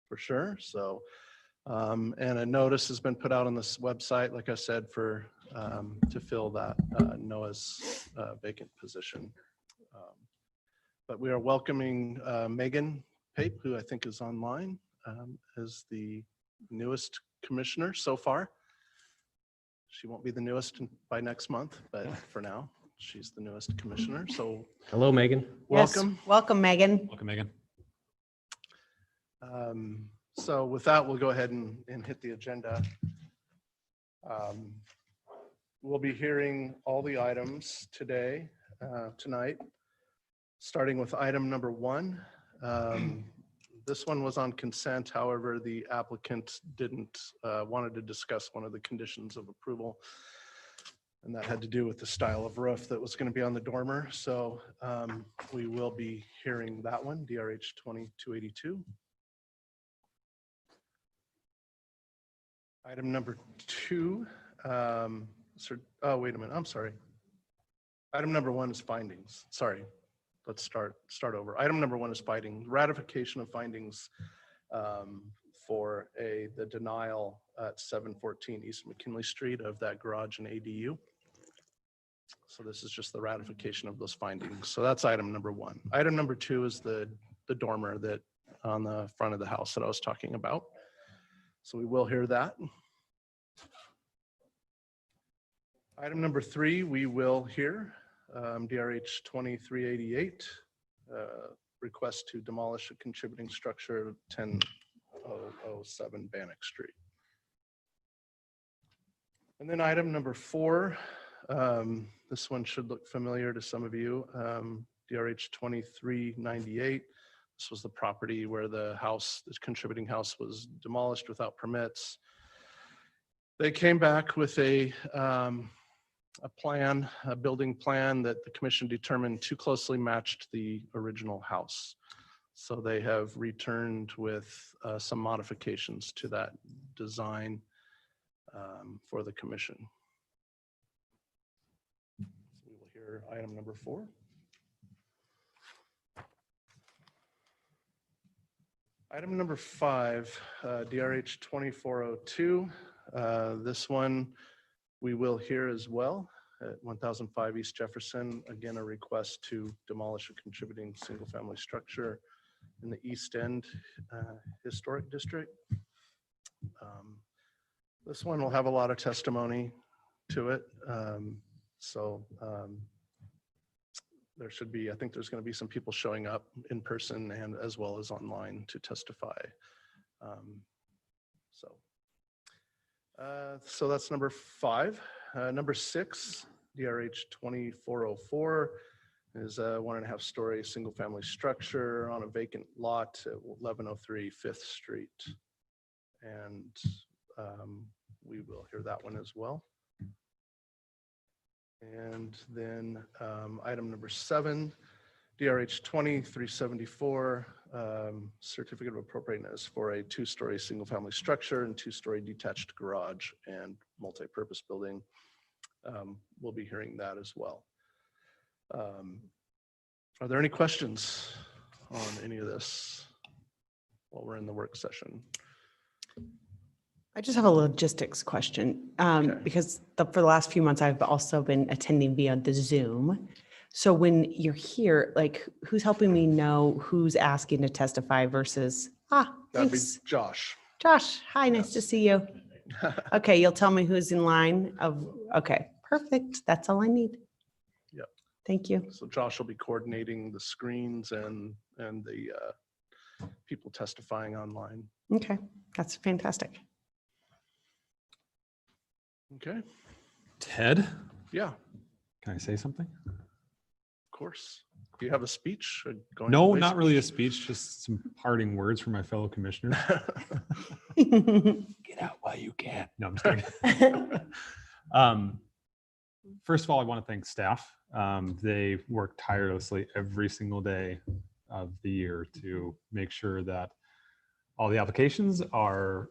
for sure. So, and a notice has been put out on this website, like I said, for to fill that Noah's vacant position. But we are welcoming Megan Pape, who I think is online, as the newest commissioner so far. She won't be the newest by next month, but for now, she's the newest commissioner. So Hello, Megan. welcome. Yes, welcome, Megan. Welcome, Megan. So with that, we'll go ahead and hit the agenda. We'll be hearing all the items today, tonight, starting with item number 1. This one was on consent. However, the applicant didn't wanted to discuss one of the conditions of approval, and that had to do with the style of roof that was going to be on the dormer. So we will be hearing that one, DRH 2282. Item number 2. Oh, wait a minute. I'm sorry. Item number 1 is findings. Sorry. Let's start over. Item number 1 is findings. Ratification of findings for the denial at 714 East McKinley Street of that garage and ADU. So this is just the ratification of those findings. So that's item number 1. Item number 2 is the dormer that on the front of the house that I was talking about. So we will hear that. Item number 3, we will hear DRH 2388, request to demolish a contributing structure at 10007 Bannock Street. And then item number 4, this one should look familiar to some of you, DRH 2398. This was the property where the contributing house was demolished without permits. They came back with a building plan that the commission determined too closely matched the original house. So they have returned with some modifications to that design for the commission. So we will hear item number 4. Item number 5, DRH 2402. This one we will hear as well at 1005 East Jefferson. Again, a request to demolish a contributing single-family structure in the East End Historic District. This one will have a lot of testimony to it. There should be, I think there's going to be some people showing up in person and as well as online to testify. So that's number 5. Number 6, DRH 2404 is a 1.5 story single family structure on a vacant lot at 1103 5th Street. And we will hear that one as well. And then item number 7, DRH 2374, certificate of appropriateness for a 2-story single-family structure and 2-story detached garage and multi-purpose building. We'll be hearing that as well. Are there any questions on any of this while we're in the work session? I just have a logistics question because for the last few months, I've also been attending via the Zoom. So when you're here, like who's helping me know who's asking to testify versus, That'd thanks. be Josh. Josh, hi, nice Yes. to see you. Okay, you'll tell me who's in line okay, perfect. That's all I need. Yep. Thank you. So Josh will be coordinating the screens and the people testifying online. Okay, that's fantastic. Okay. Ted, Yeah, can I say something? of course. Do you have a speech? No, not really a speech, just some parting words from my fellow commissioners. Get out while you can. No, I'm just kidding. First of all, I want to thank staff. They work tirelessly every single day of the year to make sure that all the applications are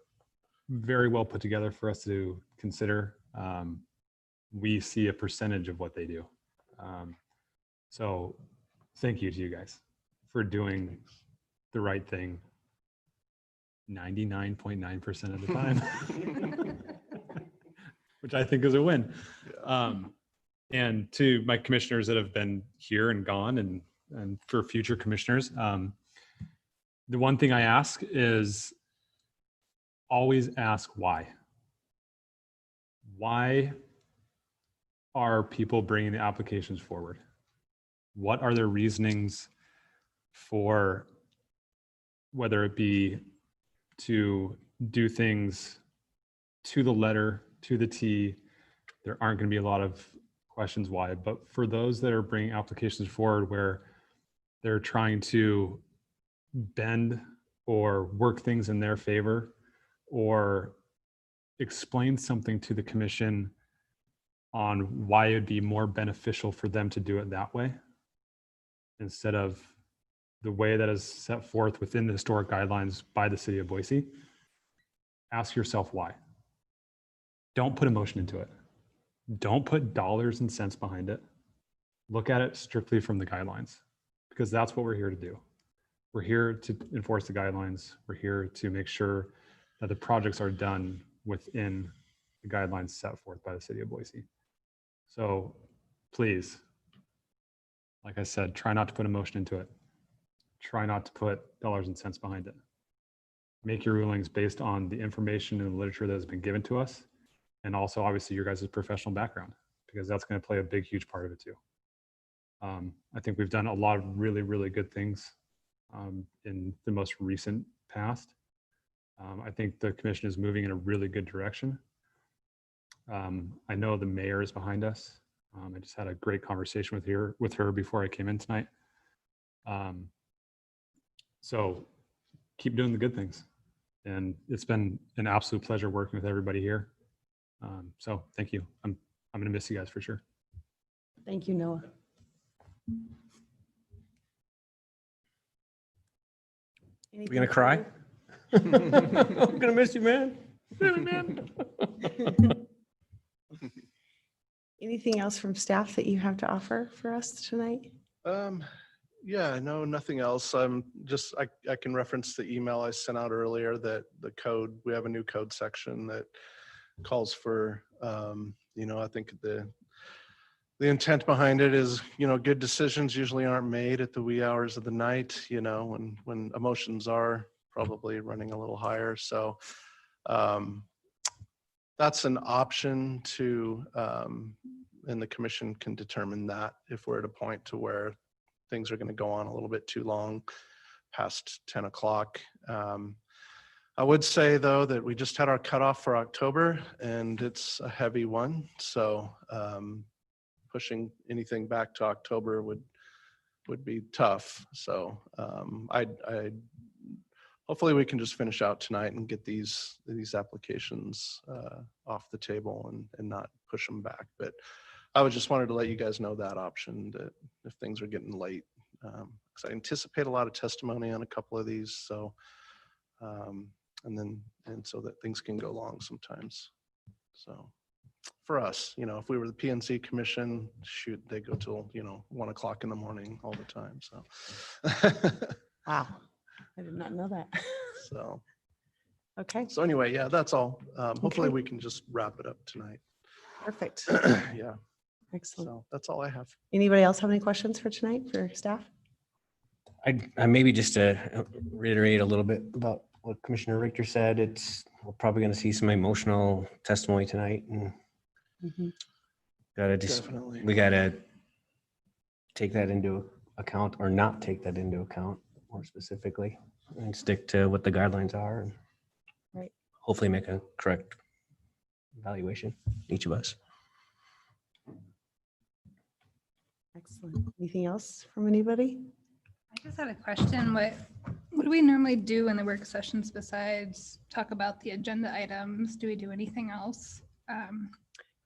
very well put together for us to consider. We see a percentage of what they do. So thank you to you guys for doing the right thing 99.9% of the time, which I think is a win. And to my commissioners that have been here and gone, and for future commissioners, the one thing I ask is always ask why. Why are people bringing the applications forward? What are their reasonings for whether it be to do things to the letter, to the T? There aren't going to be a lot of questions why, but for those that are bringing applications forward where they're trying to bend or work things in their favor or explain something to the commission on why it'd be more beneficial for them to do it that way instead of the way that is set forth within the historic guidelines by the city of Boise, ask yourself why. Don't put emotion into it. Don't put dollars and cents behind it. Look at it strictly from the guidelines, because that's what we're here to do. We're here to enforce the guidelines. We're here to make sure that the projects are done within the guidelines set forth by the city of Boise. So please, like I said, try not to put emotion into it. Try not to put dollars and cents behind it. Make your rulings based on the information and the literature that has been given to us, and also obviously your guys' professional background, because that's going to play a big, huge part of it too. I think we've done a lot of really, really good things in the most recent past. I think the commission is moving in a really good direction. I know the mayor is behind us. I just had a great conversation with her before I came in tonight. So keep doing the good things. And it's been an absolute pleasure working with everybody here. So thank you. I'm going to miss you guys for sure. Thank you, Noah. We gonna cry? I'm gonna miss you, man. Really, man. Anything else from staff that you have to offer for us tonight? Yeah, no, nothing else. I'm just, I can reference the email I sent out earlier that the code, we have a new code section that calls for, I think the intent behind it is, good decisions usually aren't made at the wee hours of the night, when emotions are probably running a little higher. So that's an option to, and the commission can determine that if we're at a point to where things are going to go on a little bit too long past 10 o'clock. I would say though that we just had our cutoff for October and it's a heavy one. So pushing anything back to October would be tough. So I hopefully we can just finish out tonight and get these applications off the table and not push them back. But I would just wanted to let you guys know that option, that if things are getting late, because I anticipate a lot of testimony on a couple of these. So, and so that things can go long sometimes. So for us, if we were the PNC commission, shoot, they go till, 1 o'clock in the morning all the time. So, Wow, I did not know that. so Okay, anyway, yeah, that's all. Hopefully Okay. we can just wrap it up tonight. perfect. Yeah, Excellent. so that's all I have. Anybody else have any questions for tonight for staff? I maybe just to reiterate a little bit about what Commissioner Richter said, we're probably going to see some emotional testimony tonight, and Mhm. Definitely. we gotta take that into account or not take that into account more specifically and stick to what the guidelines are and Right. hopefully make a correct evaluation, each of us. Excellent. Anything else from anybody? I just had a question. What do we normally do in the work sessions besides talk about the agenda items? Do we do anything else?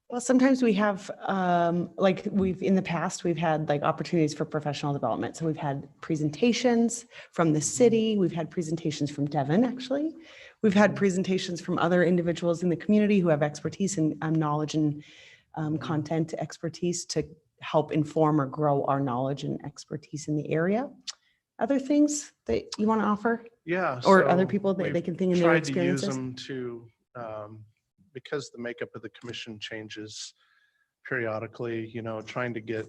Well, sometimes we have, in the past, we've had like opportunities for professional development. So we've had presentations from the city. We've had presentations from Devon, actually. We've had presentations from other individuals in the community who have expertise and knowledge and content expertise to help inform or grow our knowledge and expertise in the area. other things that you want to offer? Yeah. Or other so people that we've they can think in their tried to use experiences? them to, because the makeup of the commission changes periodically, trying to get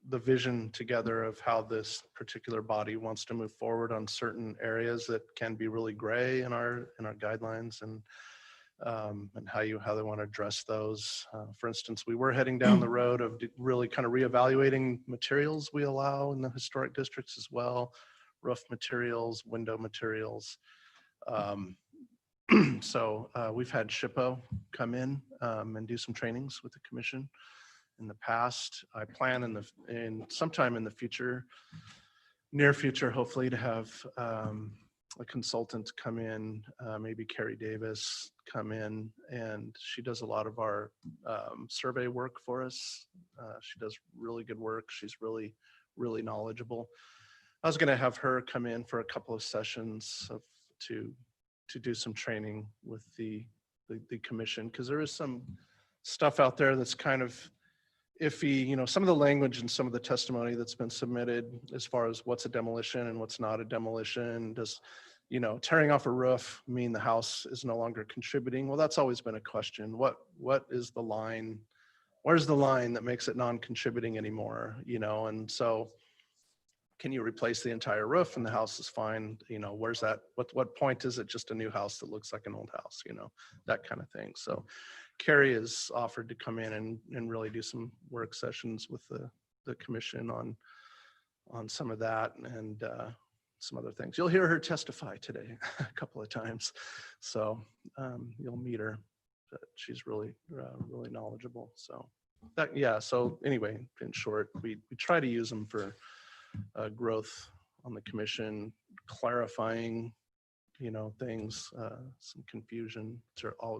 the vision together of how this particular body wants to move forward on certain areas that can be really gray in our guidelines, and how they want to address those. For instance, we were heading down the road of really kind of reevaluating materials we allow in the historic districts as well, roof materials, window materials. So we've had SHPO come in and do some trainings with the commission in the past. I plan in sometime in the future, near future, hopefully, to have a consultant come in, maybe Carrie Davis come in, and she does a lot of our survey work for us. She does really good work. She's really, really knowledgeable. I was going to have her come in for a couple of sessions to do some training with the commission, because there is some stuff out there that's kind of iffy. Some of the language and some of the testimony that's been submitted as far as what's a demolition and what's not a demolition. Does, tearing off a roof mean the house is no longer contributing? Well, that's always been a question. What is the line? Where's the line that makes it non-contributing anymore? And so can you replace the entire roof and the house is fine? Where's that? What point is it just a new house that looks like an old house? That kind of thing. So Carrie has offered to come in and really do some work sessions with the commission on some of that and some other things. You'll hear her testify today a couple of times. So you'll meet her. But she's really, really knowledgeable. So so anyway, in short, we try to use them for growth on the commission, clarifying, things, some confusion.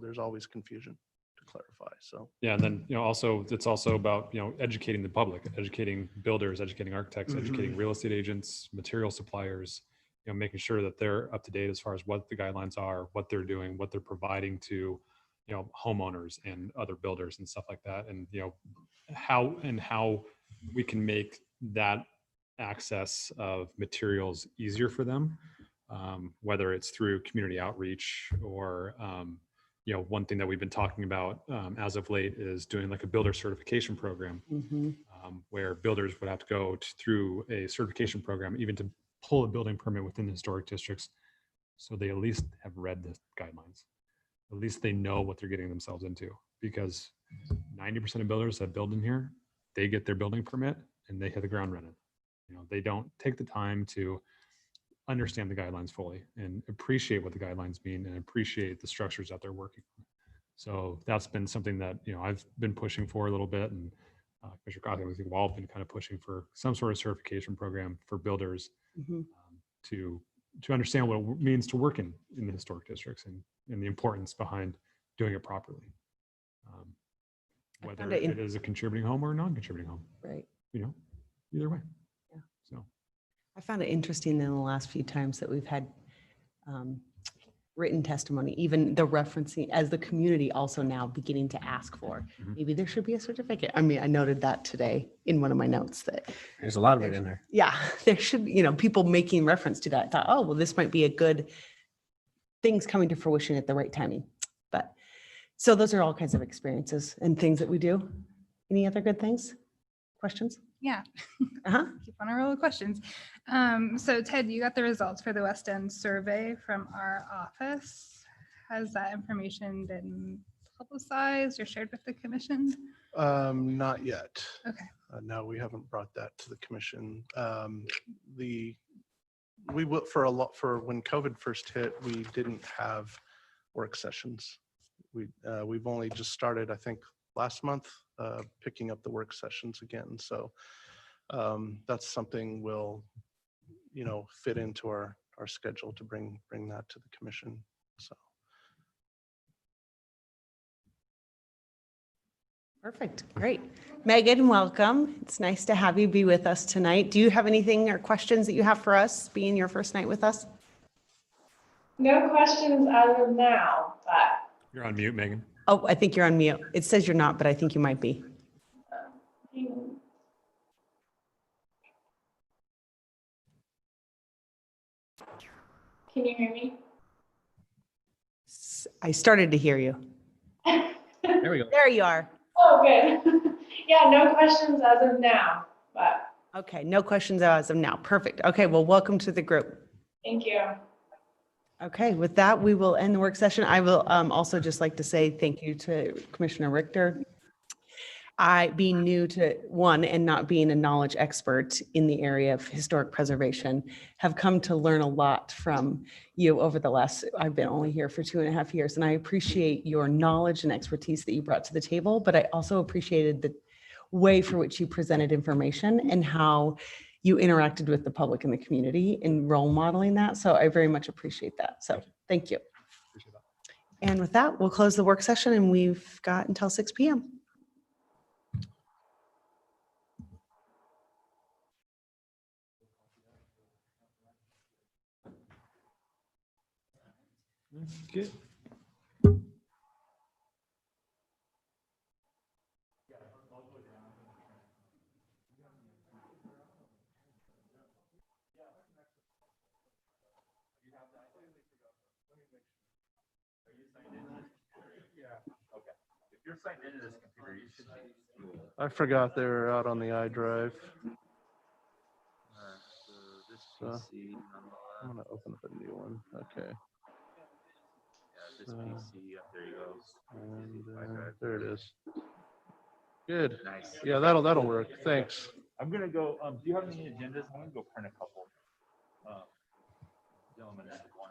There's always confusion to clarify. So Yeah, and then also it's also about educating the public, educating builders, educating architects, educating real estate agents, material suppliers, making sure that they're up to date as far as what the guidelines are, what they're doing, what they're providing to homeowners and other builders and stuff like that, and how we can make that access of materials easier for them, whether it's through community outreach or one thing that we've been talking about as of late is doing like a builder certification program, where builders would have to go through a certification program even to pull a building permit within the historic districts, so they at least have read the guidelines. At least they know what they're getting themselves into, because 90% of builders that build in here, they get their building permit and they hit the ground running. They don't take the time to understand the guidelines fully and appreciate what the guidelines mean and appreciate the structures that they're working on. So that's been something that, I've been pushing for a little bit, and Commissioner Coffey, we've all been kind of pushing for some sort of certification program for builders to understand what it means to work in the historic districts and the importance behind doing it properly. Whether it is a contributing home or a non-contributing home, Right. Either way. Yeah. So I found it interesting in the last few times that we've had written testimony, even the referencing as the community also now beginning to ask for, maybe there should be a certificate. I mean, I noted that today in one of my notes that There's a lot of it in there. yeah, there should, people making reference to that. I thought, oh, well, this might be a good things coming to fruition at the right timing. But so those are all kinds of experiences and things that we do. Any other good things? Questions? Yeah. Uh-huh. Keep on a roll of questions. So Ted, you got the results for the West End survey from our office. Has that information been publicized or shared with the commission? not yet. Okay. No, we haven't brought that to the commission. We will for when COVID first hit, we didn't have work sessions. We've only just started, I think, last month, picking up the work sessions again. So that's something we'll, fit into our schedule to bring that to the commission. So. Perfect. Great. Megan, welcome. It's nice to have you be with us tonight. Do you have anything or questions that you have for us being your first night with us? No questions as of now, but you're on mute, Megan. Oh, I think you're on mute. It says you're not, but I think you might be. Can you hear me? I started to hear you. There we go. There you are. Oh, good. Yeah, no questions as of now, but Okay, no questions as of now. Perfect. Okay, well, welcome to the group. thank you. Okay, with that, we will end the work session. I will also just like to say thank you to Commissioner Richter. I, being new to one and not being a knowledge expert in the area of historic preservation, have come to learn a lot from you over the last, I've been only here for 2.5 years, and I appreciate your knowledge and expertise that you brought to the table, but I also appreciated the way for which you presented information and how you interacted with the public and the community in role modeling that. So I very much appreciate that. So thank you. And with that, we'll close the work session and we've got until 6 p.m. Good. I forgot they were out on the iDrive. So I'm gonna open up a new one. Okay. And there it is. Good. Yeah, that'll work. Thanks. I'm gonna go, do you have any agendas? I'm gonna go print a couple. Gentlemen, one.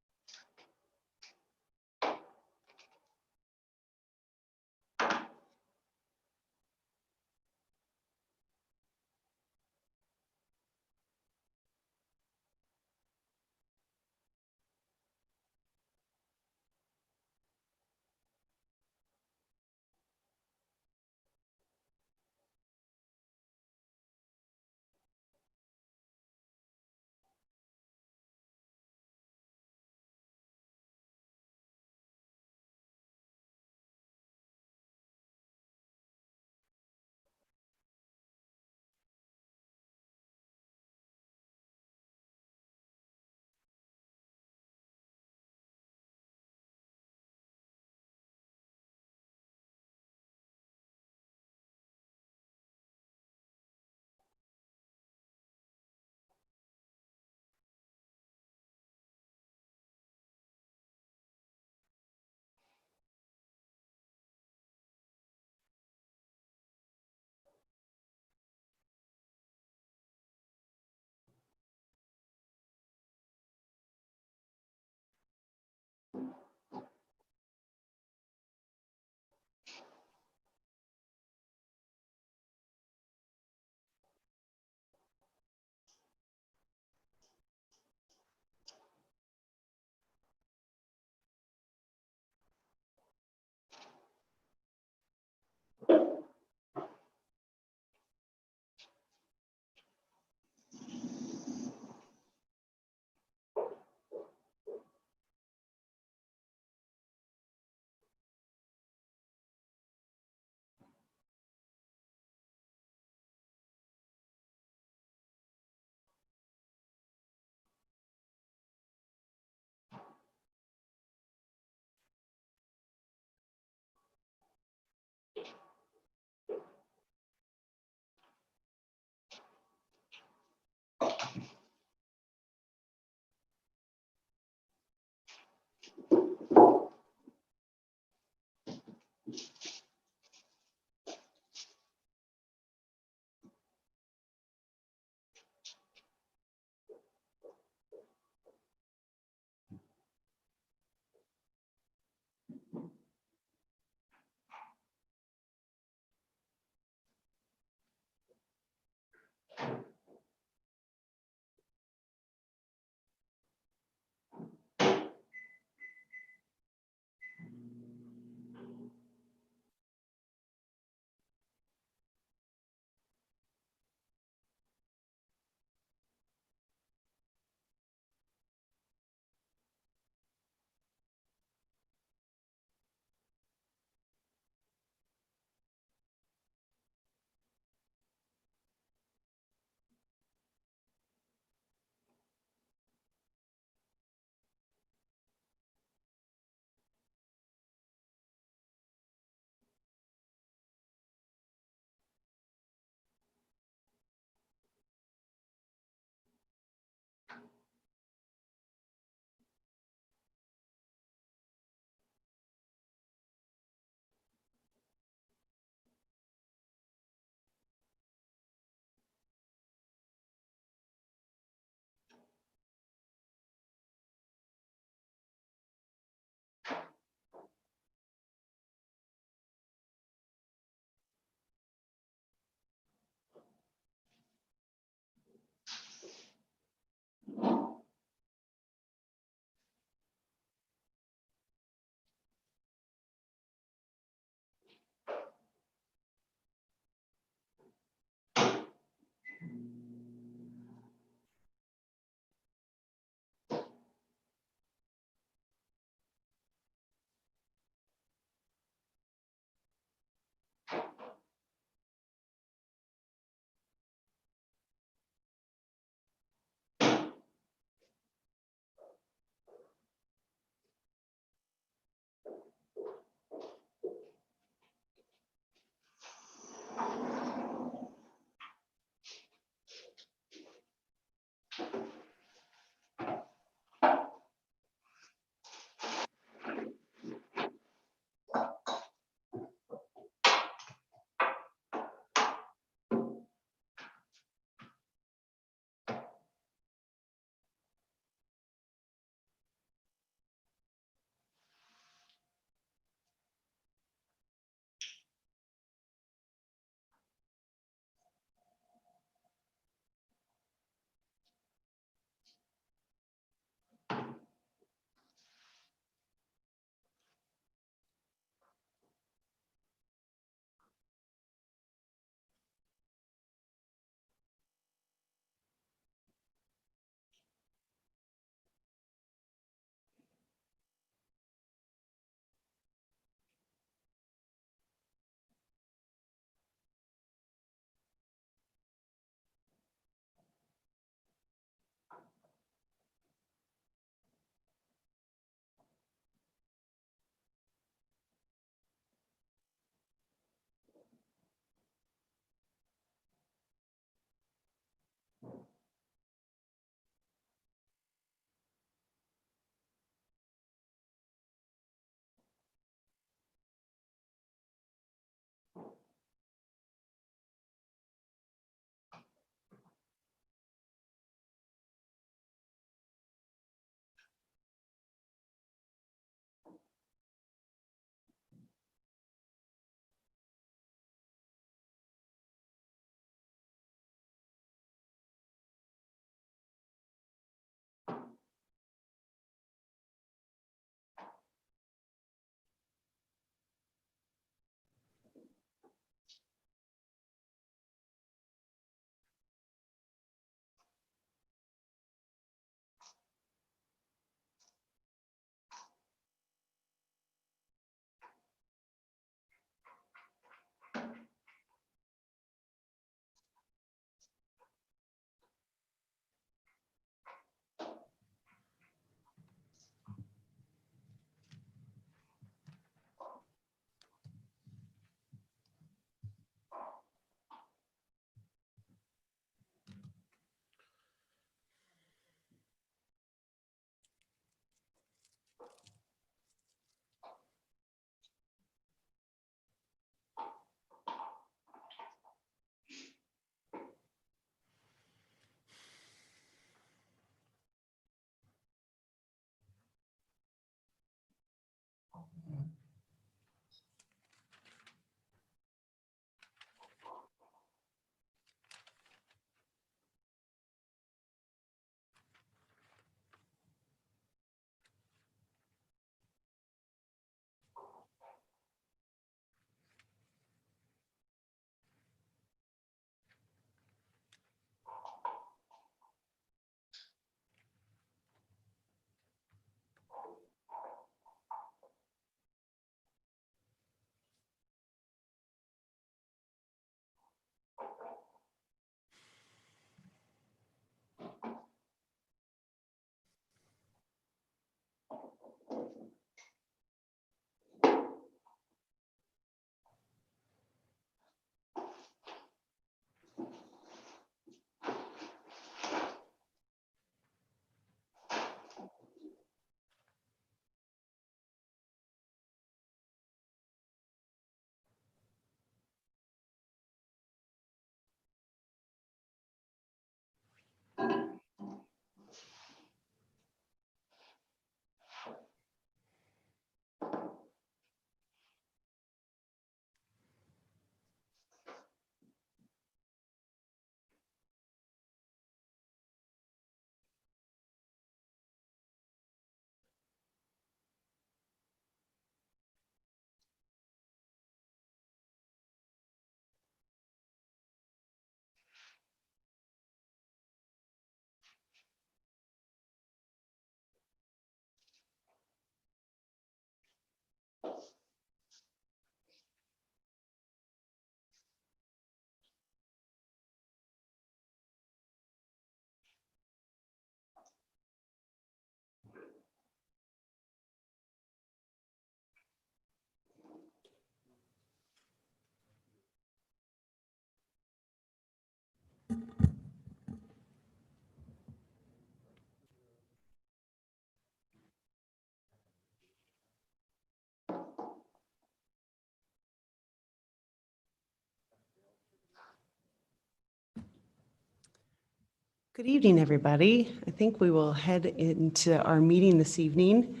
Good evening, everybody. I think we will head into our meeting this evening.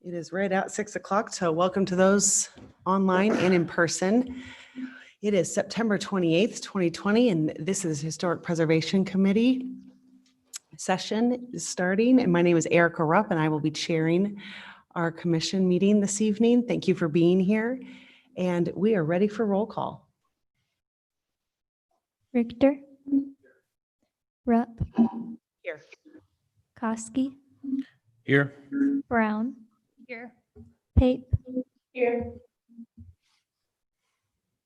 It is right at 6 o'clock, so welcome to those online and in person. It is September 28th, 2020, and this is Historic Preservation Committee session is starting. And my name is Erica Rupp, and I will be chairing our commission meeting this evening. Thank you for being here, and we are ready for roll call. Richter, Rupp, Here. Koski, Here. Brown, Here. Pape, Here.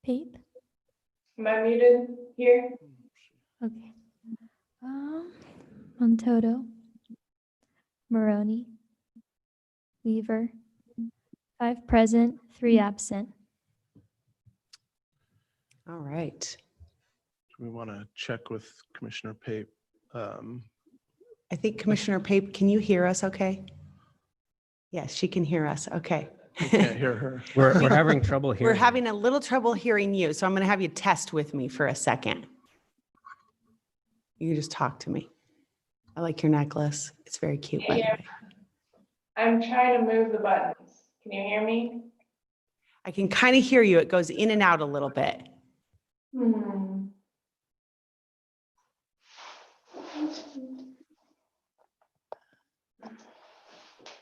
Pape. Am I muted? Here. Okay. Montoto, Maroney, Weaver, 5 present, 3 absent. All right. We want to check with Commissioner Pape. I think Commissioner Pape, can you hear us okay? Yes, she can hear us. Okay. We can't hear her. We're having trouble hearing. We're having a little trouble hearing you, so I'm going to have you test with me for a second. You can just talk to me. I like your necklace. It's very cute, by the Yeah. way. I'm trying to move the buttons. Can you hear me? I can kind of hear you. It goes in and out a little bit. Hmm.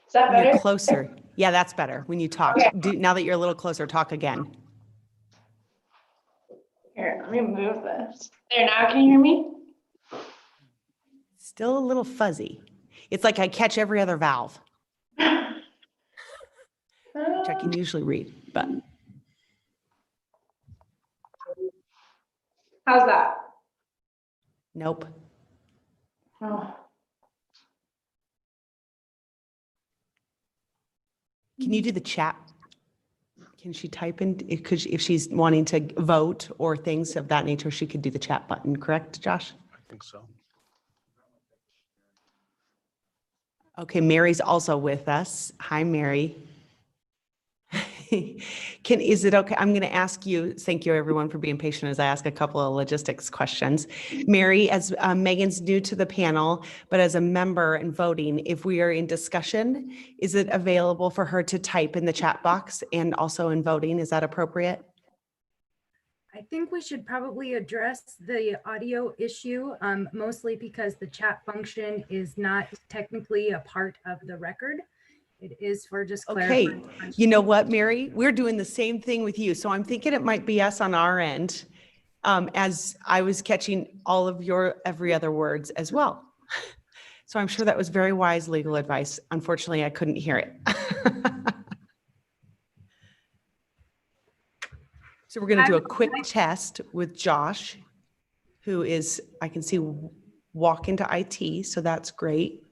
Is that When you're better? closer. Yeah, that's better. When you talk. Okay. Now that you're a little closer, talk again. Here, let me move this. There, now can you hear me? Still a little fuzzy. It's like I catch every other valve, which I can usually read, but How's that? nope. Oh. Can you do the chat? Can she type in, if she's wanting to vote or things of that nature, she could do the chat button, correct, Josh? I think so. Okay, Mary's also with us. Hi, Mary. Is it okay? I'm going to ask you, thank you everyone for being patient as I ask a couple of logistics questions. Mary, as Megan's new to the panel, but as a member and voting, if we are in discussion, is it available for her to type in the chat box and also in voting? Is that appropriate? I think we should probably address the audio issue, mostly because the chat function is not technically a part of the record. It is for just Okay, clarifying. you know what, Mary? We're doing the same thing with you. So I'm thinking it might be us on our end, as I was catching all of your every other words as well. So I'm sure that was very wise legal advice. Unfortunately, I couldn't hear it. So we're going to do a quick test with Josh, who is, I can see, walk into IT. So that's great.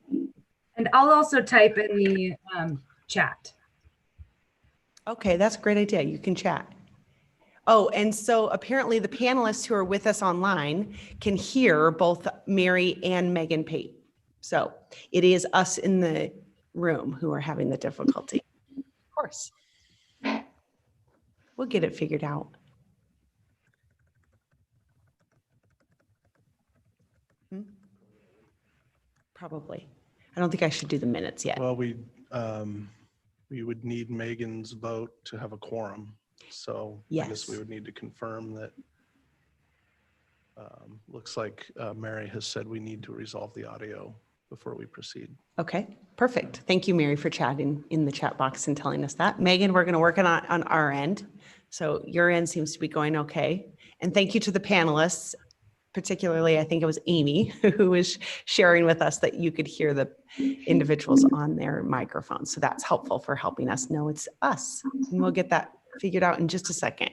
And I'll also type in the chat. Okay, that's a great idea. You can chat. Oh, and so apparently the panelists who are with us online can hear both Mary and Megan Pape. So it is us in the room who are having the difficulty. Of course. We'll get it figured out. Probably. I don't think I should do the minutes yet. Well, we would need Megan's vote to have a quorum. So I guess Yes. we would need to confirm that. Looks like Mary has said we need to resolve the audio before we proceed. Okay, perfect. Thank you, Mary, for chatting in the chat box and telling us that. Megan, we're going to work on our end. So your end seems to be going okay. And thank you to the panelists, particularly, I think it was Amy, who was sharing with us that you could hear the individuals on their microphones. So that's helpful for helping us know it's us. And we'll get that figured out in just a second.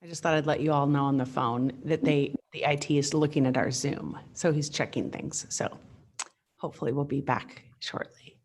I just thought I'd let you all know on the phone that the IT is looking at our Zoom. So he's checking things. So hopefully we'll be back shortly.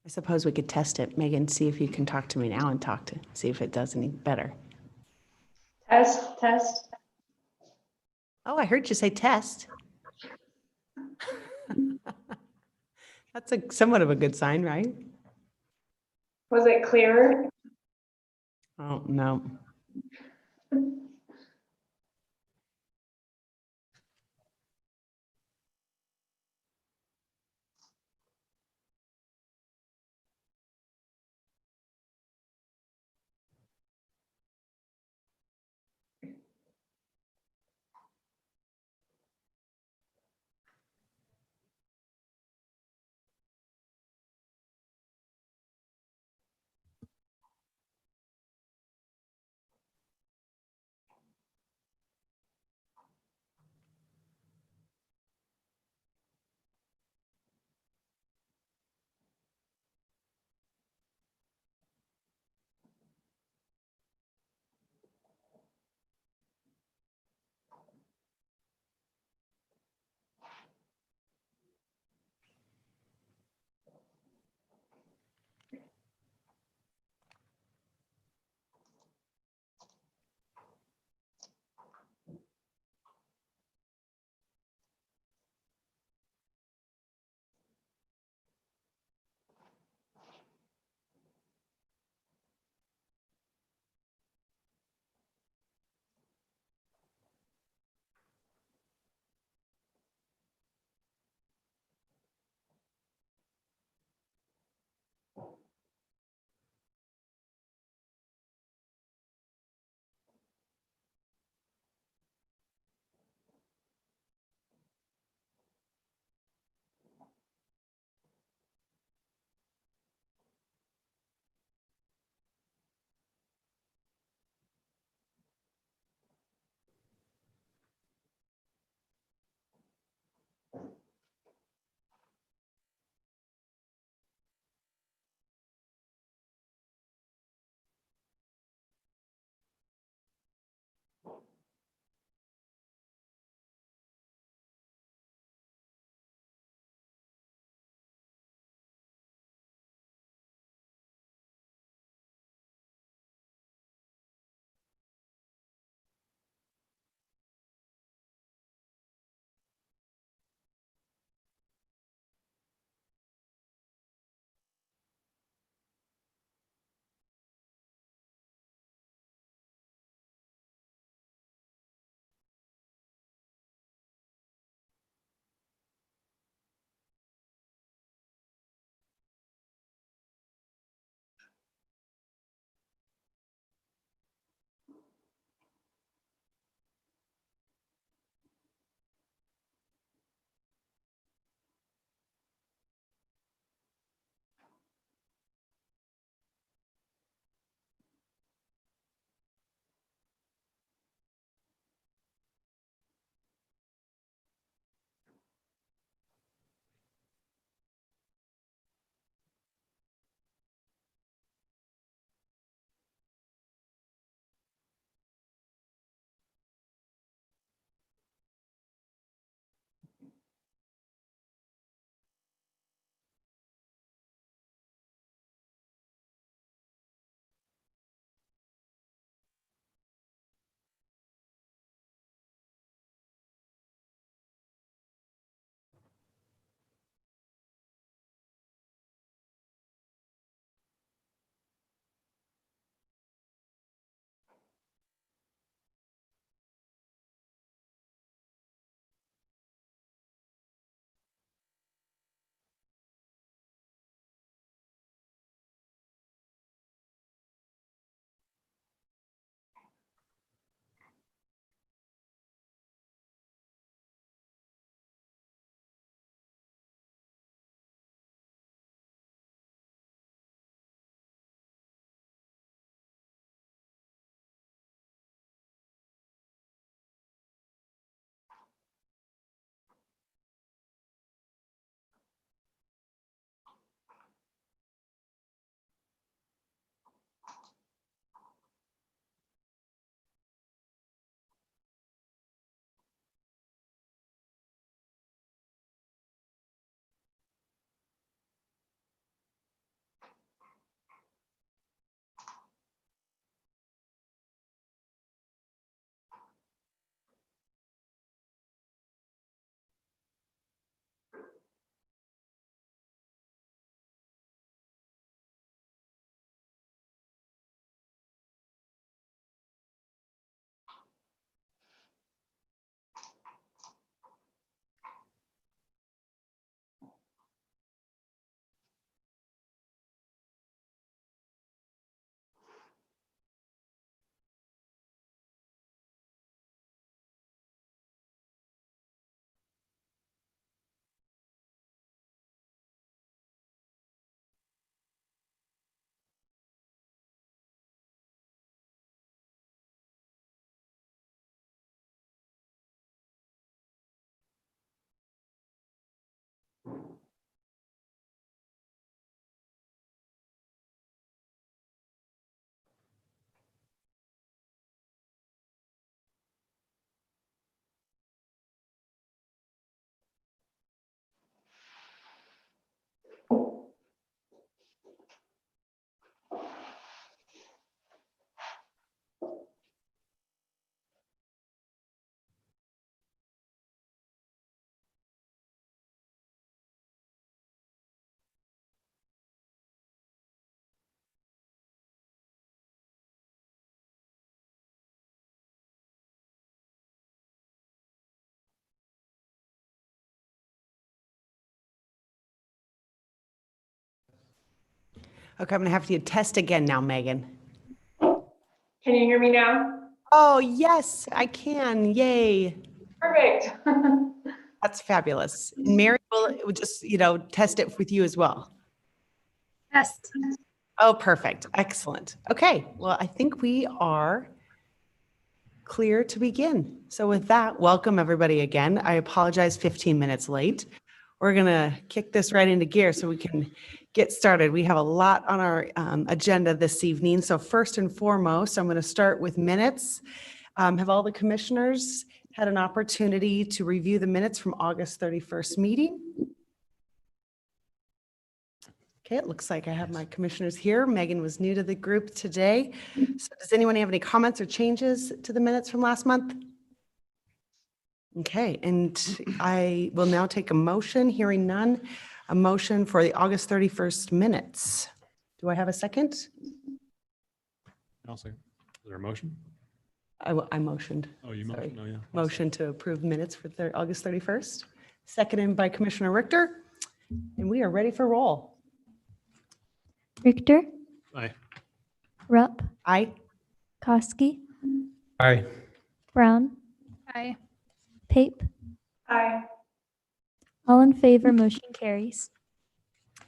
I suppose we could test it. Megan, see if you can talk to me now and see if it does any better. Test, test. Oh, I heard you say test. That's somewhat of a good sign, right? Was it clearer? Oh, no. Okay, I'm gonna have to test again now, Megan. Can you hear me now? Oh, yes, I can. Yay. Perfect. That's fabulous. And Mary will just, test it with you as well. Test. Oh, perfect. Excellent. Okay, well, I think we are clear to begin. So with that, welcome everybody again. I apologize 15 minutes late. We're going to kick this right into gear so we can get started. We have a lot on our agenda this evening. So first and foremost, I'm going to start with minutes. Have all the commissioners had an opportunity to review the minutes from August 31st meeting? Okay, it looks like I have my commissioners here. Megan was new to the group today. So does anyone have any comments or changes to the minutes from last month? Okay, and I will now take a motion, hearing none, a motion for the August 31st minutes. Do I have a second? Also, is there a motion? I motioned. Oh, you Sorry. motioned? Oh, yeah. Motion to approve minutes for August 31st, seconded by Commissioner Richter, and we are ready for roll. Richter, Aye. Rupp, Aye. Koski, Aye. Brown, Aye. Pape. Hi. All in favor, motion carries.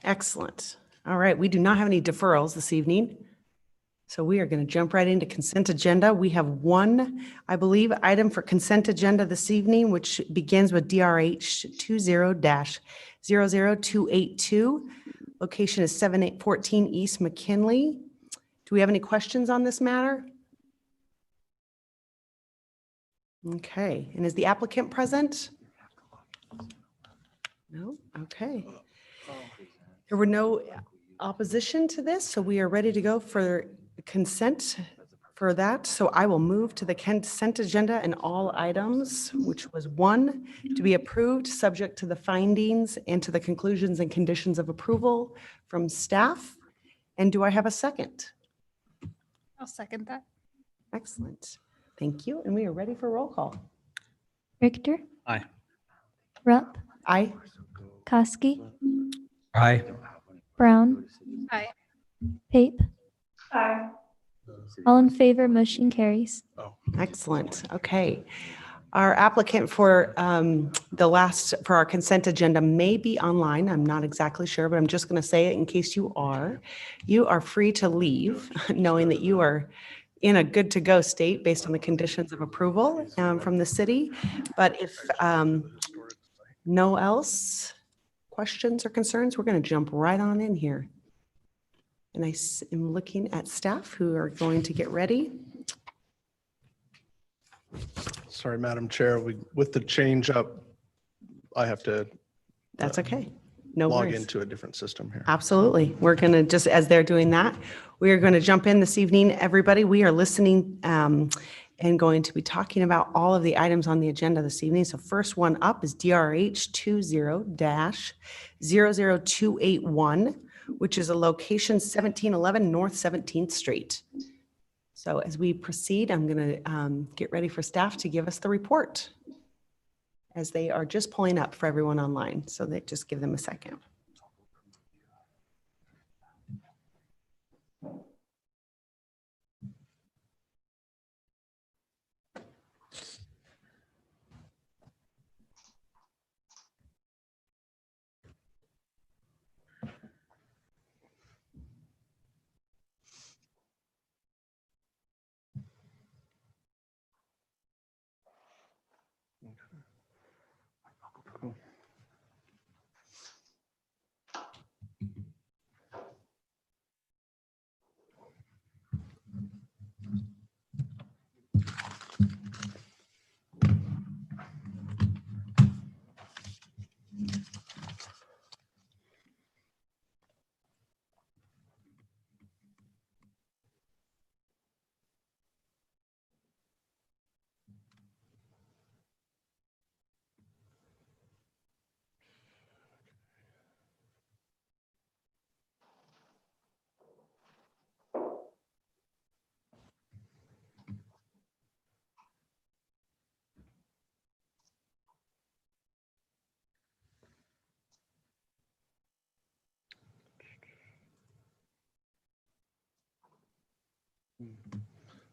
Excellent. All right, we do not have any deferrals this evening. So we are going to jump right into consent agenda. We have one, I believe, item for consent agenda this evening, which begins with DRH 20-00282. Location is 7814 East McKinley. Do we have any questions on this matter? Okay, and is the applicant present? No, okay. There were no opposition to this, so we are ready to go for consent for that. So I will move to the consent agenda and all items, which was one, to be approved, subject to the findings and to the conclusions and conditions of approval from staff. And do I have a second? I'll second that. Excellent. Thank you. And we are ready for roll call. Richter, Aye. Rupp, Aye. Koski, Aye. Brown, Aye. Pape. Hi. All in favor, motion carries. Excellent. Okay. Our applicant for for our consent agenda may be online. I'm not exactly sure, but I'm just going to say it in case you are. You are free to leave, knowing that you are in a good to go state based on the conditions of approval from the city. But if no else questions or concerns, we're going to jump right on in here. And I am looking at staff who are going to get ready. Sorry, Madam Chair, with the change up, I have to That's okay. No log worries. into a different system here. Absolutely. We're going to, just as they're doing that, we are going to jump in this evening. Everybody, we are listening and going to be talking about all of the items on the agenda this evening. So first one up is DRH 20-00281, which is a location 1711 North 17th Street. So as we proceed, I'm going to get ready for staff to give us the report as they are just pulling up for everyone online. So they just give them a second.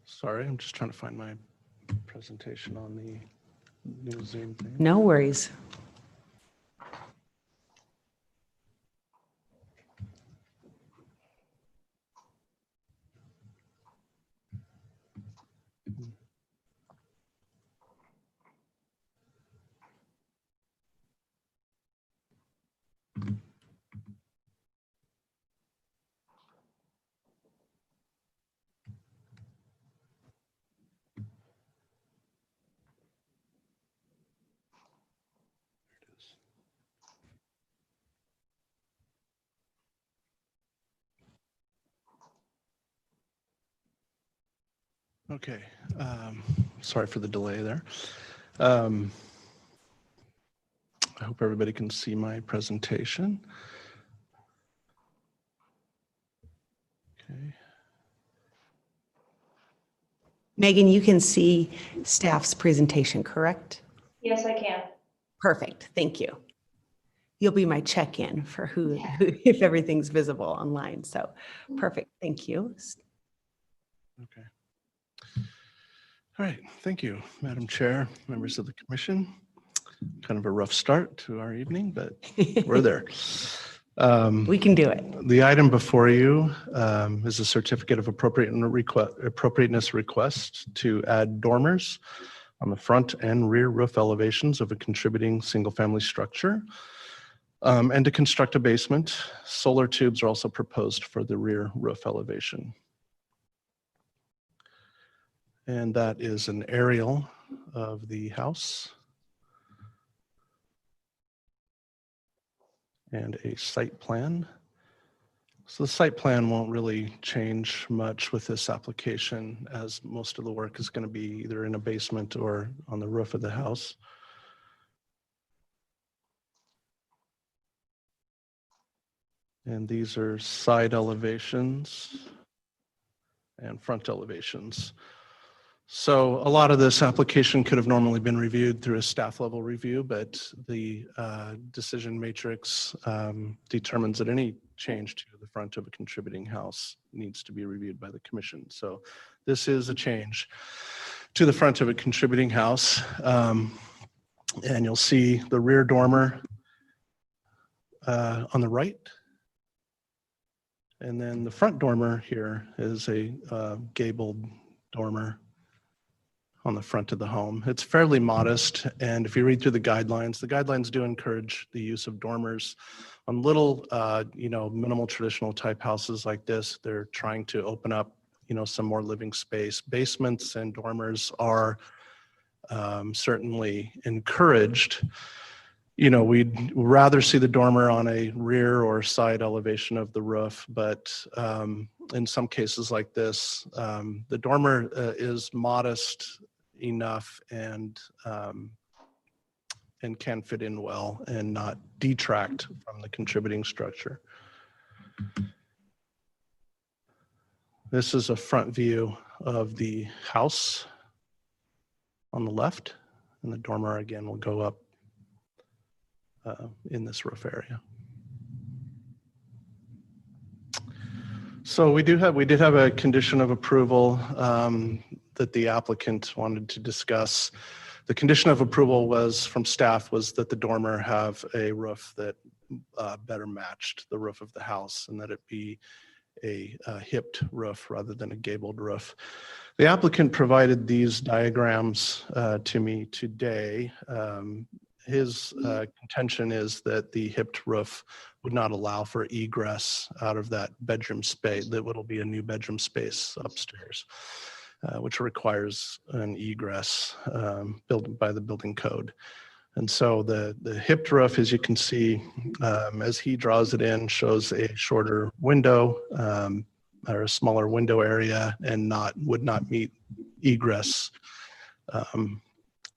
Sorry, I'm just trying to find my presentation on the new Zoom thing. No worries. Okay, sorry for the delay there. I hope everybody can see my presentation. Okay. Megan, you can see staff's presentation, correct? Yes, I can. Perfect. Thank you. You'll be my check-in for who if everything's visible online. So perfect. Thank you. Okay. All right, thank you, Madam Chair, members of the commission. Kind of a rough start to our evening, but we're there. We can do it. The item before you is a certificate of appropriateness request to add dormers on the front and rear roof elevations of a contributing single-family structure, and to construct a basement. Solar tubes are also proposed for the rear roof elevation. And that is an aerial of the house and a site plan. So the site plan won't really change much with this application, as most of the work is going to be either in a basement or on the roof of the house. And these are side elevations and front elevations. So a lot of this application could have normally been reviewed through a staff level review, but the decision matrix determines that any change to the front of a contributing house needs to be reviewed by the commission. So this is a change to the front of a contributing house. And you'll see the rear dormer on the right. And then the front dormer here is a gabled dormer on the front of the home. It's fairly modest, and if you read through the guidelines do encourage the use of dormers on little, minimal traditional type houses like this. They're trying to open up, some more living space. Basements and dormers are certainly encouraged. We'd rather see the dormer on a rear or side elevation of the roof, but in some cases like this, the dormer is modest enough and can fit in well and not detract from the contributing structure. This is a front view of the house on the left, and the dormer again will go up in this roof area. So we did have a condition of approval that the applicant wanted to discuss. The condition of approval from staff was that the dormer have a roof that better matched the roof of the house, and that it be a hipped roof rather than a gabled roof. The applicant provided these diagrams to me today. His contention is that the hipped roof would not allow for egress out of that bedroom space. That will be a new bedroom space upstairs, which requires an egress built by the building code. And so the hipped roof, as you can see, as he draws it in, shows a shorter window or a smaller window area, and would not meet egress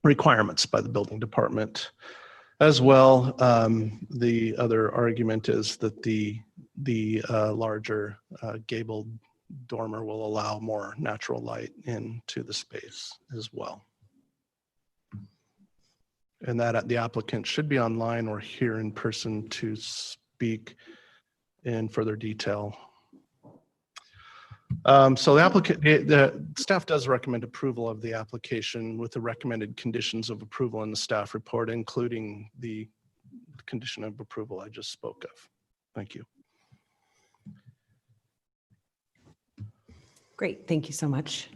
requirements by the building department. As well, the other argument is that the larger gabled dormer will allow more natural light into the space as well. And that the applicant should be online or here in person to speak in further detail. So the applicant, the staff does recommend approval of the application with the recommended conditions of approval in the staff report, including the condition of approval I just spoke of. Thank you. Great, thank you so much.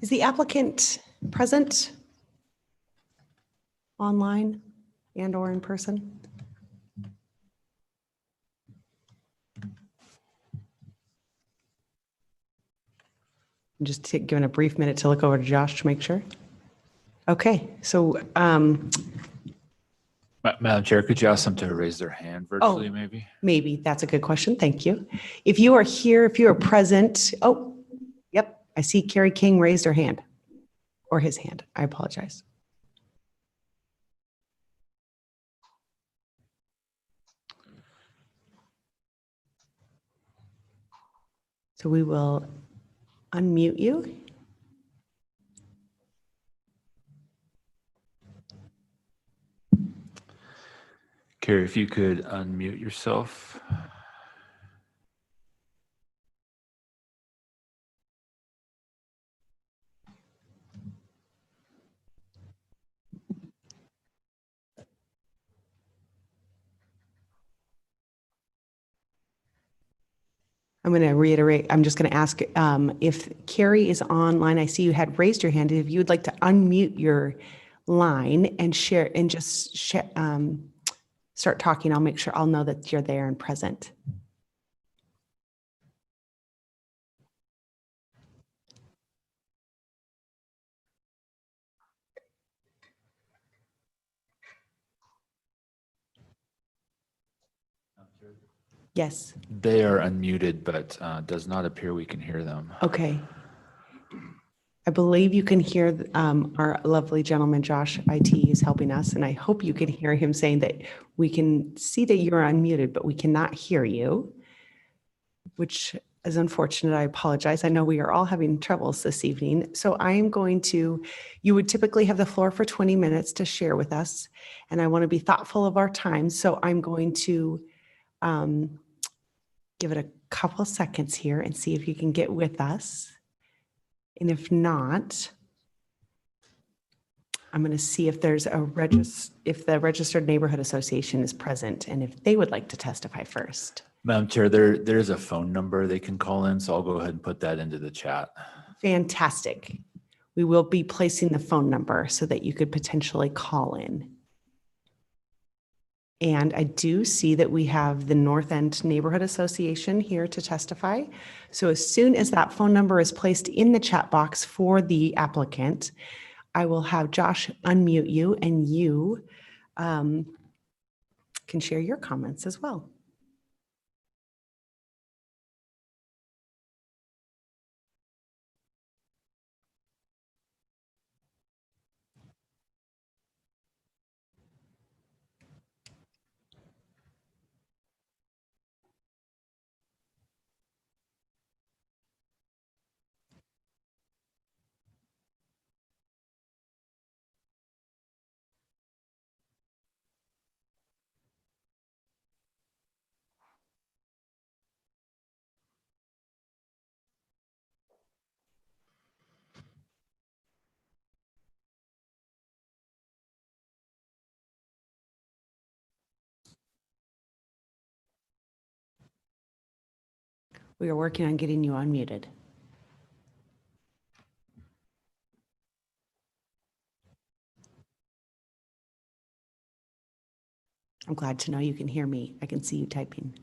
Is the applicant present online and or in person? I'm just giving a brief minute to look over to Josh to make sure. Okay, so Madam Chair, could you ask them to raise their hand virtually, maybe? maybe that's a good question. Thank you. If you are here, if you are present, oh, yep, I see Carrie King raised her hand or his hand. I apologize. So we will unmute you. Carrie, if you could unmute yourself. I'm going to reiterate, I'm just going to ask if Carrie is online. I see you had raised your hand. If you would like to unmute your line and share and just start talking, I'll make sure I'll know that you're there and present. Yes. They are unmuted, but does not appear we can hear them. Okay. I believe you can hear our lovely gentleman, Josh IT is helping us, and I hope you can hear him saying that we can see that you're unmuted, but we cannot hear you, which is unfortunate. I apologize. I know we are all having troubles this evening. So I am going to, you would typically have the floor for 20 minutes to share with us, and I want to be thoughtful of our time. So I'm going to give it a couple seconds here and see if you can get with us. And if not, I'm going to see if there's if the Registered Neighborhood Association is present and if they would like to testify first. Madam Chair, there's a phone number they can call in, so I'll go ahead and put that into the chat. Fantastic. We will be placing the phone number so that you could potentially call in. And I do see that we have the North End Neighborhood Association here to testify. So as soon as that phone number is placed in the chat box for the applicant, I will have Josh unmute you and you can share your comments as well. We are working on getting you unmuted. I'm glad to know you can hear me. I can see you typing.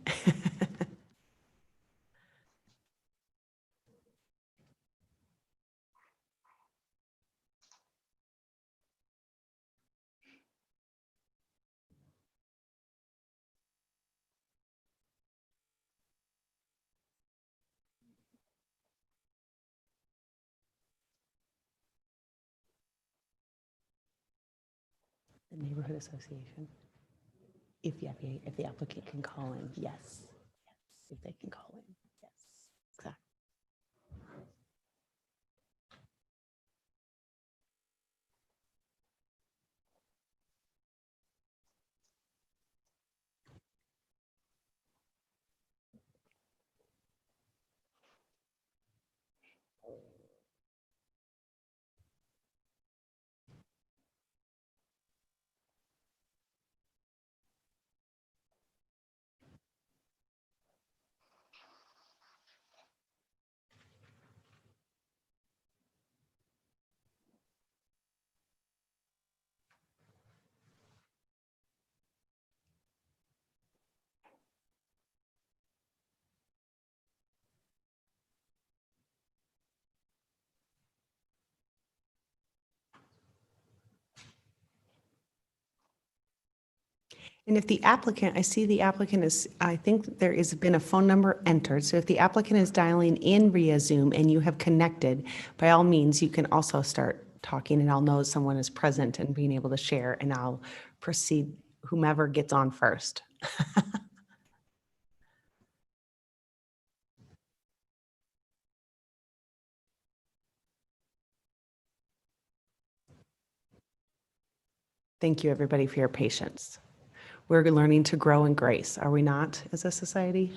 The Neighborhood Association. If the applicant can call in, yes. If they can call in, yes. Exactly. And if the applicant, I see the applicant is, I think there has been a phone number entered. So if the applicant is dialing in via Zoom and you have connected, by all means, you can also start talking and I'll know someone is present and being able to share and I'll proceed whomever gets on first. Thank you, everybody, for your patience. We're learning to grow in grace, are we not, as a society?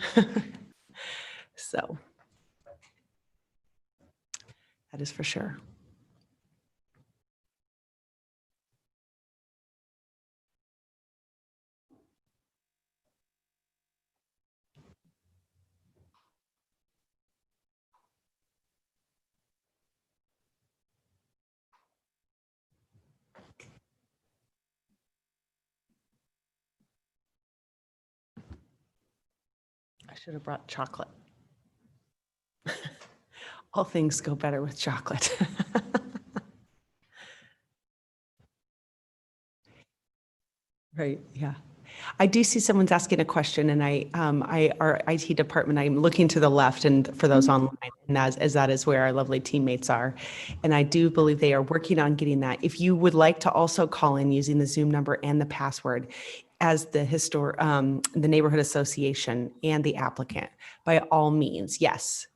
So that is for sure. I should have brought chocolate. All things go better with chocolate. Right, yeah. I do see someone's asking a question and our IT department, I'm looking to the left and for those online, and as that is where our lovely teammates are. And I do believe they are working on getting that. If you would like to also call in using the Zoom number and the password as the neighborhood association and the applicant, by all means, yes.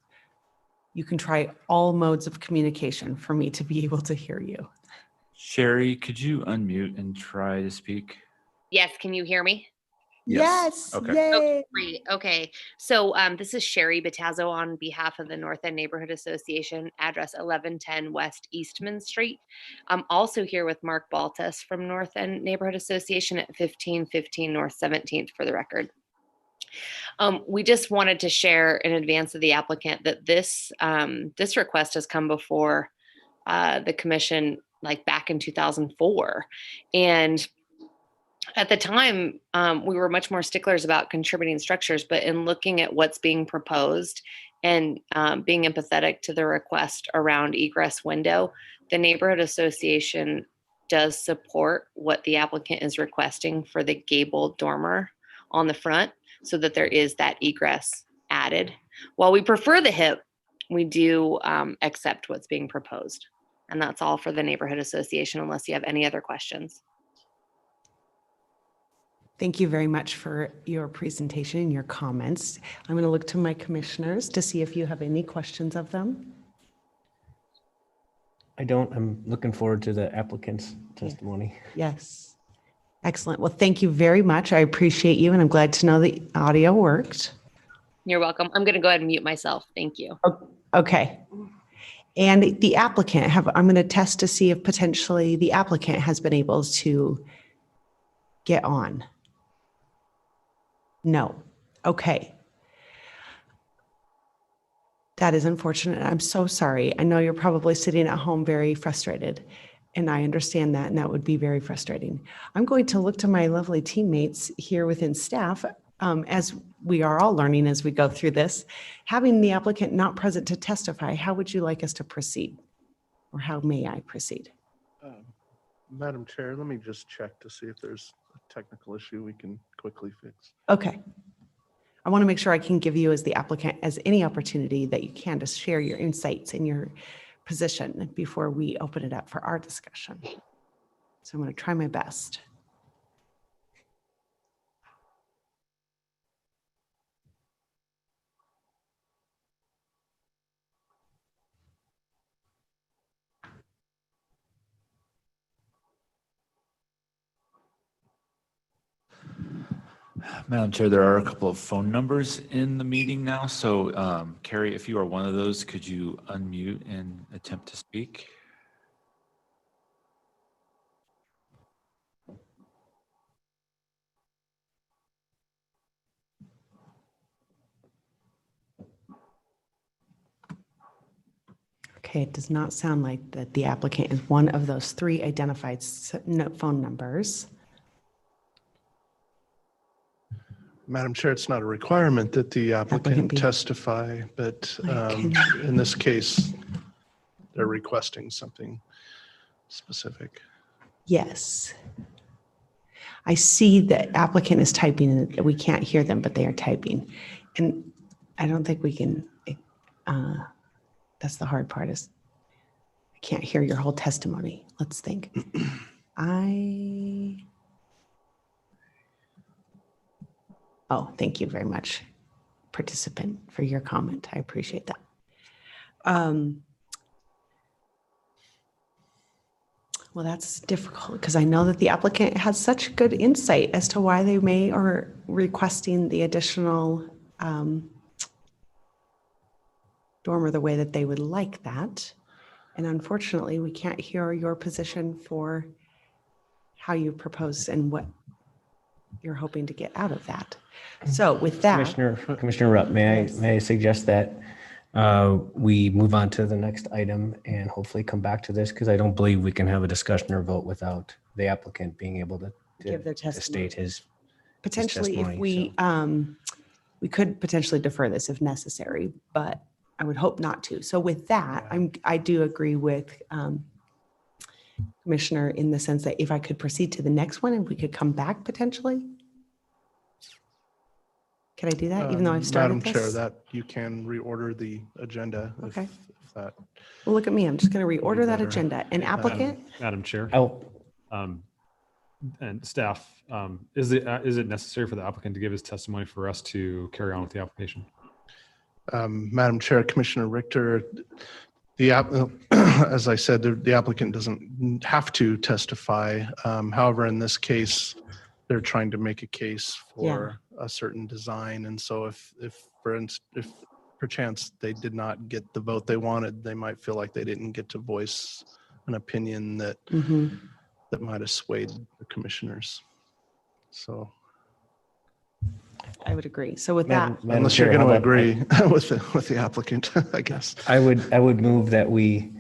You can try all modes of communication for me to be able to hear you. Sherry, could you unmute and try to speak? Yes, can you hear me? Yes, Okay. yay. Great. Okay. So this is Sherry Batazzo on behalf of the North End Neighborhood Association, address 1110 West Eastman Street. I'm also here with Mark Baltus from North End Neighborhood Association at 1515 North 17th for the record. We just wanted to share in advance of the applicant that this request has come before the commission like back in 2004. And at the time, we were much more sticklers about contributing structures, but in looking at what's being proposed and being empathetic to the request around egress window, the neighborhood association does support what the applicant is requesting for the gabled dormer on the front so that there is that egress added. While we prefer the hip, we do accept what's being proposed. And that's all for the neighborhood association, unless you have any other questions. Thank you very much for your presentation and your comments. I'm going to look to my commissioners to see if you have any questions of them. I don't. I'm looking forward to the applicant's testimony. Yes. Excellent. Well, thank you very much. I appreciate you, and I'm glad to know the audio worked. You're welcome. I'm going to go ahead and mute myself. Thank you. Okay. And the applicant, I'm going to test to see if potentially the applicant has been able to get on. No. Okay. That is unfortunate. I'm so sorry. I know you're probably sitting at home very frustrated, and I understand that, and that would be very frustrating. I'm going to look to my lovely teammates here within staff, as we are all learning as we go through this. Having the applicant not present to testify, how would you like us to proceed? Or how may I proceed? Madam Chair, let me just check to see if there's a technical issue we can quickly fix. Okay. I want to make sure I can give you as the applicant as any opportunity that you can to share your insights and your position before we open it up for our discussion. So I'm going to try my best. Madam Chair, there are a couple of phone numbers in the meeting now. So Carrie, if you are one of those, could you unmute and attempt to speak? Okay, it does not sound like that the applicant is one of those three identified phone numbers. Madam Chair, it's not a requirement that the applicant be- testify, but can- in this case, they're requesting something specific. Yes. I see the applicant is typing and we can't hear them, but they are typing. And I don't think we can, that's the hard part is I can't hear your whole testimony. Let's think. Oh, thank you very much, participant, for your comment. I appreciate that. Well, that's difficult because I know that the applicant has such good insight as to why they may are requesting the additional dormer the way that they would like that. And unfortunately, we can't hear your position for how you propose and what you're hoping to get out of that. So with that, Commissioner Rupp, may I suggest that we move on to the next item and hopefully come back to this, because I don't believe we can have a discussion or vote without the applicant being able to give their to testimony. state his Potentially, if testimony, we could potentially defer this if necessary, but I would hope not to. So with that, I do agree with Commissioner in the sense that if I could proceed to the next one and we could come back potentially. Can I do that even though I've started Madam Chair, this? that you can reorder the agenda. Okay. If that, Well, look at me. I'm just going to reorder that better. agenda. An applicant? Madam Chair. Oh, And staff, is it necessary for the applicant to give his testimony for us to carry on with the application? Madam Chair, Commissioner Richter, as I said, the applicant doesn't have to testify. However, in this case, they're trying to make a case for a certain design. And so if perchance they did not get the vote they wanted, they might feel like they didn't get to voice an opinion that that might have swayed the commissioners. So I would agree. So with Madam that, unless Chair, you're going how to about agree with the applicant, I guess. I would move that we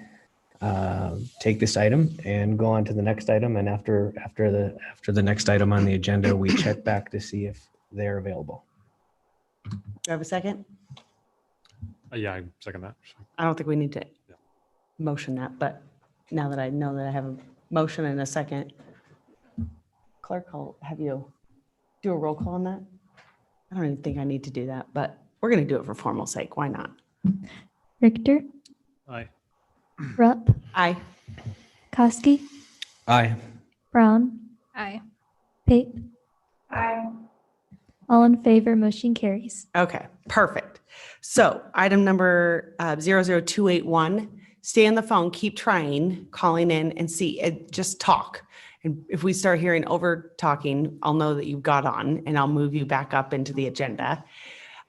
take this item and go on to the next item, and after the next item on the agenda, we check back to see if they're available. do I have a second? Yeah, I second that. I don't think we need to motion that, but now that I know that I have a motion and a second, clerk, I'll have you do a roll call on that. I don't even think I need to do that, but we're going to do it for formal sake. Why not? Richter, Aye. Rupp, Aye. Koski, Aye. Brown, Aye. Pape, Aye. all in favor, motion carries. Okay, perfect. So item number 00281, stay on the phone, keep trying, calling in and see, just talk. And if we start hearing over talking, I'll know that you've got on and I'll move you back up into the agenda.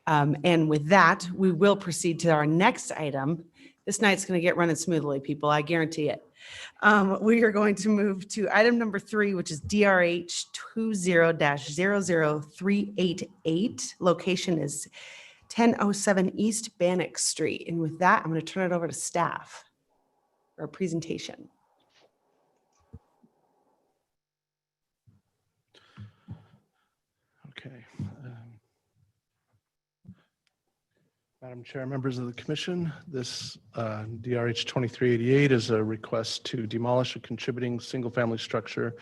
And with that, we will proceed to our next item. This night's going to get running smoothly, people. I guarantee it. We are going to move to item number 3, which is DRH 20-00388. Location is 1007 East Bannock Street. And with that, I'm going to turn it over to staff for a presentation. Okay. Madam Chair, members of the commission, this DRH 2388 is a request to demolish a contributing single-family structure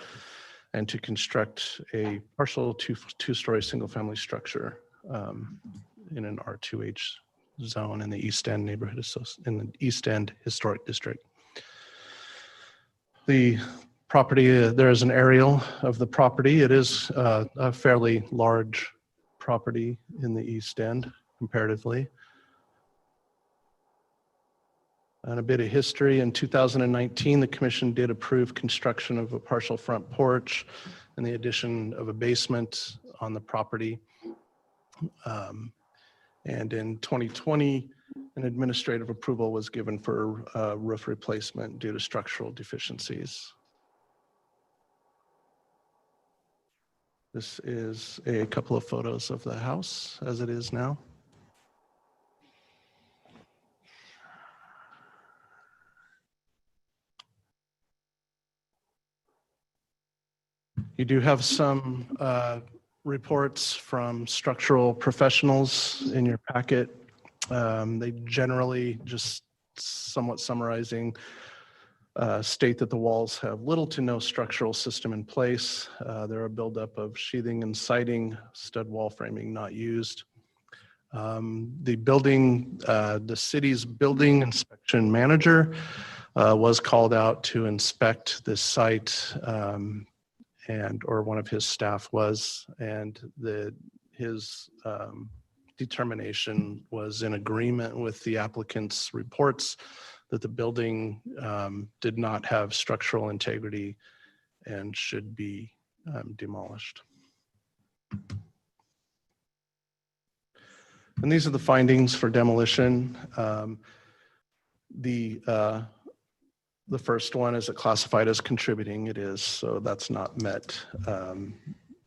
and to construct a partial two-story single-family structure in an R2H zone in the East End neighborhood, in the East End Historic District. The property, there is an aerial of the property. It is a fairly large property in the East End comparatively. And a bit of history, in 2019, the commission did approve construction of a partial front porch and the addition of a basement on the property. And in 2020, an administrative approval was given for roof replacement due to structural deficiencies. This is a couple of photos of the house as it is now. You do have some reports from structural professionals in your packet. They generally, just somewhat summarizing, state that the walls have little to no structural system in place. There are buildup of sheathing and siding, stud wall framing not used. The city's building inspection manager was called out to inspect this site, or one of his staff was, and his determination was in agreement with the applicant's reports that the building did not have structural integrity and should be demolished. And these are the findings for demolition. The first one is classified as contributing. It is, so that's not met.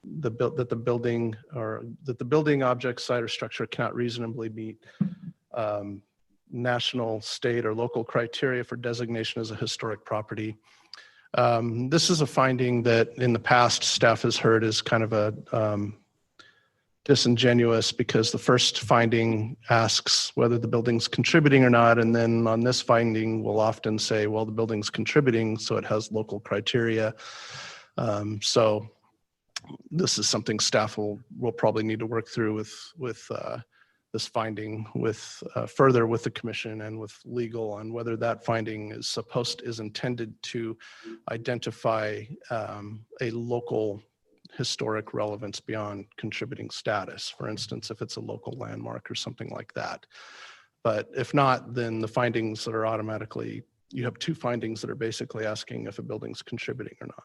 That the building object, site, or structure cannot reasonably meet national, state, or local criteria for designation as a historic property. This is a finding that in the past staff has heard is kind of a disingenuous, because the first finding asks whether the building's contributing or not, and then on this finding we'll often say, well, the building's contributing, so it has local criteria. So this is something staff will probably need to work through with this finding further with the commission and with legal on whether that finding is intended to identify a local historic relevance beyond contributing status. For instance, if it's a local landmark or something like that. But if not, then the findings that are automatically, you have two findings that are basically asking if a building's contributing or not.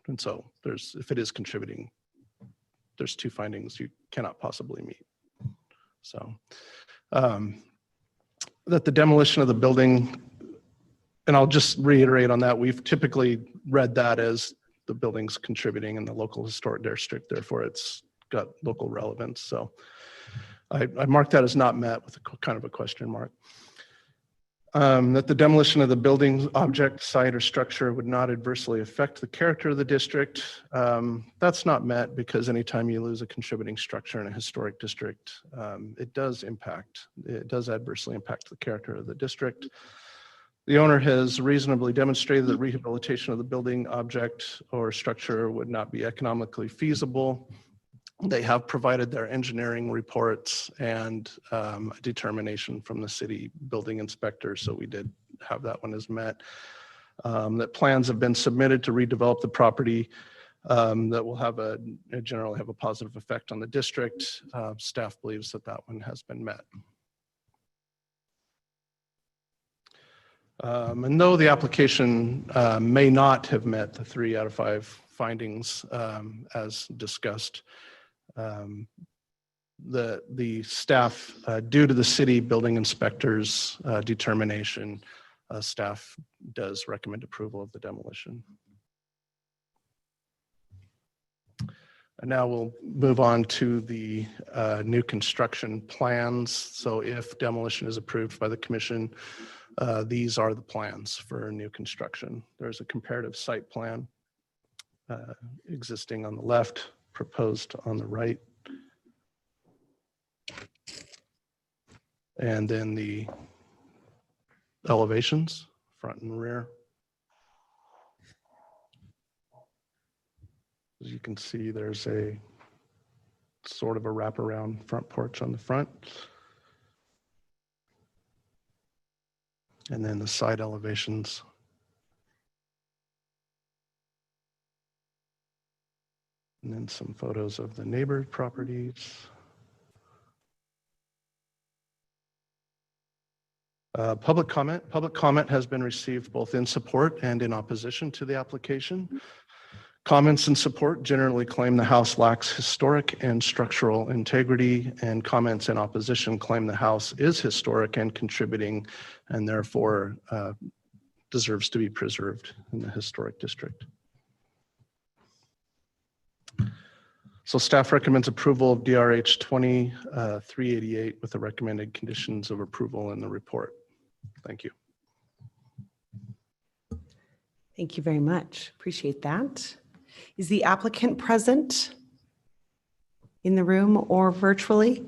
And so if it is contributing, there's two findings you cannot possibly meet. So that the demolition of the building, and I'll just reiterate on that, we've typically read that as the building's contributing in the local historic district, therefore it's got local relevance. So I marked that as not met with kind of a question mark. That the demolition of the building object, site, or structure would not adversely affect the character of the district. That's not met because anytime you lose a contributing structure in a historic district, it does adversely impact the character of the district. The owner has reasonably demonstrated that rehabilitation of the building object or structure would not be economically feasible. They have provided their engineering reports and a determination from the city building inspector, so we did have that one as met. That plans have been submitted to redevelop the property that will generally have a positive effect on the district. Staff believes that one has been met. And though the application may not have met the 3 out of 5 findings as discussed, the staff, due to the city building inspector's determination, staff does recommend approval of the demolition. And now we'll move on to the new construction plans. So if demolition is approved by the commission, these are the plans for new construction. There's a comparative site plan existing on the left, proposed on the right. And then the elevations, front and rear. As you can see, there's a sort of a wraparound front porch on the front. And then the side elevations. And then some photos of the neighbor properties. Public comment. Public comment has been received both in support and in opposition to the application. Comments in support generally claim the house lacks historic and structural integrity, and comments in opposition claim the house is historic and contributing, and therefore deserves to be preserved in the historic district. So staff recommends approval of DRH 20-388 with the recommended conditions of approval in the report. Thank you. Thank you very much. Appreciate that. Is the applicant present in the room or virtually?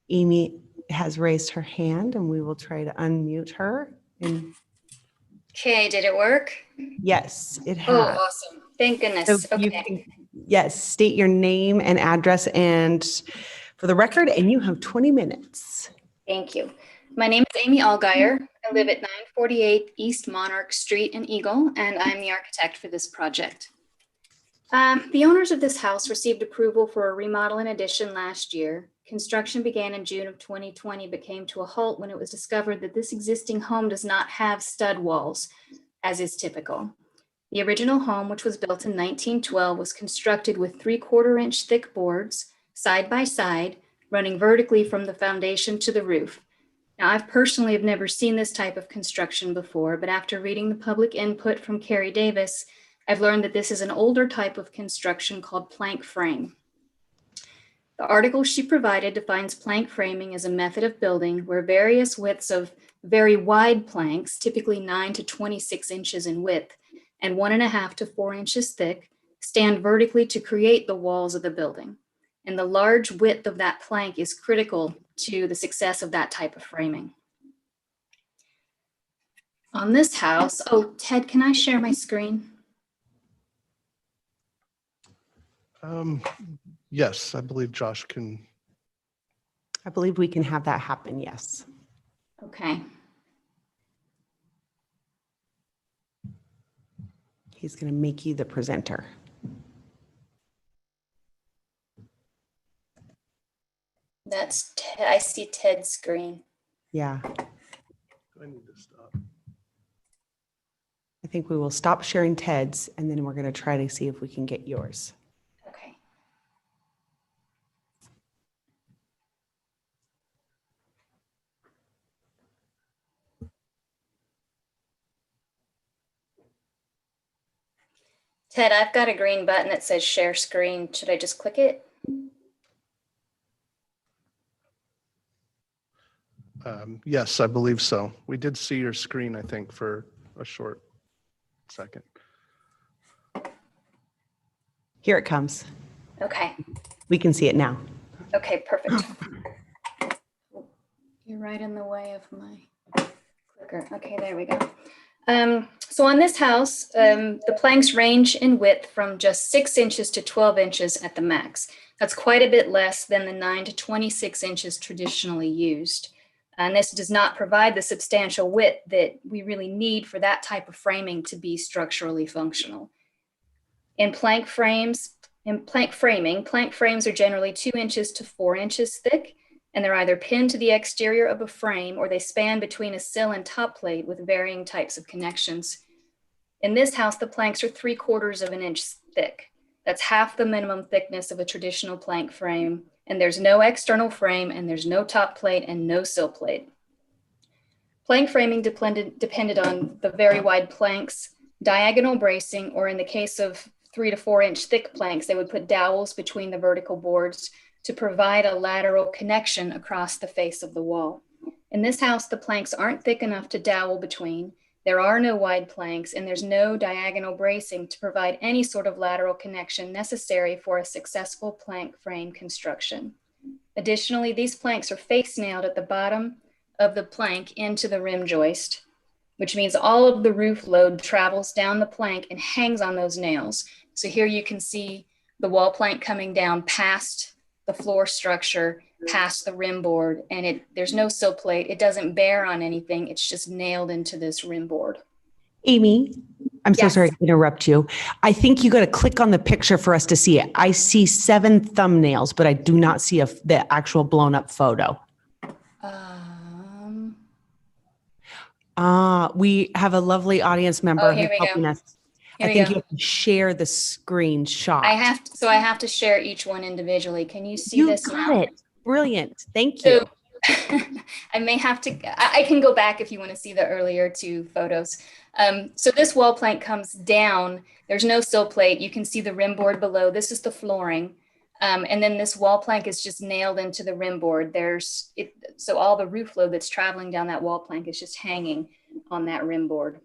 Amy has raised her hand and we will try to unmute her. And Okay, did it work? Yes, it Oh, has. awesome. Thank So goodness. you Okay. can, yes, state your name and address and for the record, and you have 20 minutes. Thank you. My name is Amy Allgaier. I live at 948 East Monarch Street in Eagle, and I'm the architect for this project. The owners of this house received approval for a remodel and addition last year. Construction began in June of 2020, but came to a halt when it was discovered that this existing home does not have stud walls, as is typical. The original home, which was built in 1912, was constructed with 3/4 inch thick boards, side by side, running vertically from the foundation to the roof. Now, I've personally have never seen this type of construction before, but after reading the public input from Carrie Davis, I've learned that this is an older type of construction called plank frame. The article she provided defines plank framing as a method of building where various widths of very wide planks, typically 9 to 26 inches in width and 1.5 to 4 inches thick, stand vertically to create the walls of the building. And the large width of that plank is critical to the success of that type of framing. On this house, oh, Ted, can I share my screen? Yes, I believe Josh can. I believe we can have that happen, yes. Okay. He's going to make you the presenter. That's Ted. I see Ted's screen. Yeah, I need to stop. I think we will stop sharing Ted's and then we're going to try to see if we can get yours. Okay. Ted, I've got a green button that says share screen. Should I just click it? Yes, I believe so. We did see your screen, I think, for a short second. Here it comes. Okay. We can see it now. Okay, perfect. You're right in the way of my clicker. Okay, there we go. So on this house, the planks range in width from just 6 inches to 12 inches at the max. That's quite a bit less than the 9 to 26 inches traditionally used. And this does not provide the substantial width that we really need for that type of framing to be structurally functional. In plank framing, plank frames are generally 2 inches to 4 inches thick, and they're either pinned to the exterior of a frame or they span between a sill and top plate with varying types of connections. In this house, the planks are 3/4 of an inch thick. That's half the minimum thickness of a traditional plank frame, and there's no external frame, and there's no top plate and no sill plate. Plank framing depended on the very wide planks, diagonal bracing, or in the case of 3 to 4 inch thick planks, they would put dowels between the vertical boards to provide a lateral connection across the face of the wall. In this house, the planks aren't thick enough to dowel between. There are no wide planks, and there's no diagonal bracing to provide any sort of lateral connection necessary for a successful plank frame construction. Additionally, these planks are face nailed at the bottom of the plank into the rim joist, which means all of the roof load travels down the plank and hangs on those nails. So here you can see the wall plank coming down past the floor structure, past the rim board, and there's no sill plate. It doesn't bear on anything. It's just nailed into this rim board. Amy, I'm so Yes. sorry to interrupt you. I think you got to click on the picture for us to see it. I see 7 thumbnails, but I do not see the actual blown up photo. We have a lovely audience member Oh, here who's we helping go. us. Here I we think go. you have to share the screenshot. I have to share each one individually. Can you see You this got now? it. Brilliant. Thank you. So I may have to, I can go back if you want to see the earlier 2 photos. So this wall plank comes down. There's no sill plate. You can see the rim board below. This is the flooring. And then this wall plank is just nailed into the rim board. So all the roof load that's traveling down that wall plank is just hanging on that rim board.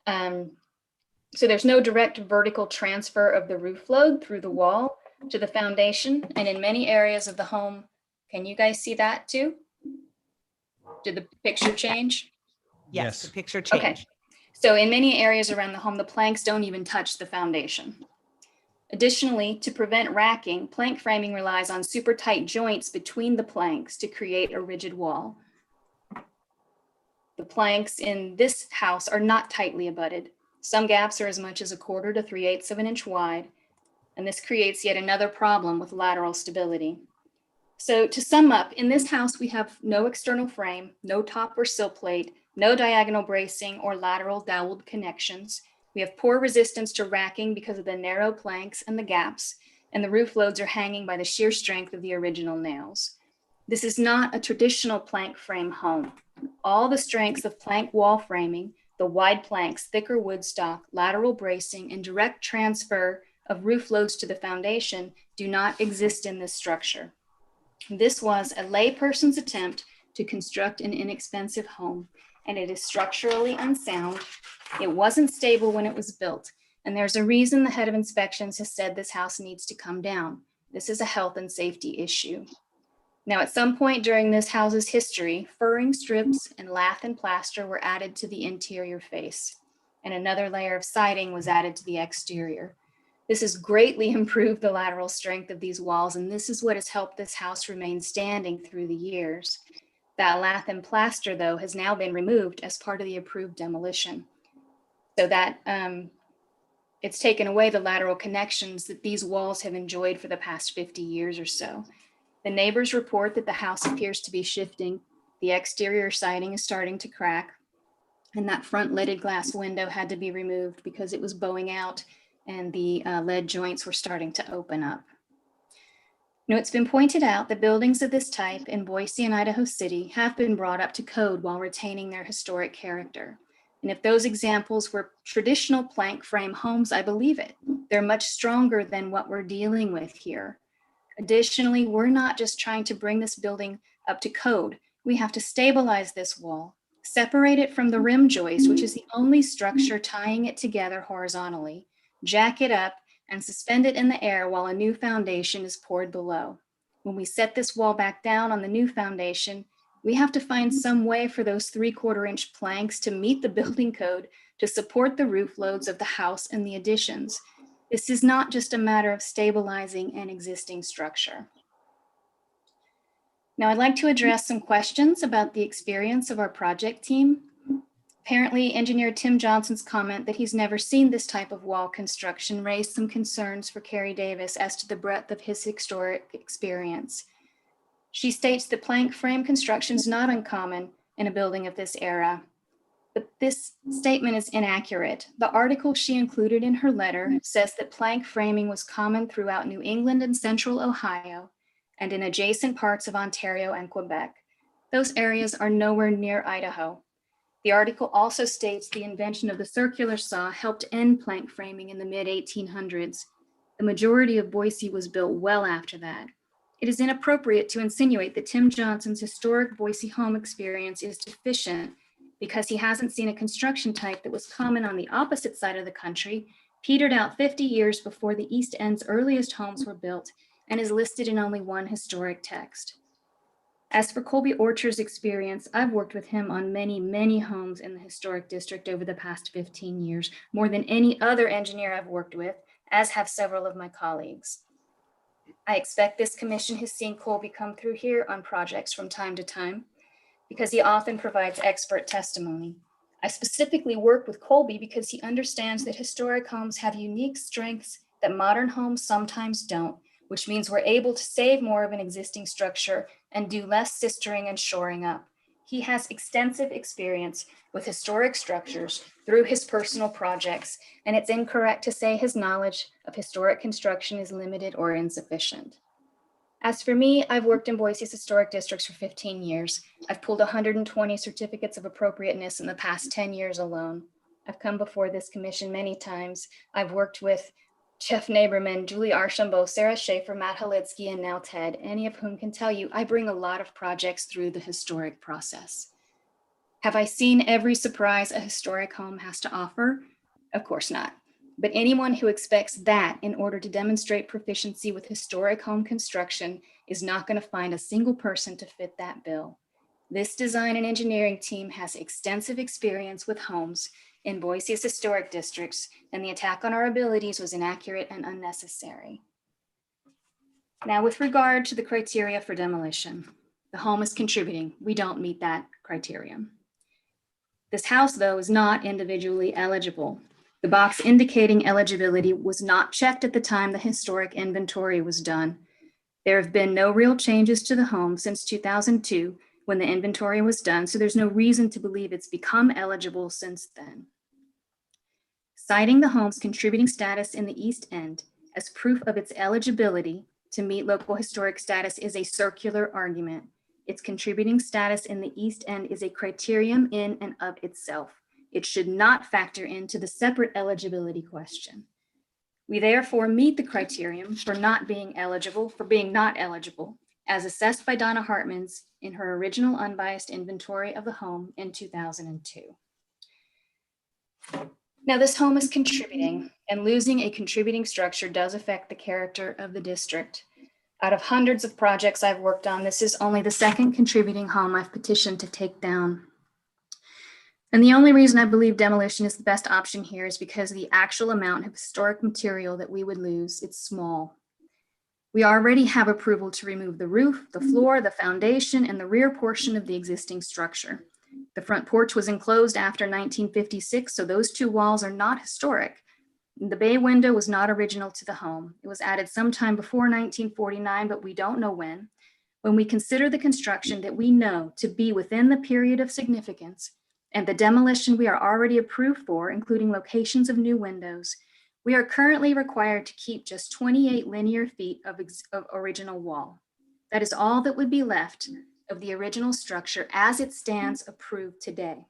So there's no direct vertical transfer of the roof load through the wall to the foundation. And in many areas of the home, can you guys see that too? Did the picture change? Yes, the Yes. picture Okay. changed. So in many areas around the home, the planks don't even touch the foundation. Additionally, to prevent racking, plank framing relies on super tight joints between the planks to create a rigid wall. The planks in this house are not tightly abutted. Some gaps are as much as 1/4 to 3/8 of an inch wide, and this creates yet another problem with lateral stability. So to sum up, in this house, we have no external frame, no top or sill plate, no diagonal bracing or lateral doweled connections. We have poor resistance to racking because of the narrow planks and the gaps, and the roof loads are hanging by the sheer strength of the original nails. This is not a traditional plank frame home. All the strengths of plank wall framing, the wide planks, thicker wood stock, lateral bracing, and direct transfer of roof loads to the foundation do not exist in this structure. This was a layperson's attempt to construct an inexpensive home, and it is structurally unsound. It wasn't stable when it was built, and there's a reason the head of inspections has said this house needs to come down. This is a health and safety issue. Now, at some point during this house's history, furring strips and lath and plaster were added to the interior face, and another layer of siding was added to the exterior. This has greatly improved the lateral strength of these walls, and this is what has helped this house remain standing through the years. That lath and plaster, though, has now been removed as part of the approved demolition. So that it's taken away the lateral connections that these walls have enjoyed for the past 50 years or so. The neighbors report that the house appears to be shifting. The exterior siding is starting to crack, and that front leaded glass window had to be removed because it was bowing out and the lead joints were starting to open up. Now, it's been pointed out that buildings of this type in Boise and Idaho City have been brought up to code while retaining their historic character. And if those examples were traditional plank frame homes, I believe it. They're much stronger than what we're dealing with here. Additionally, we're not just trying to bring this building up to code. We have to stabilize this wall, separate it from the rim joist, which is the only structure tying it together horizontally, jack it up, and suspend it in the air while a new foundation is poured below. When we set this wall back down on the new foundation, we have to find some way for those 3/4 inch planks to meet the building code to support the roof loads of the house and the additions. This is not just a matter of stabilizing an existing structure. Now, I'd like to address some questions about the experience of our project team. Apparently, engineer Tim Johnson's comment that he's never seen this type of wall construction raised some concerns for Carrie Davis as to the breadth of his historic experience. She states that plank frame construction is not uncommon in a building of this era, but this statement is inaccurate. The article she included in her letter says that plank framing was common throughout New England and central Ohio and in adjacent parts of Ontario and Quebec. Those areas are nowhere near Idaho. The article also states the invention of the circular saw helped end plank framing in the mid-1800s. The majority of Boise was built well after that. It is inappropriate to insinuate that Tim Johnson's historic Boise home experience is deficient because he hasn't seen a construction type that was common on the opposite side of the country, petered out 50 years before the East End's earliest homes were built, and is listed in only one historic text. As for Colby Orchard's experience, I've worked with him on many, many homes in the historic district over the past 15 years, more than any other engineer I've worked with, as have several of my colleagues. I expect this commission has seen Colby come through here on projects from time to time because he often provides expert testimony. I specifically work with Colby because he understands that historic homes have unique strengths that modern homes sometimes don't, which means we're able to save more of an existing structure and do less sistering and shoring up. He has extensive experience with historic structures through his personal projects, and it's incorrect to say his knowledge of historic construction is limited or insufficient. As for me, I've worked in Boise's historic districts for 15 years. I've pulled 120 certificates of appropriateness in the past 10 years alone. I've come before this commission many times. I've worked with Jeff Naberman, Julie Archambault, Sarah Schaefer, Matt Halitsky, and now Ted, any of whom can tell you I bring a lot of projects through the historic process. Have I seen every surprise a historic home has to offer? Of course not. But anyone who expects that in order to demonstrate proficiency with historic home construction is not going to find a single person to fit that bill. This design and engineering team has extensive experience with homes in Boise's historic districts, and the attack on our abilities was inaccurate and unnecessary. Now, with regard to the criteria for demolition, the home is contributing. We don't meet that criterion. This house, though, is not individually eligible. The box indicating eligibility was not checked at the time the historic inventory was done. There have been no real changes to the home since 2002 when the inventory was done, so there's no reason to believe it's become eligible since then. Citing the home's contributing status in the East End as proof of its eligibility to meet local historic status is a circular argument. Its contributing status in the East End is a criterion in and of itself. It should not factor into the separate eligibility question. We therefore meet the criterion for being not eligible, as assessed by Donna Hartmans in her original unbiased inventory of the home in 2002. Now, this home is contributing, and losing a contributing structure does affect the character of the district. Out of hundreds of projects I've worked on, this is only the second contributing home I've petitioned to take down. And the only reason I believe demolition is the best option here is because the actual amount of historic material that we would lose, it's small. We already have approval to remove the roof, the floor, the foundation, and the rear portion of the existing structure. The front porch was enclosed after 1956, so those two walls are not historic. The bay window was not original to the home. It was added sometime before 1949, but we don't know when. When we consider the construction that we know to be within the period of significance and the demolition we are already approved for, including locations of new windows, we are currently required to keep just 28 linear feet of original wall. That is all that would be left of the original structure as it stands approved today.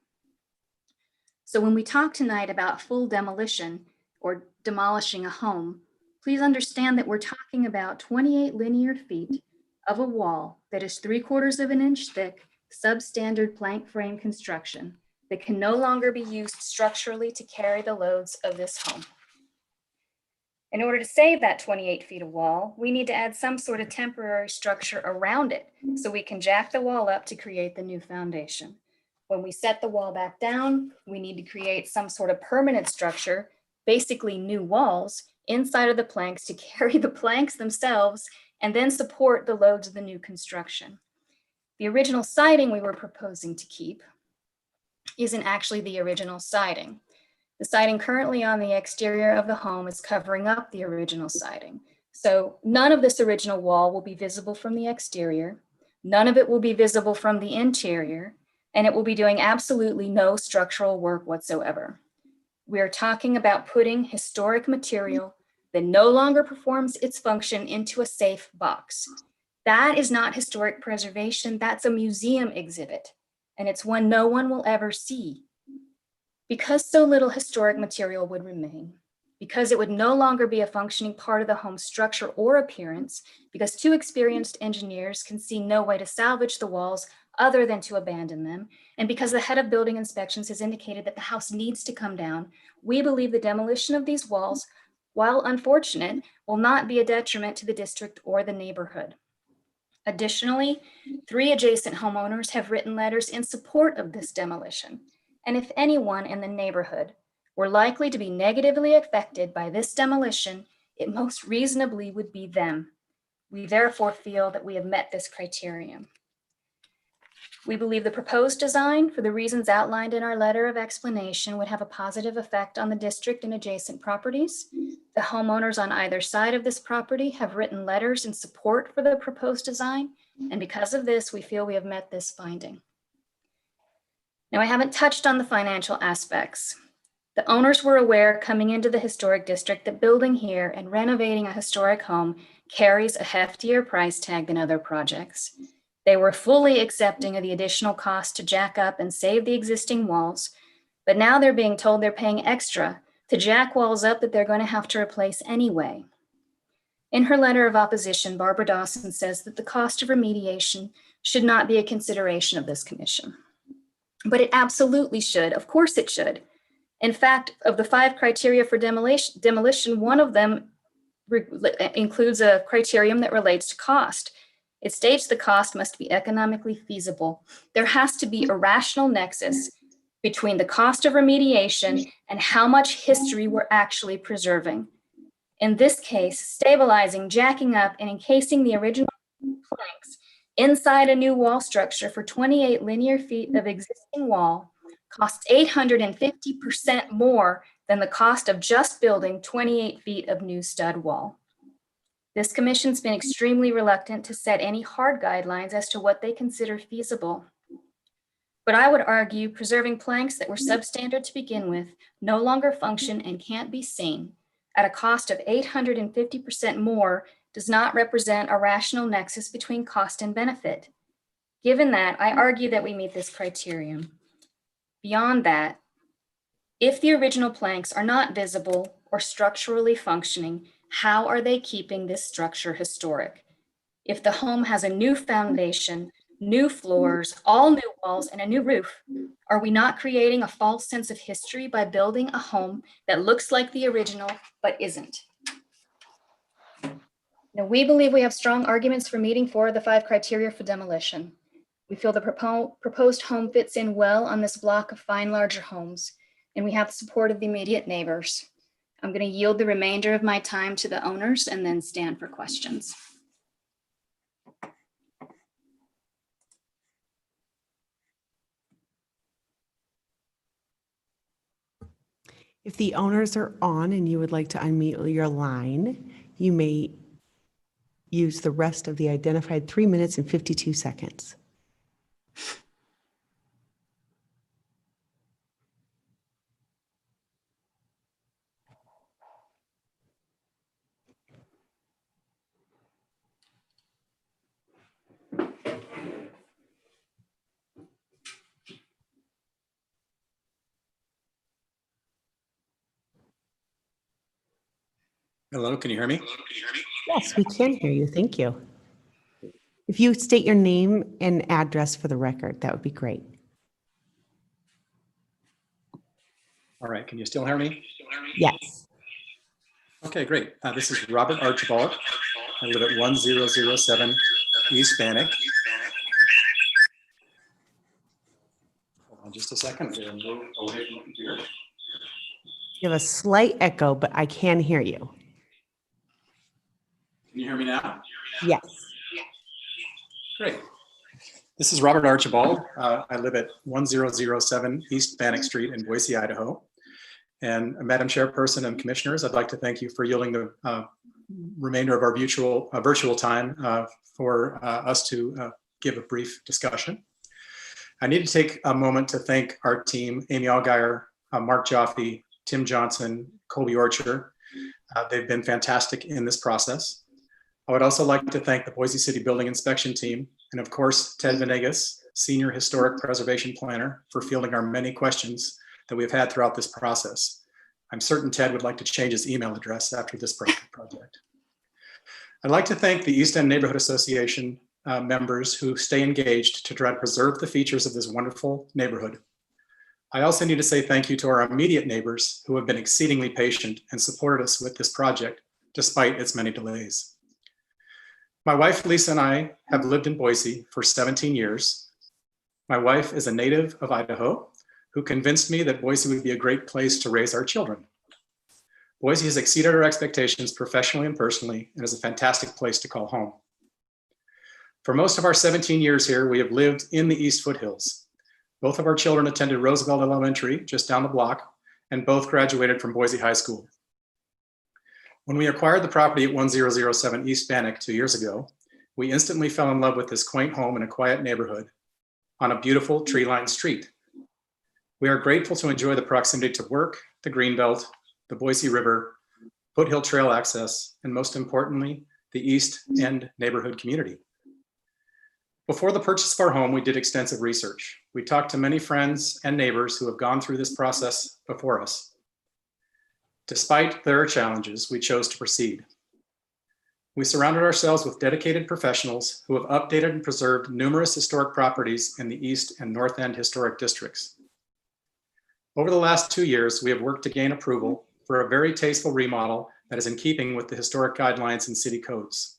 So when we talk tonight about full demolition or demolishing a home, please understand that we're talking about 28 linear feet of a wall that is 3/4 of an inch thick, substandard plank frame construction that can no longer be used structurally to carry the loads of this home. In order to save that 28 feet of wall, we need to add some sort of temporary structure around it so we can jack the wall up to create the new foundation. When we set the wall back down, we need to create some sort of permanent structure, basically new walls, inside of the planks to carry the planks themselves and then support the loads of the new construction. The original siding we were proposing to keep isn't actually the original siding. The siding currently on the exterior of the home is covering up the original siding. So none of this original wall will be visible from the exterior. None of it will be visible from the interior, and it will be doing absolutely no structural work whatsoever. We are talking about putting historic material that no longer performs its function into a safe box. That is not historic preservation, that's a museum exhibit, and it's one no one will ever see. Because so little historic material would remain, because it would no longer be a functioning part of the home's structure or appearance, because two experienced engineers can see no way to salvage the walls other than to abandon them, and because the head of building inspections has indicated that the house needs to come down, we believe the demolition of these walls, while unfortunate, will not be a detriment to the district or the neighborhood. Additionally, 3 adjacent homeowners have written letters in support of this demolition. And if anyone in the neighborhood were likely to be negatively affected by this demolition, it most reasonably would be them. We therefore feel that we have met this criterion. We believe the proposed design, for the reasons outlined in our letter of explanation, would have a positive effect on the district and adjacent properties. The homeowners on either side of this property have written letters in support for the proposed design, and because of this, we feel we have met this finding. Now, I haven't touched on the financial aspects. The owners were aware coming into the historic district that building here and renovating a historic home carries a heftier price tag than other projects. They were fully accepting of the additional cost to jack up and save the existing walls, but now they're being told they're paying extra to jack walls up that they're going to have to replace anyway. In her letter of opposition, Barbara Dawson says that the cost of remediation should not be a consideration of this commission. But it absolutely should. Of course it should. In fact, of the 5 criteria for demolition, one of them includes a criterion that relates to cost. It states the cost must be economically feasible. There has to be a rational nexus between the cost of remediation and how much history we're actually preserving. In this case, stabilizing, jacking up, and encasing the original planks inside a new wall structure for 28 linear feet of existing wall costs 850% more than the cost of just building 28 feet of new stud wall. This commission's been extremely reluctant to set any hard guidelines as to what they consider feasible. But I would argue preserving planks that were substandard to begin with no longer function and can't be seen at a cost of 850% more does not represent a rational nexus between cost and benefit. Given that, I argue that we meet this criterion. Beyond that, if the original planks are not visible or structurally functioning, how are they keeping this structure historic? If the home has a new foundation, new floors, all new walls, and a new roof, are we not creating a false sense of history by building a home that looks like the original but isn't? Now, we believe we have strong arguments for meeting 4 of the 5 criteria for demolition. We feel the proposed home fits in well on this block of fine larger homes, and we have the support of the immediate neighbors. I'm going to yield the remainder of my time to the owners and then stand for questions. If the owners are on and you would like to unmute your line, you may use the rest of the identified 3 minutes and 52 seconds. Hello, can you hear me? Yes, we can hear you. Thank you. If you state your name and address for the record, that would be great. All right, can you still hear me? Yes. Okay, great. This is Robert Archibald. I live at 1007 East Bannock. Hold on just a second. I'm going to move away from here. You have a slight echo, but I can hear you. Can you hear me now? Yes. Great. This is Robert Archibald. I live at 1007 East Bannock Street in Boise, Idaho. And Madam Chairperson and Commissioners, I'd like to thank you for yielding the remainder of our virtual time for us to give a brief discussion. I need to take a moment to thank our team, Amy Allgaier, Mark Jaffe, Tim Johnson, Colby Orcher. They've been fantastic in this process. I would also like to thank the Boise City Building Inspection Team, and of course, Ted Venegas, Senior Historic Preservation Planner, for fielding our many questions that we've had throughout this process. I'm certain Ted would like to change his email address after this project. I'd like to thank the East End Neighborhood Association members who stay engaged to try to preserve the features of this wonderful neighborhood. I also need to say thank you to our immediate neighbors who have been exceedingly patient and supported us with this project despite its many delays. My wife, Lisa, and I have lived in Boise for 17 years. My wife is a native of Idaho who convinced me that Boise would be a great place to raise our children. Boise has exceeded our expectations professionally and personally and is a fantastic place to call home. For most of our 17 years here, we have lived in the East Foothills. Both of our children attended Roosevelt Elementary just down the block, and both graduated from Boise High School. When we acquired the property at 1007 East Bannock 2 years ago, we instantly fell in love with this quaint home in a quiet neighborhood on a beautiful tree-lined street. We are grateful to enjoy the proximity to work, the Greenbelt, the Boise River, Foothill Trail access, and most importantly, the East End neighborhood community. Before the purchase of our home, we did extensive research. We talked to many friends and neighbors who have gone through this process before us. Despite their challenges, we chose to proceed. We surrounded ourselves with dedicated professionals who have updated and preserved numerous historic properties in the East and North End historic districts. Over the last 2 years, we have worked to gain approval for a very tasteful remodel that is in keeping with the historic guidelines and city codes.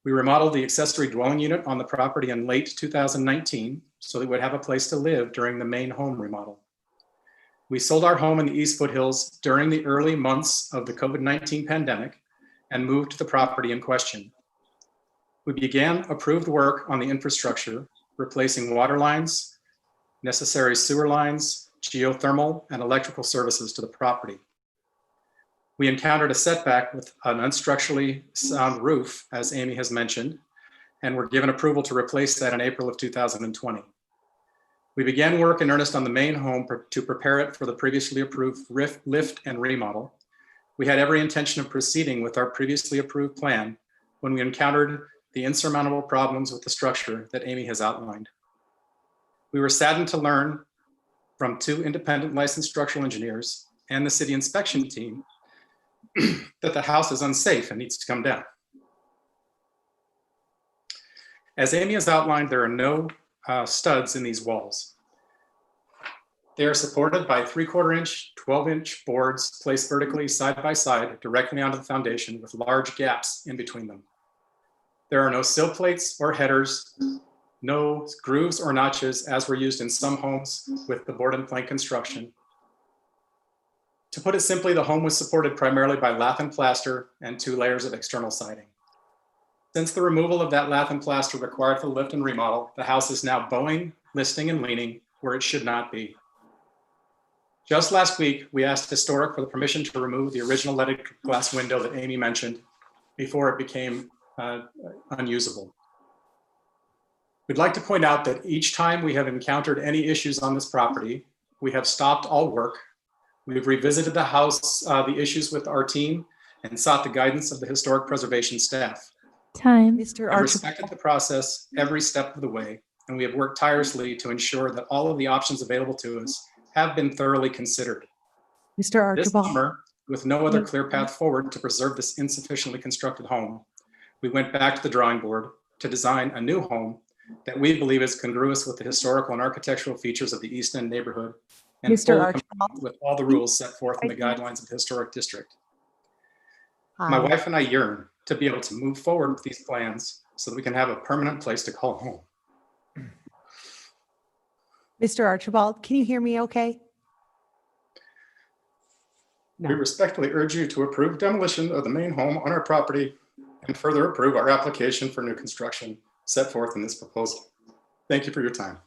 We remodeled the accessory dwelling unit on the property in late 2019 so that we would have a place to live during the main home remodel. We sold our home in the East Foothills during the early months of the COVID-19 pandemic and moved to the property in question. We began approved work on the infrastructure, replacing water lines, necessary sewer lines, geothermal, and electrical services to the property. We encountered a setback with an unstructurally sound roof, as Amy has mentioned, and were given approval to replace that in April of 2020. We began work in earnest on the main home to prepare it for the previously approved lift and remodel. We had every intention of proceeding with our previously approved plan when we encountered the insurmountable problems with the structure that Amy has outlined. We were saddened to learn from 2 independent licensed structural engineers and the city inspection team that the house is unsafe and needs to come down. As Amy has outlined, there are no studs in these walls. They are supported by 3/4 inch, 12-inch boards placed vertically side by side directly onto the foundation with large gaps in between them. There are no sill plates or headers, no grooves or notches as were used in some homes with the board and plank construction. To put it simply, the home was supported primarily by lath and plaster and 2 layers of external siding. Since the removal of that lath and plaster required for the lift and remodel, the house is now bowing, listing, and leaning where it should not be. Just last week, we asked Historic for the permission to remove the original leaded glass window that Amy mentioned before it became unusable. We'd like to point out that each time we have encountered any issues on this property, we have stopped all work. We've revisited the house, the issues with our team, and sought the guidance of the historic preservation staff. Time. Mr. We Archibald, respected the process every step of the way, and we have worked tirelessly to ensure that all of the options available to us have been thoroughly considered. Mr. This Archibald, summer, with no other clear path forward to preserve this insufficiently constructed home, we went back to the drawing board to design a new home that we believe is congruous with the historical and architectural features of the East End neighborhood and Mr. fully Archibald. compliant with all the rules set forth in the guidelines of the historic district. My hi. wife and I yearn to be able to move forward with these plans so that we can have a permanent place to call home. Mr. Archibald, can you hear me okay? We No. respectfully urge you to approve demolition of the main home on our property and further approve our application for new construction set forth in this proposal. Thank you for your time.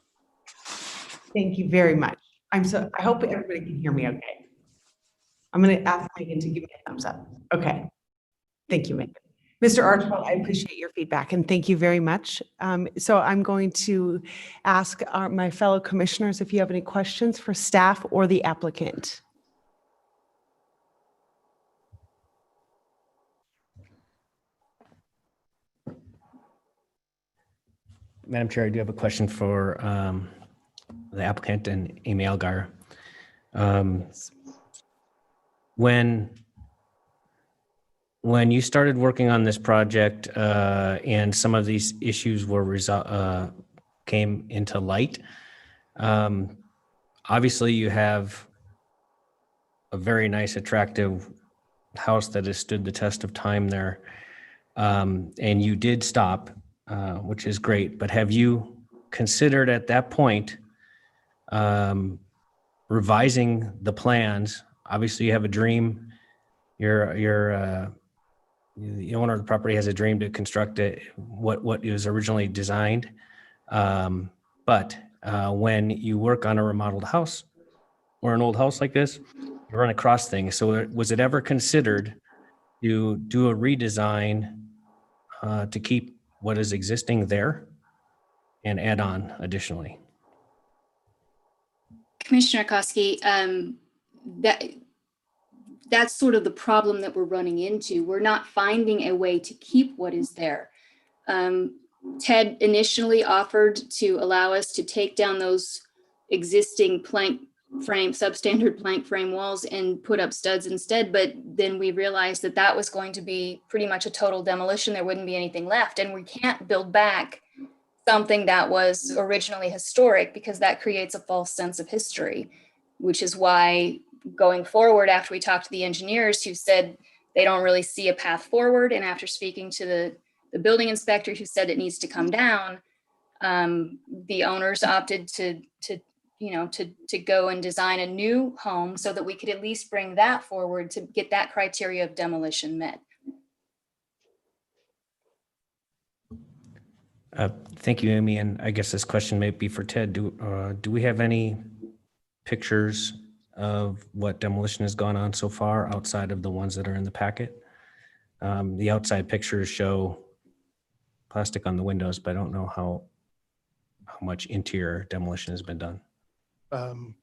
Thank you very much. I hope everybody can hear me okay. I'm going to ask Megan to give me a thumbs up. Okay. Thank you, Megan. Mr. Archibald, I appreciate your feedback and thank you very much. So I'm going to ask my fellow commissioners if you have any questions for staff or the applicant. Madam Chair, I do have a question for the applicant and Amy Algar. When you started working on this project and some of these issues were came into light, obviously you have a very nice, attractive house that has stood the test of time there, and you did stop, which is great. But have you considered at that point revising the plans? Obviously, you have a dream. The owner of the property has a dream to construct it, what was originally designed. But when you work on a remodeled house or an old house like this, you run across things. So was it ever considered to do a redesign to keep what is existing there and add on additionally? Commissioner Koski, that's sort of the problem that we're running into. We're not finding a way to keep what is there. Ted initially offered to allow us to take down those existing plank frame, substandard plank frame walls and put up studs instead. But then we realized that that was going to be pretty much a total demolition. There wouldn't be anything left. And we can't build back something that was originally historic because that creates a false sense of history, which is why going forward, after we talked to the engineers who said they don't really see a path forward, and after speaking to the the building inspector who said it needs to come down, the owners opted to go and design a new home so that we could at least bring that forward to get that criteria of demolition met. Thank you, Amy. And I guess this question may be for Ted. Do we have any pictures of what demolition has gone on so far outside of the ones that are in the packet? The outside pictures show plastic on the windows, but I don't know how much interior demolition has been done. Madam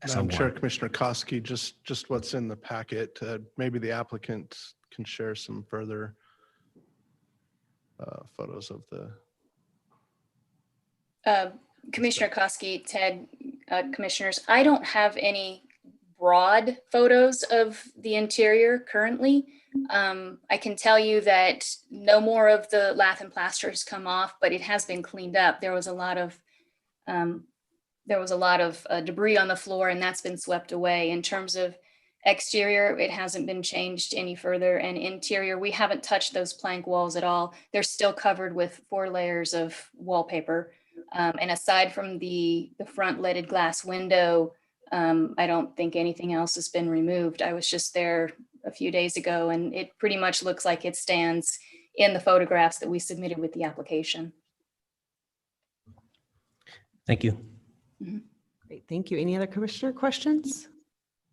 Somewhat. Chair, Commissioner Koski, just what's in the packet. Maybe the applicant can share some further photos of the. Commissioner Koski, Ted, commissioners, I don't have any broad photos of the interior currently. I can tell you that no more of the lath and plaster has come off, but it has been cleaned up. There was a lot of debris on the floor, and that's been swept away. In terms of exterior, it hasn't been changed any further, and interior, we haven't touched those plank walls at all. They're still covered with 4 layers of wallpaper. And aside from the front leaded glass window, I don't think anything else has been removed. I was just there a few days ago, and it pretty much looks like it stands in the photographs that we submitted with the application. Thank you. Great, thank you. Any other commissioner questions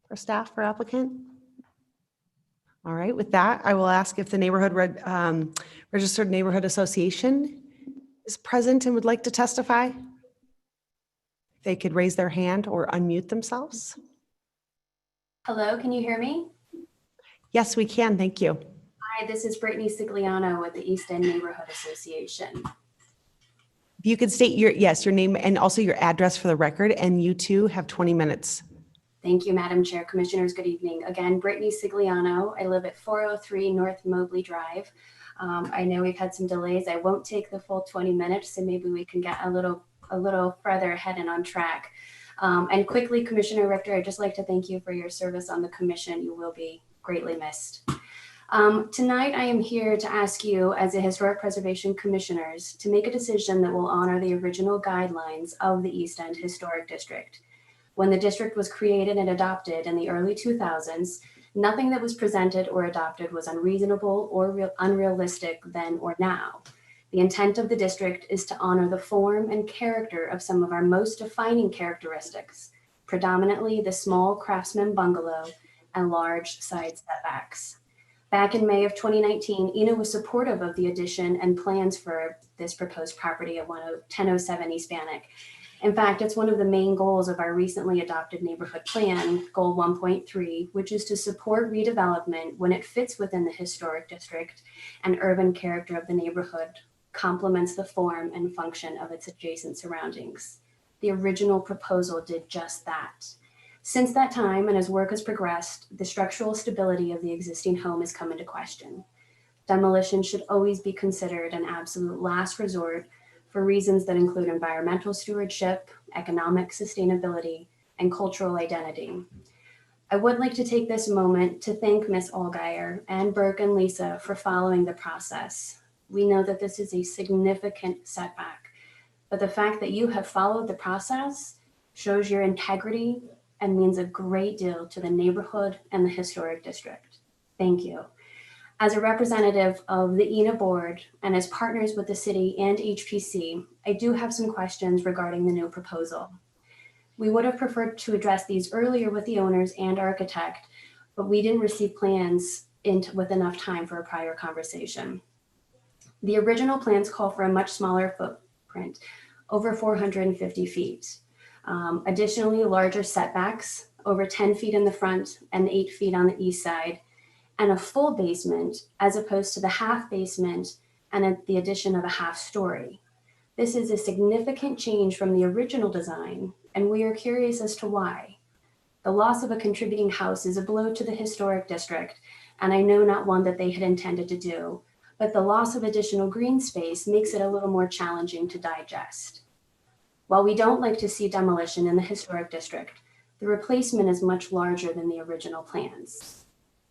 for staff or applicant? All right, with that, I will ask if the Registered Neighborhood Association is present and would like to testify. If they could raise their hand or unmute themselves. Hello, can you hear me? Yes, we can. Thank you. Hi, this is Brittany Sigliano with the East End Neighborhood Association. If you could state your name and also your address for the record, and you too have 20 minutes. Thank you, Madam Chair. Commissioners, good evening. Again, Brittany Sigliano. I live at 403 North Mobley Drive. I know we've had some delays. I won't take the full 20 minutes, so maybe we can get a little further ahead and on track. And quickly, Commissioner Richter, I'd just like to thank you for your service on the commission. You will be greatly missed. Tonight, I am here to ask you, as the Historic Preservation Commissioners, to make a decision that will honor the original guidelines of the East End Historic District. When the district was created and adopted in the early 2000s, nothing that was presented or adopted was unreasonable or unrealistic then or now. The intent of the district is to honor the form and character of some of our most defining characteristics, predominantly the small craftsman bungalow and large side setbacks. Back in May of 2019, ENA was supportive of the addition and plans for this proposed property at 1007 East Bannock. In fact, it's one of the main goals of our recently adopted neighborhood plan, Goal 1.3, which is to support redevelopment when it fits within the historic district and urban character of the neighborhood complements the form and function of its adjacent surroundings. The original proposal did just that. Since that time, and as work has progressed, the structural stability of the existing home has come into question. Demolition should always be considered an absolute last resort for reasons that include environmental stewardship, economic sustainability, and cultural identity. I would like to take this moment to thank Ms. Allgaier and Burke and Lisa for following the process. We know that this is a significant setback, but the fact that you have followed the process shows your integrity and means a great deal to the neighborhood and the historic district. Thank you. As a representative of the ENA board and as partners with the city and HPC, I do have some questions regarding the new proposal. We would have preferred to address these earlier with the owners and architect, but we didn't receive plans with enough time for a prior conversation. The original plans call for a much smaller footprint, over 450 feet. Additionally, larger setbacks, over 10 feet in the front and 8 feet on the east side, and a full basement as opposed to the half basement and the addition of a half story. This is a significant change from the original design, and we are curious as to why. The loss of a contributing house is a blow to the historic district, and I know not one that they had intended to do, but the loss of additional green space makes it a little more challenging to digest. While we don't like to see demolition in the historic district, the replacement is much larger than the original plans.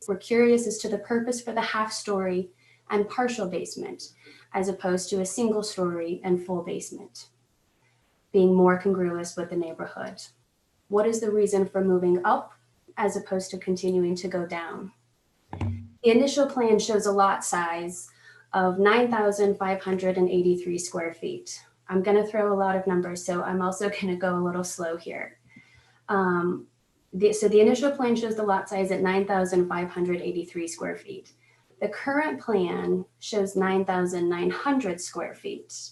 We're curious as to the purpose for the half story and partial basement, as opposed to a single story and full basement, being more congruous with the neighborhood? What is the reason for moving up as opposed to continuing to go down? The initial plan shows a lot size of 9,583 square feet. I'm going to throw a lot of numbers, so I'm also going to go a little slow here. So the initial plan shows the lot size at 9,583 square feet. The current plan shows 9,900 square feet.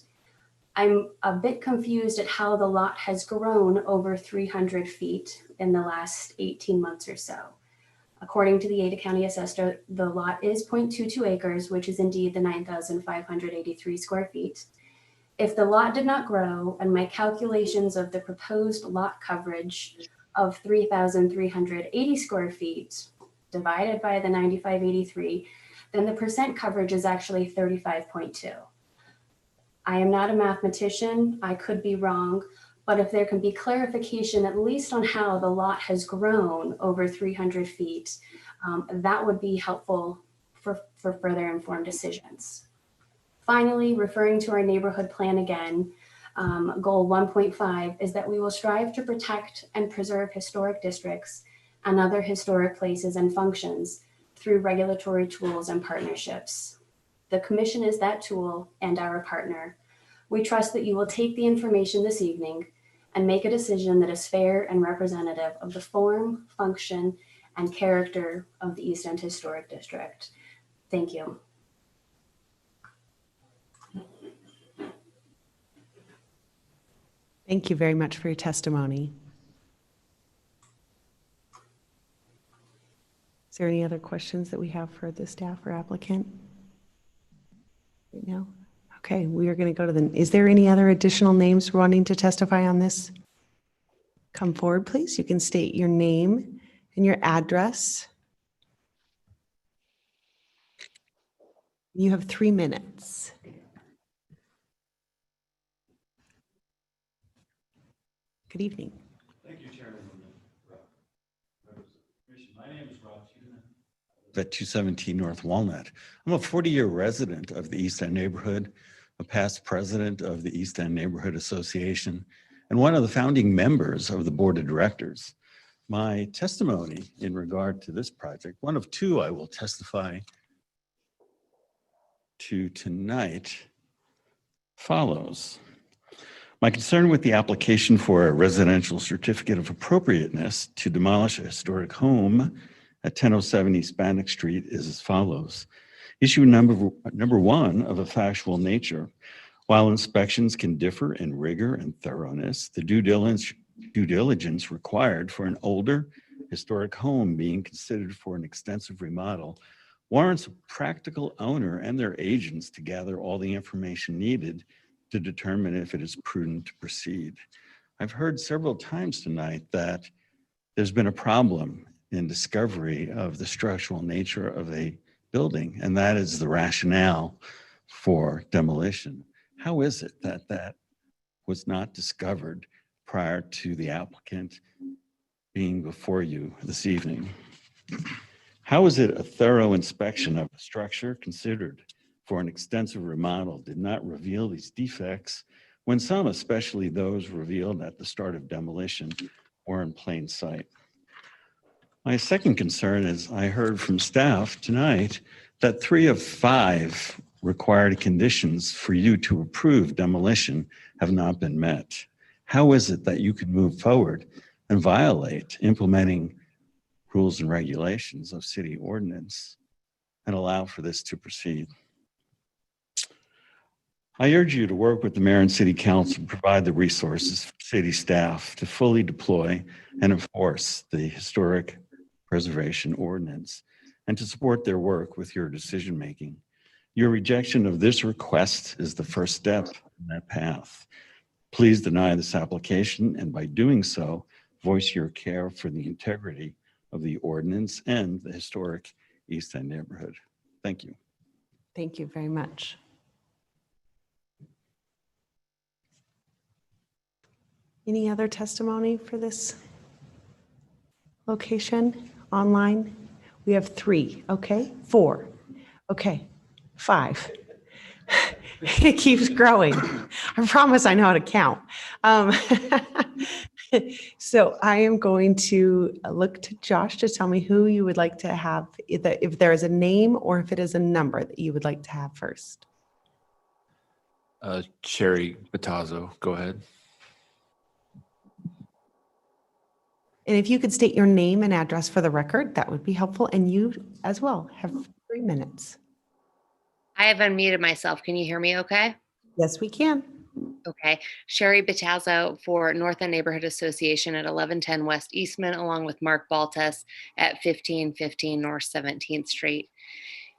I'm a bit confused at how the lot has grown over 300 feet in the last 18 months or so. According to the Ada County Assessor, the lot is 0.22 acres, which is indeed the 9,583 square feet. If the lot did not grow and my calculations of the proposed lot coverage of 3,380 square feet divided by the 9,583, then the percent coverage is actually 35.2. I am not a mathematician, I could be wrong, but if there can be clarification, at least on how the lot has grown over 300 feet, that would be helpful for further informed decisions. Finally, referring to our neighborhood plan again, goal 1.5 is that we will strive to protect and preserve historic districts and other historic places and functions through regulatory tools and partnerships. The commission is that tool and our partner. We trust that you will take the information this evening and make a decision that is fair and representative of the form, function, and character of the East End Historic District. Thank you. Thank you very much for your testimony. Is there any other questions that we have for the staff or applicant right now? Okay, we are going to go to is there any other additional names wanting to testify on this? Come forward, please. You can state your name and your address. You have 3 minutes. Good evening. Thank you, Chairman. My name is Rob Cheatham. At 217 North Walnut. I'm a 40-year resident of the East End neighborhood, a past president of the East End Neighborhood Association, and one of the founding members of the board of directors. My testimony in regard to this project, one of two I will testify to tonight, follows. My concern with the application for a residential certificate of appropriateness to demolish a historic home at 1007 East Bannock Street is as follows. Issue number one of a factual nature. While inspections can differ in rigor and thoroughness, the due diligence required for an older historic home being considered for an extensive remodel warrants a practical owner and their agents to gather all the information needed to determine if it is prudent to proceed. I've heard several times tonight that there's been a problem in discovery of the structural nature of a building, and that is the rationale for demolition. How is it that that was not discovered prior to the applicant being before you this evening? How is it a thorough inspection of the structure considered for an extensive remodel did not reveal these defects when some, especially those revealed at the start of demolition, were in plain sight? My second concern is I heard from staff tonight that 3 of 5 required conditions for you to approve demolition have not been met. How is it that you could move forward and violate implementing rules and regulations of city ordinance and allow for this to proceed? I urge you to work with the mayor and city council to provide the resources for city staff to fully deploy and enforce the historic preservation ordinance and to support their work with your decision-making. Your rejection of this request is the first step in that path. Please deny this application, and by doing so, voice your care for the integrity of the ordinance and the historic East End neighborhood. Thank you. Thank you very much. Any other testimony for this location online? We have 3, okay? 4, okay. 5. It keeps growing. I promise I know how to count. So I am going to look to Josh to tell me who you would like to have, if there is a name or if it is a number that you would like to have first. Sherry Battazzo, go ahead. And if you could state your name and address for the record, that would be helpful. And you as well have 3 minutes. I have unmuted myself. Can you hear me okay? Yes, we can. Okay. Sherry Battazzo for North End Neighborhood Association at 1110 West Eastman, along with Mark Baltus at 1515 North 17th Street.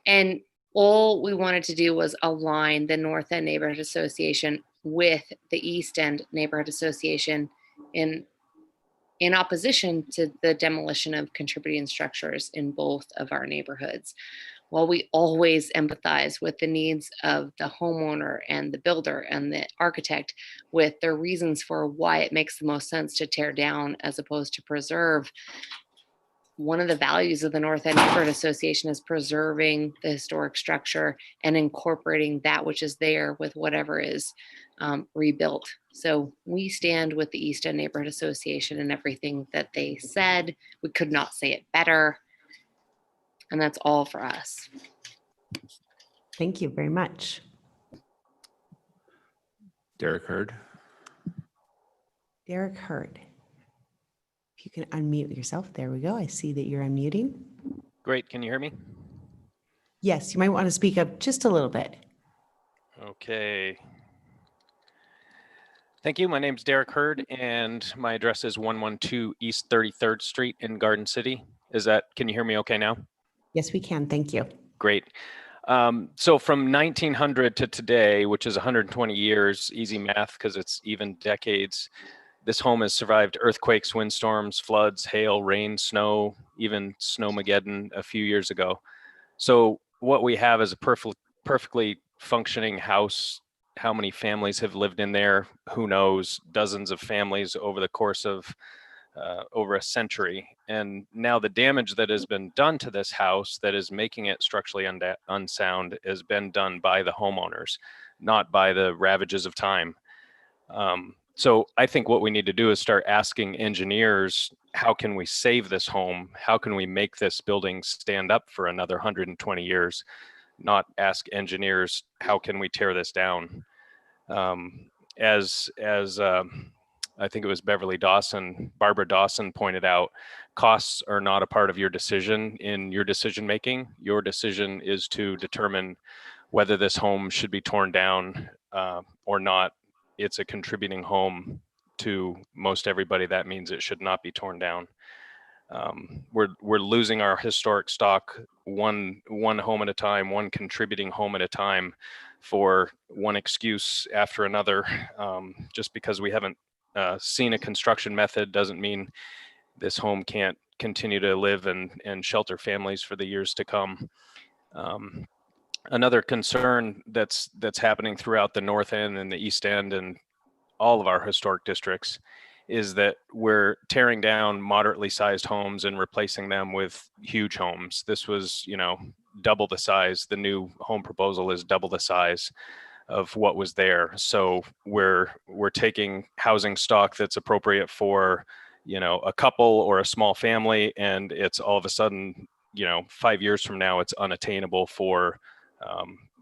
And all we wanted to do was align the North End Neighborhood Association with the East End Neighborhood Association in opposition to the demolition of contributing structures in both of our neighborhoods. While we always empathize with the needs of the homeowner and the builder and the architect with their reasons for why it makes the most sense to tear down as opposed to preserve, one of the values of the North End Neighborhood Association is preserving the historic structure and incorporating that which is there with whatever is rebuilt. So we stand with the East End Neighborhood Association and everything that they said. We could not say it better. And that's all for us. Thank you very much. Derek Hurd. Derek Hurd. If you can unmute yourself. There we go. I see that you're unmuting. Great. Can you hear me? Yes, you might want to speak up just a little bit. Okay. Thank you. My name's Derek Hurd, and my address is 112 East 33rd Street in Garden City. Can you hear me okay now? Yes, we can. Thank you. Great. So from 1900 to today, which is 120 years, easy math because it's even decades, this home has survived earthquakes, windstorms, floods, hail, rain, snow, even Snowmageddon a few years ago. So what we have is a perfectly functioning house. How many families have lived in there? Who knows? Dozens of families over the course of over a century. And now the damage that has been done to this house that is making it structurally unsound has been done by the homeowners, not by the ravages of time. So I think what we need to do is start asking engineers, how can we save this home? How can we make this building stand up for another 120 years? Not ask engineers, how can we tear this down? As I think it was Barbara Dawson pointed out, costs are not a part of your decision in your decision making. Your decision is to determine whether this home should be torn down or not. It's a contributing home to most everybody. That means it should not be torn down. We're losing our historic stock one home at a time, one contributing home at a time, for one excuse after another. Just because we haven't seen a construction method doesn't mean this home can't continue to live and shelter families for the years to come. Another concern that's happening throughout the North End and the East End and all of our historic districts is that we're tearing down moderately sized homes and replacing them with huge homes. This was, double the size. The new home proposal is double the size of what was there. So we're taking housing stock that's appropriate for, a couple or a small family, and it's all of a sudden, 5 years from now, it's unattainable for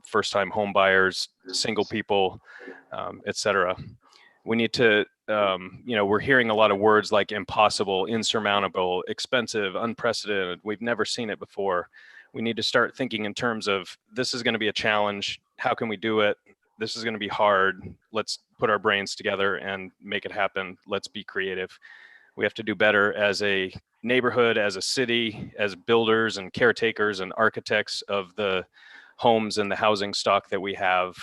first-time home buyers, single people, et cetera. We need to, we're hearing a lot of words like impossible, insurmountable, expensive, unprecedented. We've never seen it before. We need to start thinking in terms of, this is going to be a challenge. How can we do it? This is going to be hard. Let's put our brains together and make it happen. Let's be creative. We have to do better as a neighborhood, as a city, as builders and caretakers and architects of the homes and the housing stock that we have.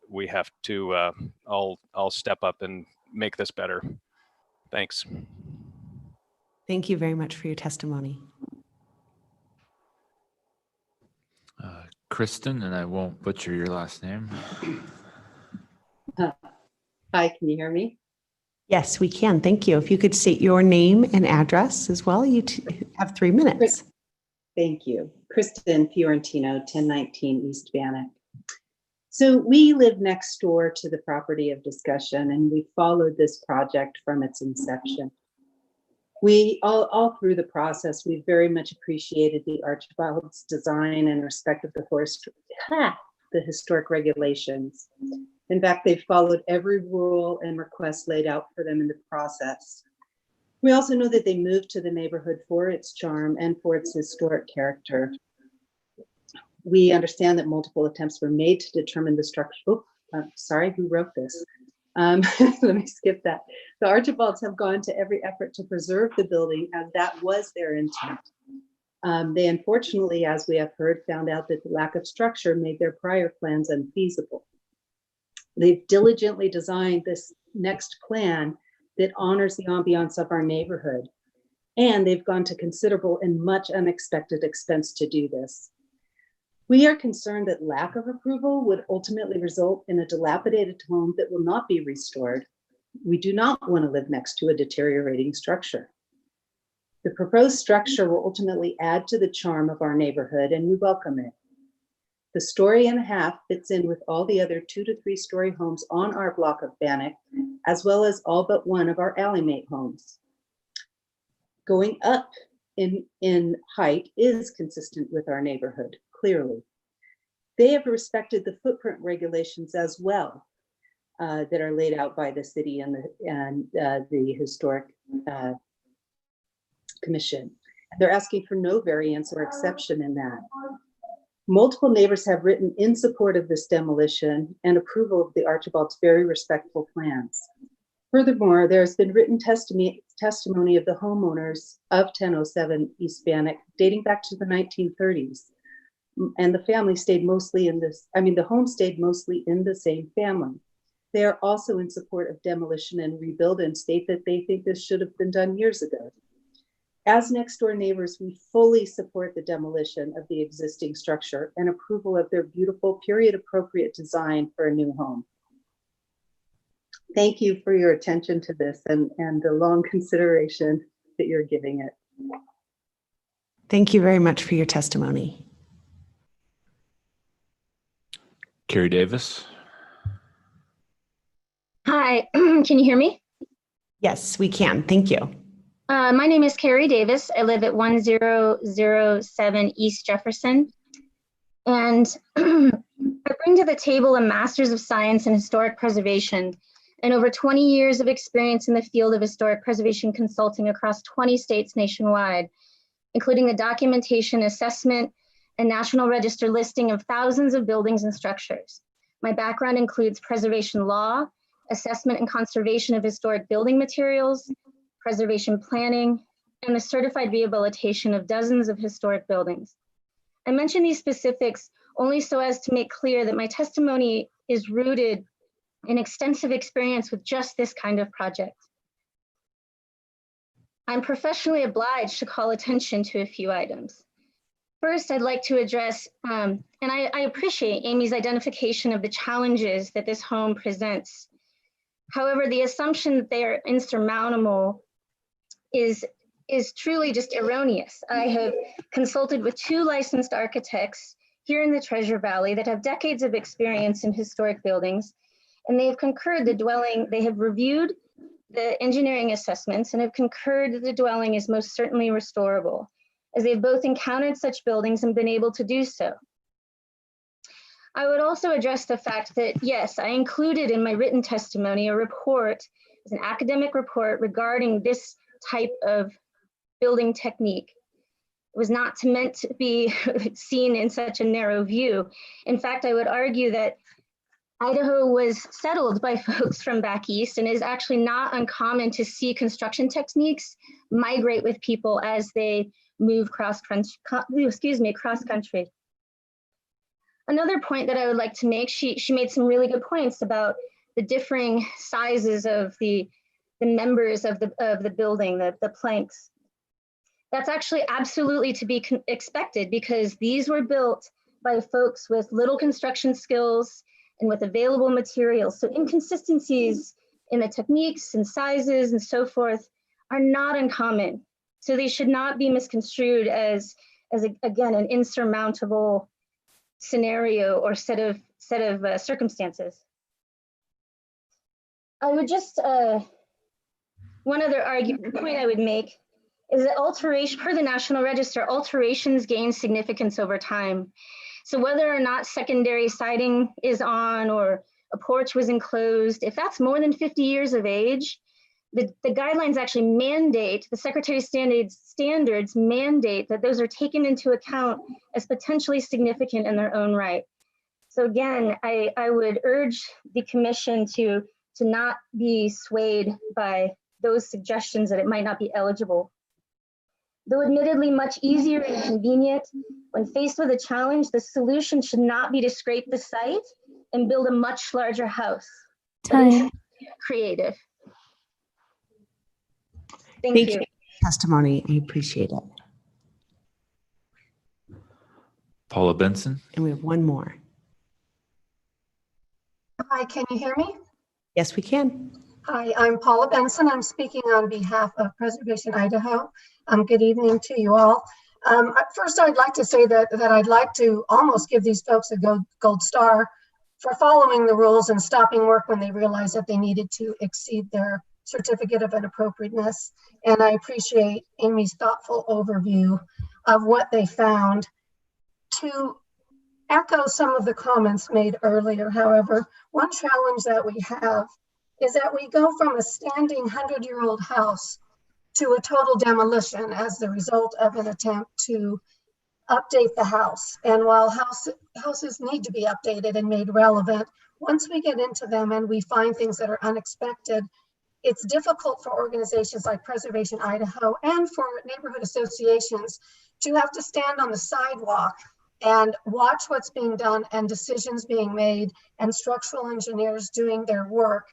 We have to all step up and make this better. Thanks. Thank you very much for your testimony. Kristen, and I won't butcher your last name. Hi, can you hear me? Yes, we can. Thank you. If you could state your name and address as well, you have 3 minutes. Thank you. Kristen Fiorentino, 1019 East Bannock. So we live next door to the property of discussion, and we followed this project from its inception. We all through the process, we very much appreciated the Archibald's design and respect of the historic regulations. In fact, they followed every rule and request laid out for them in the process. We also know that they moved to the neighborhood for its charm and for its historic character. We understand that multiple attempts were made to determine the structure. Oh, sorry, who wrote this? Let me skip that. The Archibalds have gone to every effort to preserve the building as that was their intent. They unfortunately, as we have heard, found out that the lack of structure made their prior plans unfeasible. They've diligently designed this next plan that honors the ambiance of our neighborhood. And they've gone to considerable and much unexpected expense to do this. We are concerned that lack of approval would ultimately result in a dilapidated home that will not be restored. We do not want to live next to a deteriorating structure. The proposed structure will ultimately add to the charm of our neighborhood, and we welcome it. The story and a half fits in with all the other 2 to 3 story homes on our block of Bannock, as well as all but one of our Alley-Mate homes. Going up in height is consistent with our neighborhood, clearly. They have respected the footprint regulations as well that are laid out by the city and the Historic Commission. They're asking for no variance or exception in that. Multiple neighbors have written in support of this demolition and approval of the Archibald's very respectful plans. Furthermore, there's been written testimony of the homeowners of 1007 East Bannock dating back to the 1930s. And the family stayed mostly in this, the home stayed mostly in the same family. They are also in support of demolition and rebuild and state that they think this should have been done years ago. As next door neighbors, we fully support the demolition of the existing structure and approval of their beautiful period appropriate design for a new home. Thank you for your attention to this and the long consideration that you're giving it. Thank you very much for your testimony. Carrie Davis. Hi, can you hear me? Yes, we can. Thank you. My name is Carrie Davis. I live at 1007 East Jefferson. And I bring to the table a Master's of Science in Historic Preservation and over 20 years of experience in the field of historic preservation consulting across 20 states nationwide, including the documentation, assessment, and National Register listing of thousands of buildings and structures. My background includes preservation law, assessment and conservation of historic building materials, preservation planning, and the certified rehabilitation of dozens of historic buildings. I mention these specifics only so as to make clear that my testimony is rooted in extensive experience with just this kind of project. I'm professionally obliged to call attention to a few items. First, I'd like to address, and I appreciate Amy's identification of the challenges that this home presents. However, the assumption that they are insurmountable is truly just erroneous. I have consulted with 2 licensed architects here in the Treasure Valley that have decades of experience in historic buildings, and they have concurred they have reviewed the engineering assessments and have concurred that the dwelling is most certainly restorable, as they've both encountered such buildings and been able to do so. I would also address the fact that, yes, I included in my written testimony a report, an academic report regarding this type of building technique. It was not meant to be seen in such a narrow view. In fact, I would argue that Idaho was settled by folks from back east and is actually not uncommon to see construction techniques migrate with people as they move cross country. Another point that I would like to make, she made some really good points about the differing sizes of the members of the building, the planks. That's actually absolutely to be expected because these were built by folks with little construction skills and with available materials. So inconsistencies in the techniques and sizes and so forth are not uncommon. So they should not be misconstrued as again, an insurmountable scenario or set of set of circumstances. I would just, one other point I would make is that alteration, per the National Register, alterations gain significance over time. So whether or not secondary siding is on or a porch was enclosed, if that's more than 50 years of age, the guidelines actually mandate, the Secretary of Standards mandate that those are taken into account as potentially significant in their own right. So again, I would urge the commission to not be swayed by those suggestions that it might not be eligible. Though admittedly much easier and convenient, when faced with a challenge, the solution should not be to scrape the site and build a much larger house. Time. Creative. Thank Thank you you. for your testimony. I appreciate it. Paula Benson. And we have one more. Hi, can you hear me? Yes, we can. Hi, I'm Paula Benson. I'm speaking on behalf of Preservation Idaho. Good evening to you all. First, I'd like to say that I'd like to almost give these folks a gold star for following the rules and stopping work when they realized that they needed to exceed their certificate of inappropriateness. And I appreciate Amy's thoughtful overview of what they found. To echo some of the comments made earlier, however, one challenge that we have is that we go from a standing 100-year-old house to a total demolition as the result of an attempt to update the house. And while houses need to be updated and made relevant, once we get into them and we find things that are unexpected, it's difficult for organizations like Preservation Idaho and for neighborhood associations to have to stand on the sidewalk and watch what's being done and decisions being made and structural engineers doing their work,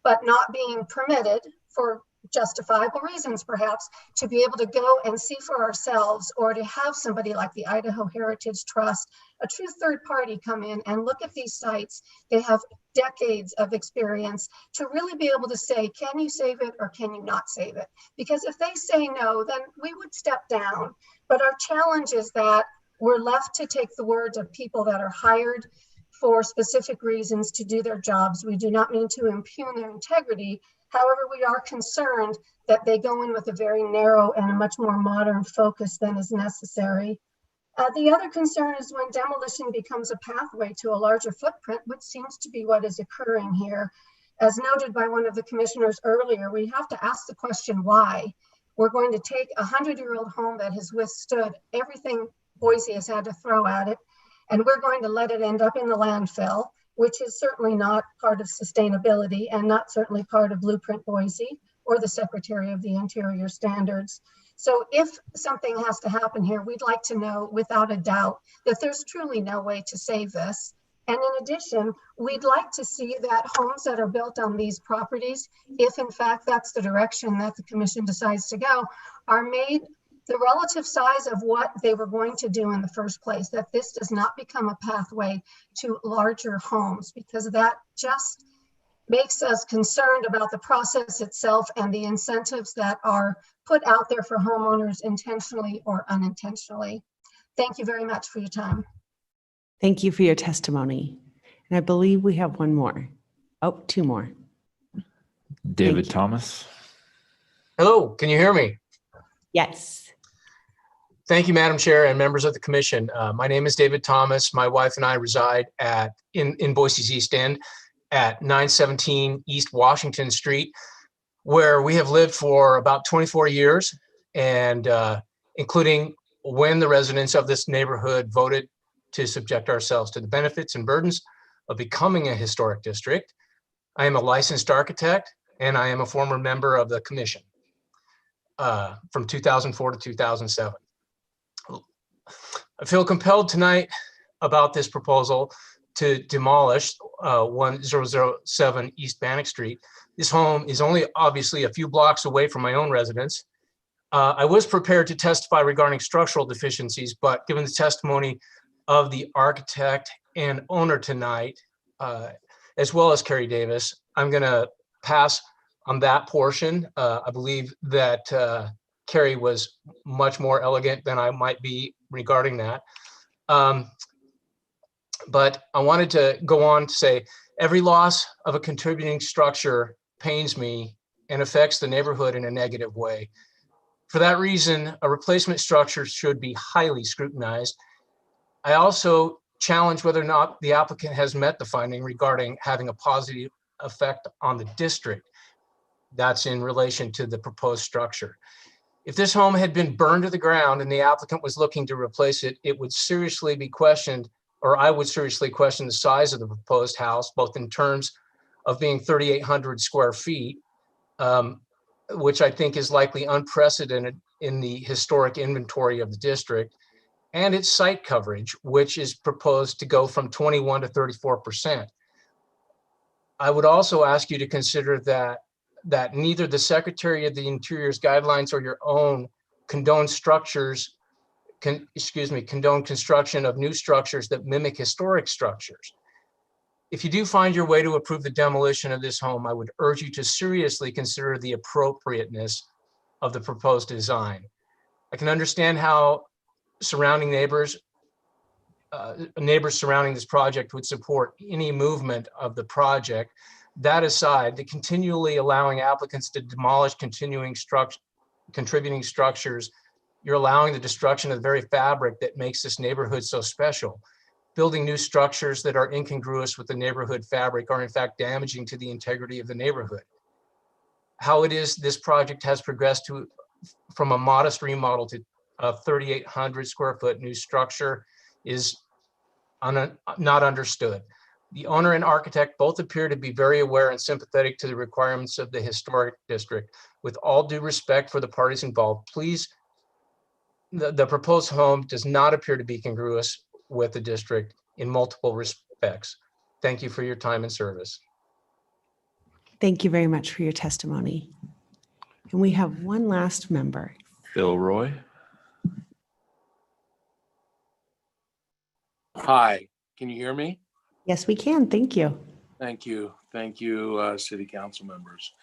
but not being permitted for justifiable reasons, perhaps, to be able to go and see for ourselves, or to have somebody like the Idaho Heritage Trust, a true third party, come in and look at these sites. They have decades of experience to really be able to say, can you save it or can you not save it? Because if they say no, then we would step down. But our challenge is that we're left to take the words of people that are hired for specific reasons to do their jobs. We do not mean to impugn their integrity. However, we are concerned that they go in with a very narrow and a much more modern focus than is necessary. The other concern is when demolition becomes a pathway to a larger footprint, which seems to be what is occurring here. As noted by one of the commissioners earlier, we have to ask the question why. We're going to take a 100-year-old home that has withstood everything Boise has had to throw at it, and we're going to let it end up in the landfill, which is certainly not part of sustainability and not certainly part of Blueprint Boise or the Secretary of the Interior standards. So if something has to happen here, we'd like to know without a doubt that there's truly no way to save this. And in addition, we'd like to see that homes that are built on these properties, if in fact that's the direction that the commission decides to go, are made the relative size of what they were going to do in the first place, that this does not become a pathway to larger homes, because that just makes us concerned about the process itself and the incentives that are put out there for homeowners intentionally or unintentionally. Thank you very much for your time. Thank you for your testimony. And I believe we have one more. Oh, two more. David Thomas. Hello, can you hear me? Yes. Thank you, Madam Chair and members of the commission. My name is David Thomas. My wife and I reside in Boise's East End at 917 East Washington Street, where we have lived for about 24 years, and including when the residents of this neighborhood voted to subject ourselves to the benefits and burdens of becoming a historic district. I am a licensed architect, and I am a former member of the commission from 2004 to 2007. I feel compelled tonight about this proposal to demolish 1007 East Bannock Street. This home is only obviously a few blocks away from my own residence. I was prepared to testify regarding structural deficiencies, but given the testimony of the architect and owner tonight, as well as Carrie Davis, I'm gonna pass on that portion. I believe that Carrie was much more elegant than I might be regarding that. But I wanted to go on to say, every loss of a contributing structure pains me and affects the neighborhood in a negative way. For that reason, a replacement structure should be highly scrutinized. I also challenge whether or not the applicant has met the finding regarding having a positive effect on the district. That's in relation to the proposed structure. If this home had been burned to the ground and the applicant was looking to replace it, it would seriously be questioned, or I would seriously question the size of the proposed house, both in terms of being 3,800 square feet, which I think is likely unprecedented in the historic inventory of the district, and its site coverage, which is proposed to go from 21 to 34%. I would also ask you to consider that neither the Secretary of the Interior's guidelines or your own condone construction of new structures that mimic historic structures. If you do find your way to approve the demolition of this home, I would urge you to seriously consider the appropriateness of the proposed design. I can understand how surrounding neighbors surrounding this project would support any movement of the project. That aside, the continually allowing applicants to demolish contributing structures, you're allowing the destruction of the very fabric that makes this neighborhood so special. Building new structures that are incongruous with the neighborhood fabric are in fact damaging to the integrity of the neighborhood. How it is this project has progressed from a modest remodel to a 3,800 square foot new structure is not understood. The owner and architect both appear to be very aware and sympathetic to the requirements of the historic district. With all due respect for the parties involved, please, the proposed home does not appear to be congruous with the district in multiple respects. Thank you for your time and service. Thank you very much for your testimony. And we have one last member. Bill Roy. Hi, can you hear me? Yes, we can. Thank you. Thank you. Thank you, city council members.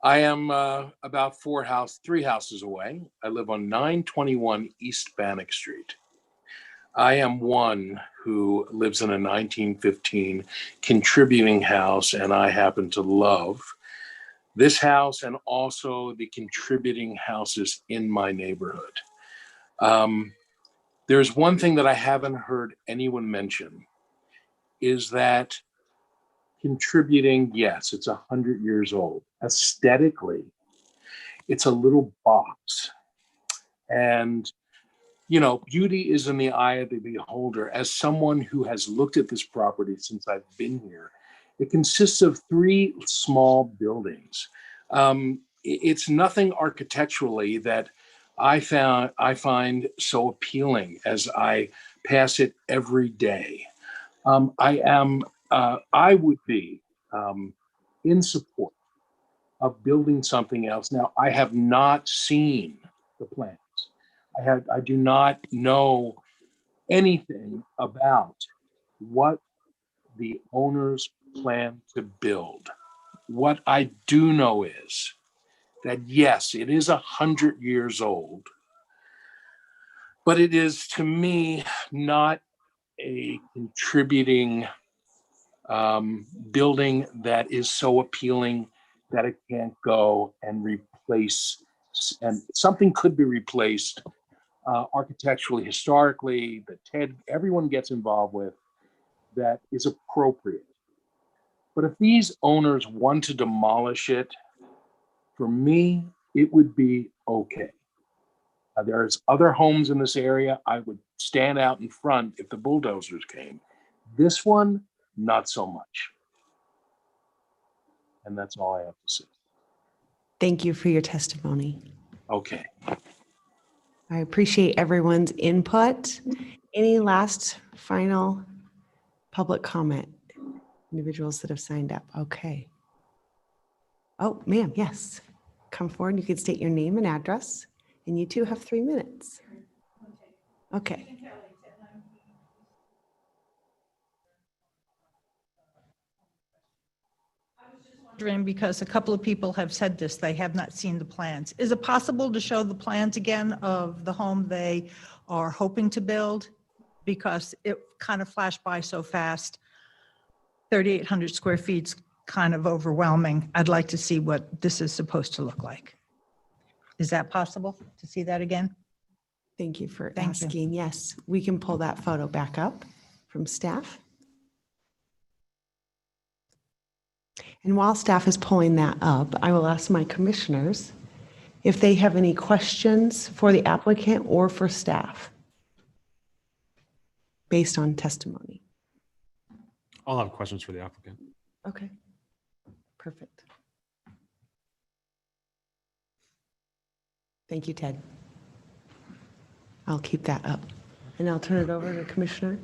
I am about three houses away. I live on 921 East Bannock Street. I am one who lives in a 1915 contributing house, and I happen to love this house and also the contributing houses in my neighborhood. There's one thing that I haven't heard anyone mention, is that contributing, yes, it's 100 years old. Aesthetically, it's a little box. And, you know, beauty is in the eye of the beholder. As someone who has looked at this property since I've been here, it consists of 3 small buildings. It's nothing architecturally that I find so appealing as I pass it every day. I would be in support of building something else. Now, I have not seen the plans. I do not know anything about what the owners plan to build. What I do know is that yes, it is 100 years old, but it is to me not a contributing building that is so appealing that it can't go and replace, and something could be replaced architecturally, historically, that everyone gets involved with, that is appropriate. But if these owners want to demolish it, for me, it would be okay. There's other homes in this area. I would stand out in front if the bulldozers came. This one, not so much. And that's all I have to say. Thank you for your testimony. Okay. I appreciate everyone's input. Any last final public comment? Individuals that have signed up. Okay. Oh, ma'am, yes. Come forward. You can state your name and address, and you too have 3 minutes. Okay. Because a couple of people have said this, they have not seen the plans. Is it possible to show the plans again of the home they are hoping to build? because it kind of flashed by so fast. 3,800 square feet's kind of overwhelming. I'd like to see what this is supposed to look like. Is that possible to see that again? Thank you for Thank you. asking. Yes, we can pull that photo back up from staff. And while staff is pulling that up, I will ask my commissioners if they have any questions for the applicant or for staff based on testimony. I'll have questions for the applicant. Okay, perfect. Thank you, Ted. I'll keep that up. And I'll turn it over to Commissioner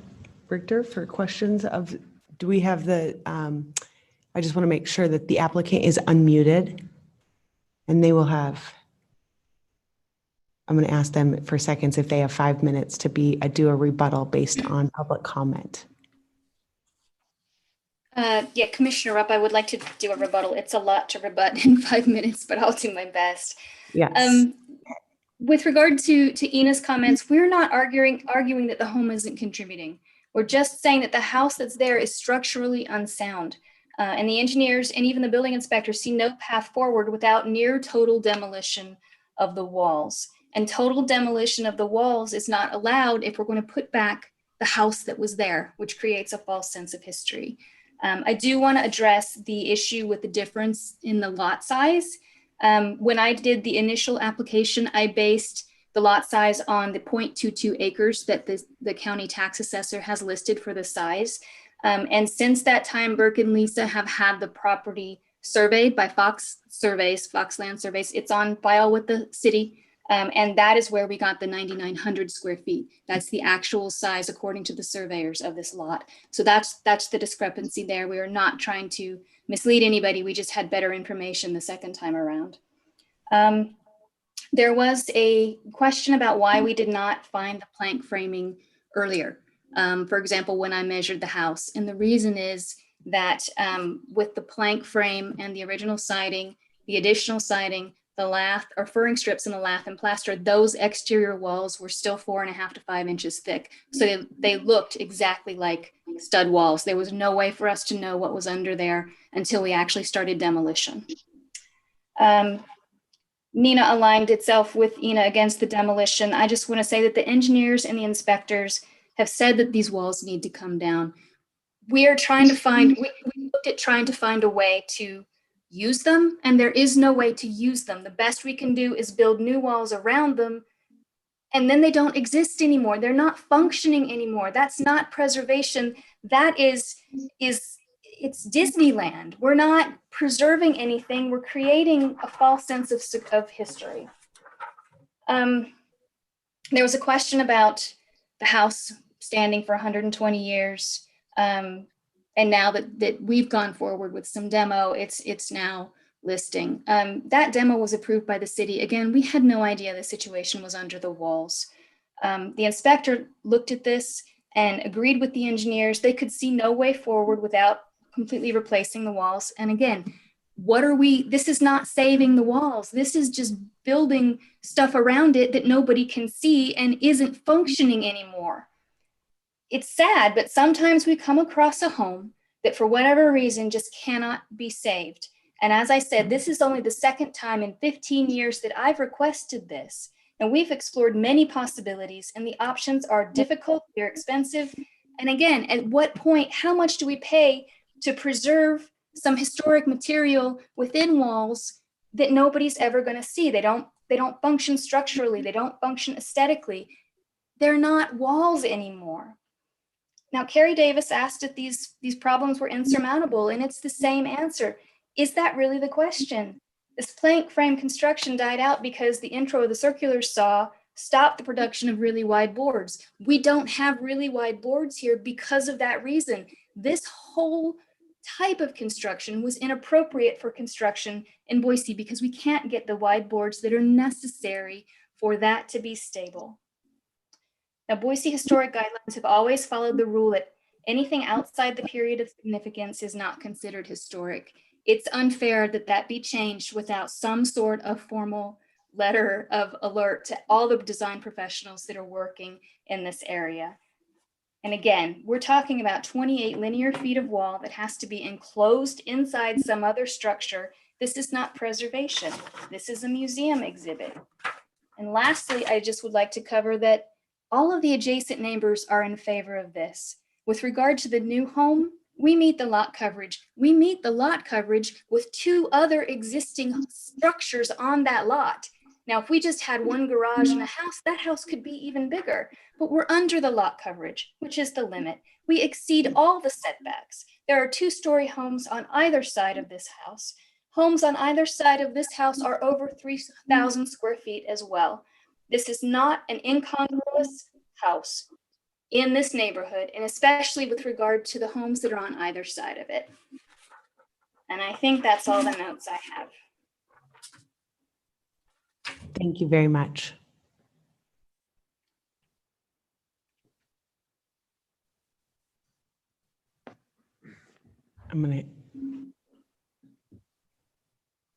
Richter for questions of, do we have the, I just want to make sure that the applicant is unmuted and they will have, I'm going to ask them for seconds if they have 5 minutes to do a rebuttal based on public comment. Yeah, Commissioner Rupp, I would like to do a rebuttal. It's a lot to rebut in 5 minutes, but I'll do my best. Yes. With regard to Ina's comments, we're not arguing that the home isn't contributing. We're just saying that the house that's there is structurally unsound. And the engineers and even the building inspectors see no path forward without near total demolition of the walls. And total demolition of the walls is not allowed if we're going to put back the house that was there, which creates a false sense of history. I do want to address the issue with the difference in the lot size. When I did the initial application, I based the lot size on the 0.22 acres that the county tax assessor has listed for the size. And since that time, Burke and Lisa have had the property surveyed by Fox Land Surveys. It's on file with the city. And that is where we got the 9,900 square feet. That's the actual size according to the surveyors of this lot. So that's the discrepancy there. We are not trying to mislead anybody. We just had better information the second time around. There was a question about why we did not find the plank framing earlier. For example, when I measured the house. And the reason is that with the plank frame and the original siding, the additional siding, the lath or furring strips in the lath and plaster, those exterior walls were still 4.5 to 5 inches thick. So they looked exactly like stud walls. There was no way for us to know what was under there until we actually started demolition. Nina aligned itself with Ina against the demolition. I just want to say that the engineers and the inspectors have said that these walls need to come down. We are trying to find, we looked at trying to find a way to use them, and there is no way to use them. The best we can do is build new walls around them, and then they don't exist anymore. They're not functioning anymore. That's not preservation. That is it's Disneyland. We're not preserving anything. We're creating a false sense of history. There was a question about the house standing for 120 years. And now that we've gone forward with some demo, it's now listing. That demo was approved by the city. Again, we had no idea the situation was under the walls. The inspector looked at this and agreed with the engineers. They could see no way forward without completely replacing the walls. And again, this is not saving the walls. This is just building stuff around it that nobody can see and isn't functioning anymore. It's sad, but sometimes we come across a home that for whatever reason just cannot be saved. And as I said, this is only the second time in 15 years that I've requested this. And we've explored many possibilities, and the options are difficult, they're expensive. And again, at what point, how much do we pay to preserve some historic material within walls that nobody's ever going to see? They don't function structurally, they don't function aesthetically. They're not walls anymore. Now, Carrie Davis asked if these problems were insurmountable, and it's the same answer. Is that really the question? This plank frame construction died out because the intro of the circular saw stopped the production of really wide boards. We don't have really wide boards here because of that reason. This whole type of construction was inappropriate for construction in Boise because we can't get the wide boards that are necessary for that to be stable. Now, Boise historic guidelines have always followed the rule that anything outside the period of significance is not considered historic. It's unfair that that be changed without some sort of formal letter of alert to all the design professionals that are working in this area. And again, we're talking about 28 linear feet of wall that has to be enclosed inside some other structure. This is not preservation. This is a museum exhibit. And lastly, I just would like to cover that all of the adjacent neighbors are in favor of this. With regard to the new home, we meet the lot coverage. We meet the lot coverage with 2 other existing structures on that lot. Now, if we just had one garage and a house, that house could be even bigger, but we're under the lot coverage, which is the limit. We exceed all the setbacks. There are 2-story homes on either side of this house. Homes on either side of this house are over 3,000 square feet as well. This is not an incongruous house in this neighborhood, and especially with regard to the homes that are on either side of it. And I think that's all the notes I have. Thank you very much. I'm going to.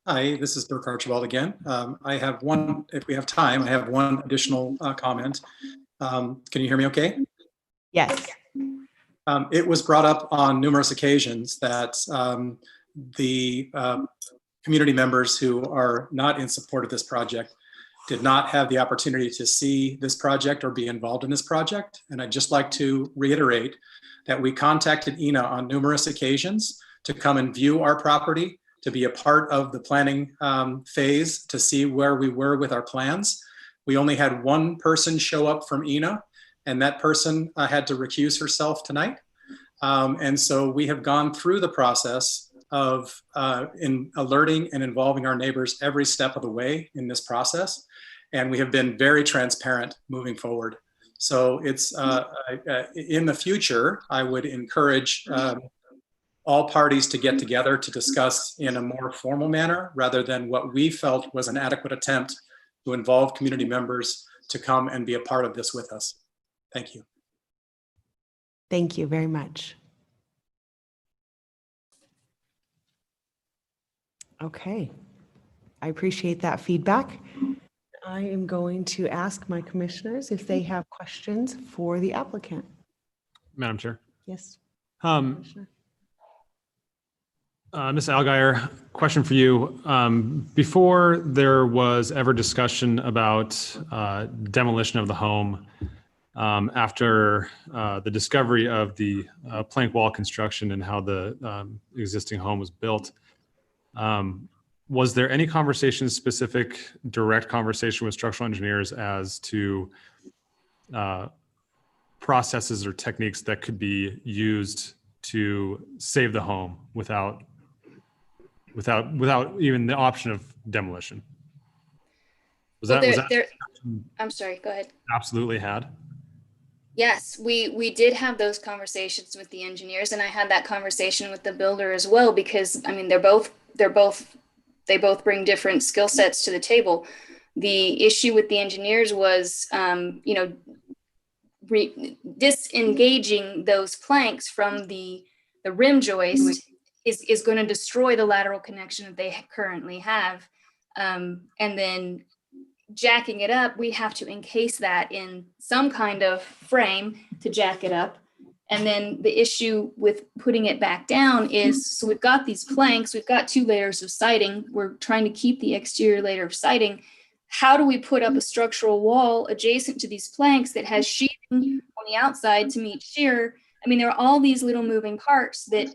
Hi, this is Burke Archibald again. I have one, if we have time, I have one additional comment. Can you hear me okay? Yes. It was brought up on numerous occasions that the community members who are not in support of this project did not have the opportunity to see this project or be involved in this project. And I'd just like to reiterate that we contacted Ina on numerous occasions to come and view our property, to be a part of the planning phase, to see where we were with our plans. We only had one person show up from Ina, and that person had to recuse herself tonight. And so we have gone through the process of in alerting and involving our neighbors every step of the way in this process. And we have been very transparent moving forward. So it's in the future, I would encourage all parties to get together to discuss in a more formal manner, rather than what we felt was an adequate attempt to involve community members to come and be a part of this with us. Thank you. Thank you very much. Okay, I appreciate that feedback. I am going to ask my commissioners if they have questions for the applicant. Madam Chair. Yes. Ms. Allgaier, question for you. Before there was ever discussion about demolition of the home, after the discovery of the plank wall construction and how the existing home was built, was there any conversation, specific direct conversation with structural engineers as to processes or techniques that could be used to save the home without even the option of demolition? I'm sorry, go ahead. Absolutely had? Yes, we did have those conversations with the engineers, and I had that conversation with the builder as well, because I mean, they both bring different skill sets to the table. The issue with the engineers was, disengaging those planks from the rim joist is going to destroy the lateral connection that they currently have. And then jacking it up, we have to encase that in some kind of frame to jack it up. And then the issue with putting it back down is, so we've got these planks, we've got 2 layers of siding. We're trying to keep the exterior layer of siding. How do we put up a structural wall adjacent to these planks that has sheathing on the outside to meet shear? I mean, there are all these little moving parts that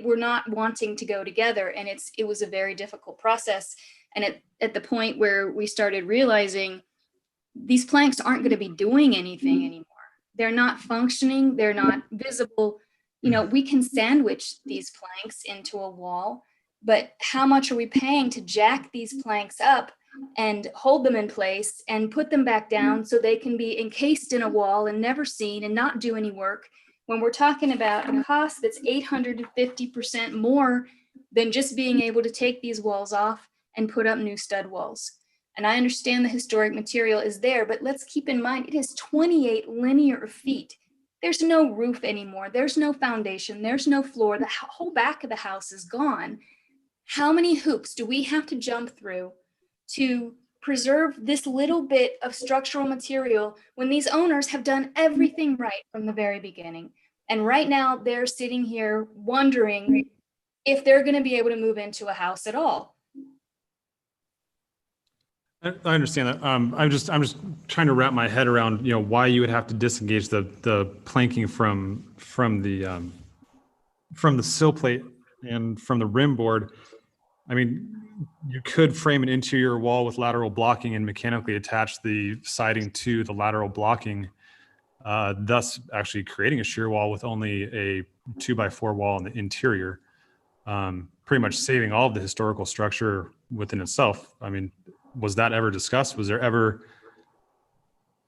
we're not wanting to go together. And it was a very difficult process. And at the point where we started realizing these planks aren't going to be doing anything anymore. They're not functioning. They're not visible. You know, we can sandwich these planks into a wall, but how much are we paying to jack these planks up and hold them in place and put them back down so they can be encased in a wall and never seen and not do any work, when we're talking about a cost that's 850% more than just being able to take these walls off and put up new stud walls? And I understand the historic material is there, but let's keep in mind, it is 28 linear feet. There's no roof anymore. There's no foundation. There's no floor. The whole back of the house is gone. How many hoops do we have to jump through to preserve this little bit of structural material when these owners have done everything right from the very beginning. And right now they're sitting here wondering if they're going to be able to move into a house at all. I understand that. I'm just trying to wrap my head around, why you would have to disengage the planking from the sill plate and from the rim board. I mean, you could frame an interior wall with lateral blocking and mechanically attach the siding to the lateral blocking, thus actually creating a shear wall with only a 2x4 wall in the interior, pretty much saving all of the historical structure within itself. I mean, was that ever discussed? Was there ever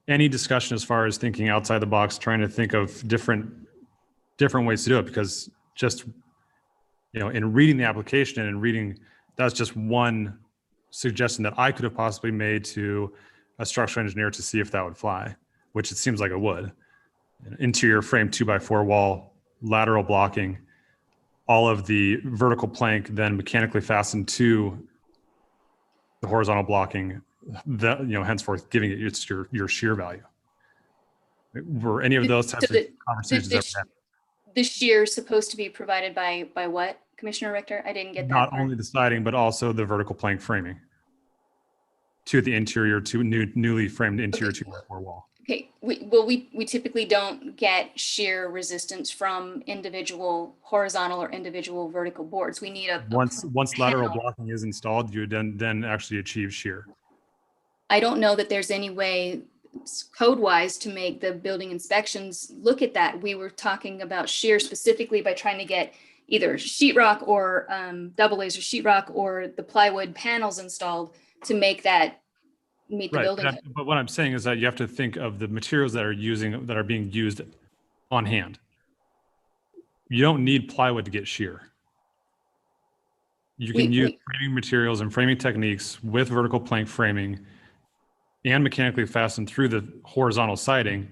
any discussion as far as thinking outside the box, trying to think of different ways to do it? Because just, in reading the application and reading, that's just one suggestion that I could have possibly made to a structural engineer to see if that would fly, which it seems like it would. An interior frame 2x4 wall, lateral blocking, all of the vertical plank then mechanically fastened to the horizontal blocking, that, henceforth giving it its your shear value. Were any of those types of conversations ever had? The shear is supposed to be provided by what, Commissioner Richter? I didn't get that Not part. only the siding, but also the vertical plank framing to the interior, to newly framed interior 2x4 wall. Okay, we typically don't get shear resistance from individual horizontal or individual vertical boards. We need a Once lateral blocking is installed, you then actually achieve shear. I don't know that there's any way code-wise to make the building inspections look at that. We were talking about shear specifically by trying to get either sheetrock or double laser sheetrock or the plywood panels installed to make that meet the building. But what I'm saying is that you have to think of the materials that are being used on hand. You don't need plywood to get shear. You can use framing materials and framing techniques with vertical plank framing and mechanically fastened through the horizontal siding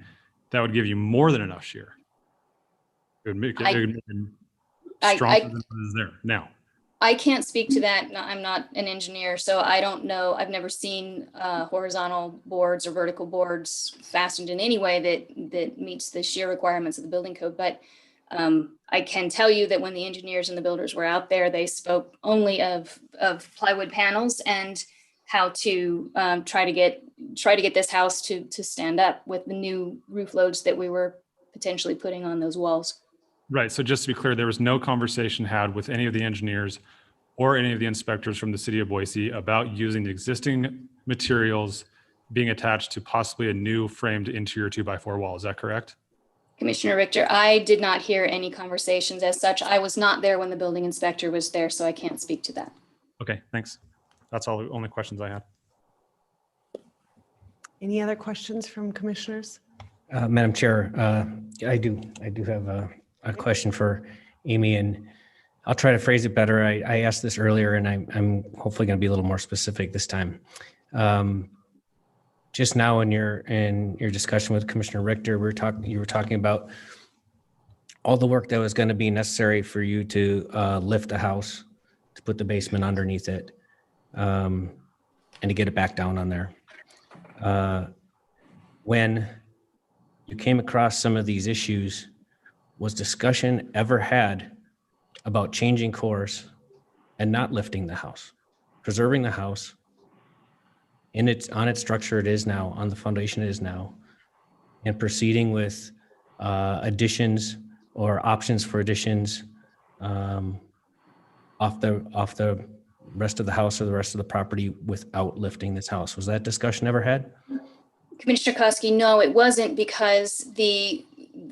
that would give you more than enough shear. It would make it stronger than it is there now. I can't speak to that. I'm not an engineer, so I don't know. I've never seen horizontal boards or vertical boards fastened in any way that meets the shear requirements of the building code. But I can tell you that when the engineers and the builders were out there, they spoke only of plywood panels and how to try to get this house to stand up with the new roof loads that we were potentially putting on those walls. Right. So just to be clear, there was no conversation had with any of the engineers or any of the inspectors from the city of Boise about using the existing materials being attached to possibly a new framed interior 2x4 wall. Is that correct? Commissioner Richter, I did not hear any conversations as such. I was not there when the building inspector was there, so I can't speak to that. Okay, thanks. That's all the only questions I had. Any other questions from commissioners? Madam Chair, I do have a question for Amy, and I'll try to phrase it better. I asked this earlier, and I'm hopefully going to be a little more specific this time. Just now in your discussion with Commissioner Richter, you were talking about all the work that was going to be necessary for you to lift the house, to put the basement underneath it, and to get it back down on there. When you came across some of these issues, was discussion ever had about changing course and not lifting the house, preserving the house on its structure it is now, on the foundation it is now, and proceeding with additions or options for additions off the rest of the house or the rest of the property without lifting this house? Was that discussion ever had? Commissioner Koski, no, it wasn't, because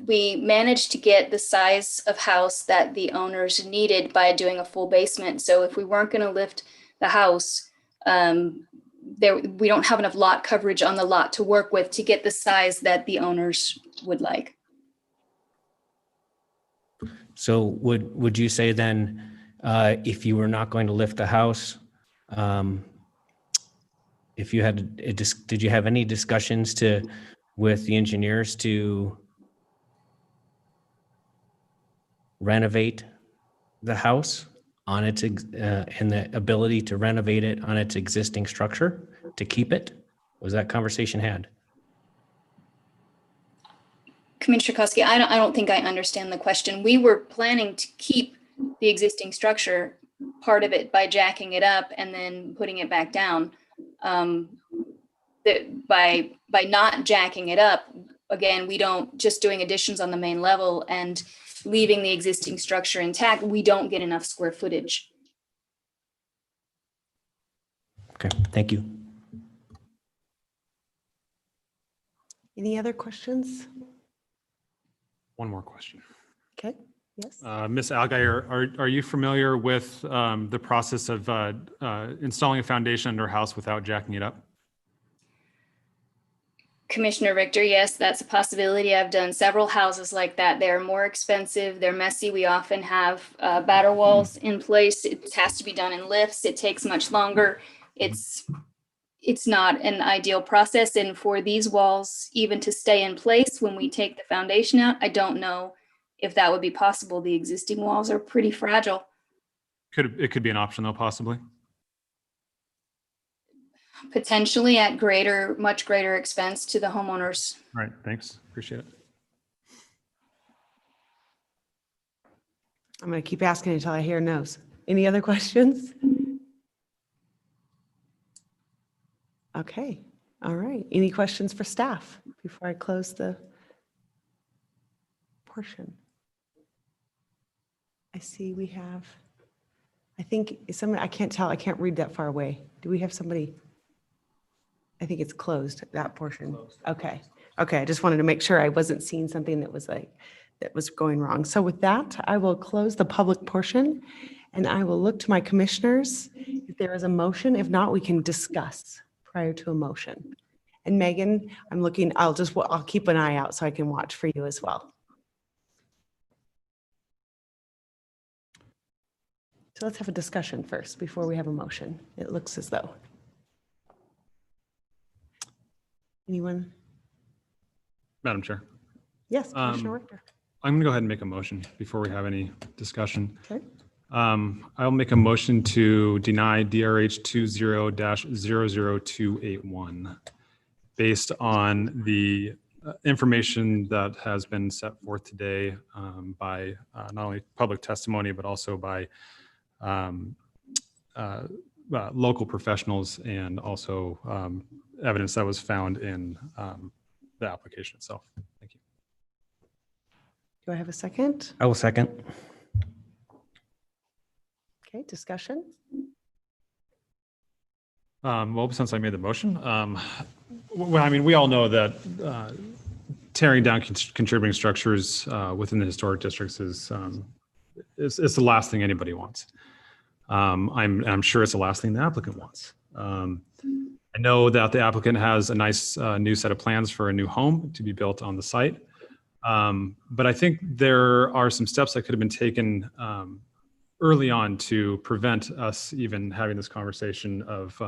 we managed to get the size of house that the owners needed by doing a full basement. So if we weren't going to lift the house, we don't have enough lot coverage on the lot to work with to get the size that the owners would like. So would you say then, if you were not going to lift the house, if you had, did you have any discussions with the engineers to renovate the house on its and the ability to renovate it on its existing structure to keep it? Was that conversation had? Commissioner Koski, I don't think I understand the question. We were planning to keep the existing structure, part of it by jacking it up and then putting it back down. By not jacking it up, again, we don't, just doing additions on the main level and leaving the existing structure intact, we don't get enough square footage. Okay, thank you. Any other questions? One more question. Okay, yes. Ms. Algeyer, are you familiar with the process of installing a foundation under a house without jacking it up? Commissioner Richter, yes, that's a possibility. I've done several houses like that. They're more expensive. They're messy. We often have batter walls in place. It has to be done in lifts. It takes much longer. It's not an ideal process. And for these walls, even to stay in place when we take the foundation out, I don't know if that would be possible. The existing walls are pretty fragile. It could be an option though, possibly. Potentially at much greater expense to the homeowners. All right, thanks. Appreciate it. I'm going to keep asking until I hear no's. Any other questions? Okay, all right. Any questions for staff before I close the portion? I see we have, I think someone, I can't tell, I can't read that far away. Do we have somebody? I think it's closed, that portion. Okay. Okay. I just wanted to make sure I wasn't seeing something that was going wrong. So with that, I will close the public portion and I will look to my commissioners. If there is a motion, if not, we can discuss prior to a motion. And Megan, I'll keep an eye out so I can watch for you as well. So let's have a discussion first before we have a motion. It looks as though. Anyone? Madam Chair. Yes, Commissioner Richter. I'm going to go ahead and make a motion before we have any discussion. Okay. I'll make a motion to deny DRH 20-00281 based on the information that has been set forth today by not only public testimony, but also by local professionals and also evidence that was found in the application itself. Thank you. Do I have a second? I will second. Okay, discussion. Well, since I made the motion, well, I mean, we all know that tearing down contributing structures within the historic districts is the last thing anybody wants. I'm sure it's the last thing the applicant wants. I know that the applicant has a nice new set of plans for a new home to be built on the site. But I think there are some steps that could have been taken early on to prevent us even having this conversation of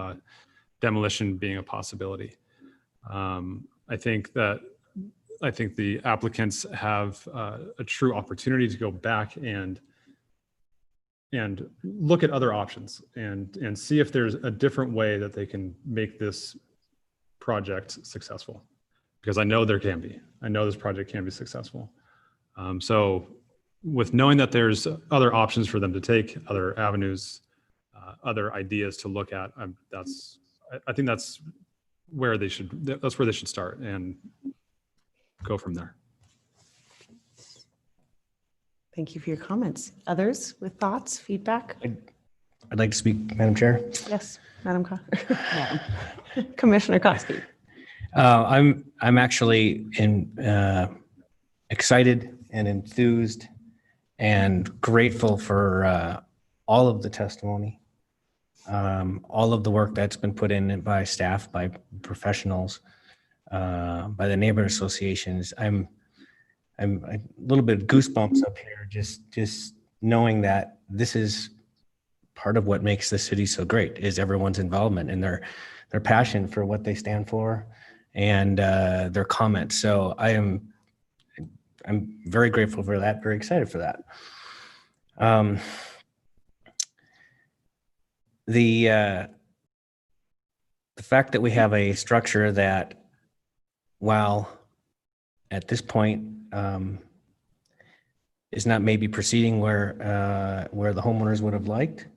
demolition being a possibility. I think the applicants have a true opportunity to go back and look at other options and see if there's a different way that they can make this project successful. Because I know there can be. I know this project can be successful. So with knowing that there's other options for them to take, other avenues, other ideas to look at, I think that's where they should start and go from there. Thank you for your comments. Others with thoughts, feedback? I'd like to speak, Madam Chair. Yes, Commissioner Koski. I'm actually excited and enthused and grateful for all of the testimony, all of the work that's been put in by staff, by professionals, by the neighborhood associations. I'm a little bit of goosebumps up here, just knowing that this is part of what makes the city so great is everyone's involvement and their passion for what they stand for and their comments. So I'm very grateful for that, very excited for that. The fact that we have a structure that, while at this point is not maybe proceeding where the homeowners would have liked,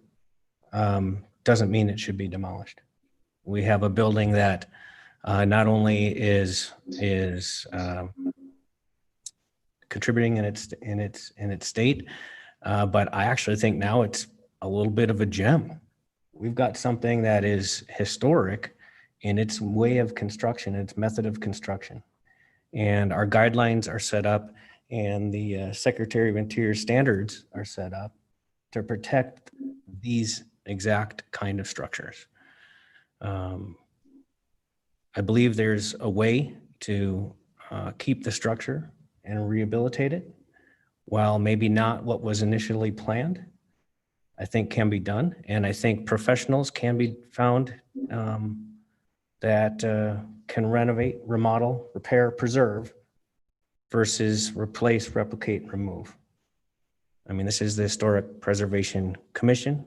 doesn't mean it should be demolished. We have a building that not only is contributing in its state, but I actually think now it's a little bit of a gem. We've got something that is historic in its way of construction, its method of construction. And our guidelines are set up, and the Secretary of Interior standards are set up to protect these exact kind of structures. I believe there's a way to keep the structure and rehabilitate it, while maybe not what was initially planned, I think can be done. And I think professionals can be found that can renovate, remodel, repair, preserve, versus replace, replicate, remove. I mean, this is the Historic Preservation Commission,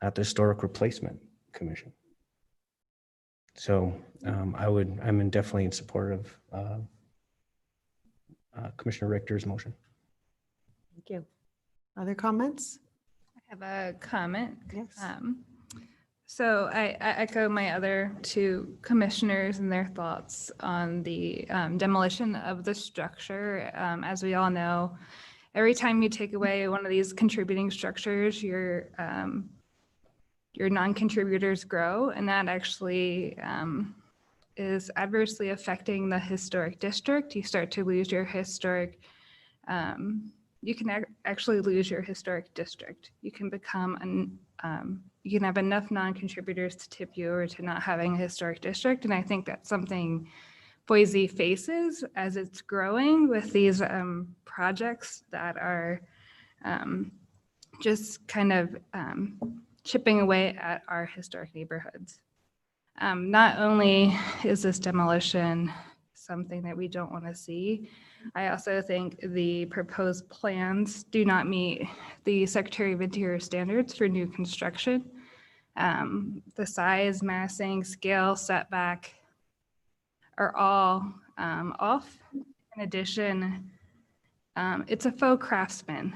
not the Historic Replacement Commission. So I'm definitely in support of Commissioner Richter's motion. Thank you. Other comments? I have a comment. Yes. So I echo my other two commissioners and their thoughts on the demolition of the structure. As we all know, every time you take away one of these contributing structures, your non-contributors grow, and that actually is adversely affecting the historic district. You start to lose your historic, you can actually lose your historic district. You can become you can have enough non-contributors to tip you over to not having a historic district. And I think that's something Boise faces as it's growing with these projects that are just kind of chipping away at our historic neighborhoods. Not only is this demolition something that we don't want to see, I also think the proposed plans do not meet the Secretary of Interior standards for new construction. The size, massing, scale, setback are all off. In addition, it's a faux craftsman.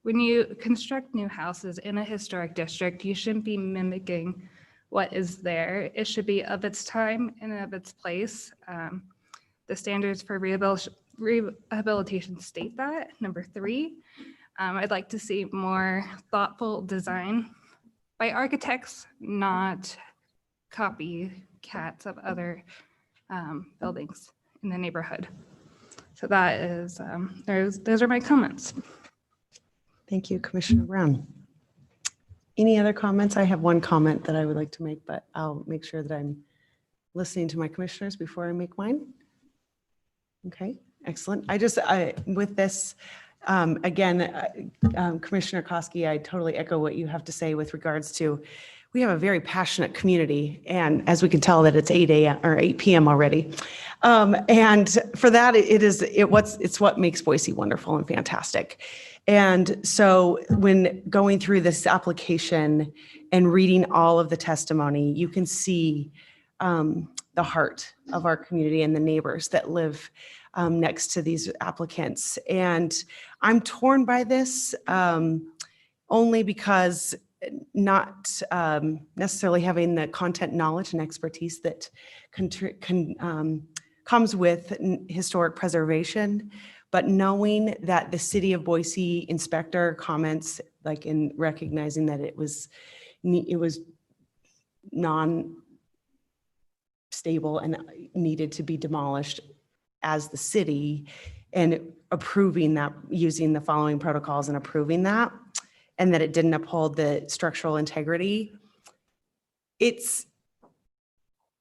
When you construct new houses in a historic district, you shouldn't be mimicking what is there. It should be of its time and of its place. The standards for rehabilitation state that. Number 3, I'd like to see more thoughtful design by architects, not copycats of other buildings in the neighborhood. So that is, those are my comments. Thank you, Commissioner Brown. Any other comments? I have one comment that I would like to make, but I'll make sure that I'm listening to my commissioners before I make mine. Okay, excellent. With this, again, Commissioner Koski, I totally echo what you have to say with regards to, we have a very passionate community, and as we can tell that it's 8 a.m. or 8 p.m. already. And for that, it's what makes Boise wonderful and fantastic. And so when going through this application and reading all of the testimony, you can see the heart of our community and the neighbors that live next to these applicants. And I'm torn by this only because not necessarily having the content knowledge and expertise that comes with historic preservation, but knowing that the City of Boise inspector comments, like in recognizing that it was non-stable and needed to be demolished as the city, and approving that, using the following protocols and approving that, and that it didn't uphold the structural integrity, it's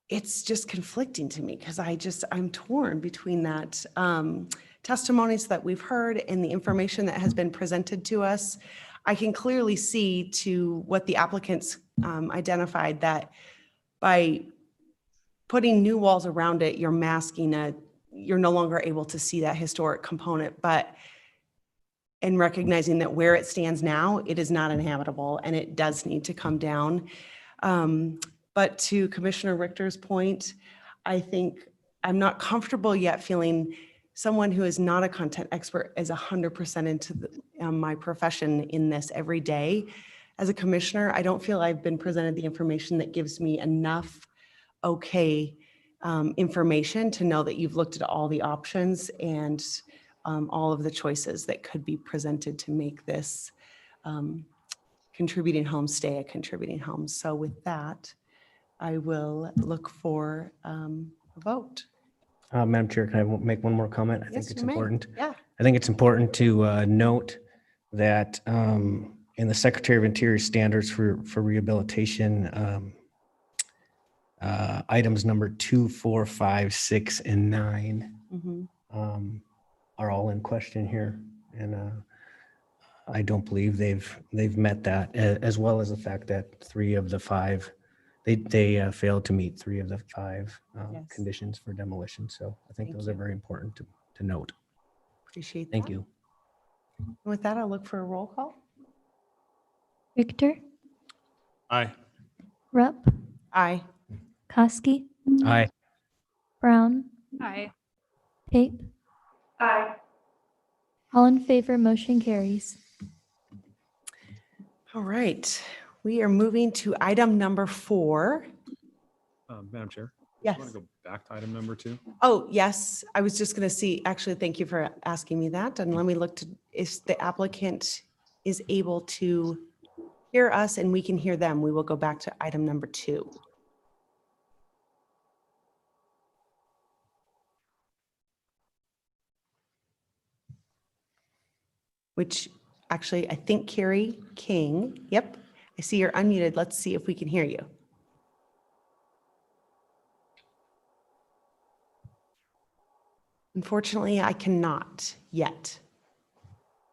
just conflicting to me, because I'm torn between that testimonies that we've heard and the information that has been presented to us. I can clearly see to what the applicants identified, that by putting new walls around it, you're masking you're no longer able to see that historic component. But and recognizing that where it stands now, it is not inhabitable and it does need to come down. But to Commissioner Richter's point, I think I'm not comfortable yet feeling someone who is not a content expert is 100% into my profession in this every day. As a commissioner, I don't feel I've been presented the information that gives me enough information to know that you've looked at all the options and all of the choices that could be presented to make this contributing home stay a contributing home. So with that, I will look for a vote. Madam Chair, can I make one more comment? I Yes, think it's you may. important. Yeah. I think it's important to note that in the Secretary of Interior standards for rehabilitation, items number 2, 4, 5, 6, and 9 Mhm. are all in question here, and I don't believe they've met that, as well as the fact that 3 of the 5 they failed to meet 3 of the 5 Yes. conditions for demolition. So I think Thank those you. are very important to note. Appreciate that. Thank you. With that, I'll look for a roll call. Richter, Aye. Rupp, Aye. Koski, Aye. Brown, Aye. Pape. Aye. All in favor, motion carries. All right, we are moving to item number 4. Madam Chair? Yes. Want to go back to item number 2? Oh, yes, I was just going to see, actually, thank you for asking me that. And let me look to, if the applicant is able to hear us and we can hear them, we will go back to item number 2. Which actually, I think Carrie King, yep, I see you're unmuted. Let's see if we can hear you. Unfortunately, I cannot yet.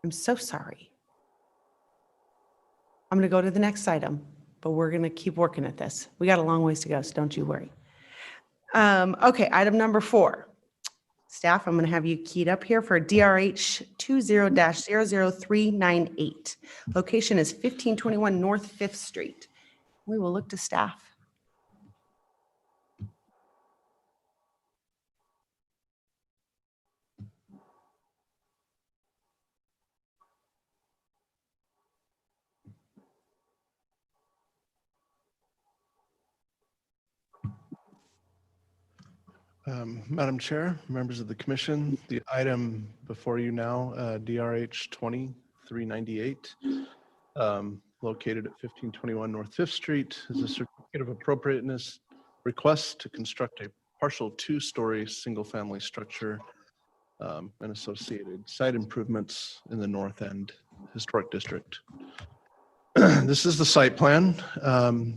I'm so sorry. I'm going to go to the next item, but we're going to keep working at this. We got a long ways to go, so don't you worry. Okay, item number 4. Staff, I'm going to have you keyed up here for DRH 20-00398. Location is 1521 North 5th Street. We will look to staff. Madam Chair, members of the commission, the item before you now, DRH 20-398, located at 1521 North 5th Street, is a certificate of appropriateness request to construct a partial 2-story single-family structure and associated site improvements in the North End Historic District. This is the site plan.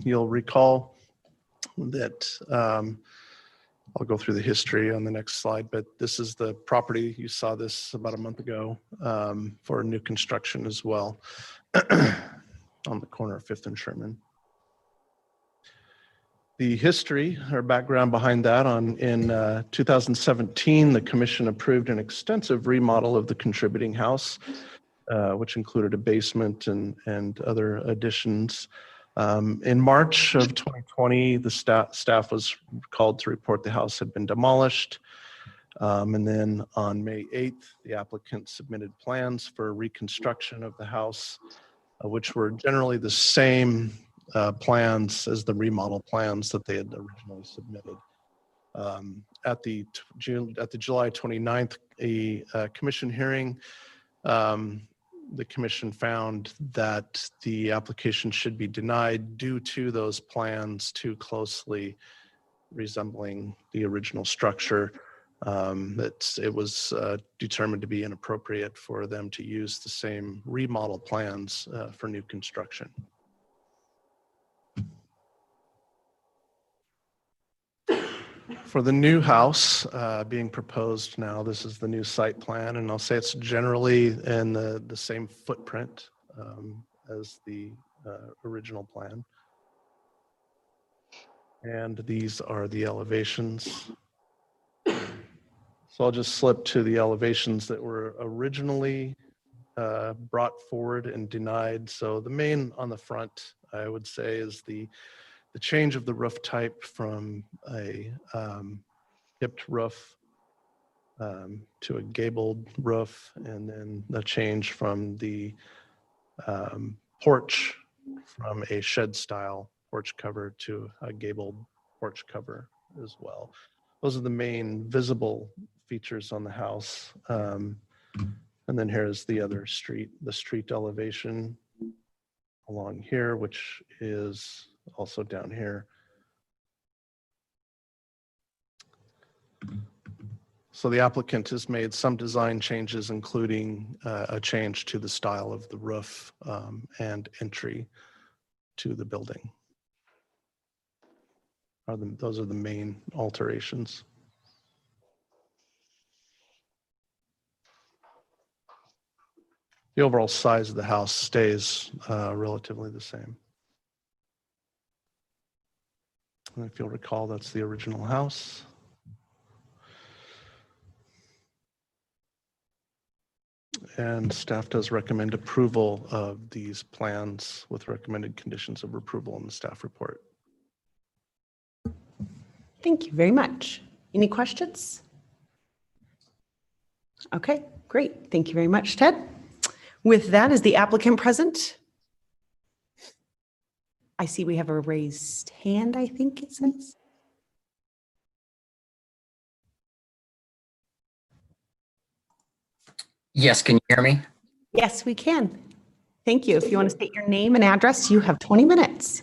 You'll recall that I'll go through the history on the next slide, but this is the property. You saw this about a month ago for new construction as well on the corner of 5th and Sherman. The history or background behind that, in 2017, the commission approved an extensive remodel of the contributing house, which included a basement and other additions. In March of 2020, the staff was called to report the house had been demolished. And then on May 8th, the applicant submitted plans for reconstruction of the house, which were generally the same plans as the remodel plans that they had originally submitted. At the July 29th commission hearing, the commission found that the application should be denied due to those plans too closely resembling the original structure. That it was determined to be inappropriate for them to use the same remodel plans for new construction. For the new house being proposed now, this is the new site plan, and I'll say it's generally in the same footprint as the original plan. And these are the elevations. So I'll just slip to the elevations that were originally brought forward and denied. So the main on the front, I would say, is the change of the roof type from a hipped roof to a gabled roof, and then the change from the porch from a shed style porch cover to a gabled porch cover as well. Those are the main visible features on the house. And then here's the other street, the street elevation along here, which is also down here. So the applicant has made some design changes, including a change to the style of the roof and entry to the building. Those are the main alterations. The overall size of the house stays relatively the same. And if you'll recall, that's the original house. And staff does recommend approval of these plans with recommended conditions of approval in the staff report. Thank you very much. Any questions? Okay, great. Thank you very much, Ted. With that, is the applicant present? I see we have a raised hand, I think it says. Yes, can you hear me? Yes, we can. Thank you. If you want to state your name and address, you have 20 minutes.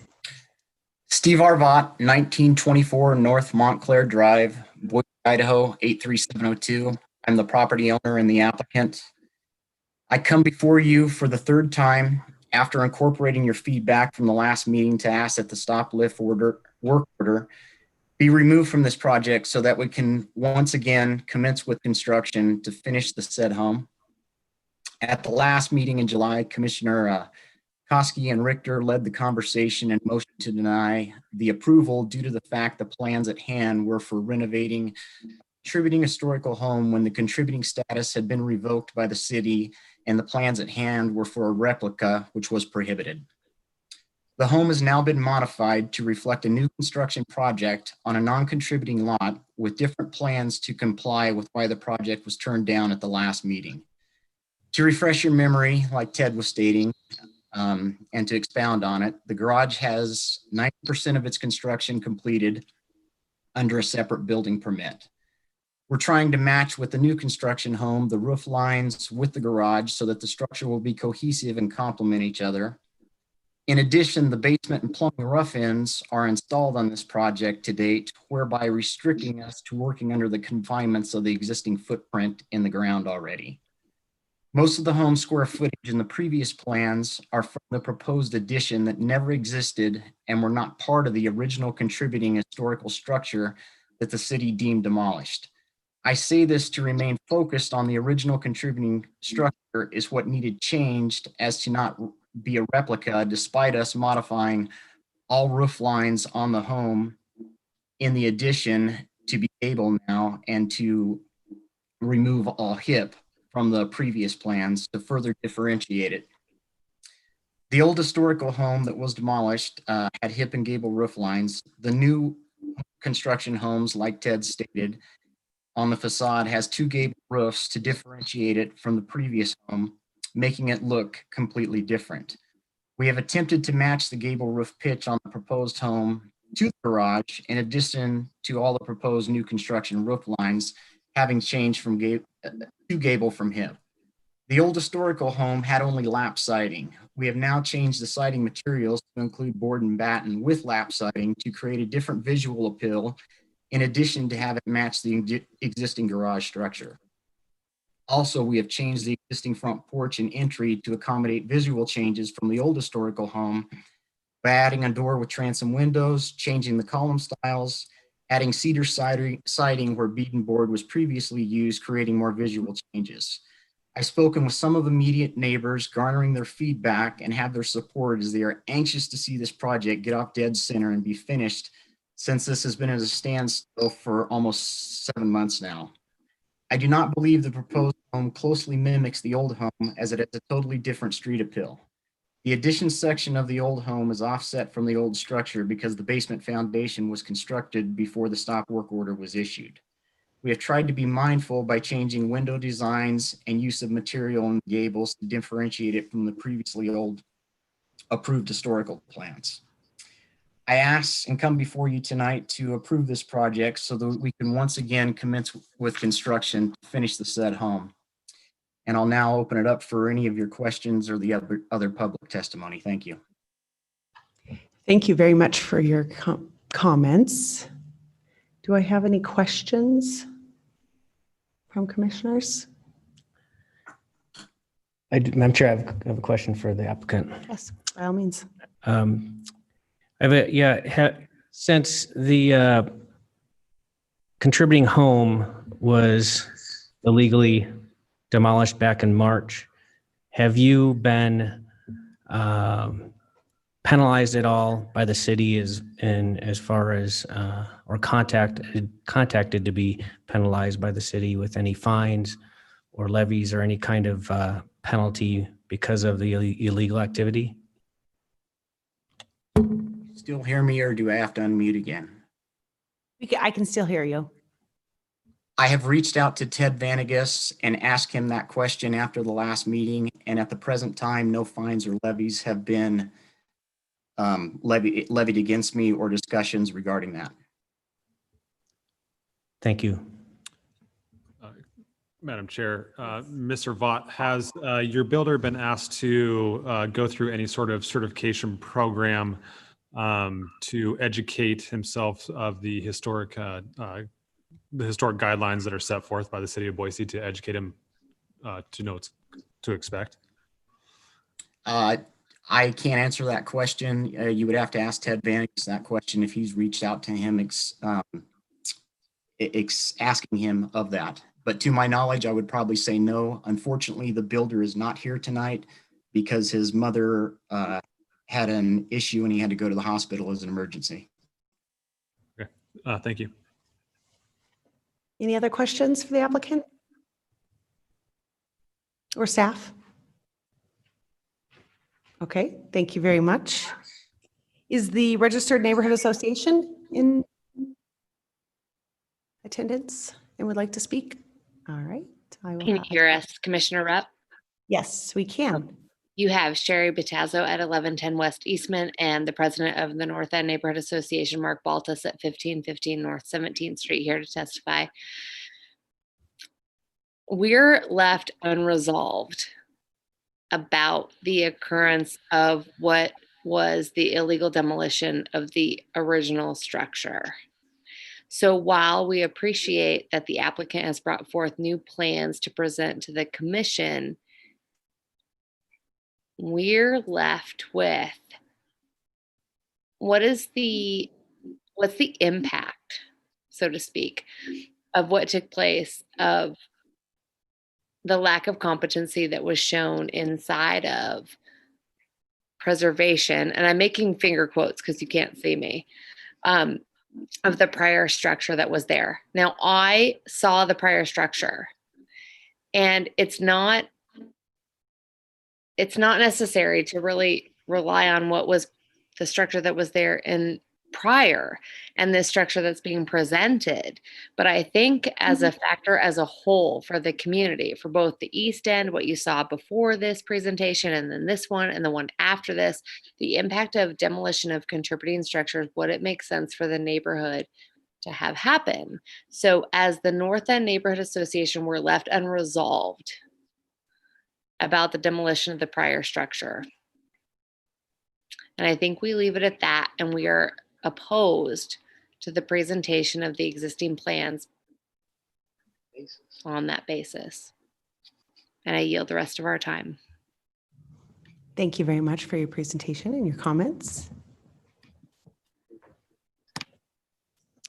Steve Arvot, 1924 North Montclair Drive, Boise, Idaho, 83702. I'm the property owner and the applicant. I come before you for the third time after incorporating your feedback from the last meeting to ask that the stop lift work order be removed from this project so that we can once again commence with construction to finish the said home. At the last meeting in July, Commissioner Koski and Richter led the conversation and motion to deny the approval due to the fact the plans at hand were for renovating a contributing historical home when the contributing status had been revoked by the city and the plans at hand were for a replica, which was prohibited. The home has now been modified to reflect a new construction project on a non-contributing lot with different plans to comply with why the project was turned down at the last meeting. To refresh your memory, like Ted was stating, and to expound on it, the garage has 90% of its construction completed under a separate building permit. We're trying to match with the new construction home, the roof lines with the garage so that the structure will be cohesive and complement each other. In addition, the basement and plumbing rough ends are installed on this project to date, whereby restricting us to working under the confinements of the existing footprint in the ground already. Most of the home square footage in the previous plans are from the proposed addition that never existed and were not part of the original contributing historical structure that the city deemed demolished. I say this to remain focused on the original contributing structure is what needed changed as to not be a replica, despite us modifying all roof lines on the home in the addition to be able now and to remove all hip from the previous plans to further differentiate it. The old historical home that was demolished had hip and gable roof lines. The new construction homes, like Ted stated, on the facade has two gable roofs to differentiate it from the previous home, making it look completely different. We have attempted to match the gable roof pitch on the proposed home to the garage, in addition to all the proposed new construction roof lines having changed from to gable from hip. The old historical home had only lap siding. We have now changed the siding materials to include board and batten with lap siding to create a different visual appeal, in addition to have it match the existing garage structure. Also, we have changed the existing front porch and entry to accommodate visual changes from the old historical home by adding a door with transom windows, changing the column styles, adding cedar siding where beaten board was previously used, creating more visual changes. I've spoken with some of the immediate neighbors, garnering their feedback and have their support as they are anxious to see this project get off dead center and be finished, since this has been at a standstill for almost 7 months now. I do not believe the proposed home closely mimics the old home as it has a totally different street appeal. The addition section of the old home is offset from the old structure because the basement foundation was constructed before the stop work order was issued. We have tried to be mindful by changing window designs and use of material in gables to differentiate it from the previously old approved historical plans. I ask and come before you tonight to approve this project so that we can once again commence with construction to finish the said home. And I'll now open it up for any of your questions or the other public testimony. Thank you. Thank you very much for your comments. Do I have any questions from commissioners? Madam Chair, I have a question for the applicant. Yes, by all means. Since the contributing home was illegally demolished back in March, have you been penalized at all by the city as far as or contacted to be penalized by the city with any fines or levies or any kind of penalty because of the illegal activity? Still hear me, or do I have to unmute again? I can still hear you. I have reached out to Ted Vanagas and asked him that question after the last meeting, and at the present time, no fines or levies have been levied against me or discussions regarding that. Thank you. Madam Chair, Mr. Vaught, has your builder been asked to go through any sort of certification program to educate himself of the historic guidelines that are set forth by the city of Boise to educate him to know what to expect? I can't answer that question. You would have to ask Ted Vanagas that question if he's reached out to him asking him of that. But to my knowledge, I would probably say no. Unfortunately, the builder is not here tonight because his mother had an issue and he had to go to the hospital as an emergency. Okay, thank you. Any other questions for the applicant or staff? Okay, thank you very much. Is the Registered Neighborhood Association in attendance and would like to speak? All right. Can you hear us, Commissioner Rupp? Yes, we can. You have Sherry Battazzo at 1110 West Eastman and the president of the North End Neighborhood Association, Mark Baltus, at 1515 North 17th Street here to testify. We're left unresolved about the occurrence of what was the illegal demolition of the original structure. So while we appreciate that the applicant has brought forth new plans to present to the commission, we're left with what's the impact, so to speak, of what took place, of the lack of competency that was shown inside of preservation, and I'm making finger quotes because you can't see me, of the prior structure that was there. Now, I saw the prior structure, and it's not necessary to really rely on what was the structure that was there in prior and this structure that's being presented. But I think as a factor as a whole for the community, for both the East End, what you saw before this presentation, and then this one and the one after this, the impact of demolition of contributing structures, would it make sense for the neighborhood to have happen? So as the North End Neighborhood Association, we're left unresolved about the demolition of the prior structure. And I think we leave it at that, and we are opposed to the presentation of the existing plans on that basis. And I yield the rest of our time. Thank you very much for your presentation and your comments.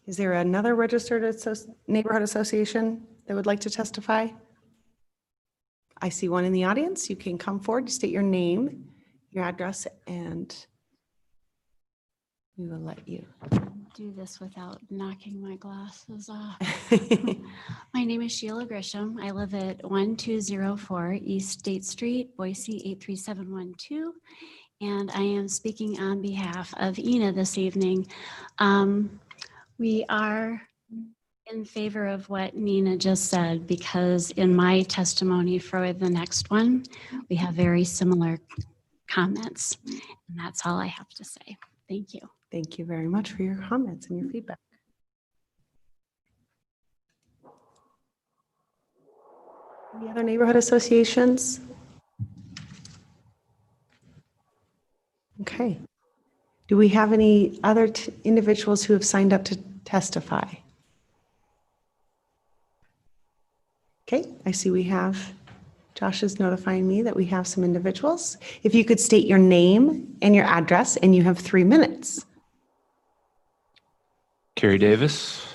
Is there another registered neighborhood association that would like to testify? I see one in the audience. You can come forward, state your name, your address, and we will let you do this without knocking my glasses off. My name is Sheila Grisham. I live at 1204 East State Street, Boise 83712. And I am speaking on behalf of Ina this evening. We are in favor of what Nina just said, because in my testimony for the next one, we have very similar comments. And that's all I have to say. Thank you. Thank you very much for your comments and your feedback. Any other neighborhood associations? Okay. Do we have any other individuals who have signed up to testify? Okay, I see we have, Josh is notifying me that we have some individuals. If you could state your name and your address, and you have 3 minutes. Carrie Davis.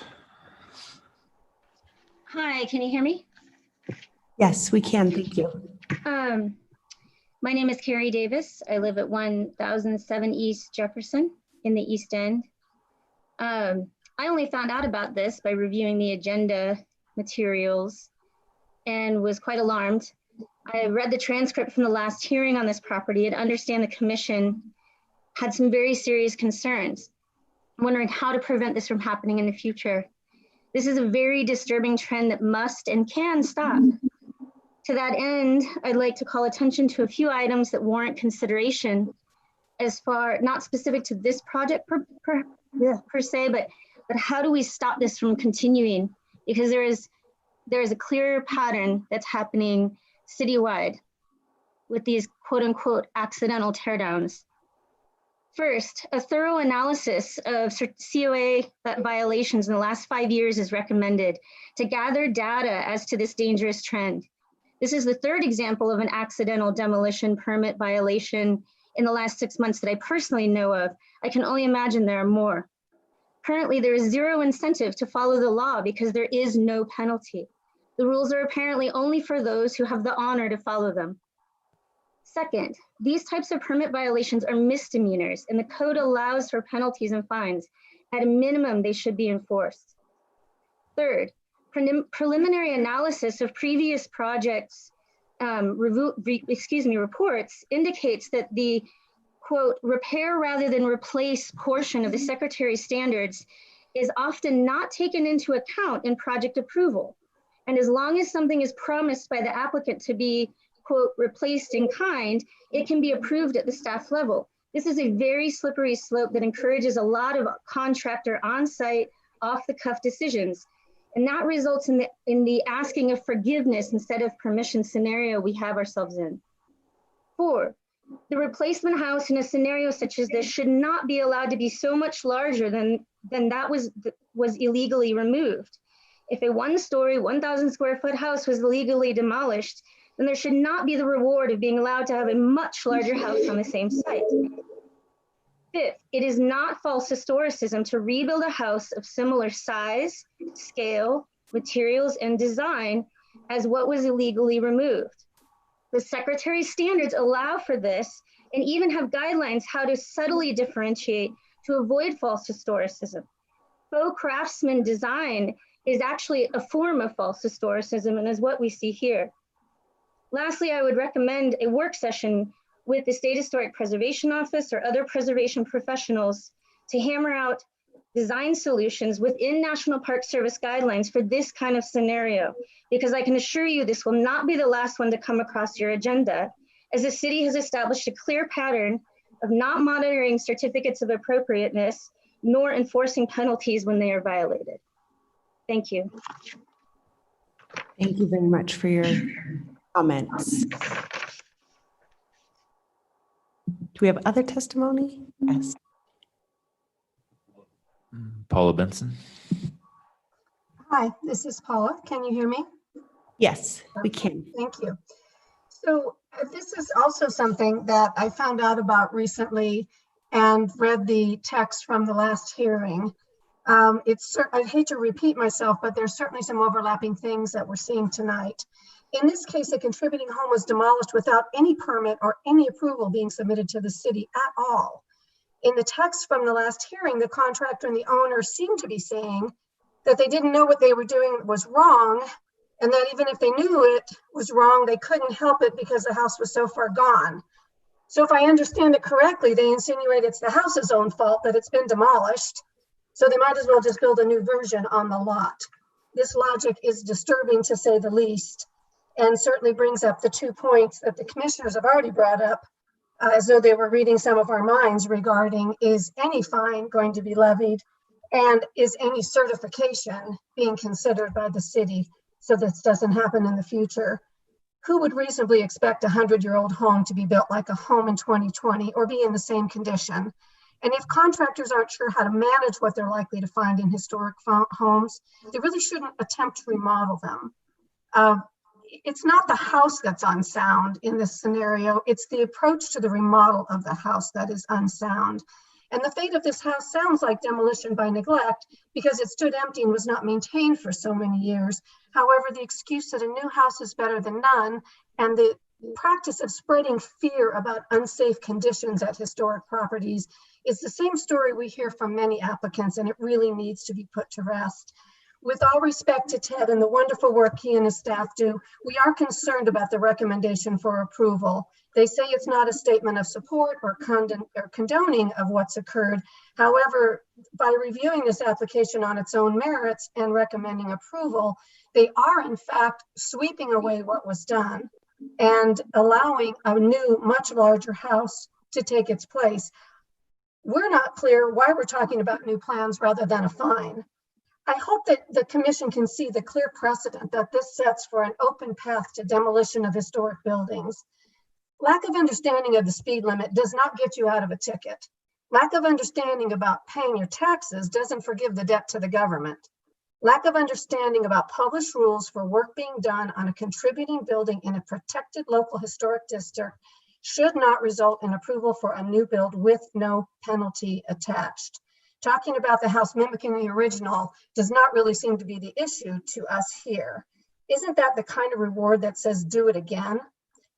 Hi, can you hear me? Yes, we can. Thank you. My name is Carrie Davis. I live at 1007 East Jefferson in the East End. I only found out about this by reviewing the agenda materials and was quite alarmed. I read the transcript from the last hearing on this property and understand the commission had some very serious concerns. I'm wondering how to prevent this from happening in the future. This is a very disturbing trend that must and can stop. To that end, I'd like to call attention to a few items that warrant consideration, as far, not specific to this project per se, but how do we stop this from continuing? Because there is a clear pattern that's happening citywide with these quote unquote accidental teardowns. First, a thorough analysis of COA violations in the last 5 years is recommended to gather data as to this dangerous trend. This is the third example of an accidental demolition permit violation in the last 6 months that I personally know of. I can only imagine there are more. Currently, there is zero incentive to follow the law because there is no penalty. The rules are apparently only for those who have the honor to follow them. Second, these types of permit violations are misdemeanors, and the code allows for penalties and fines. At a minimum, they should be enforced. Third, preliminary analysis of previous projects reports indicates that the quote, repair rather than replace portion of the Secretary's standards is often not taken into account in project approval. And as long as something is promised by the applicant to be, quote, replaced in kind, it can be approved at the staff level. This is a very slippery slope that encourages a lot of contractor on-site, off-the-cuff decisions. And that results in the asking of forgiveness instead of permission scenario we have ourselves in. 4, the replacement house in a scenario such as this should not be allowed to be so much larger than that was illegally removed. If a 1-story, 1,000 square foot house was illegally demolished, then there should not be the reward of being allowed to have a much larger house on the same site. 5th, it is not false historicism to rebuild a house of similar size, scale, materials, and design as what was illegally removed. The Secretary's standards allow for this and even have guidelines how to subtly differentiate to avoid false historicism. Faux craftsman design is actually a form of false historicism and is what we see here. Lastly, I would recommend a work session with the State Historic Preservation Office or other preservation professionals to hammer out design solutions within National Park Service guidelines for this kind of scenario, because I can assure you this will not be the last one to come across your agenda, as the city has established a clear pattern of not monitoring certificates of appropriateness nor enforcing penalties when they are violated. Thank you. Thank you very much for your comments. Do we have other testimony? Yes. Paula Benson. Hi, this is Paula. Can you hear me? Yes, we can. Thank you. So this is also something that I found out about recently and read the text from the last hearing. I hate to repeat myself, but there's certainly some overlapping things that we're seeing tonight. In this case, a contributing home was demolished without any permit or any approval being submitted to the city at all. In the text from the last hearing, the contractor and the owner seemed to be saying that they didn't know what they were doing was wrong, and that even if they knew it was wrong, they couldn't help it because the house was so far gone. So if I understand it correctly, they insinuate it's the house's own fault that it's been demolished, so they might as well just build a new version on the lot. This logic is disturbing, to say the least, and certainly brings up the 2 points that the commissioners have already brought up, as though they were reading some of our minds regarding, is any fine going to be levied, and is any certification being considered by the city so this doesn't happen in the future? Who would reasonably expect a 100-year-old home to be built like a home in 2020 or be in the same condition? And if contractors aren't sure how to manage what they're likely to find in historic homes, they really shouldn't attempt to remodel them. It's not the house that's unsound in this scenario, it's the approach to the remodel of the house that is unsound. And the fate of this house sounds like demolition by neglect because it stood empty and was not maintained for so many years. However, the excuse that a new house is better than none and the practice of spreading fear about unsafe conditions at historic properties is the same story we hear from many applicants, and it really needs to be put to rest. With all respect to Ted and the wonderful work he and his staff do, we are concerned about the recommendation for approval. They say it's not a statement of support or condoning of what's occurred. However, by reviewing this application on its own merits and recommending approval, they are in fact sweeping away what was done and allowing a new, much larger house to take its place. We're not clear why we're talking about new plans rather than a fine. I hope that the commission can see the clear precedent that this sets for an open path to demolition of historic buildings. Lack of understanding of the speed limit does not get you out of a ticket. Lack of understanding about paying your taxes doesn't forgive the debt to the government. Lack of understanding about published rules for work being done on a contributing building in a protected local historic district should not result in approval for a new build with no penalty attached. Talking about the house mimicking the original does not really seem to be the issue to us here. Isn't that the kind of reward that says do it again?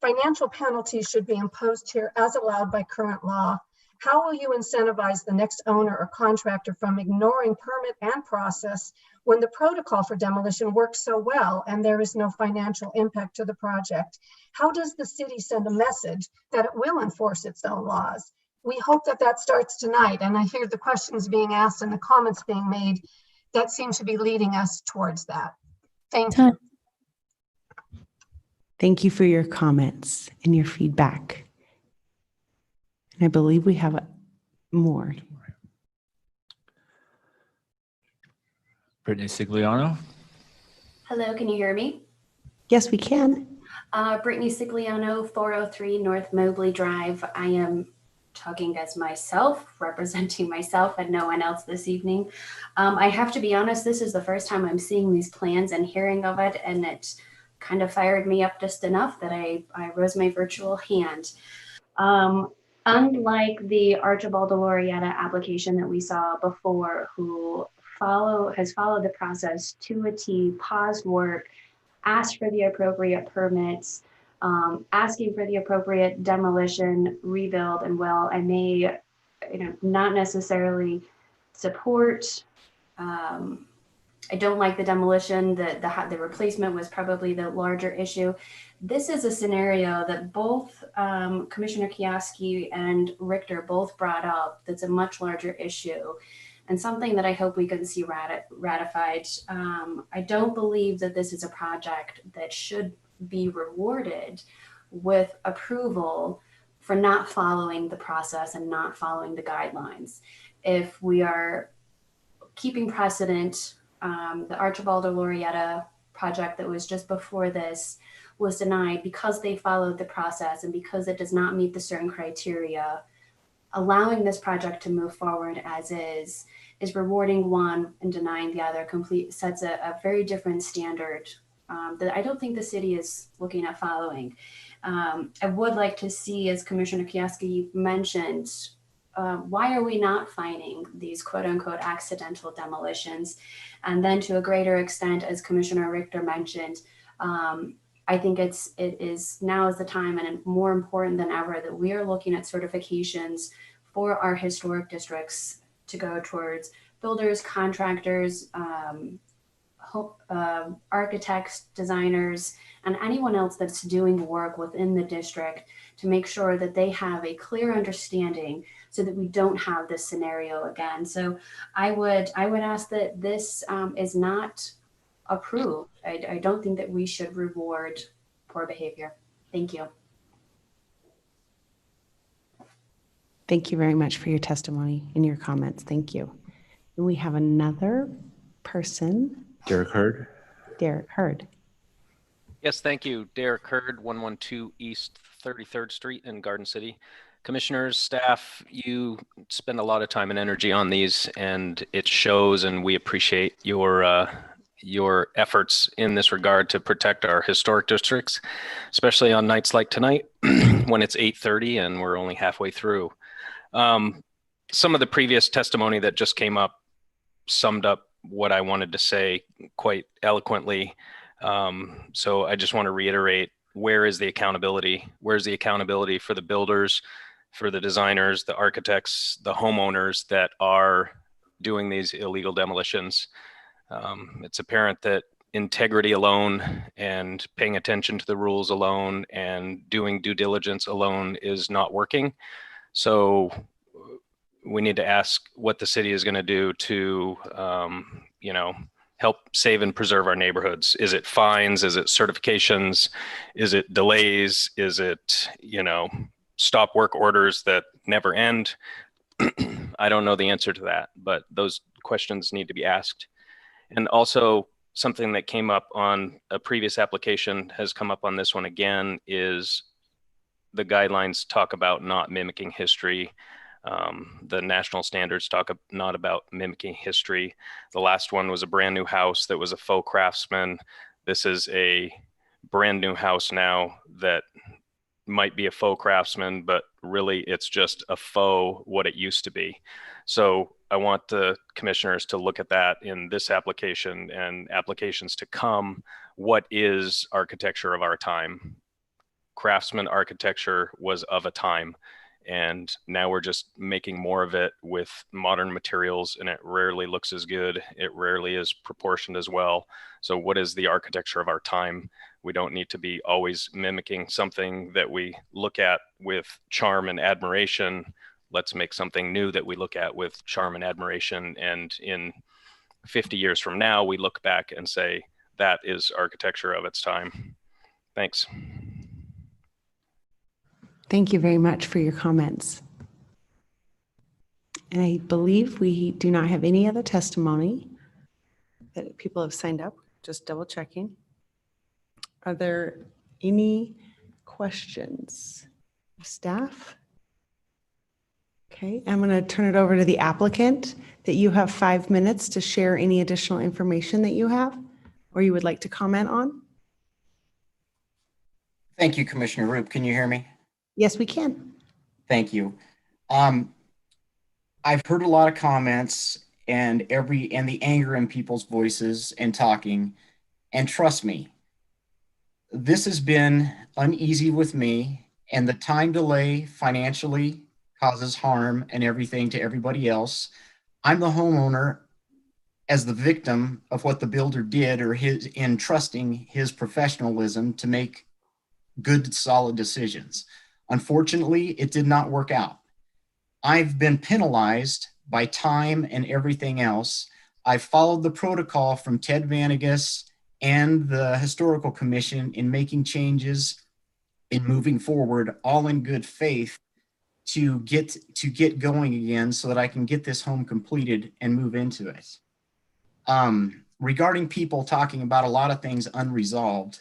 Financial penalties should be imposed here as allowed by current law. How will you incentivize the next owner or contractor from ignoring permit and process when the protocol for demolition works so well and there is no financial impact to the project? How does the city send a message that it will enforce its own laws? We hope that that starts tonight, and I hear the questions being asked and the comments being made that seem to be leading us towards that. Thank you. Thank you for your comments and your feedback. And I believe we have more. Brittany Sigliano. Hello, can you hear me? Yes, we can. Brittany Sigliano, 403 North Mobley Drive. I am talking as myself, representing myself and no one else this evening. I have to be honest, this is the first time I'm seeing these plans and hearing of it, and it kind of fired me up just enough that I rose my virtual hand. Unlike the Archibald Laureata application that we saw before, who has followed the process to a T, paused work, asked for the appropriate permits, asking for the appropriate demolition, rebuild, and well, I may, not necessarily support. I don't like the demolition. The replacement was probably the larger issue. This is a scenario that both Commissioner Kioski and Richter both brought up. That's a much larger issue, and something that I hope we can see ratified. I don't believe that this is a project that should be rewarded with approval for not following the process and not following the guidelines. If we are keeping precedent, the Archibald Laureata project that was just before this was denied because they followed the process and because it does not meet the certain criteria. Allowing this project to move forward as is rewarding one and denying the other sets a very different standard that I don't think the city is looking at following. I would like to see, as Commissioner Kioski mentioned, why are we not finding these quote unquote accidental demolitions? And then to a greater extent, as Commissioner Richter mentioned, I think it is now is the time and more important than ever that we are looking at certifications for our historic districts to go towards builders, contractors, architects, designers, and anyone else that's doing work within the district to make sure that they have a clear understanding so that we don't have this scenario again. So I would ask that this is not approved. I don't think that we should reward poor behavior. Thank you. Thank you very much for your testimony and your comments. Thank you. And we have another person, Derek Hurd. Derek Hurd. Yes, thank you. Derek Hurd, 112 East 33rd Street in Garden City. Commissioners, staff, you spend a lot of time and energy on these, and it shows, and we appreciate your efforts in this regard to protect our historic districts, especially on nights like tonight when it's 8:30 and we're only halfway through. Some of the previous testimony that just came up summed up what I wanted to say quite eloquently. So I just want to reiterate, where is the accountability? Where's the accountability for the builders, for the designers, the architects, the homeowners that are doing these illegal demolitions? It's apparent that integrity alone and paying attention to the rules alone and doing due diligence alone is not working. So we need to ask what the city is going to do to, help save and preserve our neighborhoods. Is it fines? Is it certifications? Is it delays? Is it, stop work orders that never end? I don't know the answer to that, but those questions need to be asked. And also, something that came up on a previous application has come up on this one again, is the guidelines talk about not mimicking history. The national standards talk not about mimicking history. The last one was a brand new house that was a faux craftsman. This is a brand new house now that might be a faux craftsman, but really it's just a faux what it used to be. So I want the commissioners to look at that in this application and applications to come. What is architecture of our time? Craftsman architecture was of a time, and now we're just making more of it with modern materials, and it rarely looks as good. It rarely is proportioned as well. So what is the architecture of our time? We don't need to be always mimicking something that we look at with charm and admiration. Let's make something new that we look at with charm and admiration. And in 50 years from now, we look back and say, that is architecture of its time. Thanks. Thank you very much for your comments. And I believe we do not have any other testimony that people have signed up. Just double checking. Are there any questions of staff? Okay, I'm going to turn it over to the applicant that you have 5 minutes to share any additional information that you have or you would like to comment on. Thank you, Commissioner Roop. Can you hear me? Yes, we can. Thank you. I've heard a lot of comments and the anger in people's voices and talking, and trust me, this has been uneasy with me, and the time delay financially causes harm and everything to everybody else. I'm the homeowner as the victim of what the builder did, or in trusting his professionalism to make good, solid decisions. Unfortunately, it did not work out. I've been penalized by time and everything else. I followed the protocol from Ted Vanegas and the Historical Commission in making changes, in moving forward, all in good faith to get going again so that I can get this home completed and move into it. Regarding people talking about a lot of things unresolved,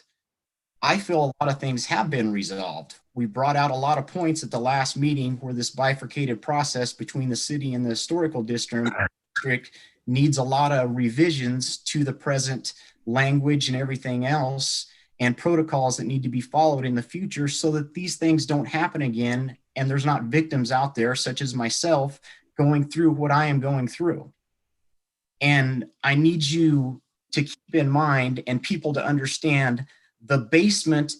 I feel a lot of things have been resolved. We brought out a lot of points at the last meeting where this bifurcated process between the city and the historical district needs a lot of revisions to the present language and everything else, and protocols that need to be followed in the future so that these things don't happen again and there's not victims out there such as myself going through what I am going through. And I need you to keep in mind and people to understand the basement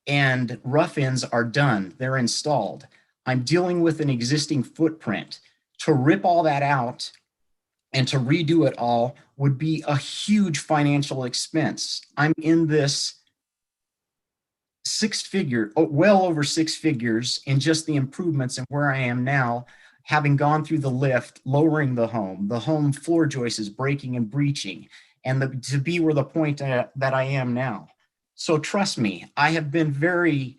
and rough ends are done. They're installed. I'm dealing with an existing footprint. To rip all that out and to redo it all would be a huge financial expense. I'm in this well over six figures in just the improvements and where I am now, having gone through the lift, lowering the home floor joists is breaking and breaching, and to be where the point that I am now. So trust me, I have been very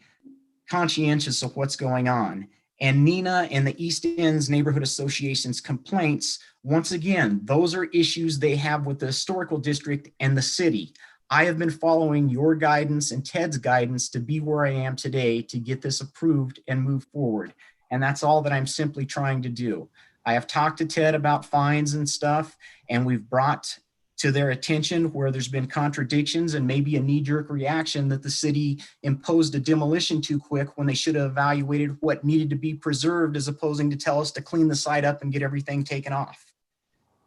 conscientious of what's going on. And Nina and the East End's Neighborhood Association's complaints, once again, those are issues they have with the historical district and the city. I have been following your guidance and Ted's guidance to be where I am today to get this approved and move forward. And that's all that I'm simply trying to do. I have talked to Ted about fines and stuff, and we've brought to their attention where there's been contradictions and maybe a knee-jerk reaction that the city imposed a demolition too quick when they should have evaluated what needed to be preserved, as opposing to tell us to clean the site up and get everything taken off.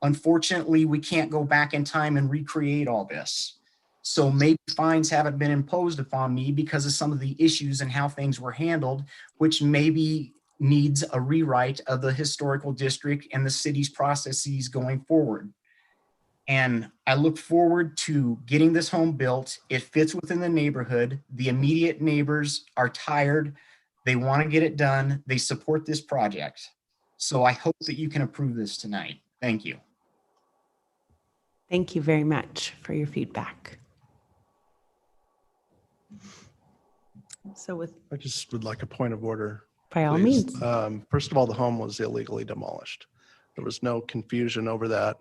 Unfortunately, we can't go back in time and recreate all this. So maybe fines haven't been imposed upon me because of some of the issues and how things were handled, which maybe needs a rewrite of the historical district and the city's processes going forward. And I look forward to getting this home built. It fits within the neighborhood. The immediate neighbors are tired. They want to get it done. They support this project. So I hope that you can approve this tonight. Thank you. Thank you very much for your feedback. So I just would like a point of order. By all please. means. First of all, the home was illegally demolished. There was no confusion over that.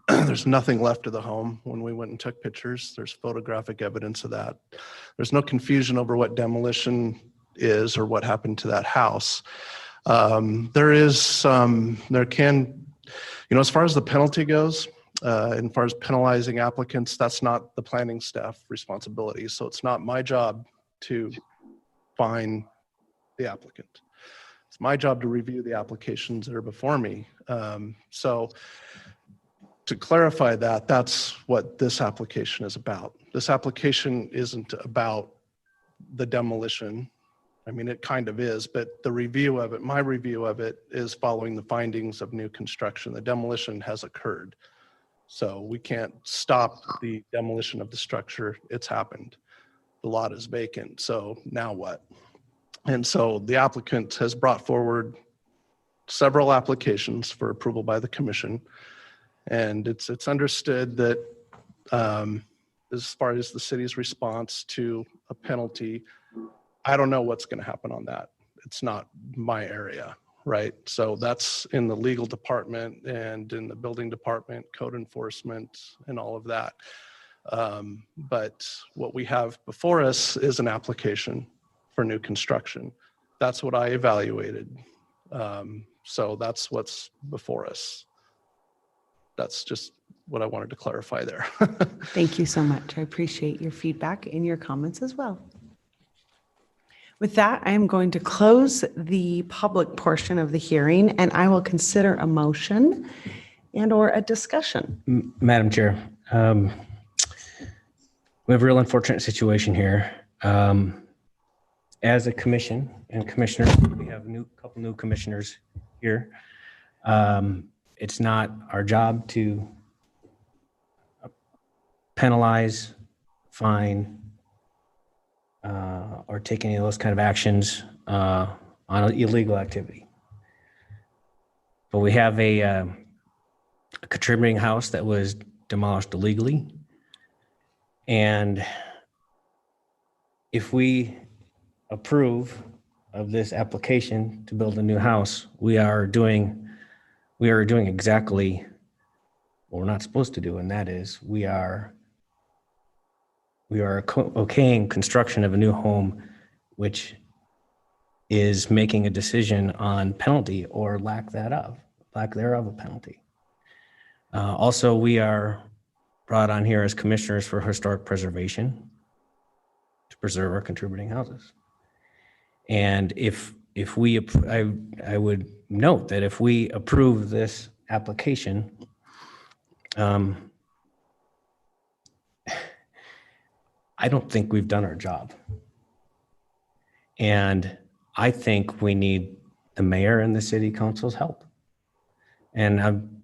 There's nothing left of the home when we went and took pictures. There's photographic evidence of that. There's no confusion over what demolition is or what happened to that house. As far as the penalty goes, and as far as penalizing applicants, that's not the planning staff responsibility. So it's not my job to fine the applicant. It's my job to review the applications that are before me. So to clarify that, that's what this application is about. This application isn't about the demolition. I mean, it kind of is, but the review of it, my review of it, is following the findings of new construction. The demolition has occurred. So we can't stop the demolition of the structure. It's happened. The lot is vacant. So now what? And so the applicant has brought forward several applications for approval by the commission. And it's understood that as far as the city's response to a penalty, I don't know what's going to happen on that. It's not my area, right? So that's in the legal department and in the building department, code enforcement, and all of that. But what we have before us is an application for new construction. That's what I evaluated. So that's what's before us. That's just what I wanted to clarify there. Thank you so much. I appreciate your feedback and your comments as well. With that, I am going to close the public portion of the hearing, and I will consider a motion and or a discussion. Madam Chair, we have a real unfortunate situation here. As a commission and commissioners, we have a couple new commissioners here. It's not our job to penalize, fine, or take any of those kind of actions on illegal activity. But we have a contributing house that was demolished illegally. And if we approve of this application to build a new house, we are doing exactly what we're not supposed to do, and that is we are okaying construction of a new home, which is making a decision on penalty or lack thereof a penalty. Also, we are brought on here as commissioners for historic preservation to preserve our contributing houses. And I would note that if we approve this application, I don't think we've done our job. And I think we need the mayor and the city council's help. And I'm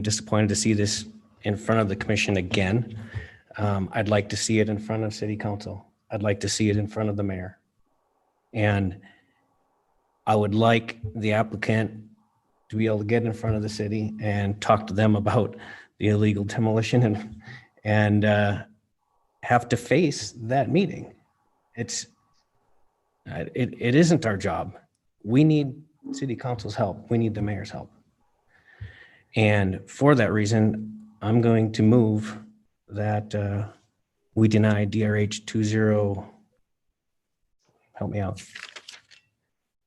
disappointed to see this in front of the commission again. I'd like to see it in front of city council. I'd like to see it in front of the mayor. And I would like the applicant to be able to get in front of the city and talk to them about the illegal demolition and have to face that meeting. It isn't our job. We need city council's help. We need the mayor's help. And for that reason, I'm going to move that we deny DRH 20, help me out,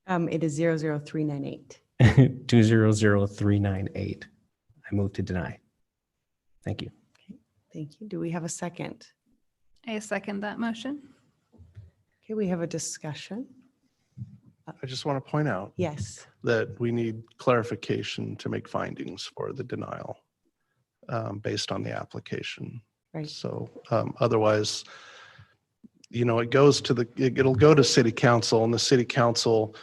It is 00398. 200398. I move to deny. Thank you. Thank you. Do we have a second? I second that motion. Okay, we have a discussion. I just want to point out Yes. that we need clarification to make findings for the denial based on the application. Right. So otherwise, it goes to it'll go to city council, and the city council,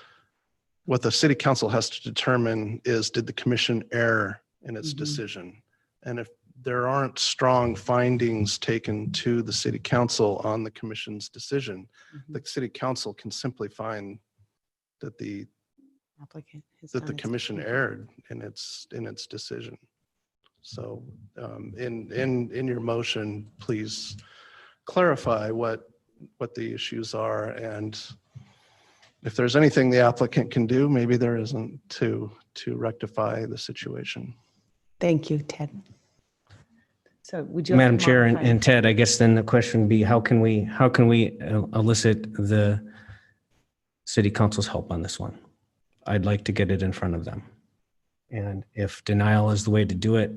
what the city council has to determine is, did the commission err in its decision? And if there aren't strong findings taken to the city council on the commission's decision, the city council can simply find that the Applicant has that done the its commission job. erred in its decision. So in your motion, please clarify what the issues are, and if there's anything the applicant can do, maybe there isn't, to rectify the situation. Thank you, Ted. So would you like to Madam Chair modify- and Ted, I guess then the question would be, how can we elicit the city council's help on this one? I'd like to get it in front of them. And if denial is the way to do it,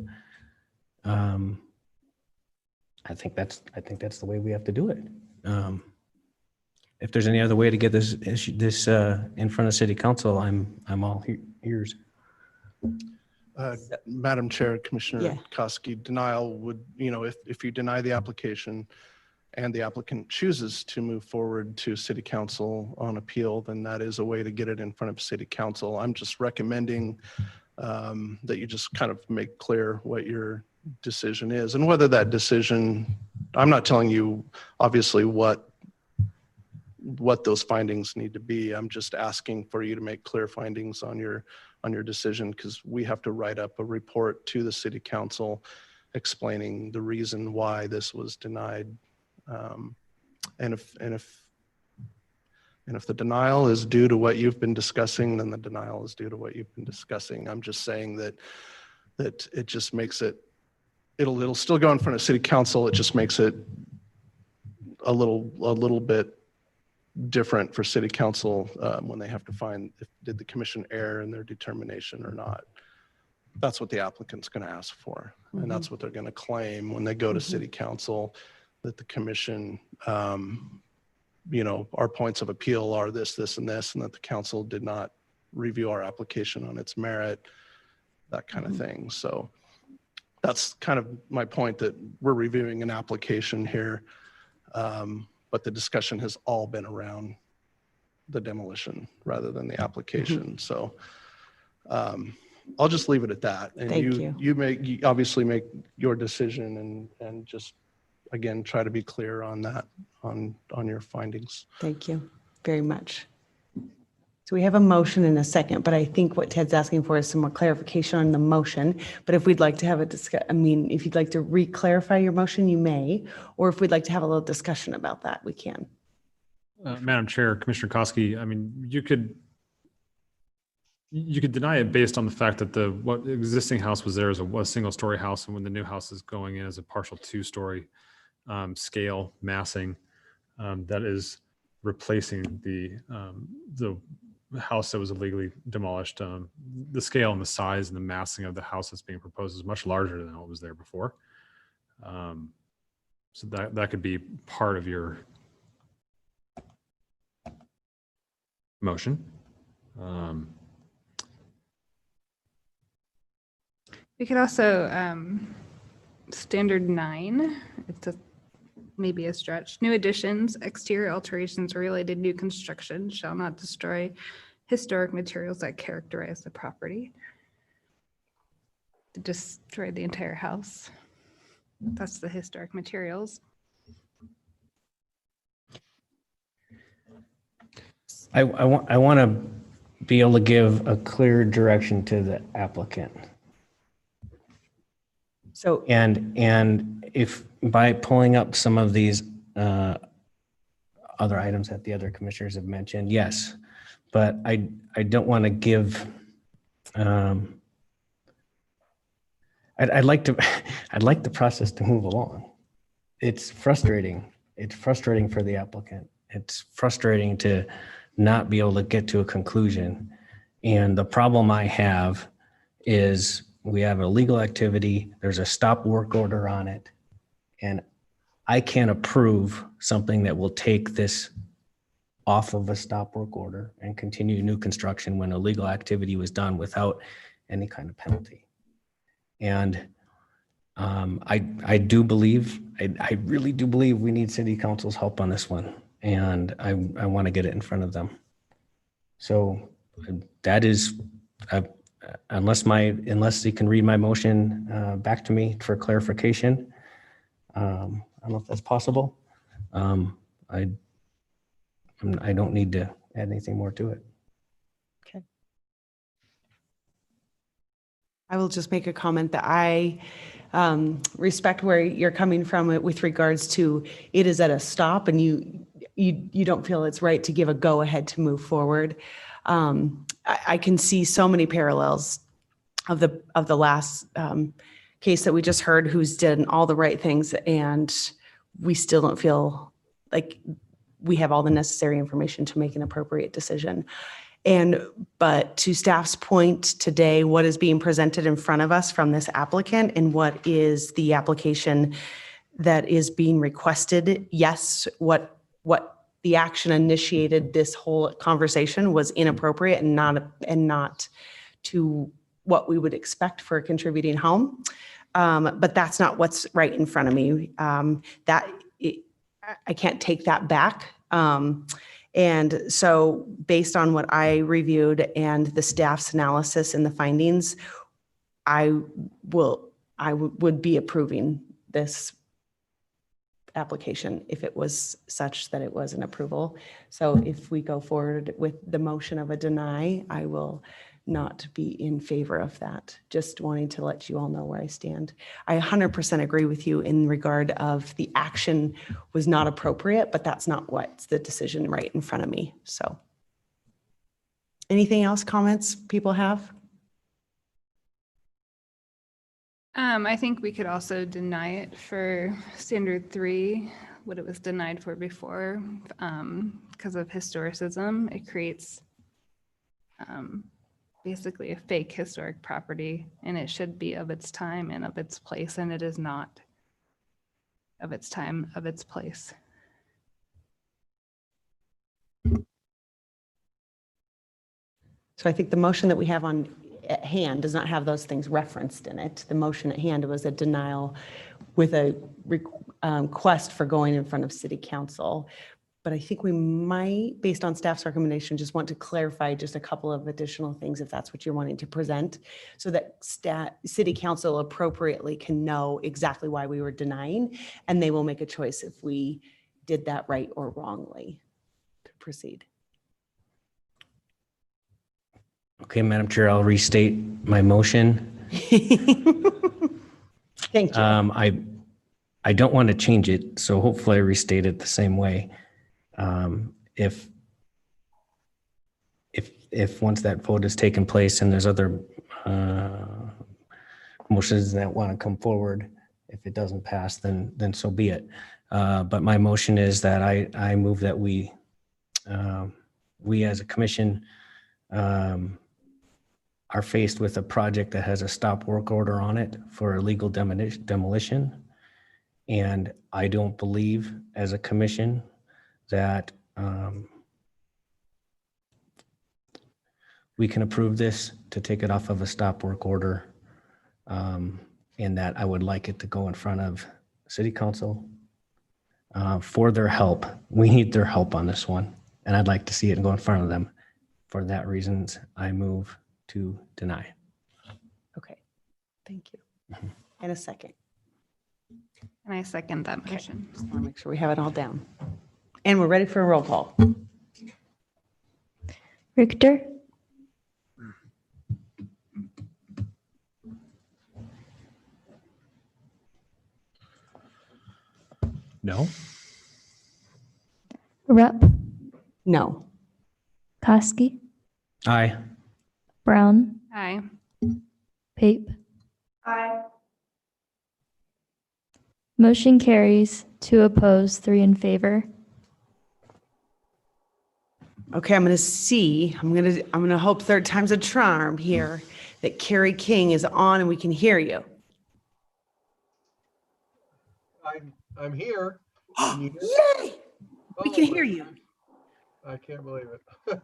I think that's the way we have to do it. If there's any other way to get this in front of city council, I'm all ears. Madam Chair, Commissioner Yeah. Koski, denial would, if you deny the application and the applicant chooses to move forward to city council on appeal, then that is a way to get it in front of city council. I'm just recommending that you just kind of make clear what your decision is, and whether that decision, I'm not telling you obviously what those findings need to be. I'm just asking for you to make clear findings on your decision, because we have to write up a report to the city council explaining the reason why this was denied. And if the denial is due to what you've been discussing, then the denial is due to what you've been discussing. I'm just saying that it just makes it'll still go in front of city council. It just makes it a little bit different for city council when they have to find did the commission err in their determination or not. That's what the applicant's going to ask for, and that's what they're going to claim when they go to city council, that the commission, our points of appeal are this, and this, and that the council did not review our application on its merit, that kind of thing. So that's kind of my point, that we're reviewing an application here, but the discussion has all been around the demolition rather than the application. So I'll just leave it at that. And Thank you obviously make your decision and just, again, try to be clear on that, on your findings. Thank you very much. So we have a motion and a second, but I think what Ted's asking for is some more clarification on the motion. But if we'd like to have if you'd like to re-clarify your motion, you may, or if we'd like to have a little discussion about that, we can. Madam Chair, Commissioner Koski, you could deny it based on the fact that what existing house was there is a single-story house, and when the new house is going in as a partial two-story scale massing, that is replacing the house that was illegally demolished. The scale and the size and the massing of the house that's being proposed is much larger than what was there before. So that could be part of your motion. We could also, standard 9, it's a may be a stretch. New additions, exterior alterations, or related new construction shall not destroy historic materials that characterize the property. To destroy the entire house. That's the historic materials. I want to be able to give a clear direction to the applicant. So, and if by pulling up some of these other items that the other commissioners have mentioned, yes, but I don't want to give, I'd like the process to move along. It's frustrating. It's frustrating for the applicant. It's frustrating to not be able to get to a conclusion. And the problem I have is we have a legal activity, there's a stop work order on it, and I can't approve something that will take this off of a stop work order and continue new construction when a legal activity was done without any kind of penalty. And I do believe, I really do believe we need city council's help on this one. And I want to get it in front of them. So that is, unless you can read my motion back to me for clarification, I don't know if that's possible. I don't need to add anything more to it. okay. I will just make a comment that I respect where you're coming from with regards to it is at a stop and you don't feel it's right to give a go ahead to move forward. I can see so many parallels of the last case that we just heard, who's done all the right things, and we still don't feel like we have all the necessary information to make an appropriate decision. But to staff's point today, what is being presented in front of us from this applicant and what is the application that is being requested? Yes, what the action initiated this whole conversation was inappropriate and not to what we would expect for a contributing home. But that's not what's right in front of me. I can't take that back. And so based on what I reviewed and the staff's analysis and the findings, I would be approving this application if it was such that it was an approval. So if we go forward with the motion of a deny, I will not be in favor of that. Just wanting to let you all know where I stand. I 100% agree with you in regard of the action was not appropriate, but that's not what's the decision right in front of me. So anything else, comments people have? I think we could also deny it for standard 3, what it was denied for before, because of historicism. It creates basically a fake historic property, and it should be of its time and of its place, and it is not of its time, of its place. So I think the motion that we have at hand does not have those things referenced in it. The motion at hand was a denial with a request for going in front of city council. But I think we might, based on staff's recommendation, just want to clarify just a couple of additional things if that's what you're wanting to present, so that city council appropriately can know exactly why we were denying, and they will make a choice if we did that right or wrongly to proceed. Okay, Madam Chair, I'll restate my motion. Thank you. I don't want to change it, so hopefully I restate it the same way. If once that vote has taken place and there's other motions that want to come forward, if it doesn't pass, then so be it. But my motion is that I move that we as a commission are faced with a project that has a stop work order on it for illegal demolition. And I don't believe as a commission that we can approve this to take it off of a stop work order, and that I would like it to go in front of city council for their help. We need their help on this one, and I'd like to see it go in front of them. For that reasons, I move to deny. Okay, thank you. And a second. And I second that motion. Just want to make sure we have it all down. And we're ready for a roll call. Richter, No. Rupp, No. Koski, Aye. Brown, Aye. Pape. Aye. Motion carries, 2 opposed, 3 in favor. Okay, I'm gonna hope third time's a charm here that Carrie King is on and we can hear you. I'm here. Can you hear me? Yay! We can Oh, hear you. I can't believe it.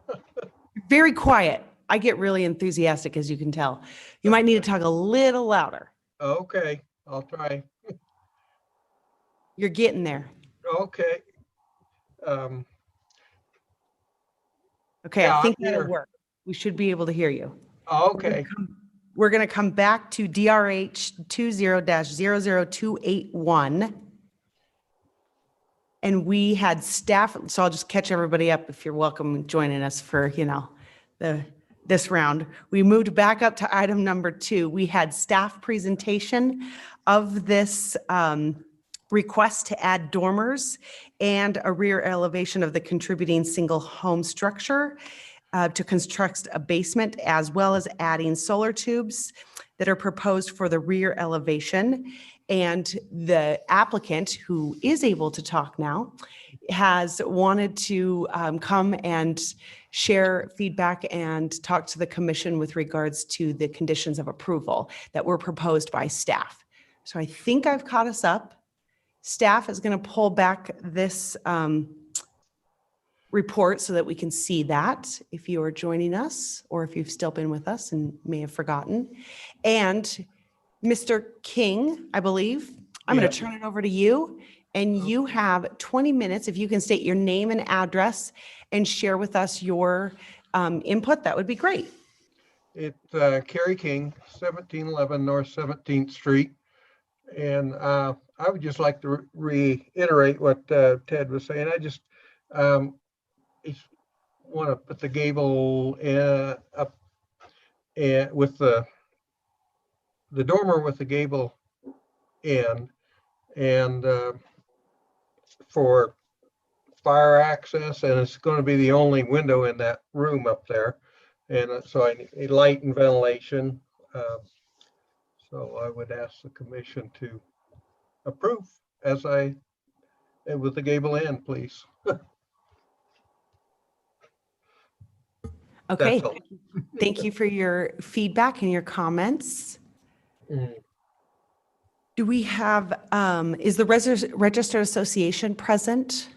Very quiet. I get really enthusiastic, as you can tell. You might need to talk a little louder. Okay, I'll try. You're getting there. Okay. Okay, Yeah, I think I'm that'll here. work. We should be able to hear you. Okay. We're going to come back to DRH 20-00281. And we had staff, so I'll just catch everybody up if you're welcome joining us for, this round. We moved back up to item number 2. We had staff presentation of this request to add dormers and a rear elevation of the contributing single home structure to construct a basement, as well as adding solar tubes that are proposed for the rear elevation. And the applicant, who is able to talk now, has wanted to come and share feedback and talk to the commission with regards to the conditions of approval that were proposed by staff. So I think I've caught us up. Staff is going to pull back this report so that we can see that if you are joining us or if you've still been with us and may have forgotten. And Mr. King, I believe, I'm going to turn it over to you, and you have 20 minutes. If you can state your name and address and share with us your input, that would be great. It's Kerry King, 1711 North 17th Street. And I would just like to reiterate what Ted was saying. I just want to put the gable up with the dormer with the gable in, and for fire access, and it's going to be the only window in that room up there. And so I need light and ventilation. So I would ask the commission to approve with the gable in, please. Okay. That's all. Thank you for your feedback and your comments. Do we have, is the Registered Association present?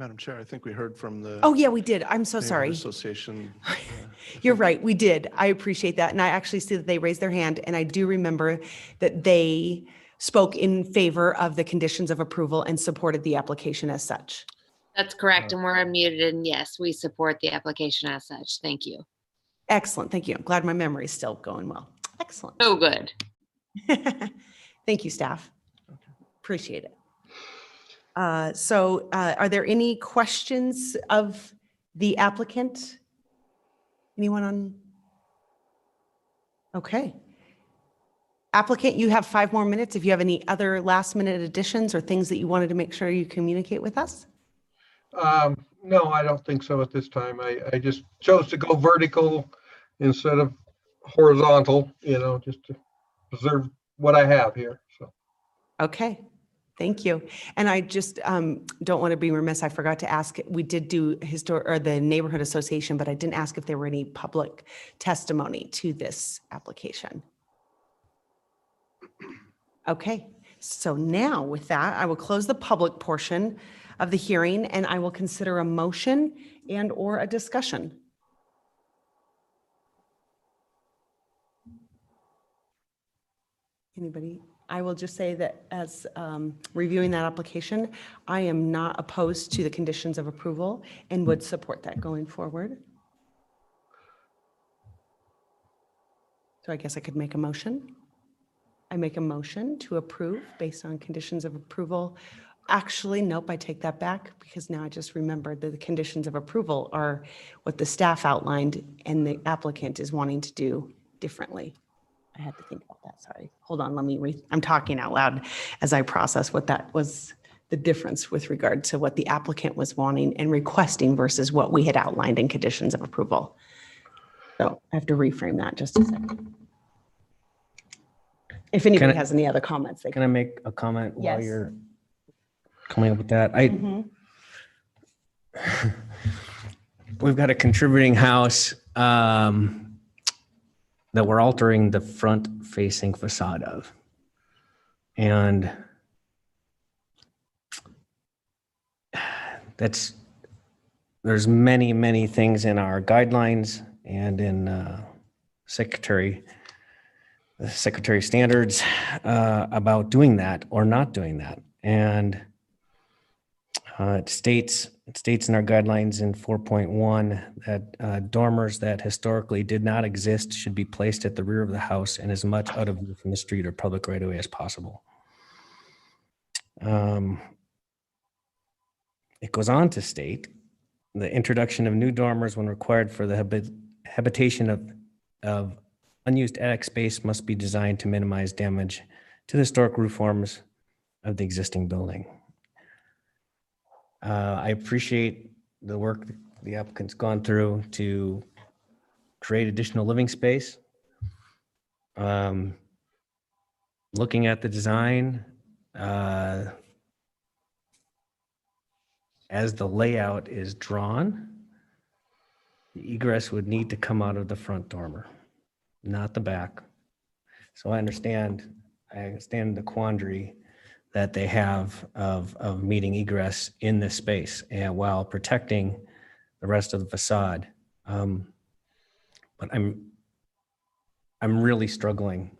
Madam Chair, I think we heard from the. Oh, yeah, we did. I'm so Neighborhood sorry. Association. You're right, we did. I appreciate that. And I actually see that they raised their hand, and I do remember that they spoke in favor of the conditions of approval and supported the application as such. That's correct. And we're unmuted. And yes, we support the application as such. Thank you. Excellent, thank you. I'm glad my memory is still going well. Excellent. So good. Thank you, staff. Appreciate it. So are there any questions of the applicant? Anyone on? Okay. Applicant, you have 5 more minutes. If you have any other last minute additions or things that you wanted to make sure you communicate with us? No, I don't think so at this time. I just chose to go vertical instead of horizontal, just to preserve what I have here. So. Okay, thank you. And I just don't want to be remiss. I forgot to ask, we did do the Neighborhood Association, but I didn't ask if there were any public testimony to this application. Okay, so now with that, I will close the public portion of the hearing, and I will consider a motion and or a discussion. Anybody? I will just say that as reviewing that application, I am not opposed to the conditions of approval and would support that going forward. So I guess I could make a motion. I make a motion to approve based on conditions of approval. Actually, nope, I take that back because now I just remembered that the conditions of approval are what the staff outlined and the applicant is wanting to do differently. I had to think about that, sorry. Hold on, I'm talking out loud as I process what that was, the difference with regard to what the applicant was wanting and requesting versus what we had outlined in conditions of approval. So I have to reframe that just a second. If anybody has any other comments, they Can I make a comment while Yes. you're coming up with that? We've got a contributing house that we're altering the front facing facade of. And there's many, many things in our guidelines and in secretary standards about doing that or not doing that. And it states in our guidelines in 4.1 that dormers that historically did not exist should be placed at the rear of the house and as much out of view from the street or public right of way as possible. It goes on to state the introduction of new dormers when required for the habitation of unused attic space must be designed to minimize damage to the historic roof forms of the existing building. I appreciate the work the applicant's gone through to create additional living space. Looking at the design, as the layout is drawn, the egress would need to come out of the front dormer, not the back. So I understand the quandary that they have of meeting egress in this space and while protecting the rest of the facade. But I'm really struggling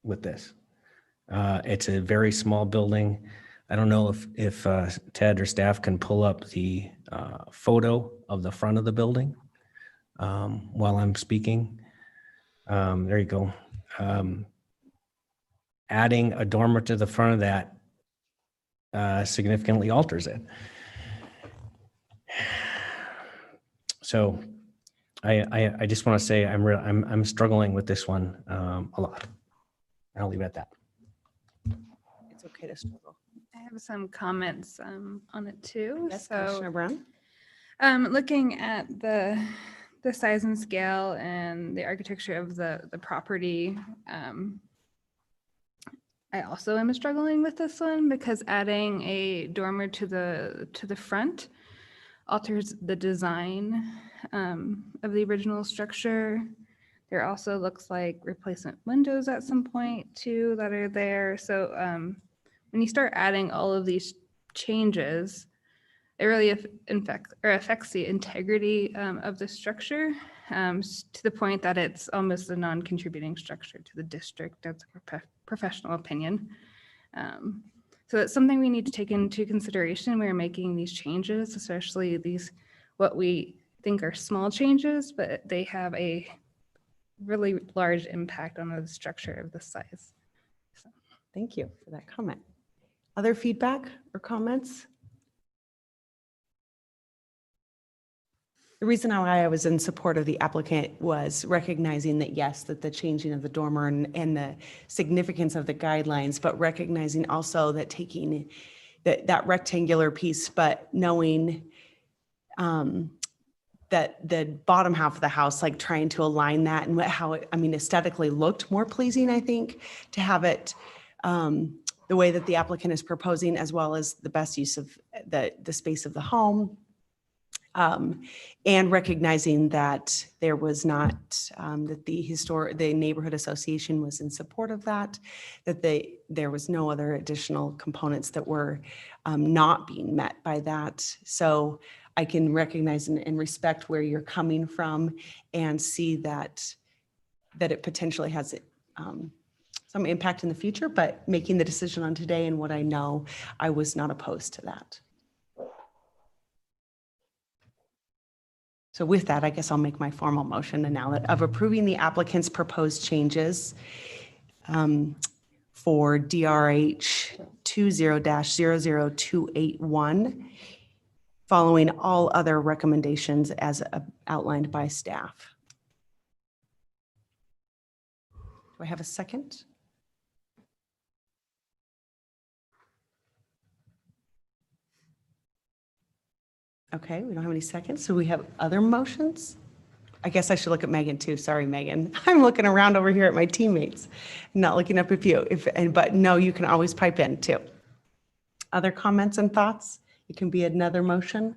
with this. It's a very small building. I don't know if Ted or staff can pull up the photo of the front of the building while I'm speaking. There you go. Adding a dormer to the front of that significantly alters it. So I just want to say I'm struggling with this one a lot. I'll leave it at that. It's okay to struggle. I have some comments on it too. Yes, So, Commissioner Brown? looking at the size and scale and the architecture of the property, I also am struggling with this one because adding a dormer to the front alters the design of the original structure. There also looks like replacement windows at some point too that are there. So when you start adding all of these changes, it really affects the integrity of the structure to the point that it's almost a non-contributing structure to the district. That's a professional opinion. So that's something we need to take into consideration when we're making these changes, especially these what we think are small changes, but they have a really large impact on the structure of the size. So. Thank you for that comment. Other feedback or comments? The reason why I was in support of the applicant was recognizing that, yes, that the changing of the dormer and the significance of the guidelines, but recognizing also that taking that rectangular piece, but knowing that the bottom half of the house, like trying to align that and how it, aesthetically looked more pleasing, I think, to have it the way that the applicant is proposing, as well as the best use of the space of the home. And recognizing that there was not, that the neighborhood association was in support of that there was no other additional components that were not being met by that. So I can recognize and respect where you're coming from and see that it potentially has some impact in the future, but making the decision on today and what I know, I was not opposed to that. So with that, I guess I'll make my formal motion and now that of approving the applicant's proposed changes for DRH 20-00281, following all other recommendations as outlined by staff. Do I have a second? Okay, we don't have any seconds. So we have other motions? I guess I should look at Megan too. Sorry, Megan. I'm looking around over here at my teammates, not looking up at you. But no, you can always pipe in too. Other comments and thoughts? It can be another motion.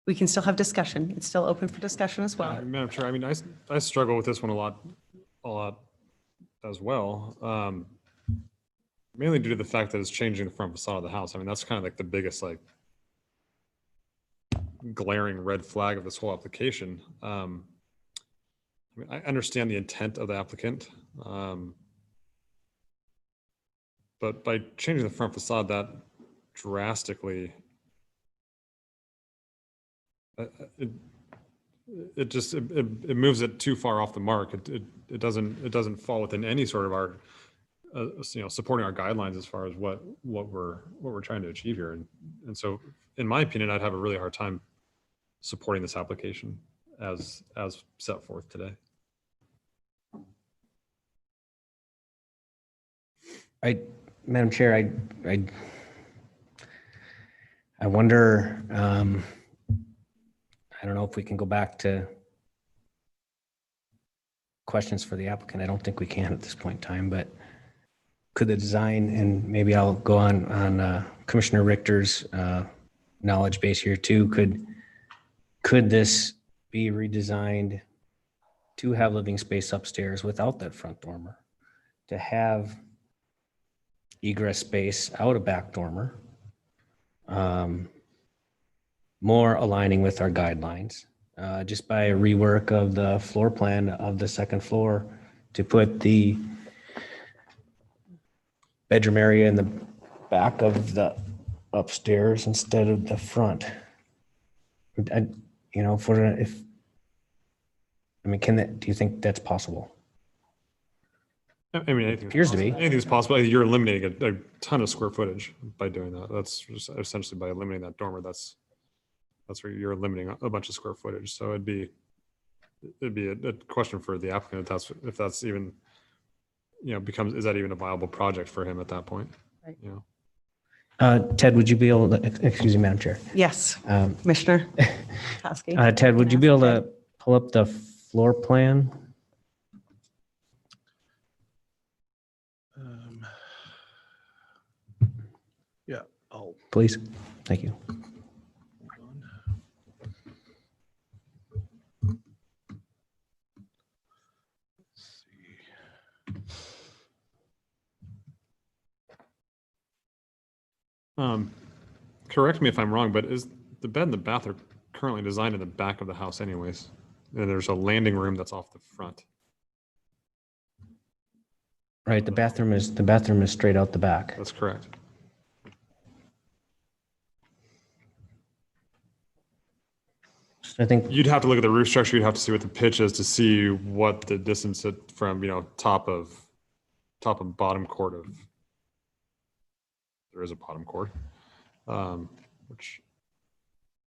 We can still have discussion. It's still open for discussion as well. Madam Chair, I mean, I struggle with this one a lot as well. Mainly due to the fact that it's changing the front facade of the house. I mean, that's kind of like the biggest like glaring red flag of this whole application. I mean, I understand the intent of the applicant, but by changing the front facade, that drastically it moves it too far off the mark. It doesn't fall within any sort of our supporting our guidelines as far as what we're trying to achieve here. And so in my opinion, I'd have a really hard time supporting this application as set forth today. Madam Chair, I wonder, I don't know if we can go back to questions for the applicant. I don't think we can at this point in time, but could the design, and maybe I'll go on Commissioner Richter's knowledge base here too, could this be redesigned to have living space upstairs without that front dormer, to have egress space out a back dormer, more aligning with our guidelines, just by a rework of the floor plan of the second floor to put the bedroom area in the back of the upstairs instead of the front. Do you think that's possible? I mean, anything appears to be. Anything's possible. You're eliminating a ton of square footage by doing that. That's just essentially by eliminating that dormer. That's where you're eliminating a bunch of square footage. So it'd be a question for the applicant if that's even, is that even a viable project for him at that point? Right. Ted, would you be able to, excuse me, Madam Chair. Yes, Commissioner Kosky. Ted, would you be able to pull up the floor plan? Yeah, Please, thank you. Correct me if I'm wrong, but is the bed and the bath are currently designed in the back of the house anyways? And there's a landing room that's off the front. Right, the bathroom is straight out the back. That's correct. I think you'd have to look at the roof structure. You'd have to see what the pitch is to see what the distance from top and bottom chord of. There is a bottom chord, which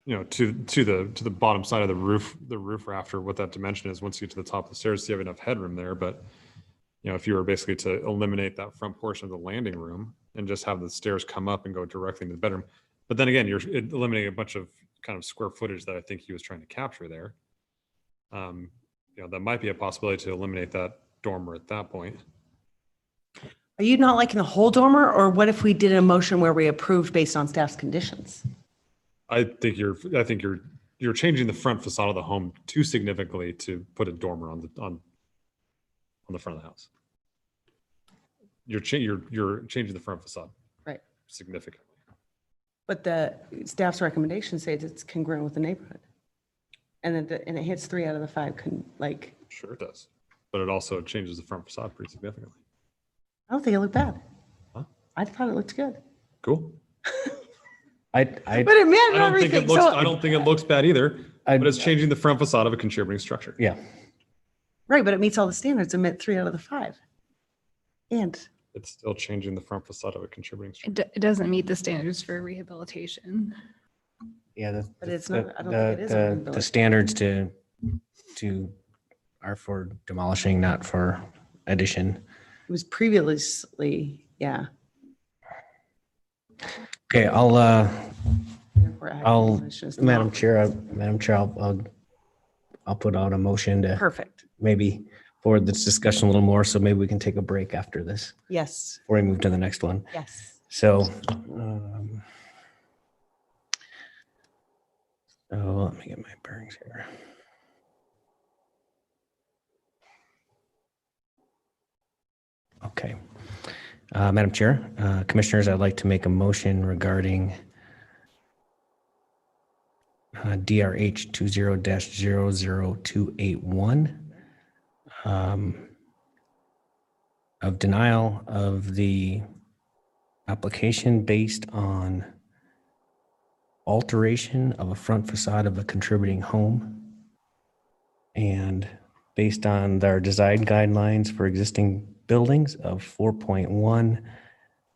to the bottom side of the roof rafter. What that dimension is once you get to the top of the stairs, you have enough headroom there. But if you were basically to eliminate that front portion of the landing room and just have the stairs come up and go directly into the bedroom, but then again, you're eliminating a bunch of kind of square footage that I think he was trying to capture there. That might be a possibility to eliminate that dormer at that point. Are you not liking the whole dormer, or what if we did a motion where we approved based on staff's conditions? I think you're changing the front facade of the home too significantly to put a dormer on the front of the house. you're changing the front facade Right. significantly. But the staff's recommendations say it's congruent with the neighborhood. And then, and it hits 3 out of the 5, Sure it does. But it also changes the front facade pretty significantly. I don't think it looked bad. Huh? I thought it looked good. Cool. But it I don't think everything. it looks. So- I don't think it looks bad either. But it's changing the front facade of a contributing structure. Yeah. Right, but it meets all the standards and met 3 out of the 5. And It's still changing the front facade of a contributing structure. It doesn't meet the standards for rehabilitation. Yeah, But it's not- I don't think it is a the standards to are for demolishing, not for addition. it was previously, yeah. Okay, Therefore, acting I'll, demolition is Madam not- Chair, I'll put out a motion to Perfect. maybe forward this discussion a little more, so maybe we can take a break after this Yes, before we move to the next one. yes. So, let me get my bearings here. Okay. Madam Chair, Commissioners, I'd like to make a motion regarding DRH 20-00281 of denial of the application based on alteration of a front facade of a contributing home and based on their design guidelines for existing buildings of 4.1,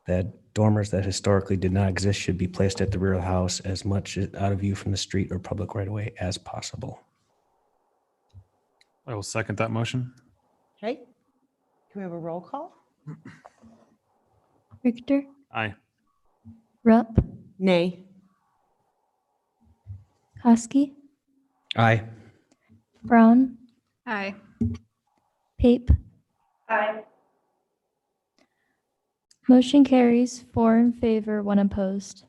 that dormers that historically did not exist should be placed at the rear of the house as much out of view from the street or public right of way as possible. I will second that motion. Okay. Can we have a roll call? Richter, Aye. Rupp, Nay. Husky, Aye. Brown, Aye. Pape. Aye. Motion carries 4 in favor, 1 opposed.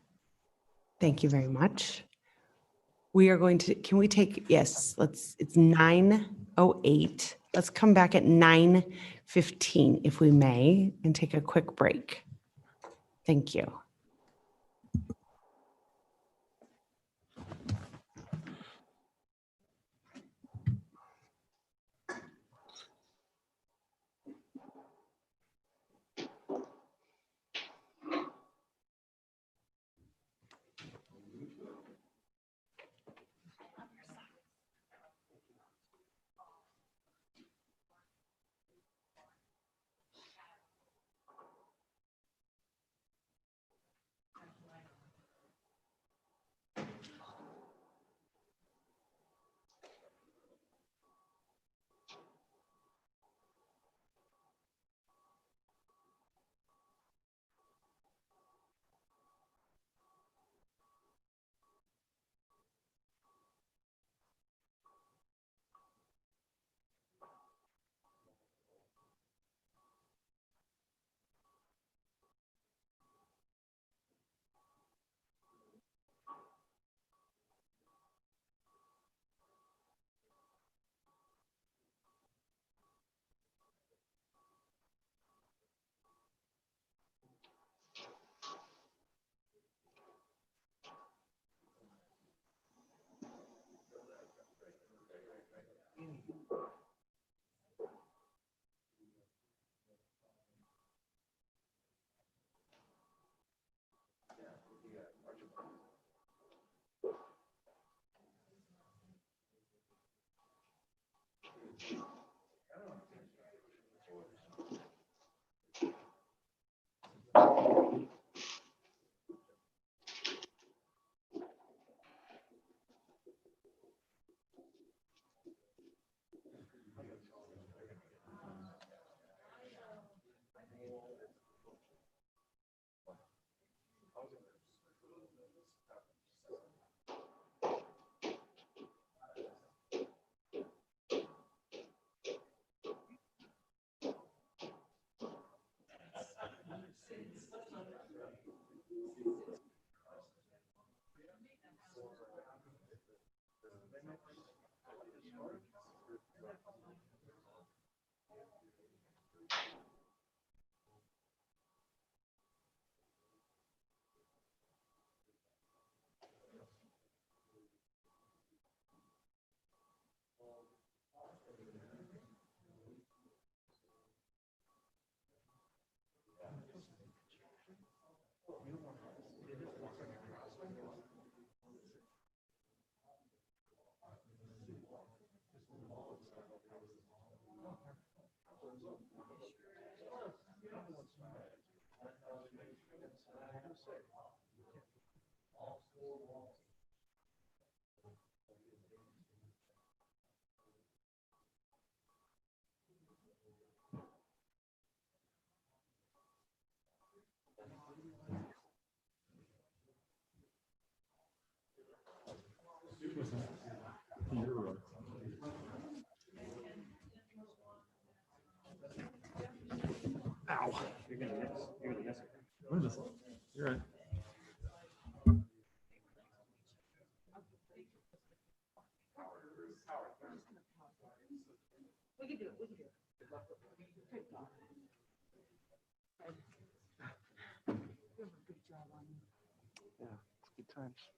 Thank you very much. We are going to, can we take, yes, it's 9:08. Let's come back at 9:15 if we may and take a quick break. Thank you. Ow. You're gonna miss it. What is this? You're right. Yeah, it's good times.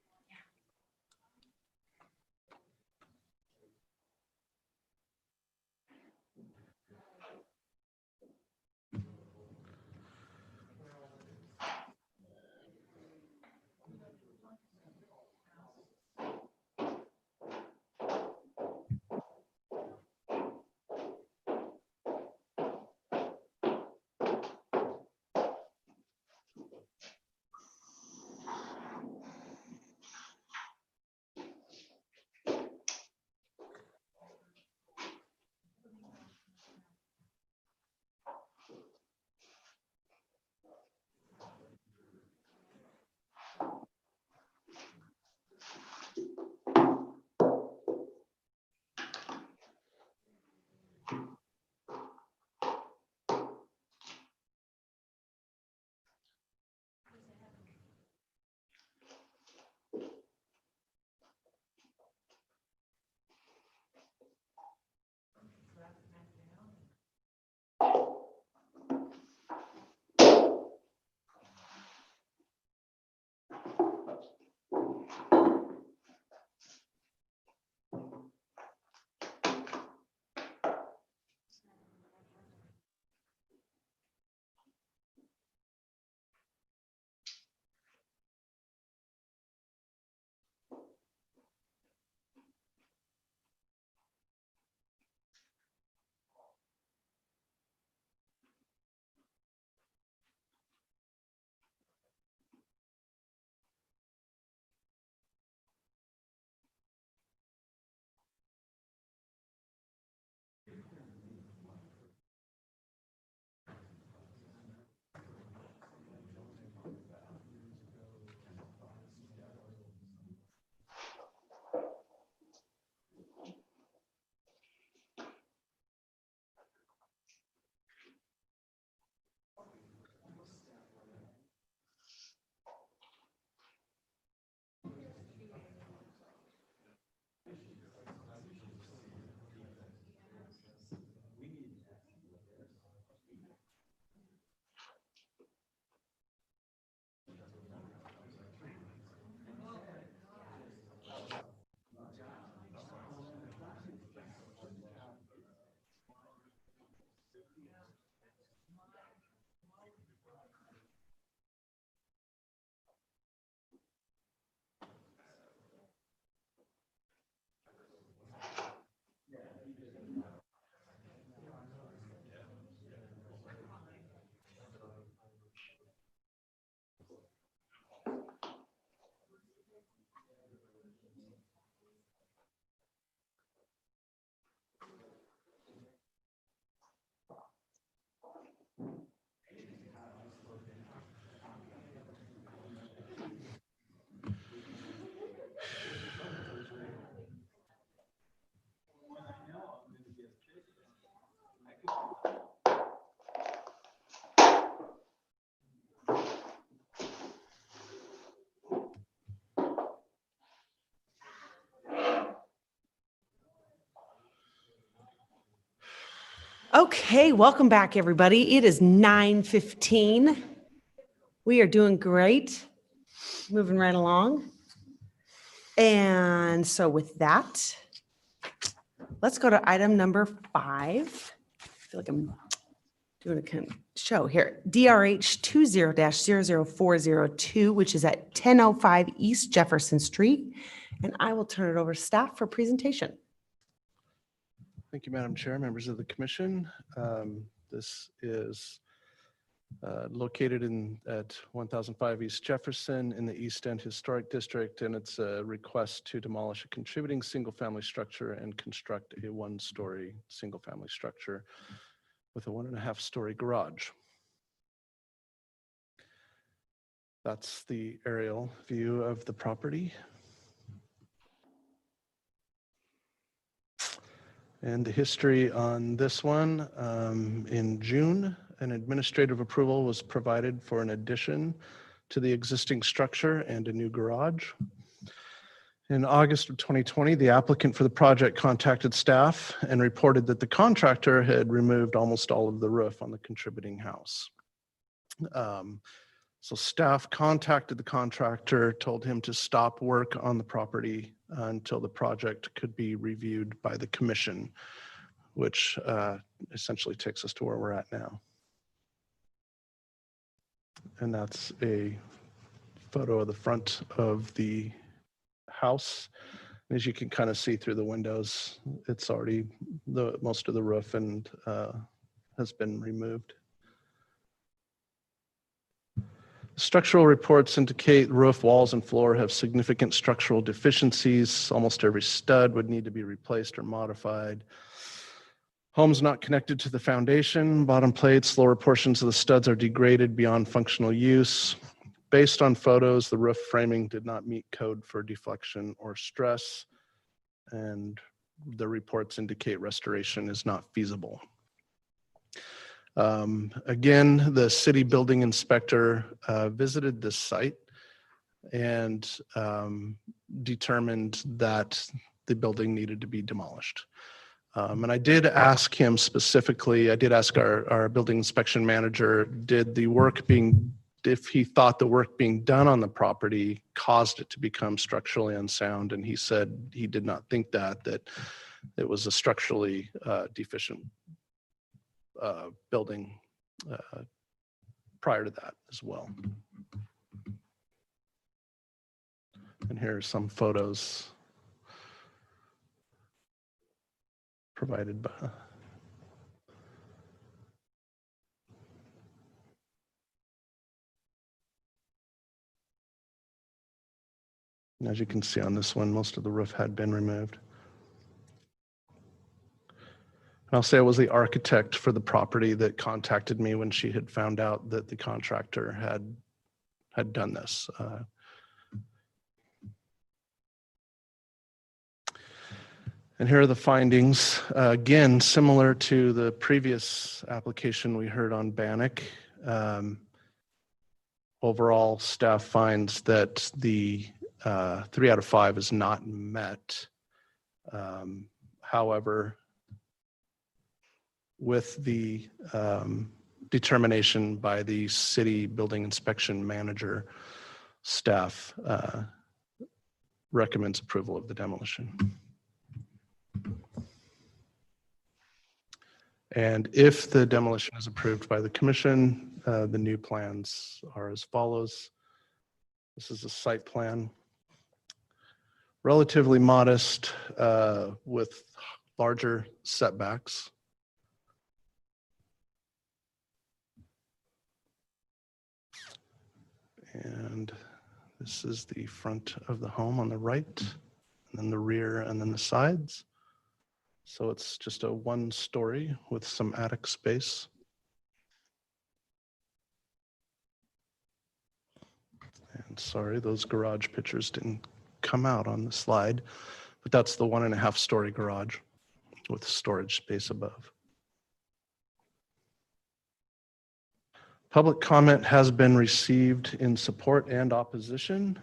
Okay, welcome back, everybody. It is 9:15. We are doing great, moving right along. And so with that, let's go to item number 5. I feel like I'm doing a kind of show here. DRH 20-00402, which is at 1005 East Jefferson Street. And I will turn it over to staff for presentation. Thank you, Madam Chair, members of the commission. This is located at 1005 East Jefferson in the East End Historic District, and it's a request to demolish a contributing single-family structure and construct a one-story single-family structure with a 1.5-story garage. That's the aerial view of the property. And the history on this one, in June, an administrative approval was provided for an addition to the existing structure and a new garage. In August of 2020, the applicant for the project contacted staff and reported that the contractor had removed almost all of the roof on the contributing house. So staff contacted the contractor, told him to stop work on the property until the project could be reviewed by the commission, which essentially takes us to where we're at now. And that's a photo of the front of the house. As you can kind of see through the windows, it's already most of the roof and has been removed. Structural reports indicate roof, walls, and floor have significant structural deficiencies. Almost every stud would need to be replaced or modified. Homes not connected to the foundation, bottom plates, lower portions of the studs are degraded beyond functional use. Based on photos, the roof framing did not meet code for deflection or stress, and the reports indicate restoration is not feasible. Again, the city building inspector visited this site and determined that the building needed to be demolished. And I did ask him specifically, I did ask our building inspection manager, if he thought the work being done on the property caused it to become structurally unsound. And he said he did not think that it was a structurally deficient building prior to that as well. And here are some photos provided by and as you can see on this one, most of the roof had been removed. I'll say it was the architect for the property that contacted me when she had found out that the contractor had done this. And here are the findings. Again, similar to the previous application we heard on Bannock. Overall, staff finds that the 3 out of 5 is not met. However, with the determination by the city building inspection manager, staff recommends approval of the demolition. And if the demolition is approved by the commission, the new plans are as follows. This is a site plan. Relatively modest with larger setbacks. And this is the front of the home on the right, and then the rear, and then the sides. So it's just a 1-story with some attic space. And sorry, those garage pictures didn't come out on the slide, but that's the 1.5-story garage with storage space above. Public comment has been received in support and opposition.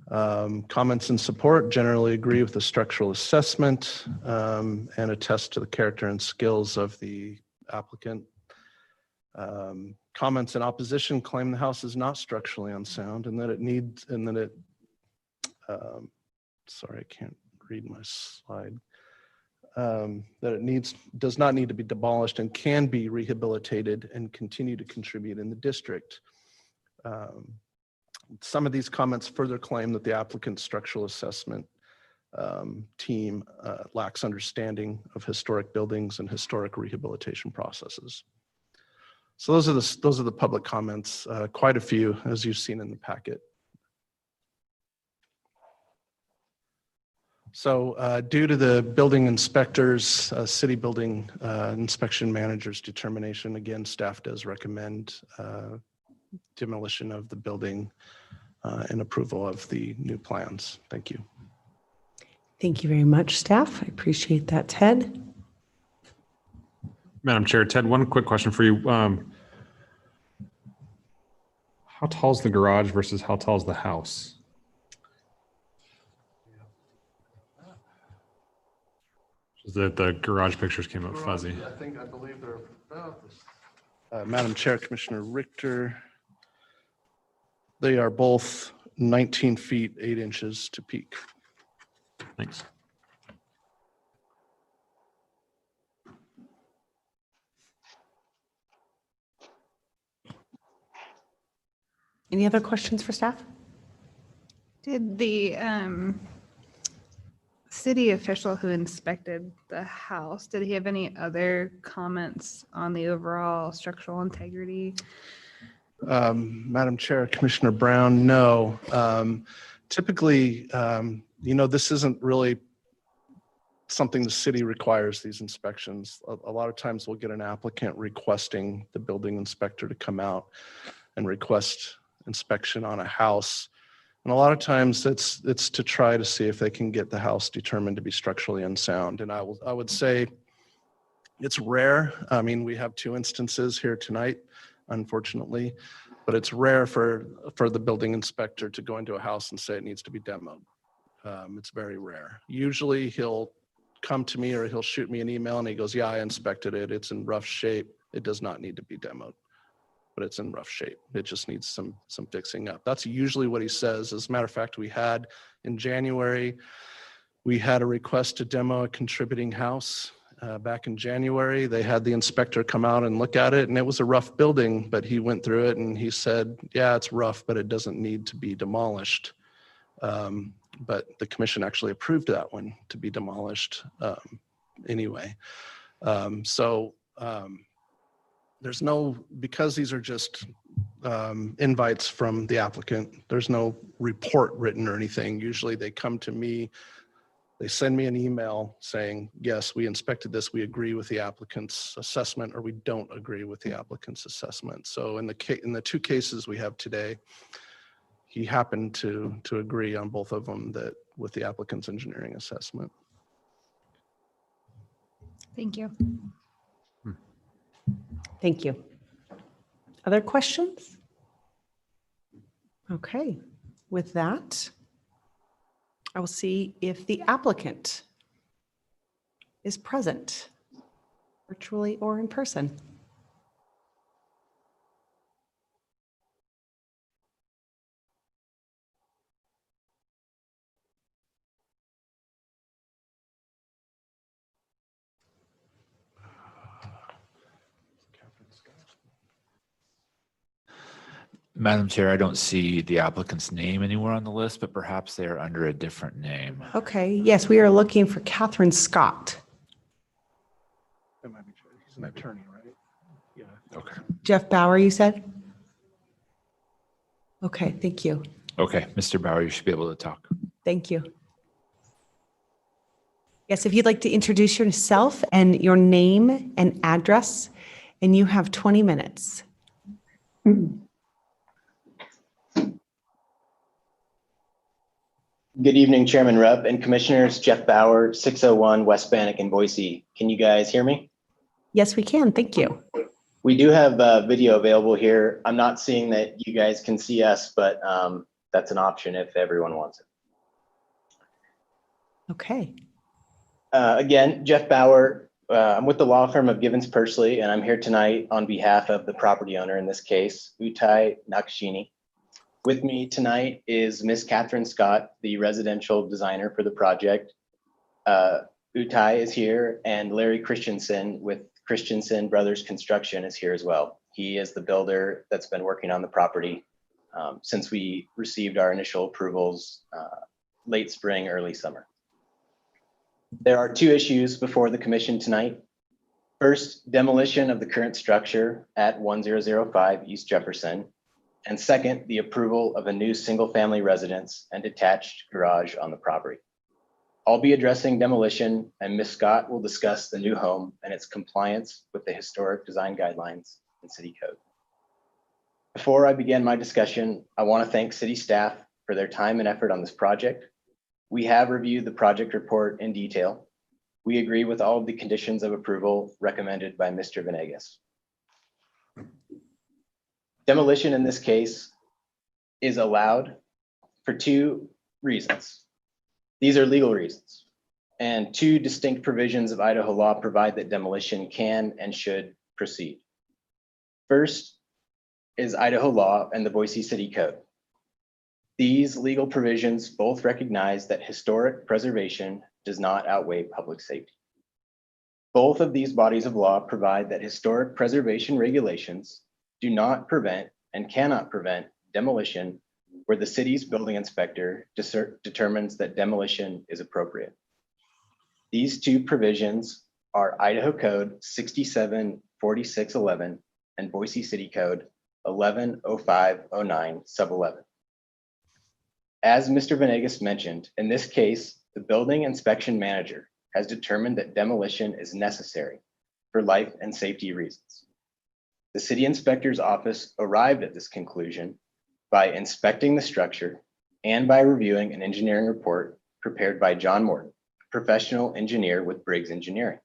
Comments in support generally agree with the structural assessment and attest to the character and skills of the applicant. Comments in opposition claim the house is not structurally unsound and that it needs, and that it, sorry, I can't read my slide. That it does not need to be demolished and can be rehabilitated and continue to contribute in the district. Some of these comments further claim that the applicant's structural assessment team lacks understanding of historic buildings and historic rehabilitation processes. So those are the public comments, quite a few, as you've seen in the packet. So due to the building inspector's, city building inspection manager's determination, again, staff does recommend demolition of the building and approval of the new plans. Thank you. Thank you very much, staff. I appreciate that, Ted. Madam Chair, Ted, one quick question for you. How tall is the garage versus how tall is the house? The garage pictures came up fuzzy. I believe they're about this. Madam Chair, Commissioner Richter, they are both 19 feet, 8 inches to peak. Thanks. Any other questions for staff? Did the city official who inspected the house, did he have any other comments on the overall structural integrity? Madam Chair, Commissioner Brown, no. Typically, this isn't really something the city requires, these inspections. A lot of times we'll get an applicant requesting the building inspector to come out and request inspection on a house. And a lot of times it's to try to see if they can get the house determined to be structurally unsound. And I would say it's rare. I mean, we have 2 instances here tonight, unfortunately, but it's rare for the building inspector to go into a house and say it needs to be demoed. It's very rare. Usually he'll come to me or he'll shoot me an email and he goes, yeah, I inspected it. It's in rough shape. It does not need to be demoed, but it's in rough shape. It just needs some fixing up. That's usually what he says. As a matter of fact, we had in January, we had a request to demo a contributing house. Back in January, they had the inspector come out and look at it, and it was a rough building, but he went through it and he said, yeah, it's rough, but it doesn't need to be demolished. But the commission actually approved that one to be demolished anyway. There's no, because these are just invites from the applicant, there's no report written or anything. Usually they come to me, they send me an email saying, yes, we inspected this, we agree with the applicant's assessment, or we don't agree with the applicant's assessment. So in the 2 cases we have today, he happened to agree on both of them that with the applicant's engineering assessment. Thank you. Thank you. Other questions? Okay, with that, I will see if the applicant is present, virtually or in person. Madam Chair, I don't see the applicant's name anywhere on the list, but perhaps they are under a different name. Okay, yes, we are looking for Catherine Scott. He's an attorney, right? Yeah. Okay. Jeff Bauer, you said? Okay, thank you. Okay, Mr. Bauer, you should be able to talk. Thank you. Yes, if you'd like to introduce yourself and your name and address, and you have 20 minutes. Good evening, Chairman Rupp and Commissioners. Jeff Bauer, 601 West Bannock in Boise. Can you guys hear me? Yes, we can. Thank you. We do have video available here. I'm not seeing that you guys can see us, but that's an option if everyone wants it. Okay. Again, Jeff Bauer. I'm with the law firm of Givens Pursley, and I'm here tonight on behalf of the property owner in this case, Utai Nakashini. With me tonight is Miss Catherine Scott, the residential designer for the project. Utai is here, and Larry Christensen with Christensen Brothers Construction is here as well. He is the builder that's been working on the property since we received our initial approvals late spring, early summer. There are 2 issues before the commission tonight. First, demolition of the current structure at 1005 East Jefferson. And second, the approval of a new single-family residence and detached garage on the property. I'll be addressing demolition, and Ms. Scott will discuss the new home and its compliance with the historic design guidelines and city code. Before I begin my discussion, I want to thank city staff for their time and effort on this project. We have reviewed the project report in detail. We agree with all of the conditions of approval recommended by Mr. Venegas. Demolition in this case is allowed for two reasons. These are legal reasons, and two distinct provisions of Idaho law provide that demolition can and should proceed. First is Idaho law and the Boise City Code. These legal provisions both recognize that historic preservation does not outweigh public safety. Both of these bodies of law provide that historic preservation regulations do not prevent and cannot prevent demolition where the city's building inspector determines that demolition is appropriate. These two provisions are Idaho Code 674611 and Boise City Code 110509 sub 11. As Mr. Venegas mentioned, in this case, the building inspection manager has determined that demolition is necessary for life and safety reasons. The city inspector's office arrived at this conclusion by inspecting the structure and by reviewing an engineering report prepared by John Morton, a professional engineer with Briggs Engineering.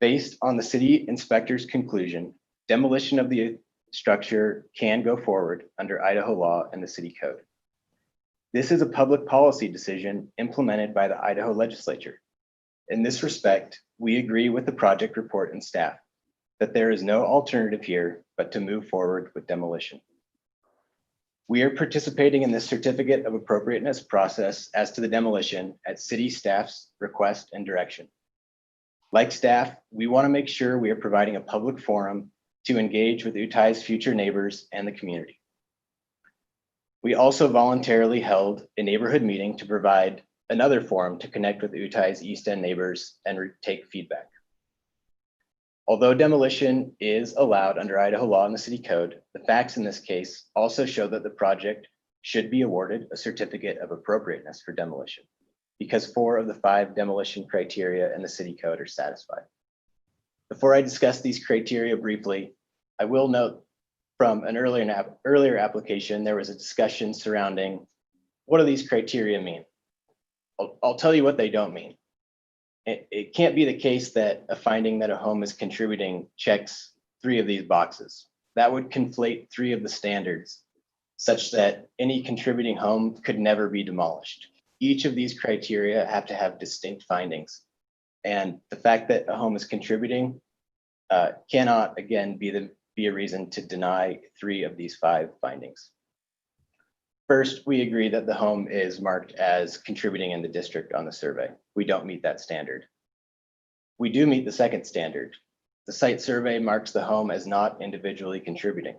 Based on the city inspector's conclusion, demolition of the structure can go forward under Idaho law and the city code. This is a public policy decision implemented by the Idaho legislature. In this respect, we agree with the project report and staff that there is no alternative here but to move forward with demolition. We are participating in this certificate of appropriateness process as to the demolition at city staff's request and direction. Like staff, we want to make sure we are providing a public forum to engage with Utah's future neighbors and the community. We also voluntarily held a neighborhood meeting to provide another forum to connect with Utah's East End neighbors and take feedback. Although demolition is allowed under Idaho law and the city code, the facts in this case also show that the project should be awarded a certificate of appropriateness for demolition because 4 of the 5 demolition criteria in the city code are satisfied. Before I discuss these criteria briefly, I will note from an earlier application, there was a discussion surrounding what do these criteria mean? I'll tell you what they don't mean. It can't be the case that a finding that a home is contributing checks 3 of these boxes. That would conflate 3 of the standards such that any contributing home could never be demolished. Each of these criteria have to have distinct findings. And the fact that a home is contributing cannot, again, be a reason to deny 3 of these 5 findings. First, we agree that the home is marked as contributing in the district on the survey. We don't meet that standard. We do meet the second standard. The site survey marks the home as not individually contributing.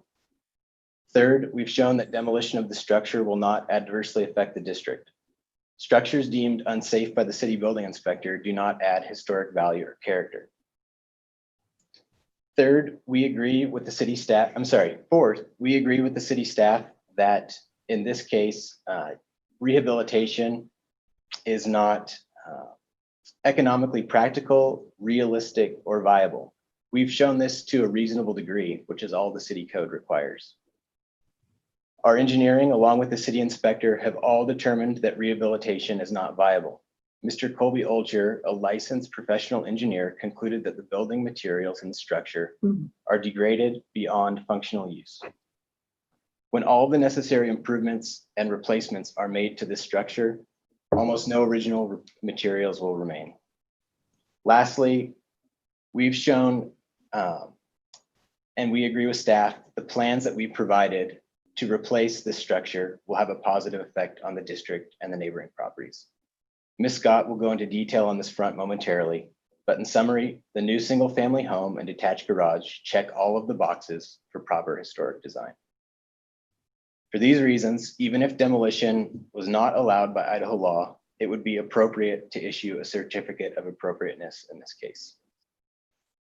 Third, we've shown that demolition of the structure will not adversely affect the district. Structures deemed unsafe by the city building inspector do not add historic value or character. Third, we agree with the city staff. Fourth, we agree with the city staff that in this case, rehabilitation is not economically practical, realistic, or viable. We've shown this to a reasonable degree, which is all the city code requires. Our engineering, along with the city inspector, have all determined that rehabilitation is not viable. Mr. Colby Olcher, a licensed professional engineer, concluded that the building materials in the structure are degraded beyond functional use. When all the necessary improvements and replacements are made to this structure, almost no original materials will remain. Lastly, we've shown, and we agree with staff, the plans that we provided to replace this structure will have a positive effect on the district and the neighboring properties. Ms. Scott will go into detail on this front momentarily, but in summary, the new single-family home and detached garage check all of the boxes for proper historic design. For these reasons, even if demolition was not allowed by Idaho law, it would be appropriate to issue a certificate of appropriateness in this case.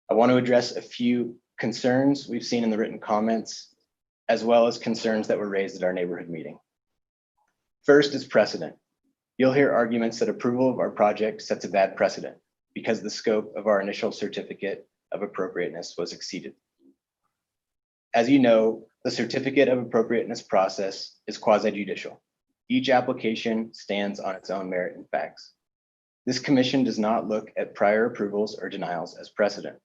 I want to address a few concerns we've seen in the written comments, as well as concerns that were raised at our neighborhood meeting. First is precedent. You'll hear arguments that approval of our project sets a bad precedent because the scope of our initial certificate of appropriateness was exceeded. As you know, the certificate of appropriateness process is quasi-judicial. Each application stands on its own merit and facts. This commission does not look at prior approvals or denials as precedent.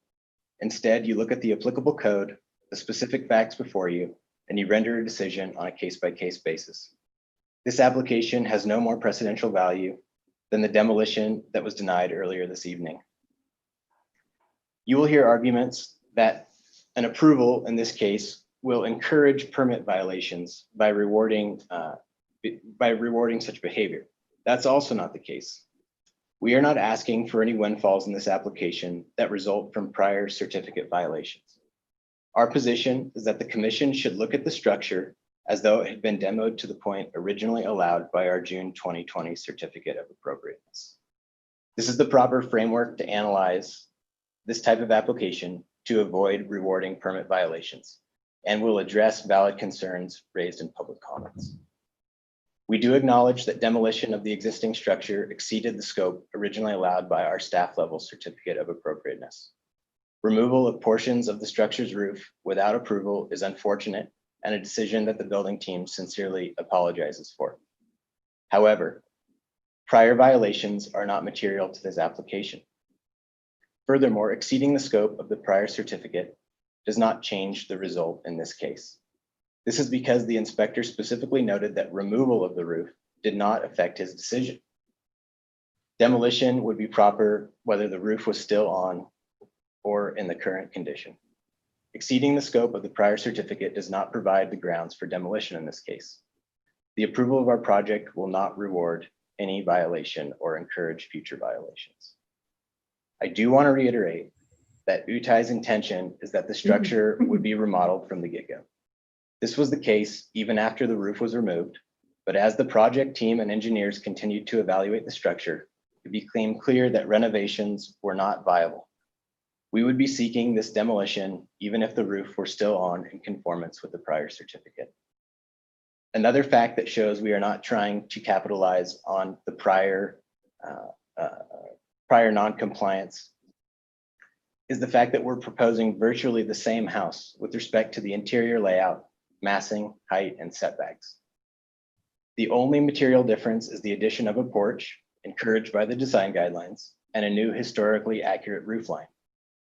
Instead, you look at the applicable code, the specific facts before you, and you render a decision on a case-by-case basis. This application has no more precedential value than the demolition that was denied earlier this evening. You will hear arguments that an approval in this case will encourage permit violations by rewarding such behavior. That's also not the case. We are not asking for any windfalls in this application that result from prior certificate violations. Our position is that the commission should look at the structure as though it had been demoed to the point originally allowed by our June 2020 certificate of appropriateness. This is the proper framework to analyze this type of application to avoid rewarding permit violations and will address valid concerns raised in public comments. We do acknowledge that demolition of the existing structure exceeded the scope originally allowed by our staff level certificate of appropriateness. Removal of portions of the structure's roof without approval is unfortunate and a decision that the building team sincerely apologizes for. However, prior violations are not material to this application. Furthermore, exceeding the scope of the prior certificate does not change the result in this case. This is because the inspector specifically noted that removal of the roof did not affect his decision. Demolition would be proper whether the roof was still on or in the current condition. Exceeding the scope of the prior certificate does not provide the grounds for demolition in this case. The approval of our project will not reward any violation or encourage future violations. I do want to reiterate that UTAI's intention is that the structure would be remodeled from the get-go. This was the case even after the roof was removed, but as the project team and engineers continued to evaluate the structure, it became clear that renovations were not viable. We would be seeking this demolition even if the roof were still on in conformance with the prior certificate. Another fact that shows we are not trying to capitalize on the prior non-compliance is the fact that we're proposing virtually the same house with respect to the interior layout, massing, height, and setbacks. The only material difference is the addition of a porch encouraged by the design guidelines and a new historically accurate roof line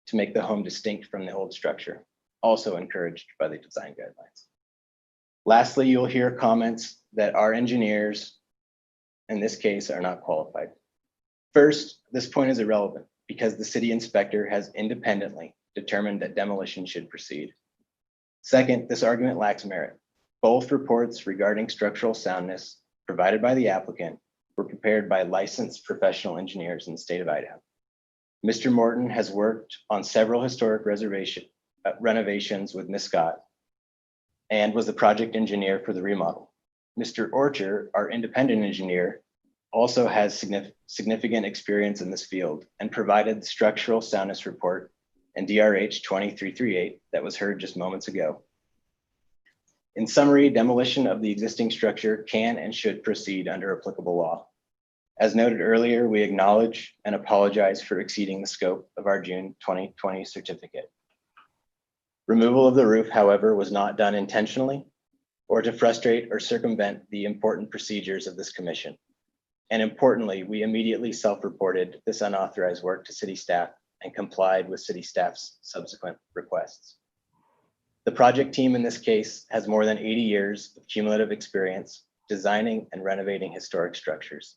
to make the home distinct from the old structure, also encouraged by the design guidelines. Lastly, you'll hear comments that our engineers, in this case, are not qualified. First, this point is irrelevant because the city inspector has independently determined that demolition should proceed. Second, this argument lacks merit. Both reports regarding structural soundness provided by the applicant were prepared by licensed professional engineers in the state of Idaho. Mr. Morton has worked on several historic renovations with Ms. Scott and was the project engineer for the remodel. Mr. Orcher, our independent engineer, also has significant experience in this field and provided the structural soundness report and DRH 2338 that was heard just moments ago. In summary, demolition of the existing structure can and should proceed under applicable law. As noted earlier, we acknowledge and apologize for exceeding the scope of our June 2020 certificate. Removal of the roof, however, was not done intentionally or to frustrate or circumvent the important procedures of this commission. And importantly, we immediately self-reported this unauthorized work to city staff and complied with city staff's subsequent requests. The project team in this case has more than 80 years of cumulative experience designing and renovating historic structures.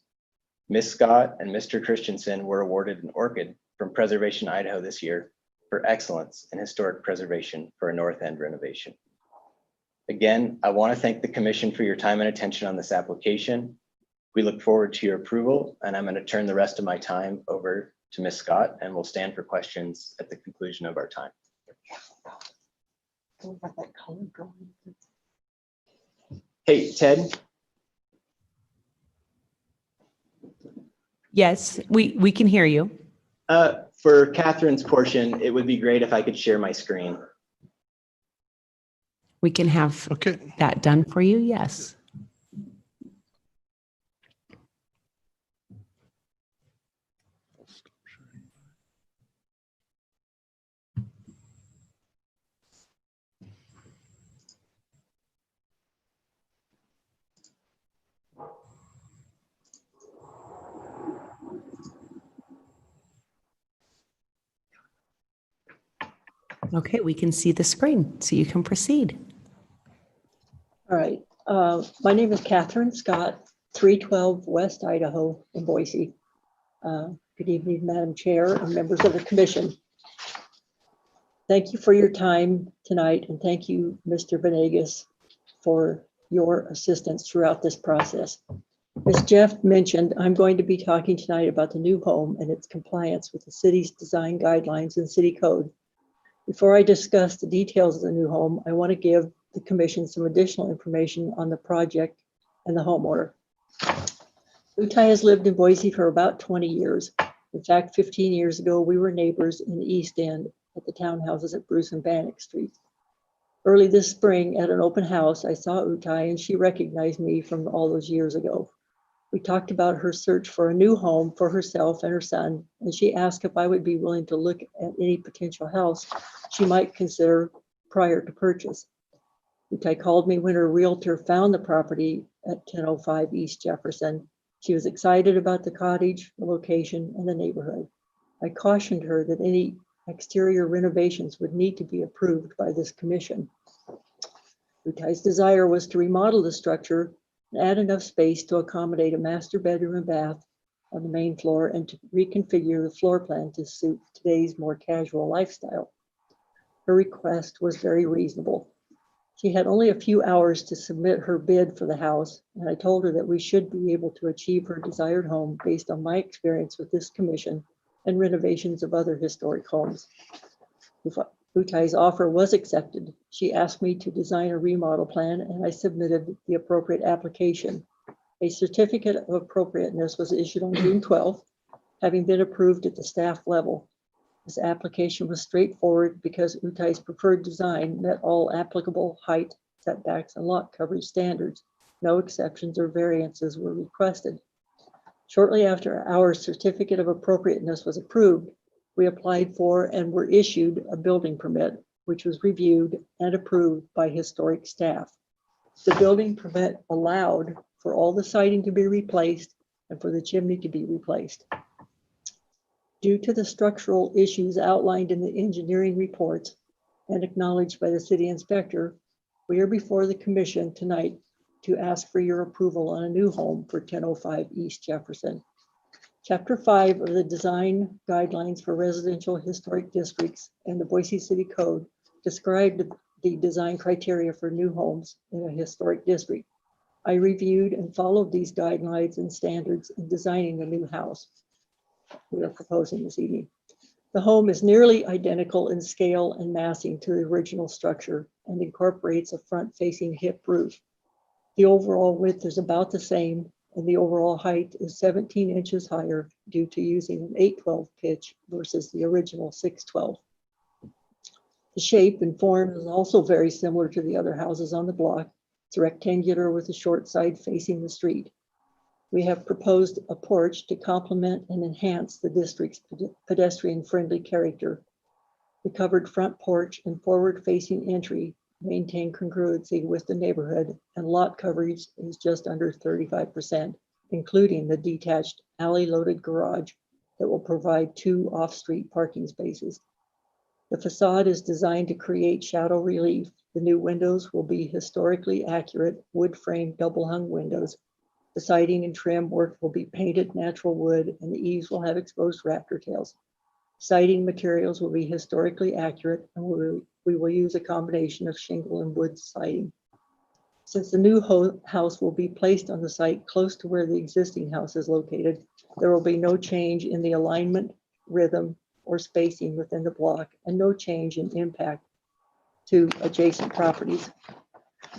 Ms. Scott and Mr. Christensen were awarded an ORCID from Preservation Idaho this year for excellence in historic preservation for a North End renovation. Again, I want to thank the commission for your time and attention on this application. We look forward to your approval, and I'm going to turn the rest of my time over to Ms. Scott, and we'll stand for questions at the conclusion of our time. Hey, Ted. Yes, we can hear you. For Catherine's portion, it would be great if I could share my screen. We can have that done for you, yes. Okay, we can see the screen, so you can proceed. All right. My name is Catherine Scott, 312 West Idaho in Boise. Good evening, Madam Chair and members of the commission. Thank you for your time tonight, and thank you, Mr. Venegas, for your assistance throughout this process. As Jeff mentioned, I'm going to be talking tonight about the new home and its compliance with the city's design guidelines and city code. Before I discuss the details of the new home, I want to give the commission some additional information on the project and the homeowner. Utai has lived in Boise for about 20 years. In fact, 15 years ago, we were neighbors in the East End at the townhouses at Bruce and Bannock Street. Early this spring at an open house, I saw Utai and she recognized me from all those years ago. We talked about her search for a new home for herself and her son, and she asked if I would be willing to look at any potential house she might consider prior to purchase. Utai called me when her realtor found the property at 1005 East Jefferson. She was excited about the cottage, the location, and the neighborhood. I cautioned her that any exterior renovations would need to be approved by this commission. Utai's desire was to remodel the structure and add enough space to accommodate a master bedroom and bath on the main floor and to reconfigure the floor plan to suit today's more casual lifestyle. Her request was very reasonable. She had only a few hours to submit her bid for the house, and I told her that we should be able to achieve her desired home based on my experience with this commission and renovations of other historic homes. If Utai's offer was accepted, she asked me to design a remodel plan, and I submitted the appropriate application. A certificate of appropriateness was issued on June 12th, having been approved at the staff level. This application was straightforward because Utai's preferred design met all applicable height, setbacks, and lot coverage standards. No exceptions or variances were requested. Shortly after our certificate of appropriateness was approved, we applied for and were issued a building permit, which was reviewed and approved by historic staff. The building permit allowed for all the siding to be replaced and for the chimney to be replaced. Due to the structural issues outlined in the engineering reports and acknowledged by the city inspector, we are before the commission tonight to ask for your approval on a new home for 1005 East Jefferson. Chapter 5 of the Design Guidelines for Residential Historic Districts and the Boise City Code described the design criteria for new homes in a historic district. I reviewed and followed these guidelines and standards in designing the new house we are proposing this evening. The home is nearly identical in scale and massing to the original structure and incorporates a front-facing hip roof. The overall width is about the same, and the overall height is 17 inches higher due to using an 812 pitch versus the original 612. The shape and form is also very similar to the other houses on the block. It's rectangular with a short side facing the street. We have proposed a porch to complement and enhance the district's pedestrian-friendly character. The covered front porch and forward-facing entry maintain congruency with the neighborhood, and lot coverage is just under 35%, including the detached alley-loaded garage that will provide 2 off-street parking spaces. The facade is designed to create shadow relief. The new windows will be historically accurate wood-frame double-hung windows. The siding and trim work will be painted natural wood, and the eaves will have exposed raptor tails. Siding materials will be historically accurate, and we will use a combination of shingle and wood siding. Since the new house will be placed on the site close to where the existing house is located, there will be no change in the alignment, rhythm, or spacing within the block, and no change in impact to adjacent properties.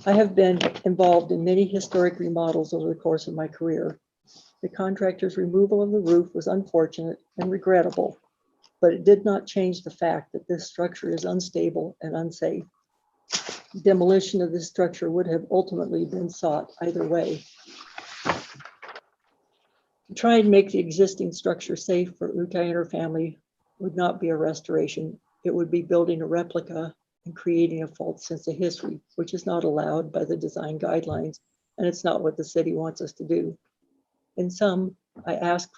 I have been involved in many historic remodels over the course of my career. The contractor's removal of the roof was unfortunate and regrettable, but it did not change the fact that this structure is unstable and unsafe. Demolition of this structure would have ultimately been sought either way. To try and make the existing structure safe for Utai and her family would not be a restoration. It would be building a replica and creating a false sense of history, which is not allowed by the design guidelines, and it's not what the city wants us to do. In sum, I ask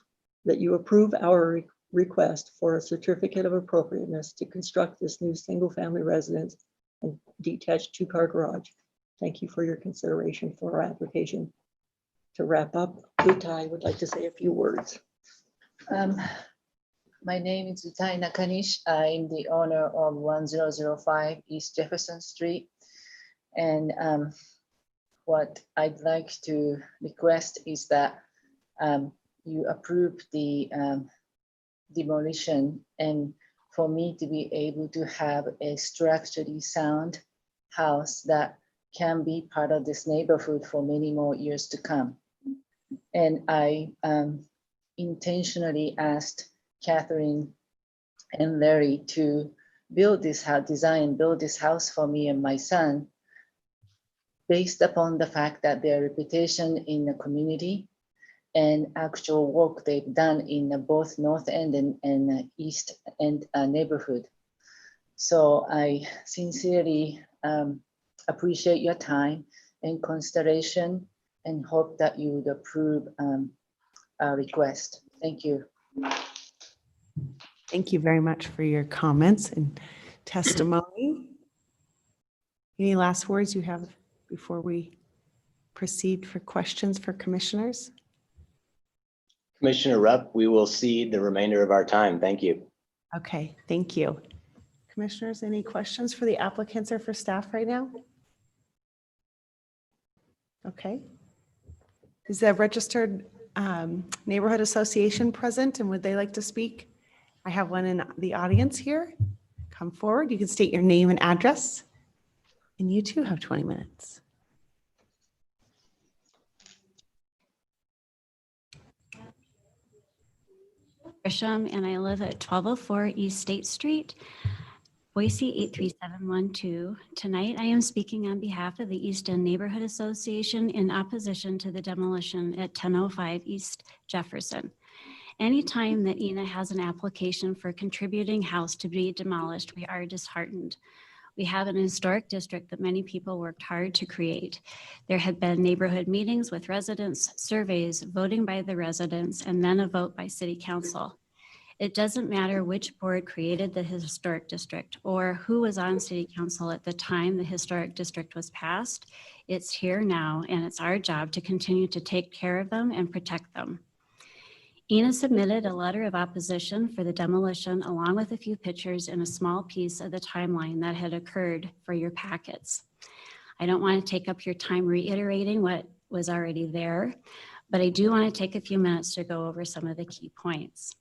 that you approve our request for a certificate of appropriateness to construct this new single-family residence and detached two-car garage. Thank you for your consideration for our application. To wrap up, Utai would like to say a few words. My name is Utai Nakanish. I'm the owner of 1005 East Jefferson Street. And what I'd like to request is that you approve the demolition and for me to be able to have a structurally sound house that can be part of this neighborhood for many more years to come. And I intentionally asked Catherine and Larry to build this house, build this house for me and my son, based upon the fact that their reputation in the community and actual work they've done in both North End and East End neighborhood. So I sincerely appreciate your time and consideration and hope that you would approve our request. Thank you. Thank you very much for your comments and testimony. Any last words you have before we proceed for questions for commissioners? Commissioner Rupp, we will cede the remainder of our time. Thank you. Okay, thank you. Commissioners, any questions for the applicants or for staff right now? Okay. Is the registered neighborhood association present and would they like to speak? I have one in the audience here. Come forward. You can state your name and address. And you too have 20 minutes. Grisham, and I live at 1204 East State Street, Boise 83712. Tonight, I am speaking on behalf of the East End Neighborhood Association in opposition to the demolition at 1005 East Jefferson. Anytime that ENA has an application for a contributing house to be demolished, we are disheartened. We have an historic district that many people worked hard to create. There had been neighborhood meetings with residents, surveys, voting by the residents, and then a vote by city council. It doesn't matter which board created the historic district or who was on city council at the time the historic district was passed. It's here now, and it's our job to continue to take care of them and protect them. ENA submitted a letter of opposition for the demolition along with a few pictures and a small piece of the timeline that had occurred for your packets. I don't want to take up your time reiterating what was already there, but I do want to take a few minutes to go over some of the key points.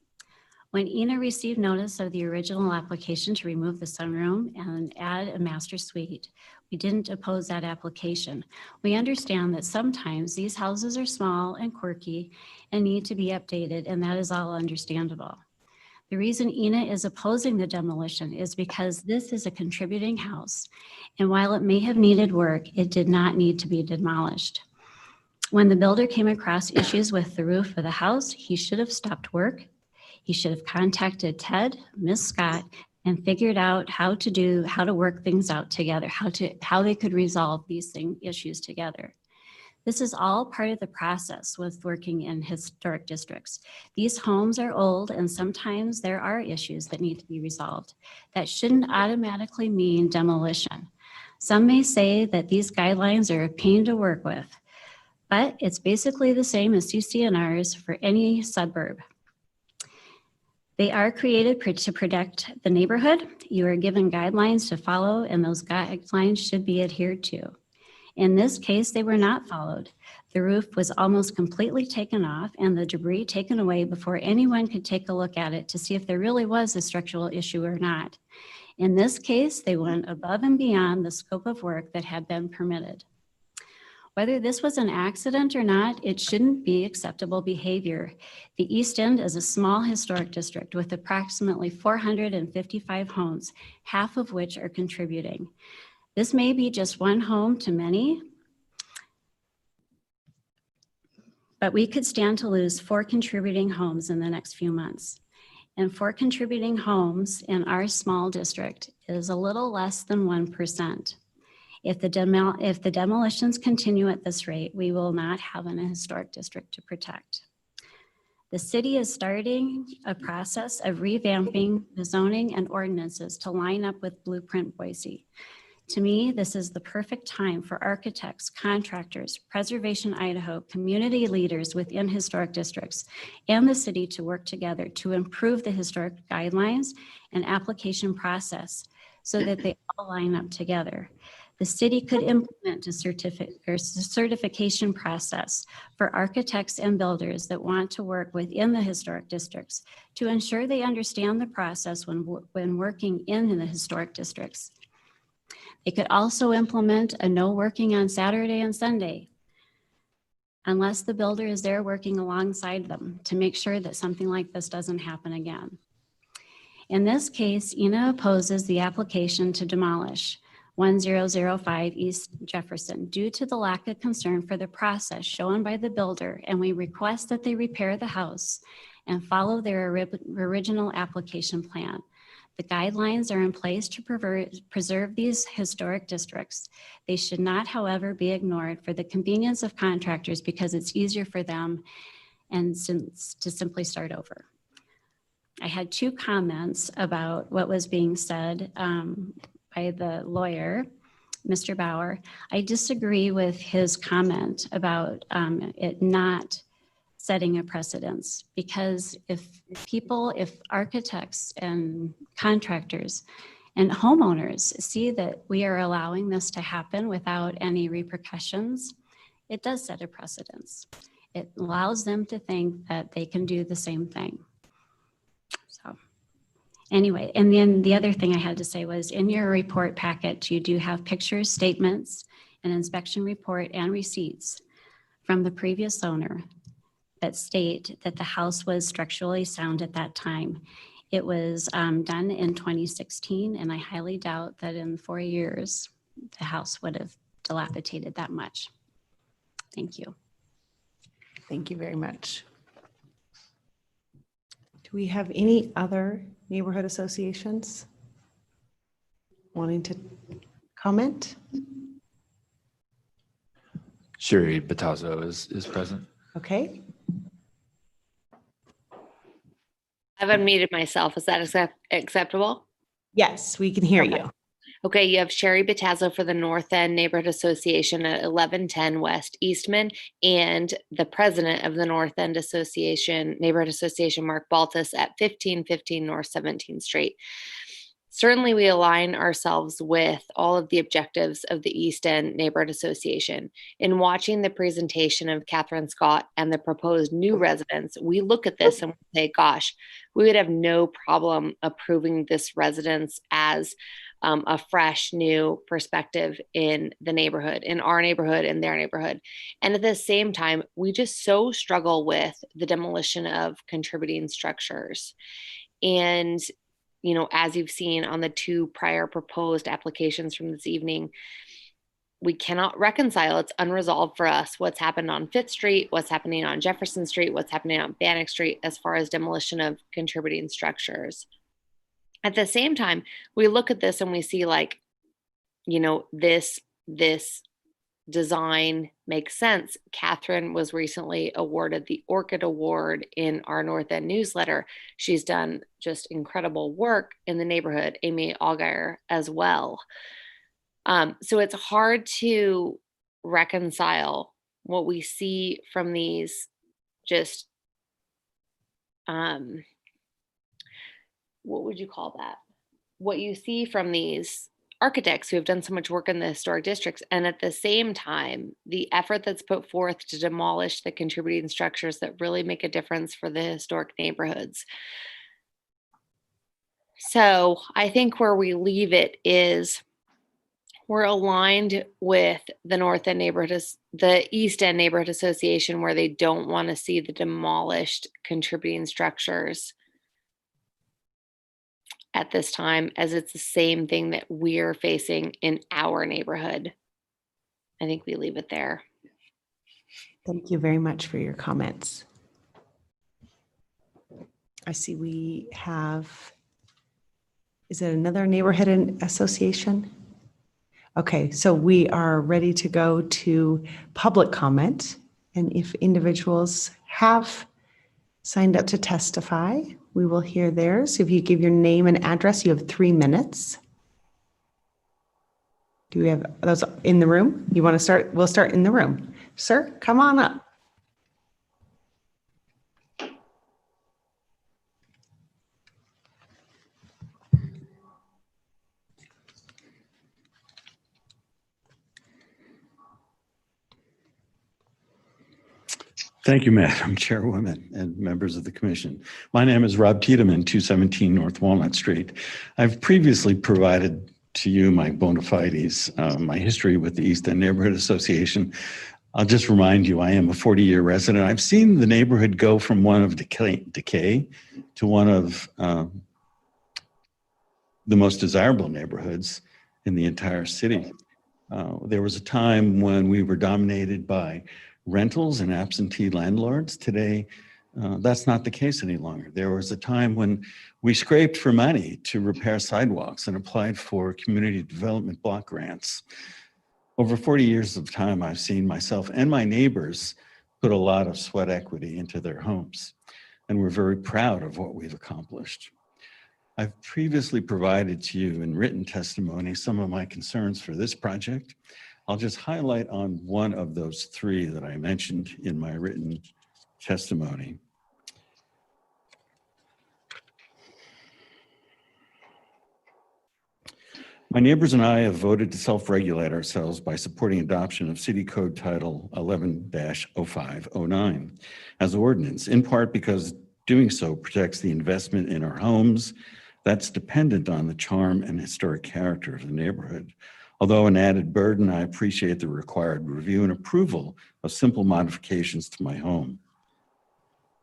When ENA received notice of the original application to remove the sunroom and add a master suite, we didn't oppose that application. We understand that sometimes these houses are small and quirky and need to be updated, and that is all understandable. The reason ENA is opposing the demolition is because this is a contributing house, and while it may have needed work, it did not need to be demolished. When the builder came across issues with the roof of the house, he should have stopped work. He should have contacted Ted, Ms. Scott, and figured out how to work things out together, how they could resolve these issues together. This is all part of the process with working in historic districts. These homes are old and sometimes there are issues that need to be resolved. That shouldn't automatically mean demolition. Some may say that these guidelines are a pain to work with, but it's basically the same as CCNRs for any suburb. They are created to protect the neighborhood. You are given guidelines to follow, and those guidelines should be adhered to. In this case, they were not followed. The roof was almost completely taken off and the debris taken away before anyone could take a look at it to see if there really was a structural issue or not. In this case, they went above and beyond the scope of work that had been permitted. Whether this was an accident or not, it shouldn't be acceptable behavior. The East End is a small historic district with approximately 455 homes, half of which are contributing. This may be just one home to many, but we could stand to lose 4 contributing homes in the next few months. And 4 contributing homes in our small district is a little less than 1%. If the demolitions continue at this rate, we will not have a historic district to protect. The city is starting a process of revamping the zoning and ordinances to line up with Blueprint Boise. To me, this is the perfect time for architects, contractors, Preservation Idaho, community leaders within historic districts, and the city to work together to improve the historic guidelines and application process so that they all line up together. The city could implement a certification process for architects and builders that want to work within the historic districts to ensure they understand the process when working in the historic districts. They could also implement a no working on Saturday and Sunday unless the builder is there working alongside them to make sure that something like this doesn't happen again. In this case, ENA opposes the application to demolish 1005 East Jefferson due to the lack of concern for the process shown by the builder, and we request that they repair the house and follow their original application plan. The guidelines are in place to preserve these historic districts. They should not, however, be ignored for the convenience of contractors because it's easier for them and to simply start over. I had 2 comments about what was being said by the lawyer, Mr. Bauer. I disagree with his comment about it not setting a precedence, because if architects and contractors and homeowners see that we are allowing this to happen without any repercussions, it does set a precedence. It allows them to think that they can do the same thing. So anyway, and then the other thing I had to say was in your report packet, you do have pictures, statements, an inspection report, and receipts from the previous owner that state that the house was structurally sound at that time. It was done in 2016, and I highly doubt that in 4 years, the house would have dilapidated that much. Thank you. Thank you very much. Do we have any other neighborhood associations wanting to comment? Sherry Batazzo is present. Okay. I've unmuted myself. Is that acceptable? Yes, we can hear you. Okay, you have Sherry Batazzo for the North End Neighborhood Association at 1110 West Eastman, and the president of the North End Neighborhood Association, Mark Baltus, at 1515 North 17th Street. Certainly, we align ourselves with all of the objectives of the East End Neighborhood Association. In watching the presentation of Catherine Scott and the proposed new residents, we look at this and we say, gosh, we would have no problem approving this residence as a fresh, new perspective in the neighborhood, in our neighborhood, in their neighborhood. And at the same time, we just so struggle with the demolition of contributing structures. And as you've seen on the 2 prior proposed applications from this evening, we cannot reconcile. It's unresolved for us what's happened on 5th Street, what's happening on Jefferson Street, what's happening on Bannock Street as far as demolition of contributing structures. At the same time, we look at this and we see this design makes sense. Catherine was recently awarded the Orchid Award in our North End newsletter. She's done just incredible work in the neighborhood, Amy Allgaier as well. So it's hard to reconcile what we see from these just, what would you call that? What you see from these architects who have done so much work in the historic districts, and at the same time, the effort that's put forth to demolish the contributing structures that really make a difference for the historic neighborhoods. So I think where we leave it is we're aligned with the North End the East End Neighborhood Association, where they don't want to see the demolished contributing structures at this time, as it's the same thing that we're facing in our neighborhood. I think we leave it there. Thank you very much for your comments. I see we have, is it another neighborhood association? Okay, so we are ready to go to public comment. And if individuals have signed up to testify. We will hear theirs. If you give your name and address, you have 3 minutes. Do we have those in the room? You want to start? We'll start in the room. Sir, come on up. Thank you, Madam Chairwoman and members of the Commission. My name is Rob Tiedemann, 217 North Walnut Street. I've previously provided to you my bona fides, my history with the East End Neighborhood Association. I'll just remind you, I am a 40-year resident. I've seen the neighborhood go from one of decay to one of the most desirable neighborhoods in the entire city. There was a time when we were dominated by rentals and absentee landlords. Today, that's not the case any longer. There was a time when we scraped for money to repair sidewalks and applied for community development block grants. Over 40 years of time, I've seen myself and my neighbors put a lot of sweat equity into their homes, and we're very proud of what we've accomplished. I've previously provided to you in written testimony some of my concerns for this project. I'll just highlight on one of those 3 that I mentioned in my written testimony. My neighbors and I have voted to self-regulate ourselves by supporting adoption of City Code Title 11-0509 as ordinance, in part because doing so protects the investment in our homes that's dependent on the charm and historic character of the neighborhood. Although an added burden, I appreciate the required review and approval of simple modifications to my home.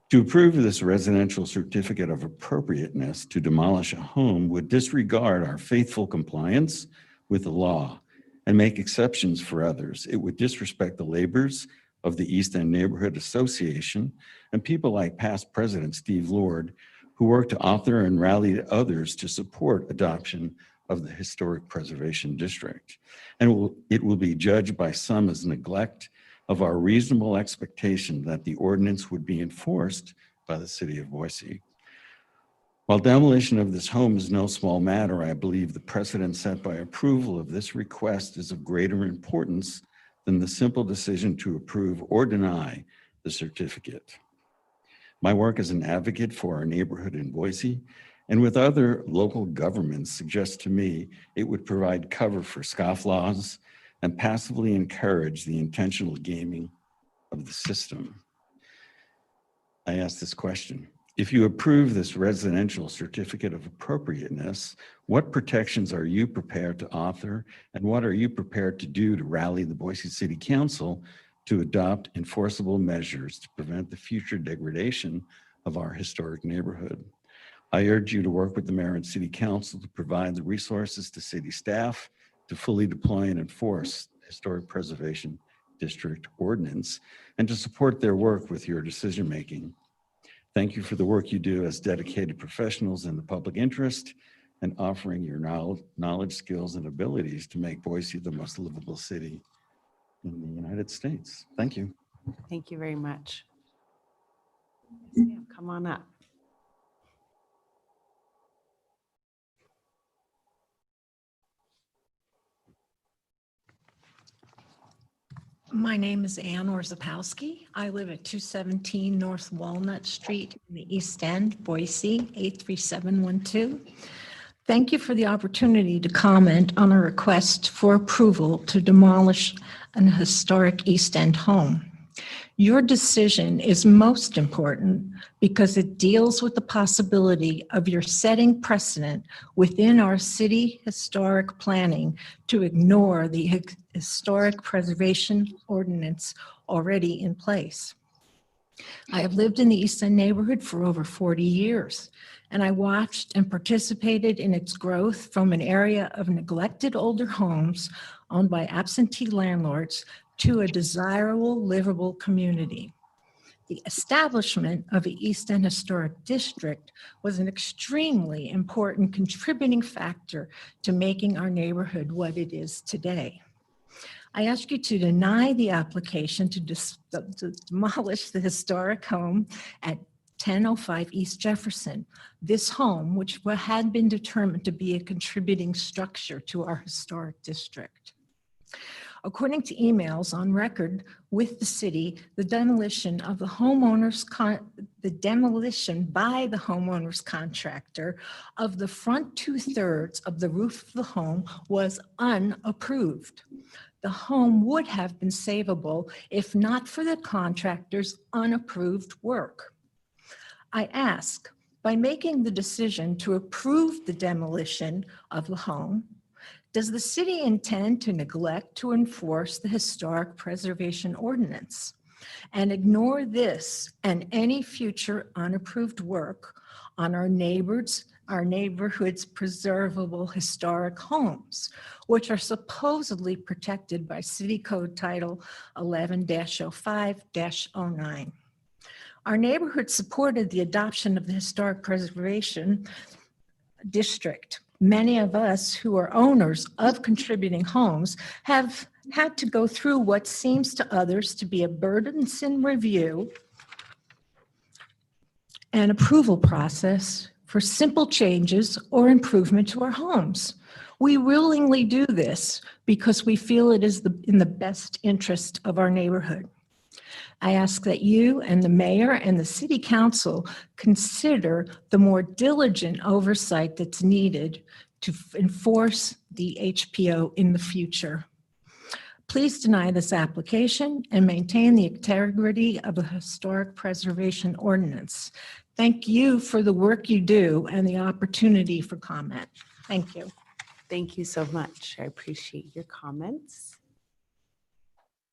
To approve this residential certificate of appropriateness to demolish a home would disregard our faithful compliance with the law and make exceptions for others. It would disrespect the labors of the East End Neighborhood Association and people like past President Steve Lord, who worked to author and rally others to support adoption of the Historic Preservation District. And it will be judged by some as neglect of our reasonable expectation that the ordinance would be enforced by the City of Boise. While demolition of this home is no small matter, I believe the precedent set by approval of this request is of greater importance than the simple decision to approve or deny the certificate. My work as an advocate for our neighborhood in Boise and with other local governments suggests to me it would provide cover for scofflaws and passively encourage the intentional gaming of the system. I ask this question: if you approve this residential certificate of appropriateness, what protections are you prepared to author, and what are you prepared to do to rally the Boise City Council to adopt enforceable measures to prevent the future degradation of our historic neighborhood? I urge you to work with the mayor and city council to provide the resources to city staff to fully deploy and enforce the Historic Preservation District Ordinance and to support their work with your decision-making. Thank you for the work you do as dedicated professionals in the public interest and offering your knowledge, skills, and abilities to make Boise the most livable city in the United States. Thank you. Thank you very much. Come on up. My name is Ann Orzapowski. I live at 217 North Walnut Street in the East End, Boise, 83712. Thank you for the opportunity to comment on a request for approval to demolish an historic East End home. Your decision is most important because it deals with the possibility of your setting precedent within our city historic planning to ignore the historic preservation ordinance already in place. I have lived in the East End neighborhood for over 40 years, and I watched and participated in its growth from an area of neglected older homes owned by absentee landlords to a desirable, livable community. The establishment of the East End Historic District was an extremely important contributing factor to making our neighborhood what it is today. I ask you to deny the application to demolish the historic home at 1005 East Jefferson. This home, which had been determined to be a contributing structure to our historic district. According to emails on record with the city, the demolition by the homeowner's contractor of the front 2/3 of the roof of the home was unapproved. The home would have been savable if not for the contractor's unapproved work. I ask, by making the decision to approve the demolition of the home, does the city intend to neglect to enforce the historic preservation ordinance and ignore this and any future unapproved work on our neighborhood's preservable historic homes, which are supposedly protected by City Code Title 11-05-09? Our neighborhood supported the adoption of the Historic Preservation District. Many of us who are owners of contributing homes have had to go through what seems to others to be a burdensome review and approval process for simple changes or improvement to our homes. We willingly do this because we feel it is in the best interest of our neighborhood. I ask that you and the mayor and the city council consider the more diligent oversight that's needed to enforce the HPO in the future. Please deny this application and maintain the integrity of the historic preservation ordinance. Thank you for the work you do and the opportunity for comment. Thank you. Thank you so much. I appreciate your comments.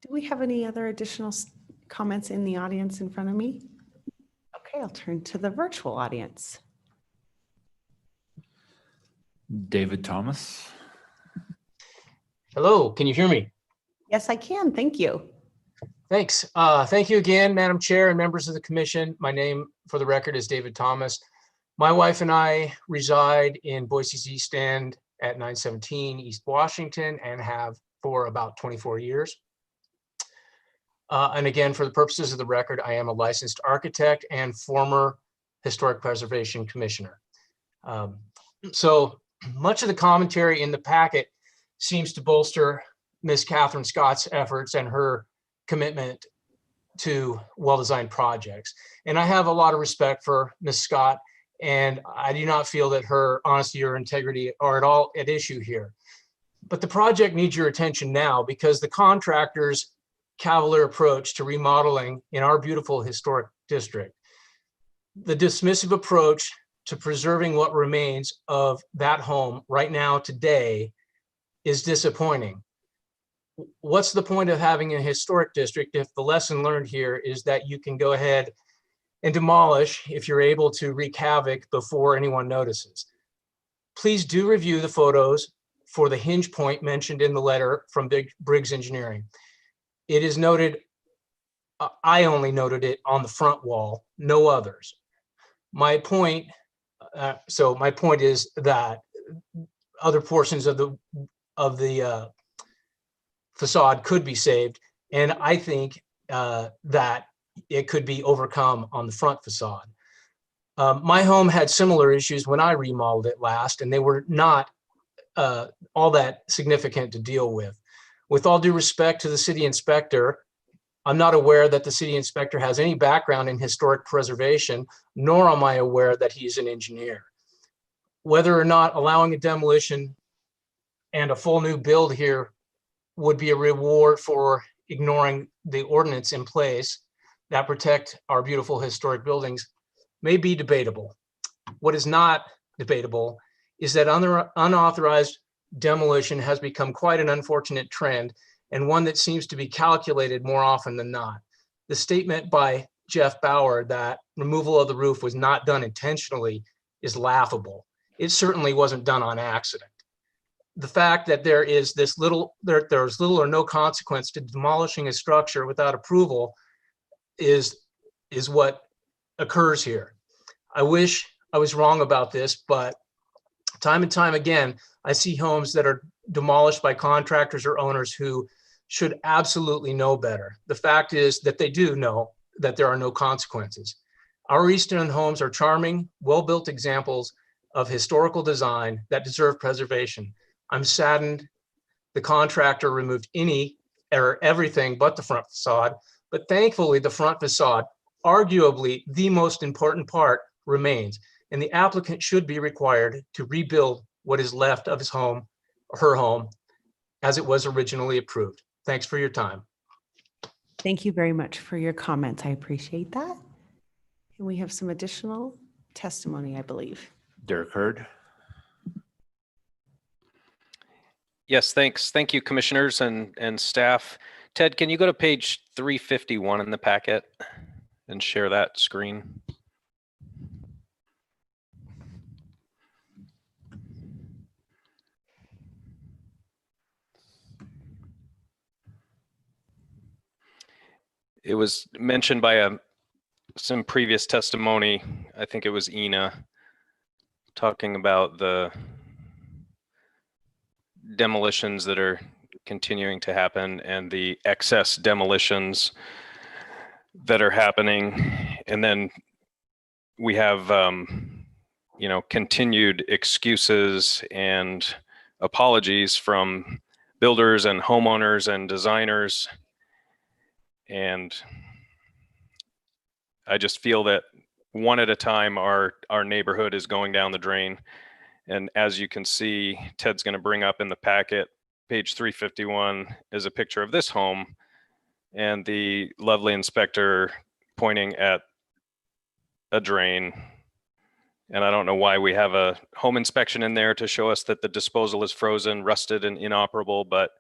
Do we have any other additional comments in the audience in front of me? Okay, I'll turn to the virtual audience. David Thomas. Hello, can you hear me? Yes, I can. Thank you. Thanks. Thank you again, Madam Chair and members of the commission. My name, for the record, is David Thomas. My wife and I reside in Boise's East End at 917 East Washington and have for about 24 years. And again, for the purposes of the record, I am a licensed architect and former Historic Preservation Commissioner. So much of the commentary in the packet seems to bolster Ms. Catherine Scott's efforts and her commitment to well-designed projects. And I have a lot of respect for Ms. Scott, and I do not feel that her honesty or integrity are at all at issue here. But the project needs your attention now because the contractor's cavalier approach to remodeling in our beautiful historic district, the dismissive approach to preserving what remains of that home right now today is disappointing. What's the point of having a historic district if the lesson learned here is that you can go ahead and demolish if you're able to wreak havoc before anyone notices? Please do review the photos for the hinge point mentioned in the letter from Briggs Engineering. It is noted, I only noted it on the front wall, no others. My point, my point is that other portions of the facade could be saved, and I think that it could be overcome on the front facade. My home had similar issues when I remodeled it last, and they were not all that significant to deal with. With all due respect to the city inspector, I'm not aware that the city inspector has any background in historic preservation, nor am I aware that he's an engineer. Whether or not allowing a demolition and a full new build here would be a reward for ignoring the ordinance in place that protect our beautiful historic buildings may be debatable. What is not debatable is that unauthorized demolition has become quite an unfortunate trend and one that seems to be calculated more often than not. The statement by Jeff Bauer that removal of the roof was not done intentionally is laughable. It certainly wasn't done on accident. The fact that there's little or no consequence to demolishing a structure without approval is what occurs here. I wish I was wrong about this, but time and time again, I see homes that are demolished by contractors or owners who should absolutely know better. The fact is that they do know that there are no consequences. Our East End homes are charming, well-built examples of historical design that deserve preservation. I'm saddened the contractor removed any or everything but the front facade, but thankfully the front facade, arguably the most important part, remains, and the applicant should be required to rebuild what is left of his home, or her home, as it was originally approved. Thanks for your time. Thank you very much for your comments. I appreciate that. And we have some additional testimony, I believe. Derek Hurd. Yes, thanks. Thank you, commissioners and staff. Ted, can you go to page 351 in the packet and share that screen? It was mentioned by some previous testimony. I think it was Ina talking about the demolitions that are continuing to happen and the excess demolitions that are happening. And then we have, continued excuses and apologies from builders and homeowners and designers. And I just feel that one at a time, our neighborhood is going down the drain. And as you can see, Ted's going to bring up in the packet, page 351 is a picture of this home and the lovely inspector pointing at a drain. And I don't know why we have a home inspection in there to show us that the disposal is frozen, rusted, and inoperable, but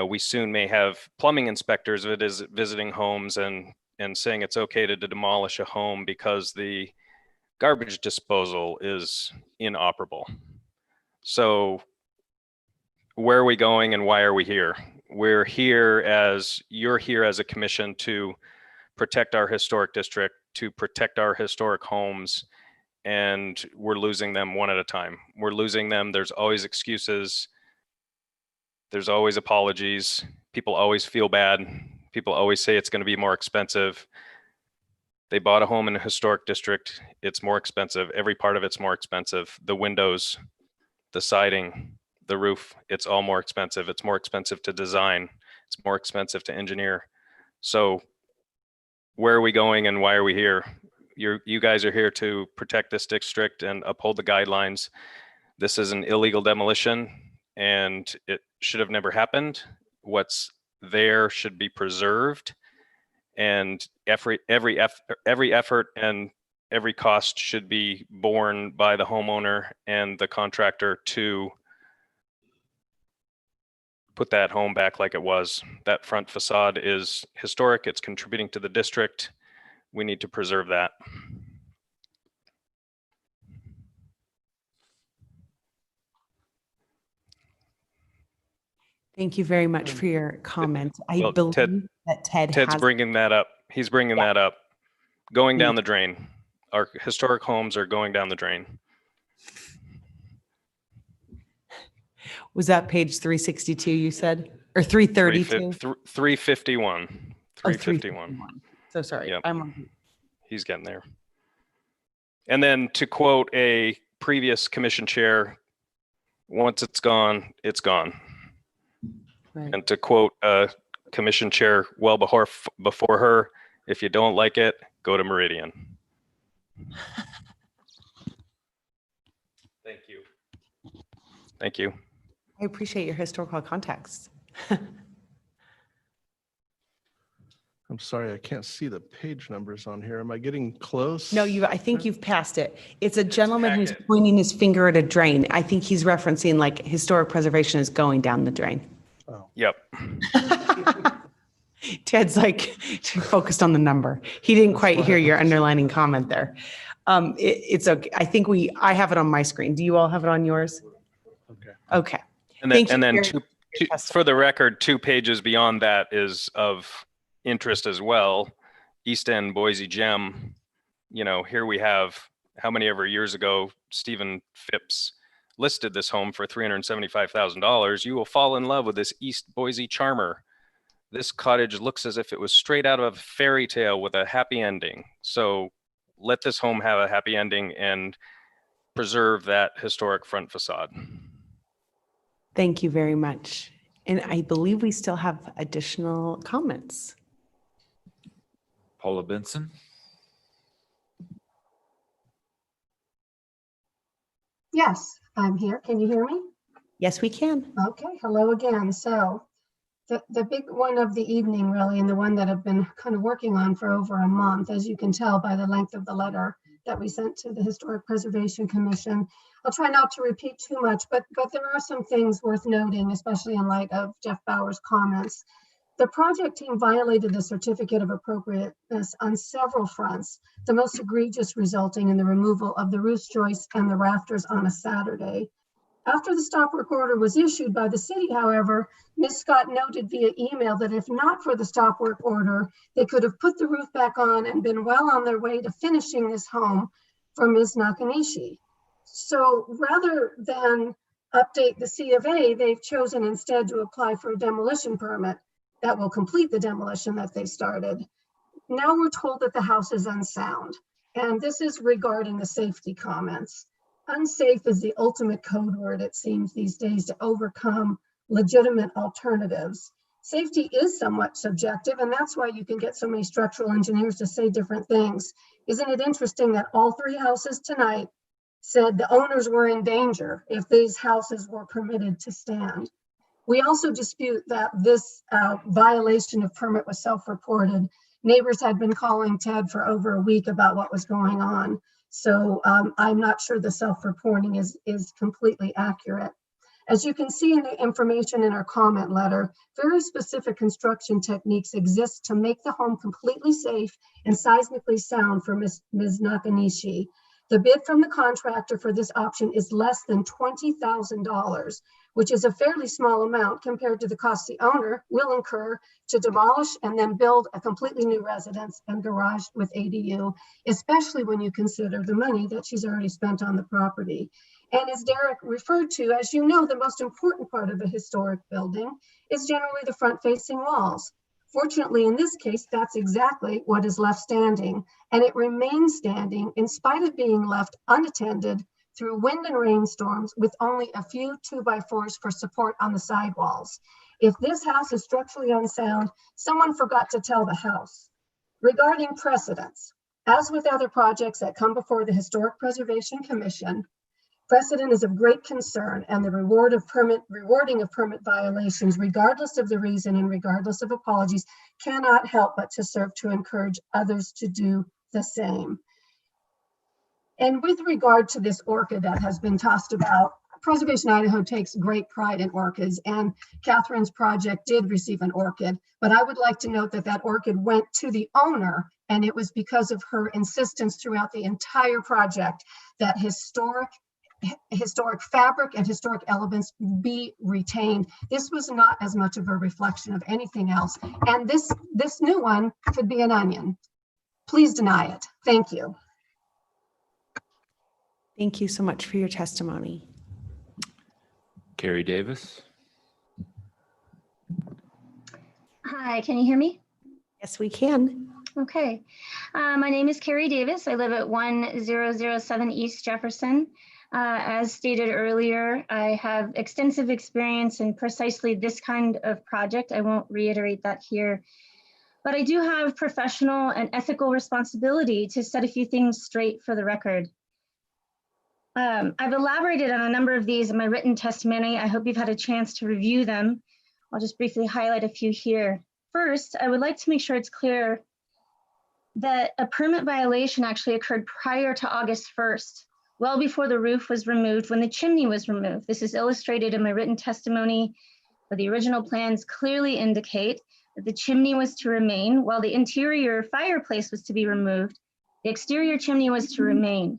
we soon may have plumbing inspectors visiting homes and saying it's okay to demolish a home because the garbage disposal is inoperable. So where are we going and why are we here? You're here as a commission to protect our historic district, to protect our historic homes, and we're losing them one at a time. We're losing them. There's always excuses. There's always apologies. People always feel bad. People always say it's going to be more expensive. They bought a home in a historic district. It's more expensive. Every part of it's more expensive. The windows, the siding, the roof, it's all more expensive. It's more expensive to design. It's more expensive to engineer. So where are we going and why are we here? You guys are here to protect this district and uphold the guidelines. This is an illegal demolition and it should have never happened. What's there should be preserved, and every effort and every cost should be borne by the homeowner and the contractor to put that home back like it was. That front facade is historic. It's contributing to the district. We need to preserve that. Thank you very much for your comments. I Well, believe that Ted's bringing that up. He's bringing that up. Going down the drain. Our historic homes are going down the drain. Was that page 362 you said? Or 332? 351. Oh, 351. So sorry. Yep. I'm He's getting there. And then to quote a previous commission chair, once it's gone, it's gone. Right. And to quote commission chair well before her, if you don't like it, go to Meridian. Thank you. Thank you. I appreciate your historical context. I'm sorry, I can't see the page numbers on here. Am I getting close? No, I think you've passed it. It's a gentleman who's pointing his finger at a drain. I think he's referencing like historic preservation is going down the drain. Yep. Ted's like focused on the number. He didn't quite hear your underlining comment there. It's okay. I have it on my screen. Do you all have it on yours? Okay. And then for the record, 2 pages beyond that is of interest as well. East End Boise Gem. Here we have how many ever years ago Stephen Phipps listed this home for $375,000. You will fall in love with this East Boise charmer. This cottage looks as if it was straight out of a fairy tale with a happy ending. So let this home have a happy ending and preserve that historic front facade. Thank you very much. And I believe we still have additional comments. Paula Benson. Yes, I'm here. Can you hear me? Yes, we can. Okay, hello again. So the big one of the evening really, and the one that I've been kind of working on for over a month, as you can tell by the length of the letter that we sent to the Historic Preservation Commission. I'll try not to repeat too much, but there are some things worth noting, especially in light of Jeff Bauer's comments. The project team violated the certificate of appropriateness on several fronts, the most egregious resulting in the removal of the roof joists and the rafters on a Saturday. After the stop work order was issued by the city, however, Ms. Scott noted via email that if not for the stop work order, they could have put the roof back on and been well on their way to finishing this home for Ms. Nakanishi. So rather than update the C of A, they've chosen instead to apply for a demolition permit that will complete the demolition that they started. Now we're told that the house is unsound, and this is regarding the safety comments. Unsafe is the ultimate code word, it seems, these days to overcome legitimate alternatives. Safety is somewhat subjective, and that's why you can get so many structural engineers to say different things. Isn't it interesting that all three houses tonight said the owners were in danger if these houses were permitted to stand? We also dispute that this violation of permit was self-reported. Neighbors had been calling Ted for over a week about what was going on. So I'm not sure the self-reporting is completely accurate. As you can see in the information in our comment letter, very specific construction techniques exist to make the home completely safe and seismically sound for Ms. Nakanishi. The bid from the contractor for this option is less than $20,000, which is a fairly small amount compared to the cost the owner will incur to demolish and then build a completely new residence and garage with ADU, especially when you consider the money that she's already spent on the property. And as Derek referred to, as you know, the most important part of a historic building is generally the front-facing walls. Fortunately, in this case, that's exactly what is left standing, and it remains standing in spite of being left unattended through wind and rainstorms with only a few 2x4s for support on the sidewalls. If this house is structurally unsound, someone forgot to tell the house. Regarding precedents, as with other projects that come before the Historic Preservation Commission, precedent is of great concern, and the rewarding of permit violations, regardless of the reason and regardless of apologies, cannot help but to serve to encourage others to do the same. And with regard to this orchid that has been tossed about, Preservation Idaho takes great pride in orchids, and Catherine's project did receive an orchid, but I would like to note that that orchid went to the owner, and it was because of her insistence throughout the entire project that historic fabric and historic elements be retained. This was not as much of a reflection of anything else. And this new one could be an onion. Please deny it. Thank you. Thank you so much for your testimony. Carrie Davis. Hi, can you hear me? Yes, we can. Okay. My name is Carrie Davis. I live at 1007 East Jefferson. As stated earlier, I have extensive experience in precisely this kind of project. I won't reiterate that here, but I do have professional and ethical responsibility to set a few things straight for the record. I've elaborated on a number of these in my written testimony. I hope you've had a chance to review them. I'll just briefly highlight a few here. First, I would like to make sure it's clear that a permit violation actually occurred prior to August 1st. Well before the roof was removed, when the chimney was removed. This is illustrated in my written testimony, where the original plans clearly indicate that the chimney was to remain, while the interior fireplace was to be removed. The exterior chimney was to remain.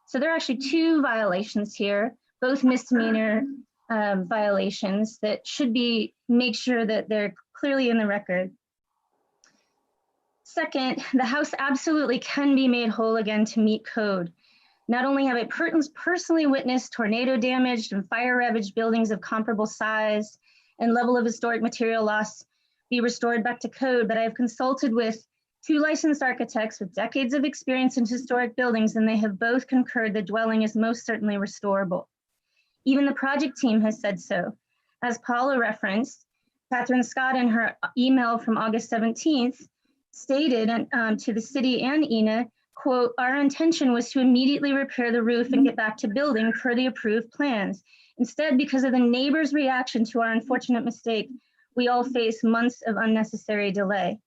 So there are actually two violations here, both misdemeanor violations that should be made sure that they're clearly in the record. Second, the house absolutely can be made whole again to meet code. Not only have I personally witnessed tornado damaged and fire ravaged buildings of comparable size and level of historic material loss be restored back to code, but I have consulted with Two licensed architects with decades of experience in historic buildings, and they have both concurred the dwelling is most certainly restorable. Even the project team has said so. As Paula referenced, Catherine Scott in her email from August 17th stated to the city and ENA, quote, "Our intention was to immediately repair the roof and get back to building per the approved plans. Instead, because of the neighbors' reaction to our unfortunate mistake, we all face months of unnecessary delay."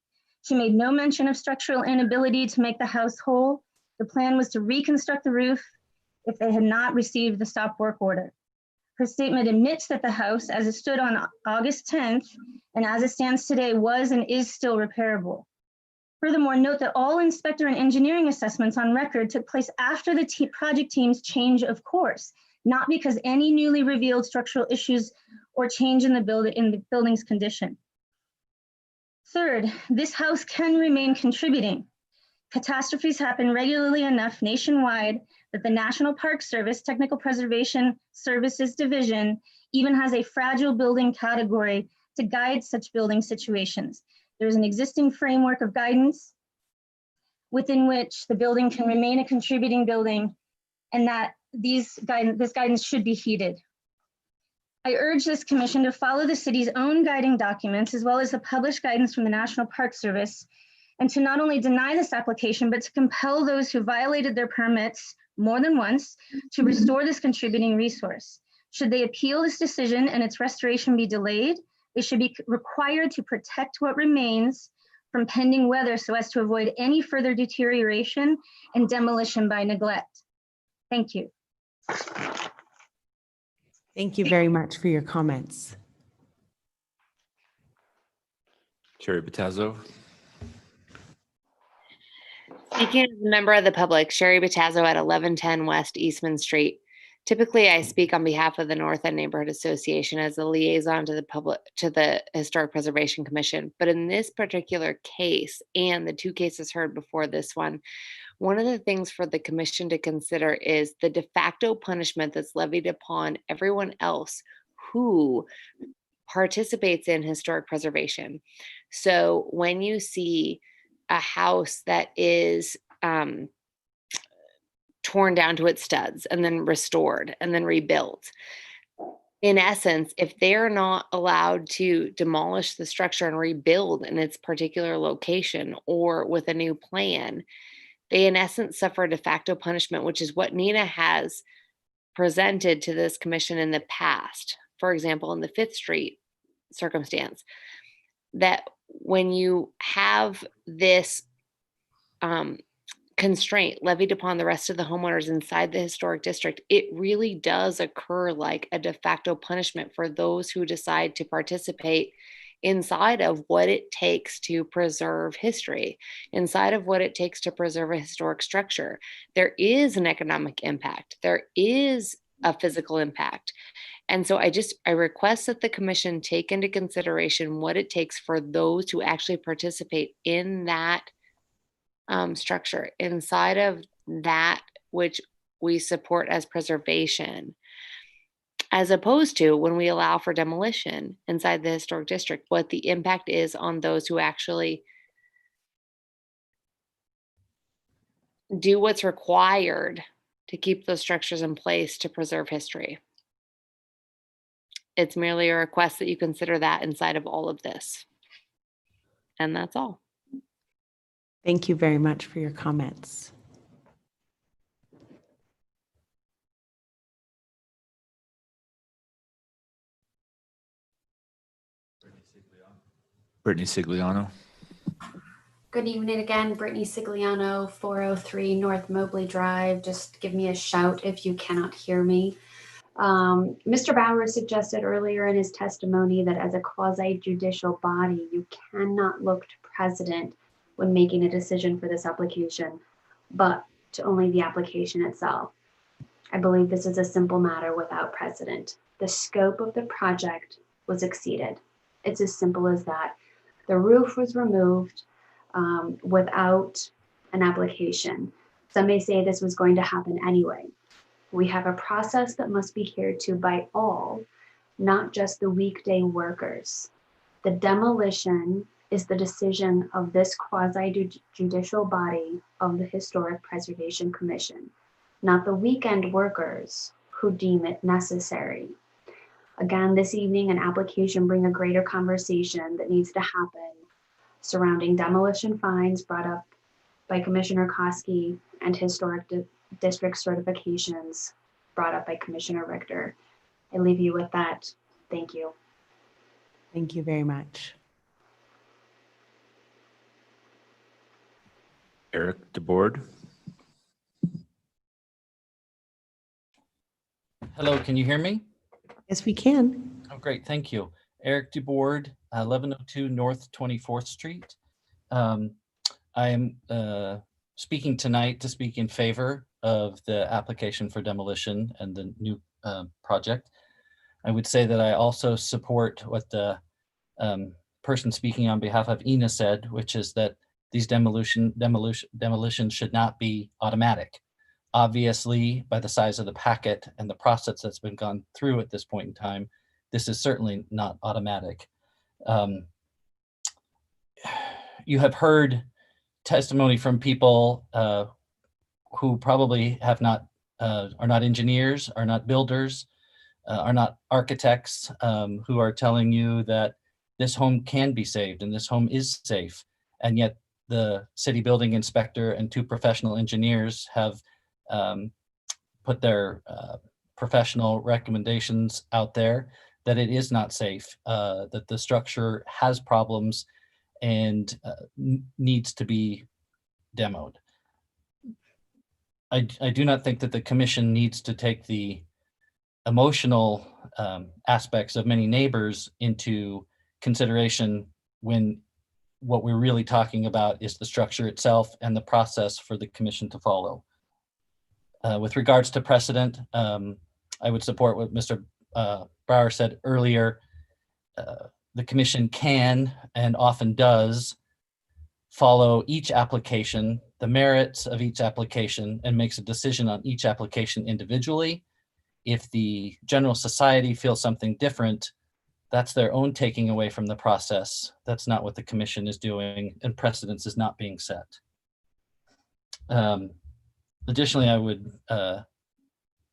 She made no mention of structural inability to make the house whole. The plan was to reconstruct the roof if they had not received the stop work order. Her statement admits that the house, as it stood on August 10th, and as it stands today, was and is still repairable. Furthermore, note that all inspector and engineering assessments on record took place after the project team's change of course, not because any newly revealed structural issues or change in the building's condition. Third, this house can remain contributing. Catastrophes happen regularly enough nationwide that the National Park Service Technical Preservation Services Division even has a fragile building category to guide such building situations. There's an existing framework of guidance within which the building can remain a contributing building, and that this guidance should be heeded. I urge this commission to follow the city's own guiding documents, as well as the published guidance from the National Park Service, and to not only deny this application, but to compel those who violated their permits more than once to restore this contributing resource. Should they appeal this decision and its restoration be delayed, they should be required to protect what remains from pending weather so as to avoid any further deterioration and demolition by neglect. Thank you. Thank you very much for your comments. Sherry Battazzo. Speaking as a member of the public, Sherry Battazzo at 1110 West Eastman Street. Typically, I speak on behalf of the North End Neighborhood Association as a liaison to the Historic Preservation Commission. But in this particular case, and the two cases heard before this one of the things for the commission to consider is the de facto punishment that's levied upon everyone else who participates in historic preservation. So when you see a house that is torn down to its studs and then restored and then rebuilt, in essence, if they're not allowed to demolish the structure and rebuild in its particular location or with a new plan, they in essence suffer de facto punishment, which is what Nina has presented to this commission in the past. For example, in the 5th Street circumstance, that when you have this constraint levied upon the rest of the homeowners inside the historic district, it really does occur like a de facto punishment for those who decide to participate inside of what it takes to preserve history, inside of what it takes to preserve a historic structure. There is an economic impact. There is a physical impact. And so I request that the commission take into consideration what it takes for those who actually participate in that structure, inside of that which we support as preservation, as opposed to when we allow for demolition inside the historic district, what the impact is on those who actually do what's required to keep those structures in place to preserve history. It's merely a request that you consider that inside of all of this. And that's all. Thank you very much for your comments. Brittany Sigliano. Good evening again, Brittany Sigliano, 403 North Mobley Drive. Just give me a shout if you cannot hear me. Mr. Bauer suggested earlier in his testimony that as a quasi-judicial body, you cannot look to precedent when making a decision for this application, but to only the application itself. I believe this is a simple matter without precedent. The scope of the project was exceeded. It's as simple as that. The roof was removed without an application. Some may say this was going to happen anyway. We have a process that must be adhered to by all, not just the weekday workers. The demolition is the decision of this quasi-judicial body of the Historic Preservation Commission, not the weekend workers who deem it necessary. Again, this evening, an application bring a greater conversation that needs to happen surrounding demolition fines brought up by Commissioner Koski and historic district certifications brought up by Commissioner Richter. I leave you with that. Thank you. Thank you very much. Eric DeBoard. Hello, can you hear me? Yes, we can. Oh, great, thank you. Eric DeBoard, 1102 North 24th Street. I am speaking tonight to speak in favor of the application for demolition and the new project. I would say that I also support what the person speaking on behalf of ENA said, which is that these demolitions should not be automatic. Obviously, by the size of the packet and the process that's been gone through at this point in time, this is certainly not automatic. You have heard testimony from people who probably have not, are not engineers, are not builders, are not architects, who are telling you that this home can be saved and this home is safe. And yet the city building inspector and 2 professional engineers have put their professional recommendations out there that it is not safe, that the structure has problems and needs to be demoed. I do not think that the commission needs to take the emotional aspects of many neighbors into consideration when what we're really talking about is the structure itself and the process for the commission to follow. With regards to precedent, I would support what Mr. Brower said earlier. The commission can and often does follow each application, the merits of each application, and makes a decision on each application individually. If the general society feels something different, that's their own taking away from the process. That's not what the commission is doing, and precedence is not being set. Additionally, I would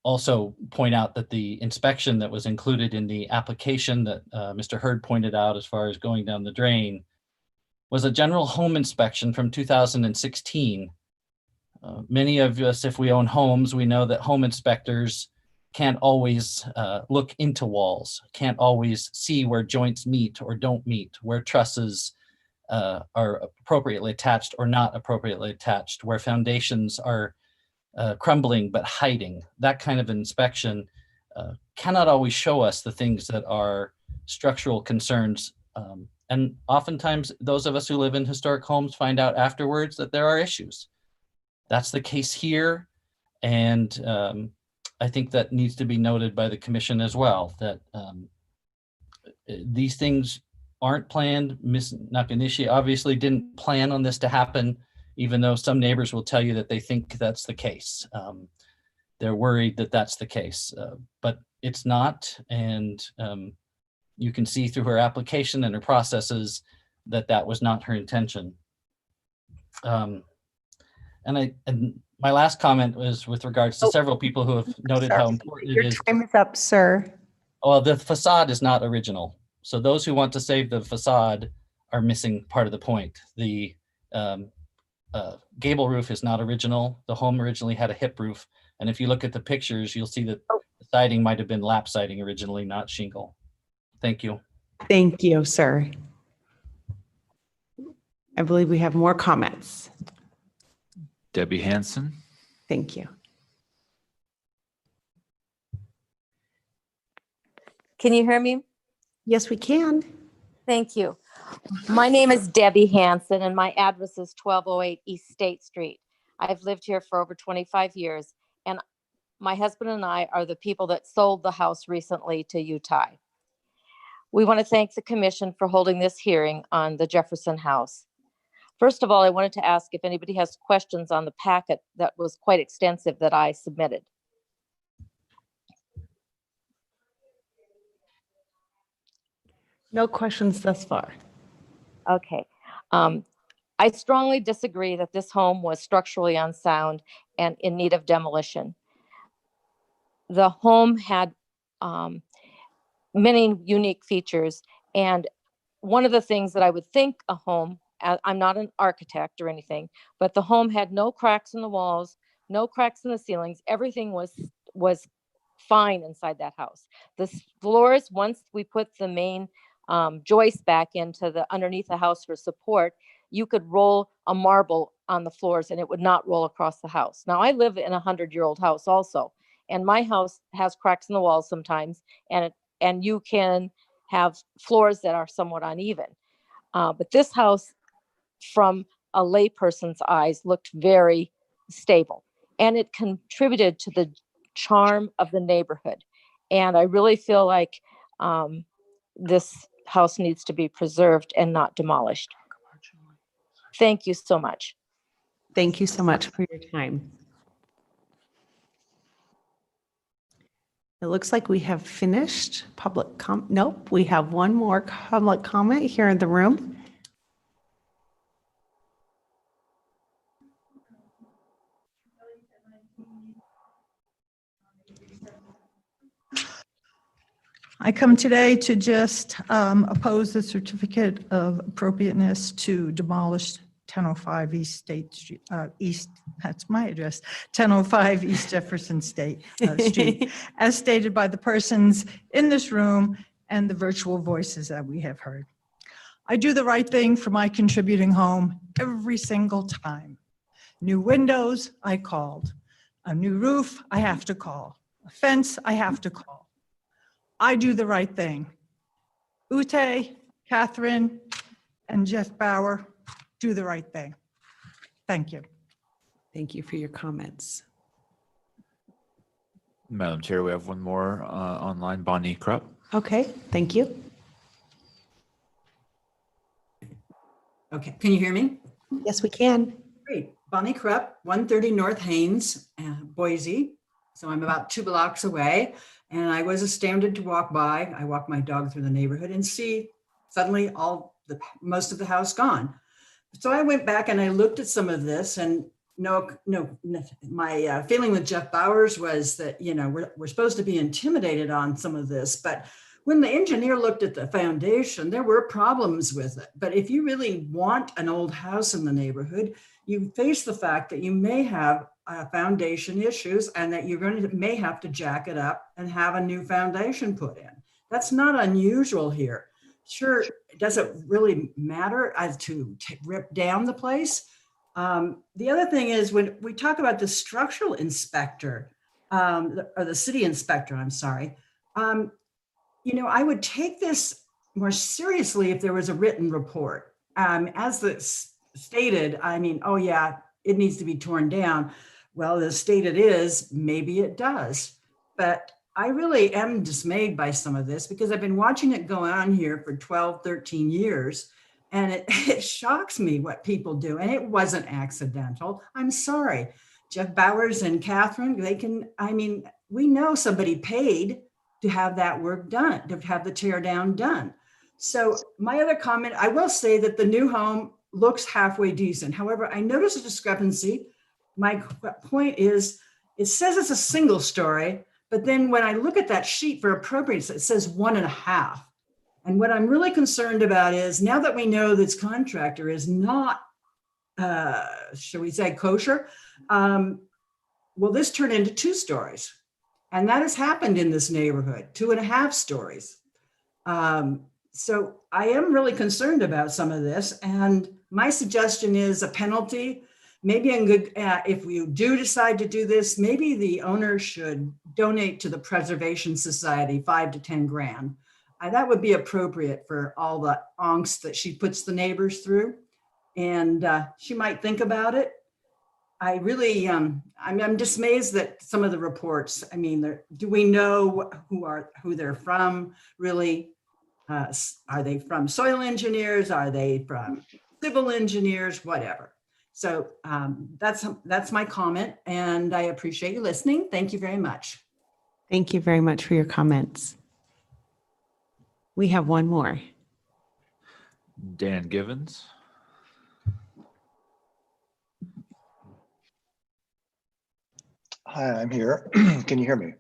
also point out that the inspection that was included in the application that Mr. Hurd pointed out as far as going down the drain was a general home inspection from 2016. Many of us, if we own homes, we know that home inspectors can't always look into walls, can't always see where joints meet or don't meet, where trusses are appropriately attached or not appropriately attached, where foundations are crumbling but hiding. That kind of inspection cannot always show us the things that are structural concerns. And oftentimes those of us who live in historic homes find out afterwards that there are issues. That's the case here. And I think that needs to be noted by the commission as well, that these things aren't planned. Ms. Nakanishi obviously didn't plan on this to happen, even though some neighbors will tell you that they think that's the case. They're worried that that's the case, but it's not. And you can see through her application and her processes that that was not her intention. And my last comment was with regards to several people who have noted how important it is. Your time is up, sir. Well, the facade is not original. So those who want to save the facade are missing part of the point. The gable roof is not original. The home originally had a hip roof. And if you look at the pictures, you'll see that the siding might have been lap siding originally, not shingle. Thank you. Thank you, sir. I believe we have more comments. Debbie Hanson. Thank you. Can you hear me? Yes, we can. Thank you. My name is Debbie Hanson and my address is 1208 East State Street. I've lived here for over 25 years and my husband and I are the people that sold the house recently to Utah. We want to thank the commission for holding this hearing on the Jefferson House. First of all, I wanted to ask if anybody has questions on the packet that was quite extensive that I submitted. No questions thus far. Okay. I strongly disagree that this home was structurally unsound and in need of demolition. The home had many unique features, and one of the things that I would think a home, I'm not an architect or anything, but the home had no cracks in the walls, no cracks in the ceilings. Everything was fine inside that house. The floors, once we put the main joist back into the underneath the house for support, you could roll a marble on the floors and it would not roll across the house. Now I live in a 100-year-old house also, and my house has cracks in the walls sometimes, and you can have floors that are somewhat uneven. But this house, from a layperson's eyes, looked very stable, and it contributed to the charm of the neighborhood. And I really feel like this house needs to be preserved and not demolished. Thank you so much. Thank you so much for your time. It looks like we have finished public nope, we have one more public comment here in the room. I come today to just oppose the certificate of appropriateness to demolish 1005 East State Street, that's my address, 1005 East Jefferson Street, as stated by the persons in this room and the virtual voices that we have heard. I do the right thing for my contributing home every single time. New windows, I called. A new roof, I have to call. A fence, I have to call. I do the right thing. Ute, Catherine, and Jeff Bauer do the right thing. Thank you. Thank you for your comments. Madam Chair, we have one more online, Bonnie Krupp. Okay, thank you. Okay, can you hear me? Yes, we can. Great. Bonnie Krupp, 130 North Haynes, Boise. So I'm about 2 blocks away, and I was astounded to walk by. I walk my dog through the neighborhood and see suddenly most of the house gone. So I went back and I looked at some of this, and my feeling with Jeff Bowers was that, you know, we're supposed to be intimidated on some of this, but when the engineer looked at the foundation, there were problems with it. But if you really want an old house in the neighborhood, you face the fact that you may have foundation issues and that you're may have to jack it up and have a new foundation put in. That's not unusual here. Sure, does it really matter as to rip down the place? The other thing is, when we talk about the structural inspector, or the city inspector, I'm sorry, you know, I would take this more seriously if there was a written report. As stated, I mean, oh yeah, it needs to be torn down. Well, the state it is, maybe it does. But I really am dismayed by some of this because I've been watching it go on here for 12, 13 years. And it shocks me what people do. And it wasn't accidental. I'm sorry. Jeff Bowers and Catherine, we know somebody paid to have that work done, to have the tear down done. So my other comment, I will say that the new home looks halfway decent. However, I noticed a discrepancy. My point is, it says it's a single story, but then when I look at that sheet for appropriateness, it says 1.5. And what I'm really concerned about is, now that we know this contractor is not, shall we say, kosher, will this turn into 2 stories? And that has happened in this neighborhood, 2.5 stories. So I am really concerned about some of this. And my suggestion is a penalty. Maybe if we do decide to do this, maybe the owner should donate to the Preservation Society 5 to 10 grand. That would be appropriate for all the angst that she puts the neighbors through. And she might think about it. I really, I'm dismayed that some of the reports, I mean, do we know who they're from, really? Are they from soil engineers? Are they from civil engineers? Whatever. So that's my comment, and I appreciate you listening. Thank you very much. Thank you very much for your comments. We have one more. Dan Givens. Hi, I'm here. Can you hear me?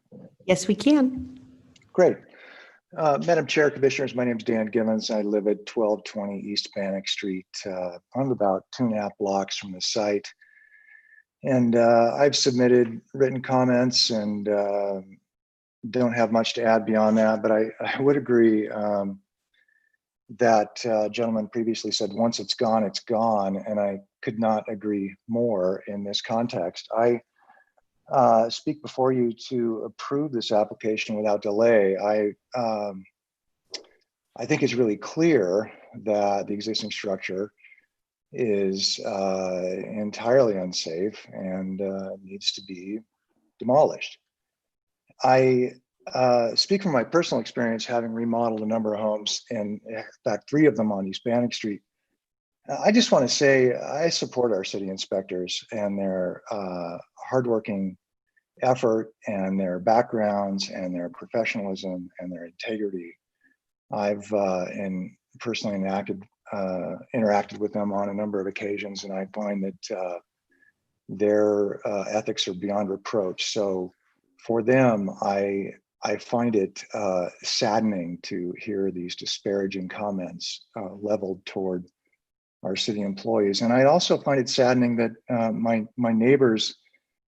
Yes, we can. Great. Madam Chair, Commissioners, my name is Dan Givens. I live at 1220 East Bannock Street. I'm about 2.5 blocks from the site. And I've submitted written comments and don't have much to add beyond that, but I would agree that gentleman previously said, once it's gone, it's gone. And I could not agree more in this context. I speak before you to approve this application without delay. I think it's really clear that the existing structure is entirely unsafe and needs to be demolished. I speak from my personal experience, having remodeled a number of homes, and in fact, 3 of them on East Bannock Street. I just want to say I support our city inspectors and their hardworking effort and their backgrounds and their professionalism and their integrity. I've personally interacted with them on a number of occasions, and I find that their ethics are beyond reproach. So for them, I find it saddening to hear these disparaging comments leveled toward our city employees. And I also find it saddening that my neighbors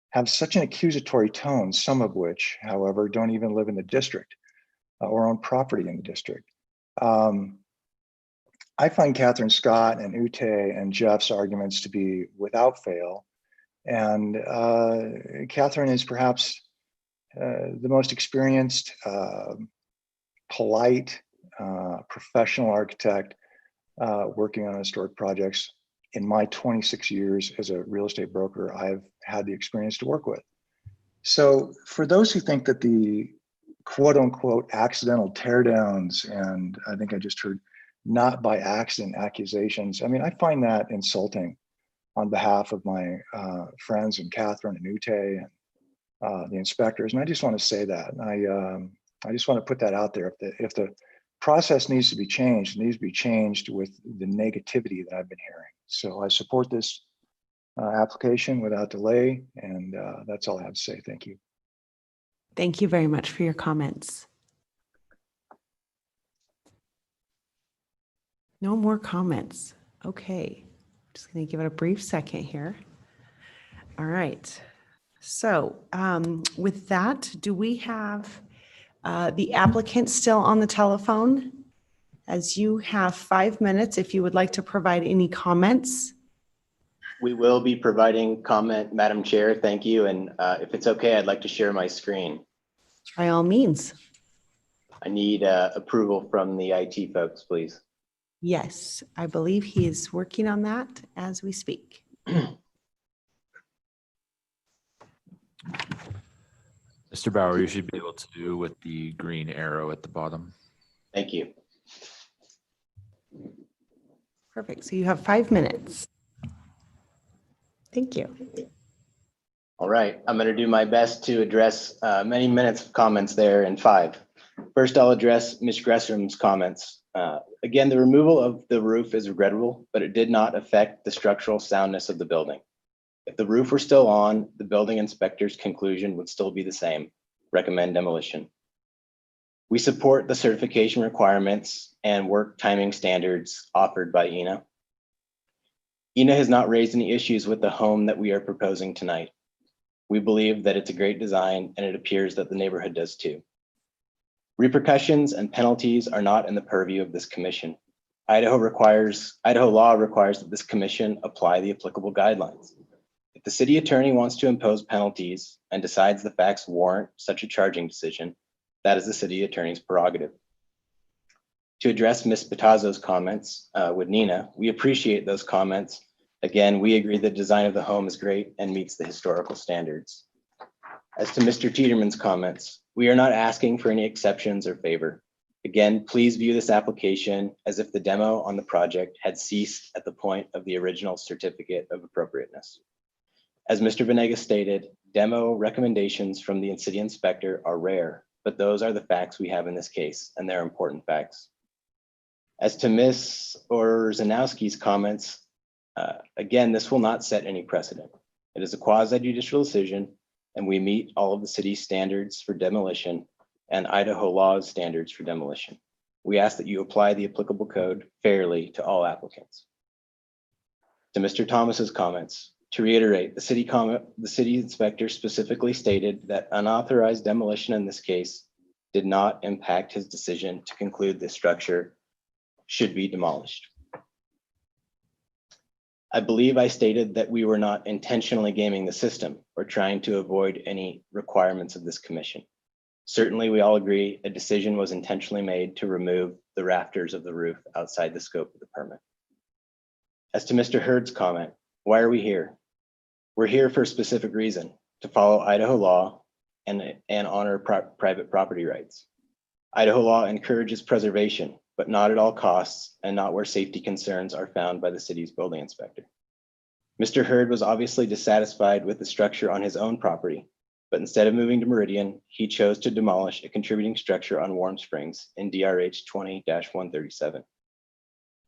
have such an accusatory tone, some of which, however, don't even live in the district or own property in the district. I find Catherine Scott and Ute and Jeff's arguments to be without fail. And Catherine is perhaps the most experienced, polite, professional architect working on historic projects. In my 26 years as a real estate broker, I've had the experience to work with. So for those who think that the quote unquote accidental teardowns, and I think I just heard not by accident accusations, I mean, I find that insulting on behalf of my friends and Catherine and Ute and the inspectors. And I just want to say that. I just want to put that out there. If the process needs to be changed, it needs to be changed with the negativity that I've been hearing. So I support this application without delay, and that's all I have to say. Thank you. Thank you very much for your comments. No more comments. Okay, just going to give it a brief second here. All right. So with that, do we have the applicant still on the telephone? As you have 5 minutes, if you would like to provide any comments. We will be providing comment, Madam Chair. Thank you. And if it's okay, I'd like to share my screen. By all means. I need approval from the IT folks, please. Yes, I believe he is working on that as we speak. Mr. Bauer, you should be able to do with the green arrow at the bottom. Thank you. Perfect. So you have 5 minutes. Thank you. All right, I'm going to do my best to address many minutes of comments there in 5. First, I'll address Ms. Gresham's comments. Again, the removal of the roof is regrettable, but it did not affect the structural soundness of the building. If the roof were still on, the building inspector's conclusion would still be the same: recommend demolition. We support the certification requirements and work timing standards offered by ENA. ENA has not raised any issues with the home that we are proposing tonight. We believe that it's a great design, and it appears that the neighborhood does too. Repercussions and penalties are not in the purview of this commission. Idaho law requires that this commission apply the applicable guidelines. If the city attorney wants to impose penalties and decides the facts warrant such a charging decision, that is the city attorney's prerogative. To address Ms. Batazzo's comments with Nina, we appreciate those comments. Again, we agree the design of the home is great and meets the historical standards. As to Mr. Tiedeman's comments, we are not asking for any exceptions or favor. Again, please view this application as if the demo on the project had ceased at the point of the original certificate of appropriateness. As Mr. Venegas stated, demo recommendations from the city inspector are rare, but those are the facts we have in this case, and they're important facts. As to Ms. Orzanowski's comments, again, this will not set any precedent. It is a quasi-judicial decision, and we meet all of the city's standards for demolition and Idaho law's standards for demolition. We ask that you apply the applicable code fairly to all applicants. To Mr. Thomas's comments, to reiterate, the city inspector specifically stated that unauthorized demolition in this case did not impact his decision to conclude this structure should be demolished. I believe I stated that we were not intentionally gaming the system or trying to avoid any requirements of this commission. Certainly, we all agree a decision was intentionally made to remove the rafters of the roof outside the scope of the permit. As to Mr. Hurd's comment, why are we here? We're here for a specific reason, to follow Idaho law and honor private property rights. Idaho law encourages preservation, but not at all costs and not where safety concerns are found by the city's building inspector. Mr. Hurd was obviously dissatisfied with the structure on his own property, but instead of moving to Meridian, he chose to demolish a contributing structure on Warm Springs in DRH 20-137.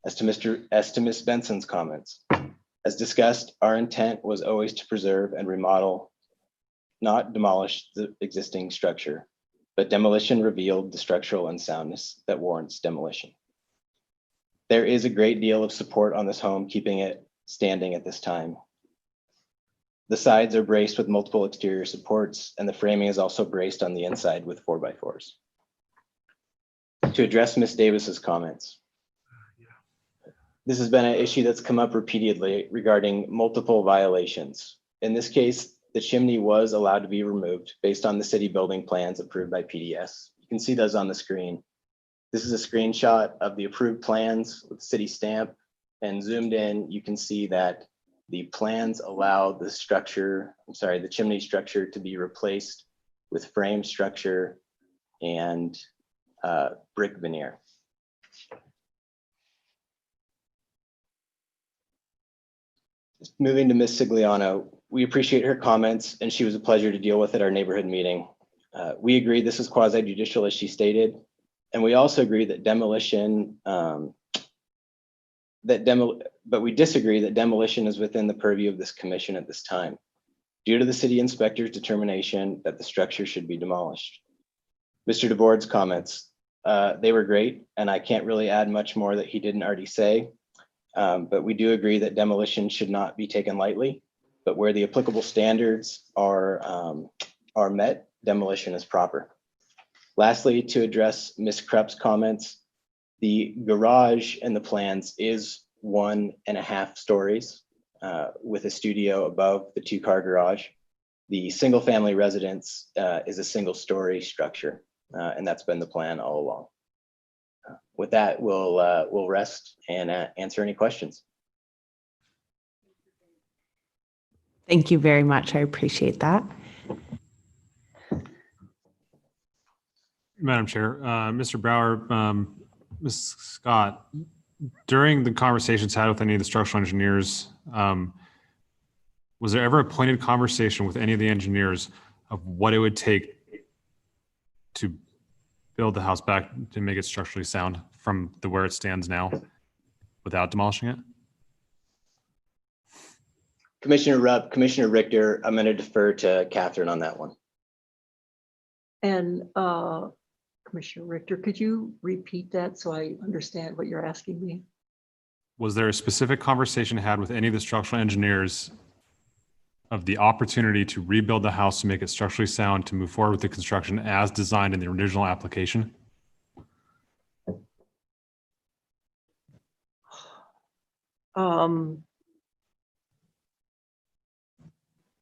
As to Ms. Benson's comments, as discussed, our intent was always to preserve and remodel, not demolish the existing structure, but demolition revealed the structural unsoundness that warrants demolition. There is a great deal of support on this home, keeping it standing at this time. The sides are braced with multiple exterior supports, and the framing is also braced on the inside with 4x4s. To address Ms. Davis's comments, this has been an issue that's come up repeatedly regarding multiple violations. In this case, the chimney was allowed to be removed based on the city building plans approved by PDS. You can see those on the screen. This is a screenshot of the approved plans with the city stamp, and zoomed in, you can see that the plans allow the chimney structure to be replaced with frame structure and brick veneer. Moving to Ms. Sigliano, we appreciate her comments, and she was a pleasure to deal with at our neighborhood meeting. We agree this is quasi-judicial, as she stated, and we also agree that demolition, but we disagree that demolition is within the purview of this commission at this time, due to the city inspector's determination that the structure should be demolished. Mr. DeBoard's comments, they were great, and I can't really add much more that he didn't already say. But we do agree that demolition should not be taken lightly, but where the applicable standards are met, demolition is proper. Lastly, to address Ms. Krupp's comments, the garage in the plans is 1.5 stories with a studio above the 2-car garage. The single family residence is a single story structure, and that's been the plan all along. With that, we'll rest and answer any questions. Thank you very much. I appreciate that. Madam Chair, Mr. Brower, Ms. Scott, during the conversations had with any of the structural engineers, was there ever a pointed conversation with any of the engineers of what it would take to build the house back to make it structurally sound from where it stands now without demolishing it? Commissioner Rupp, Commissioner Richter, I'm going to defer to Catherine on that one. And Commissioner Richter, could you repeat that so I understand what you're asking me? Was there a specific conversation had with any of the structural engineers of the opportunity to rebuild the house to make it structurally sound to move forward with the construction as designed in the original application?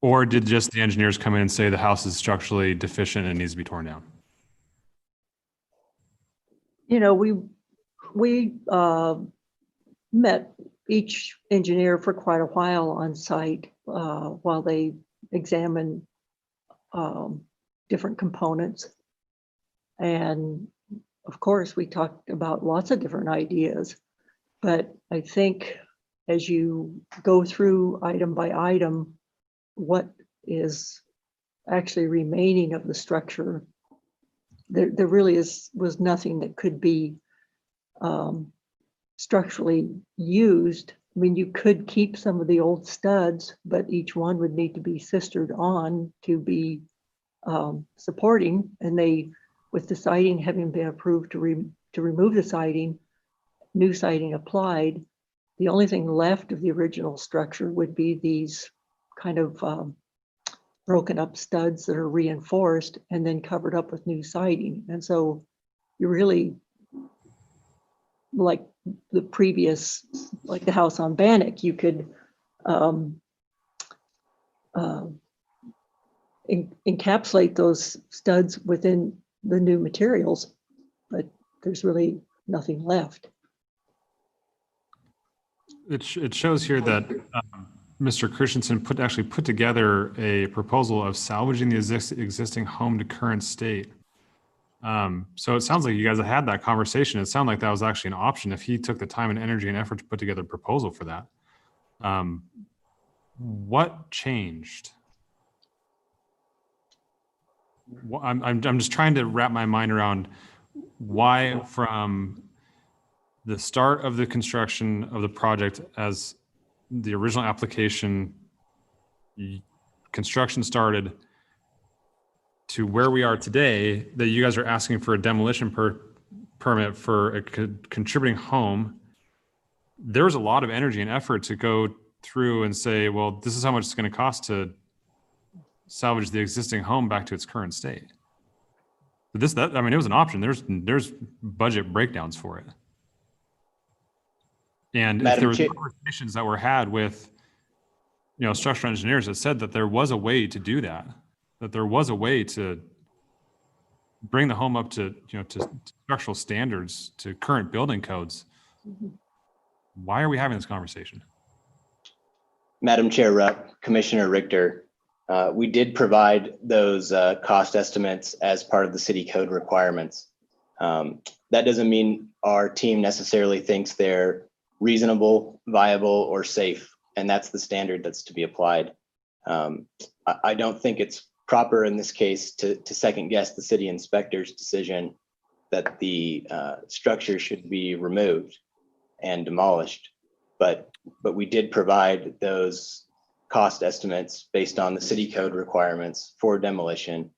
Or did just the engineers come in and say the house is structurally deficient and needs to be torn down? You know, we met each engineer for quite a while on site while they examined different components. And of course, we talked about lots of different ideas, but I think as you go through item by item, what is actually remaining of the structure, there really was nothing that could be structurally used. I mean, you could keep some of the old studs, but each one would need to be sistered on to be supporting. And they, with the siding having been approved to remove the siding, new siding applied, the only thing left of the original structure would be these kind of broken up studs that are reinforced and then covered up with new siding. And so you really, like the previous, like the house on Bannock, you could encapsulate those studs within the new materials, but there's really nothing left. It shows here that Mr. Christensen actually put together a proposal of salvaging the existing home to current state. So it sounds like you guys have had that conversation. It sounded like that was actually an option if he took the time and energy and effort to put together a proposal for that. What changed? I'm just trying to wrap my mind around why from the start of the construction of the project as the original application, construction started, to where we are today, that you guys are asking for a demolition permit for a contributing home. There was a lot of energy and effort to go through and say, well, this is how much it's going to cost to salvage the existing home back to its current state. But I mean, it was an option. There's budget breakdowns for it. And if there were conversations that were had with, structural engineers that said that there was a way to do that there was a way to bring the home up to, to structural standards, to current building codes. Why are we having this conversation? Madam Chair, Commissioner Richter, we did provide those cost estimates as part of the city code requirements. That doesn't mean our team necessarily thinks they're reasonable, viable, or safe, and that's the standard that's to be applied. I don't think it's proper in this case to second guess the city inspector's decision that the structure should be removed and demolished. But we did provide those cost estimates based on the city code requirements for demolition,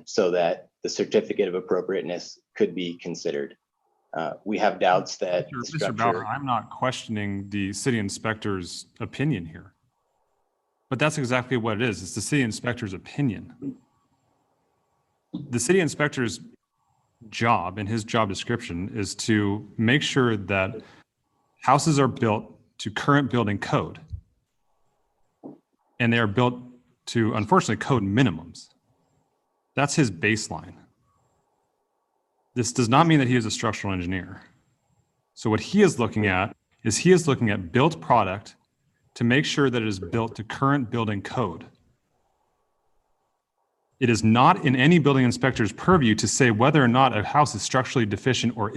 so that the certificate of appropriateness could be considered. We have doubts that Mr. Bauer, I'm not questioning the city inspector's opinion here, but that's exactly what it is. It's the city inspector's opinion. The city inspector's job and his job description is to make sure that houses are built to current building code, and they are built to, unfortunately, code minimums. That's his baseline. This does not mean that he is a structural engineer. So what he is looking at is he is looking at built product to make sure that it is built to current building code. It is not in any building inspector's purview to say whether or not a house is structurally deficient or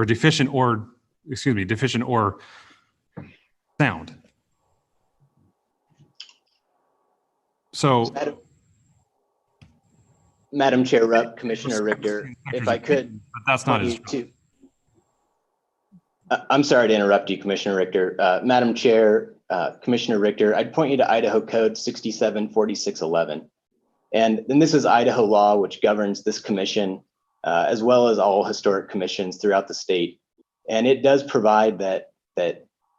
deficient or sound. So, Madam Chair, Commissioner Richter, if I could, but that's not his job. I'm sorry to interrupt you, Commissioner Richter. Madam Chair, Commissioner Richter, I'd point you to Idaho Code 674611. And then this is Idaho law, which governs this commission, as well as all historic commissions throughout the state. And it does provide that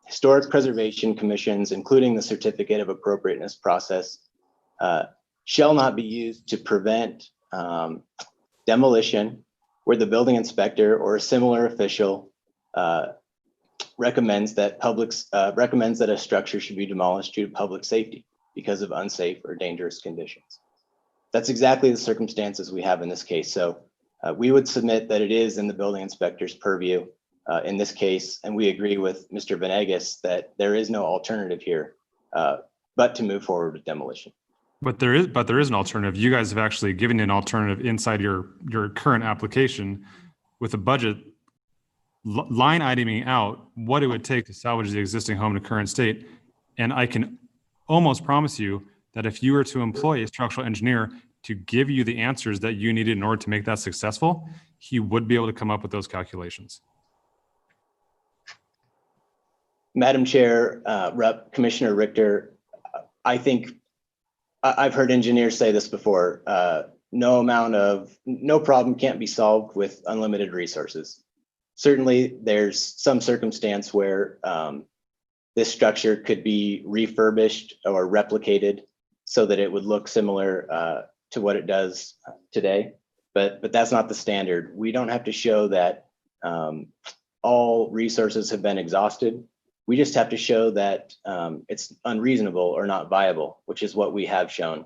historic preservation commissions, including the certificate of appropriateness process, shall not be used to prevent demolition where the building inspector or a similar official recommends that a structure should be demolished due to public safety because of unsafe or dangerous conditions. That's exactly the circumstances we have in this case. So we would submit that it is in the building inspector's purview in this case, and we agree with Mr. Venegas that there is no alternative here but to move forward with demolition. But there is an alternative. You guys have actually given an alternative inside your current application with a budget line iteming out what it would take to salvage the existing home to current state. And I can almost promise you that if you were to employ a structural engineer to give you the answers that you needed in order to make that successful, he would be able to come up with those calculations. Madam Chair, Commissioner Richter, I think I've heard engineers say this before. No problem can't be solved with unlimited resources. Certainly, there's some circumstance where this structure could be refurbished or replicated so that it would look similar to what it does today. But that's not the standard. We don't have to show that all resources have been exhausted. We just have to show that it's unreasonable or not viable, which is what we have shown.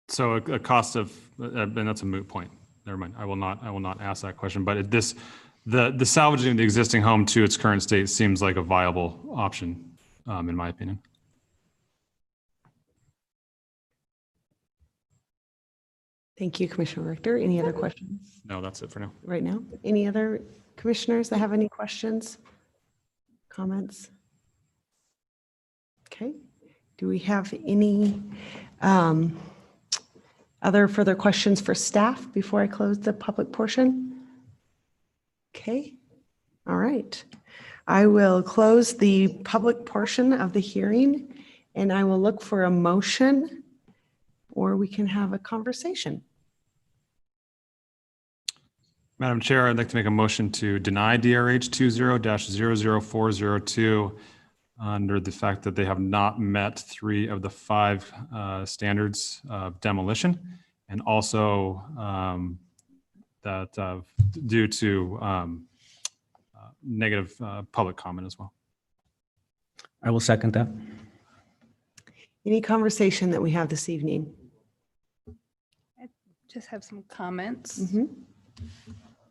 So a cost of, and that's a moot point. Never mind. I will not ask that question. But the salvaging the existing home to its current state seems like a viable option, in my opinion. Thank you, Commissioner Richter. Any other questions No, that's it for now. right now? Any other commissioners that have any questions, comments? Okay. Do we have any other further questions for staff before I close the public portion? Okay. All right. I will close the public portion of the hearing and I will look for a motion or we can have a conversation. Madam Chair, I'd like to make a motion to deny DRH 20-00402 under the fact that they have not met 3 of the 5 standards of demolition, and also that due to negative public comment as well. I will second that. Any conversation that we have this evening? Just have some comments.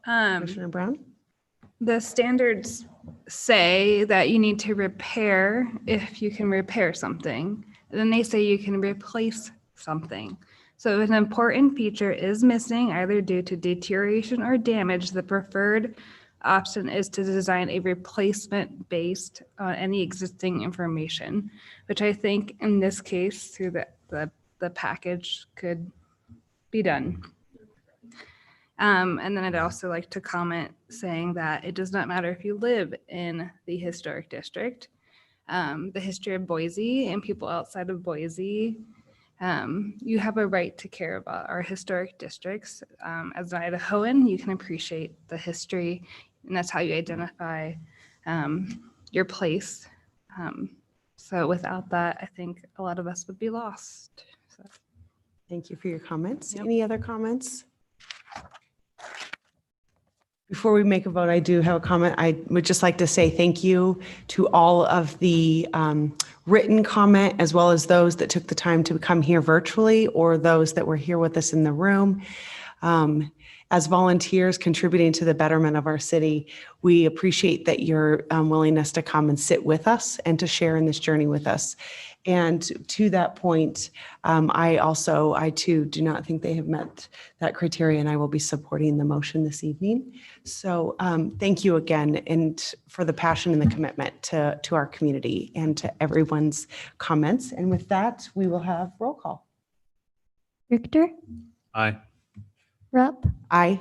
Commissioner Brown? The standards say that you need to repair if you can repair something. And then they say you can replace something. So if an important feature is missing, either due to deterioration or damage, the preferred option is to design a replacement based on any existing information, which I think in this case through the package could be done. And then I'd also like to comment saying that it does not matter if you live in the historic district. The history of Boise and people outside of Boise, you have a right to care about our historic districts. As an Idahoan, you can appreciate the history, and that's how you identify your place. So without that, I think a lot of us would be lost. So. Thank you for your comments. Any other comments? Before we make a vote, I do have a comment. I would just like to say thank you to all of the written comment, as well as those that took the time to come here virtually or those that were here with us in the room. As volunteers contributing to the betterment of our city, we appreciate that your willingness to come and sit with us and to share in this journey with us. And to that point, I too do not think they have met that criteria, and I will be supporting the motion this evening. So thank you again, and for the passion and the commitment to our community and to everyone's comments. And with that, we will have roll call. Richter, Aye. Rupp, Aye.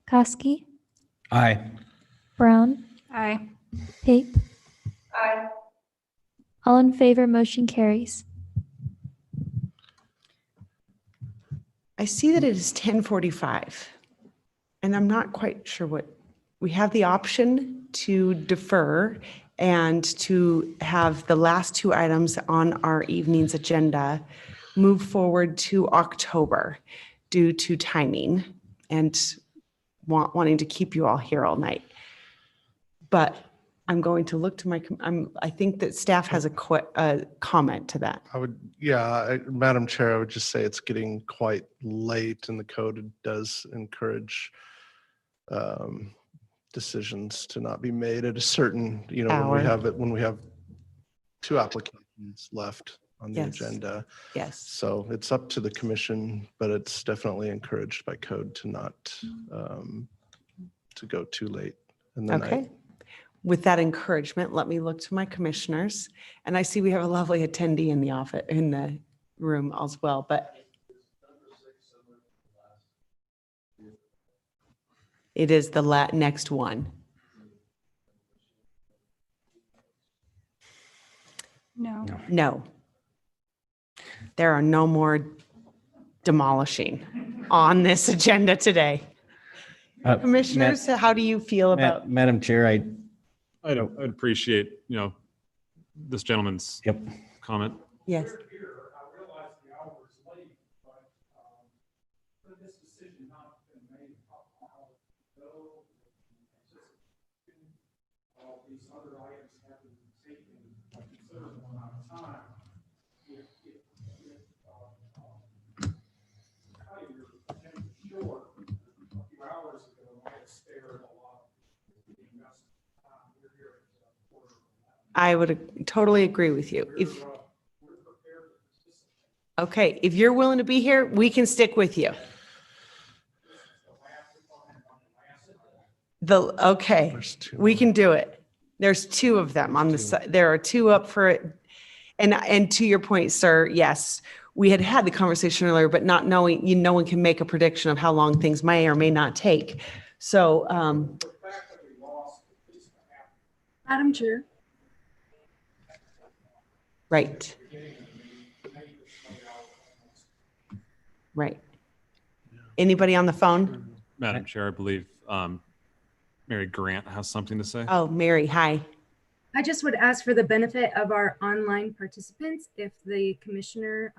Koski, Aye. Brown, Aye. Pape. Aye. All in favor, motion carries. I see that it is 10:45, and I'm not quite sure what, we have the option to defer and to have the last 2 items on our evening's agenda move forward to October due to timing and wanting to keep you all here all night. But I'm going to look to I think that staff has a comment to that. Madam Chair, I would just say it's getting quite late, and the code does encourage decisions to not be made at a certain, when we have 2 applications left on the agenda. Yes. So it's up to the commission, but it's definitely encouraged by code to not to go too late in the night. Okay. With that encouragement, let me look to my commissioners, and I see we have a lovely attendee in the office, in the room as well, but it is the next one. No. No. There are no more demolishing on this agenda today. Commissioners, how do you feel about? Madam Chair, I'd appreciate, this gentleman's comment. Yes. I would totally agree with you. Okay, if you're willing to be here, we can stick with you. Okay, we can do it. There's two of them on the side. There are two up for it. And to your point, sir, yes, we had the conversation earlier, but not knowing, no one can make a prediction of how long things may or may not take. So, Madam Chair. right. Right. Anybody on the phone? Madam Chair, I believe Mary Grant has something to say. Oh, Mary, hi. I just would ask for the benefit of our online participants, if the commissioner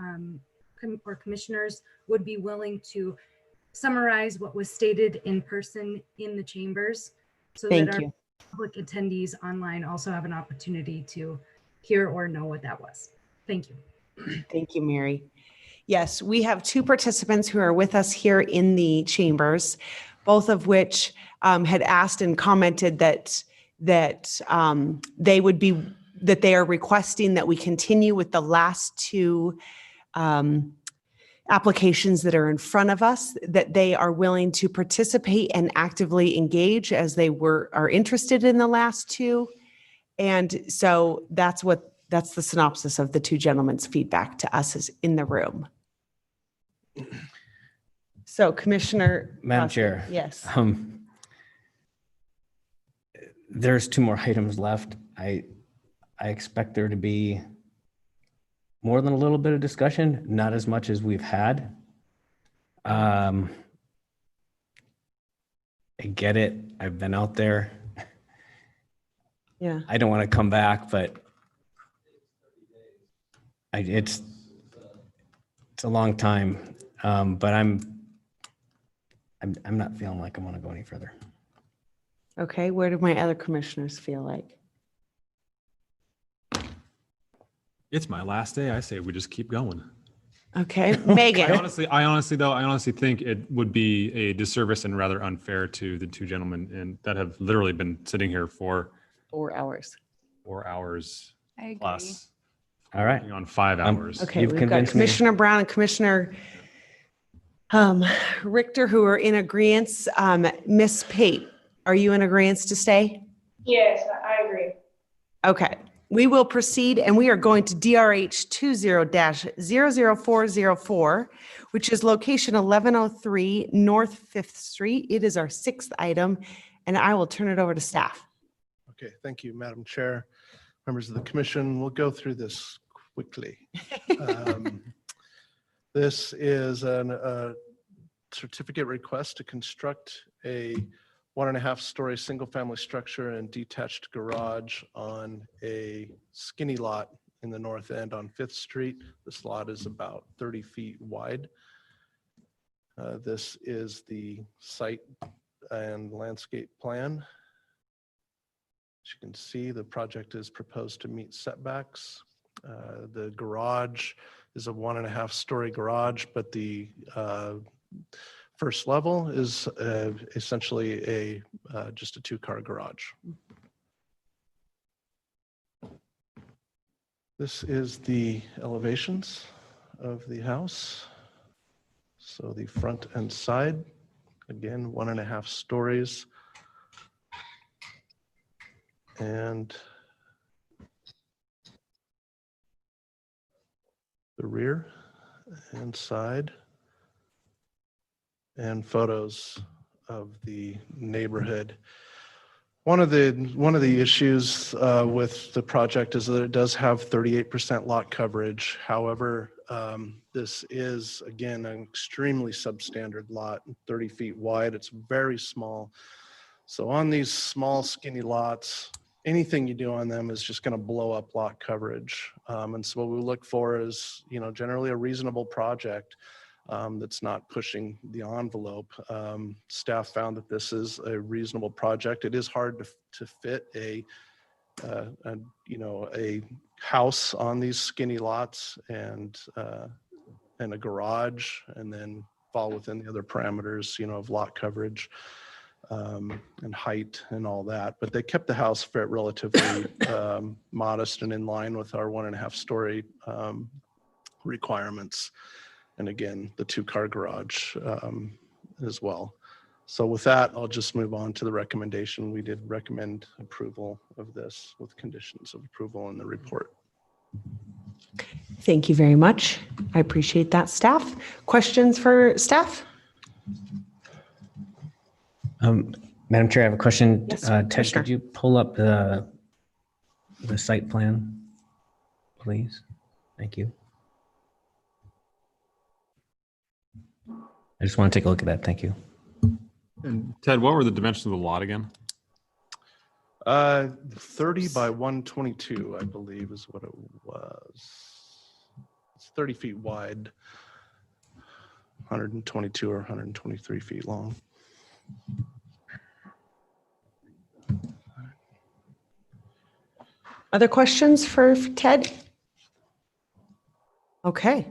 or commissioners would be willing to summarize what was stated in person in the chambers, so that our public attendees online also have an opportunity to hear or know what that was. Thank you. Thank you, Mary. Yes, we have two participants who are with us here in the chambers, both of which had asked and commented that they are requesting that we continue with the last two applications that are in front of us, that they are willing to participate and actively engage as they are interested in the last two. And so that's the synopsis of the two gentlemen's feedback to us is in the room. So Commissioner. Madam Chair. Yes. There's two more items left. I expect there to be more than a little bit of discussion, not as much as we've had. I get it. I've been out there. Yeah. I don't want to come back, but it's a long time. But I'm not feeling like I want to go any further. Okay, where do my other commissioners feel like? It's my last day. I say we just keep going. Okay, Megan. I honestly think it would be a disservice and rather unfair to the two gentlemen and that have literally been sitting here for 4 hours. 4 hours I agree. plus. All right. On 5 hours. Okay, we've got Commissioner Brown and Commissioner Richter who are in agreement. Miss Pate, are you in agreement to stay? Yes, I agree. Okay, we will proceed and we are going to DRH 20-00404, which is location 1103 North 5th Street. It is our 6th item and I will turn it over to staff. Okay, thank you, Madam Chair. Members of the commission, we'll go through this quickly. This is a certificate request to construct a 1.5-story single-family structure and detached garage on a skinny lot in the north end on 5th Street. This lot is about 30 feet wide. This is the site and landscape plan. As you can see, the project is proposed to meet setbacks. The garage is a 1.5-story garage, but the first level is essentially just a 2-car garage. This is the elevations of the house. So the front and side, again, 1.5 stories. And the rear and side, and photos of the neighborhood. One of the issues with the project is that it does have 38% lot coverage. However, this is, again, an extremely substandard lot, 30 feet wide. It's very small. So on these small, skinny lots, anything you do on them is just going to blow up lot coverage. And so what we look for is, generally a reasonable project that's not pushing the envelope. Staff found that this is a reasonable project. It is hard to fit a house on these skinny lots and a garage, and then fall within the other parameters, of lot coverage and height and all that. But they kept the house relatively modest and in line with our 1.5 story requirements. And again, the 2-car garage as well. So with that, I'll just move on to the recommendation. We did recommend approval of this with conditions of approval in the report. Thank you very much. I appreciate that, staff. Questions for staff? Madam Chair, I have a question. Yes, Ted, Commissioner. could you pull up the site plan, please? Thank you. I just want to take a look at that. Thank you. And Ted, what were the dimensions of the lot again? 30 by 122, I believe, is what it was. It's 30 feet wide, 122 or 123 feet long. Other questions for Ted? Okay.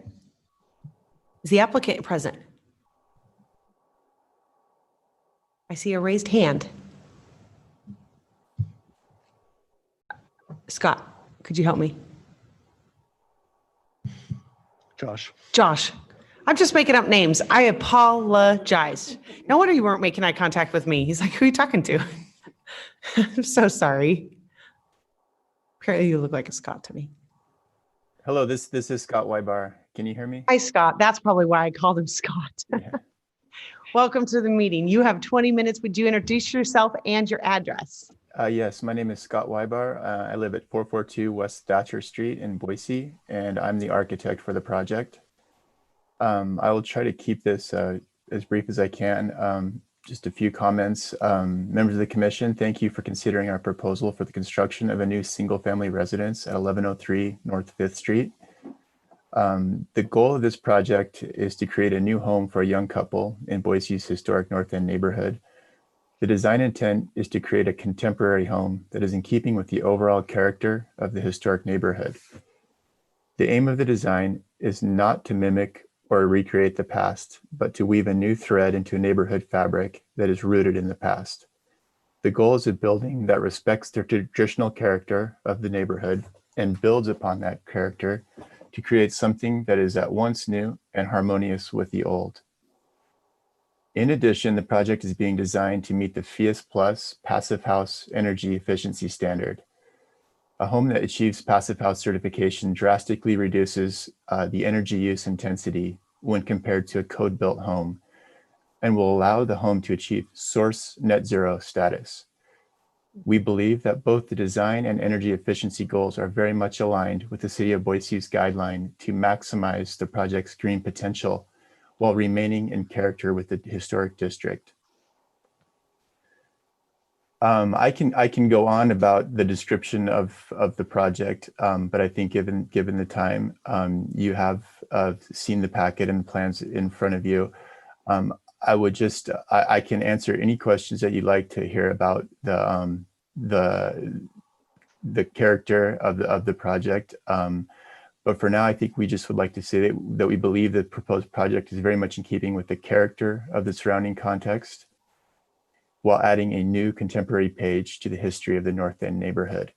Is the applicant present? I see a raised hand. Scott, could you help me? Josh. I'm just making up names. I apologize. No wonder you weren't making eye contact with me. He's like, who are you talking to? I'm so sorry. Apparently you look like a Scott to me. Hello, this is Scott Weibar. Can you hear me? Hi, Scott. That's probably why I called him Scott. Welcome to the meeting. You have 20 minutes. Would you introduce yourself and your address? Yes, my name is Scott Weibar. I live at 442 West Thatcher Street in Boise, and I'm the architect for the project. I will try to keep this as brief as I can. Just a few comments. Members of the commission, thank you for considering our proposal for the construction of a new single-family residence at 1103 North 5th Street. The goal of this project is to create a new home for a young couple in Boise's historic North End neighborhood. The design intent is to create a contemporary home that is in keeping with the overall character of the historic neighborhood. The aim of the design is not to mimic or recreate the past, but to weave a new thread into a neighborhood fabric that is rooted in the past. The goal is a building that respects the traditional character of the neighborhood and builds upon that character to create something that is at once new and harmonious with the old. In addition, the project is being designed to meet the FIAS Plus Passive House Energy Efficiency Standard. A home that achieves Passive House certification drastically reduces the energy use intensity when compared to a code-built home, and will allow the home to achieve source net zero status. We believe that both the design and energy efficiency goals are very much aligned with the City of Boise's guideline to maximize the project's green potential while remaining in character with the historic district. I can go on about the description of the project, but I think given the time, you have seen the packet and the plans in front of you. I would just I can answer any questions that you'd like to hear about the character of the project. But for now, I think we just would like to say that we believe the proposed project is very much in keeping with the character of the surrounding context, while adding a new contemporary page to the history of the North End neighborhood.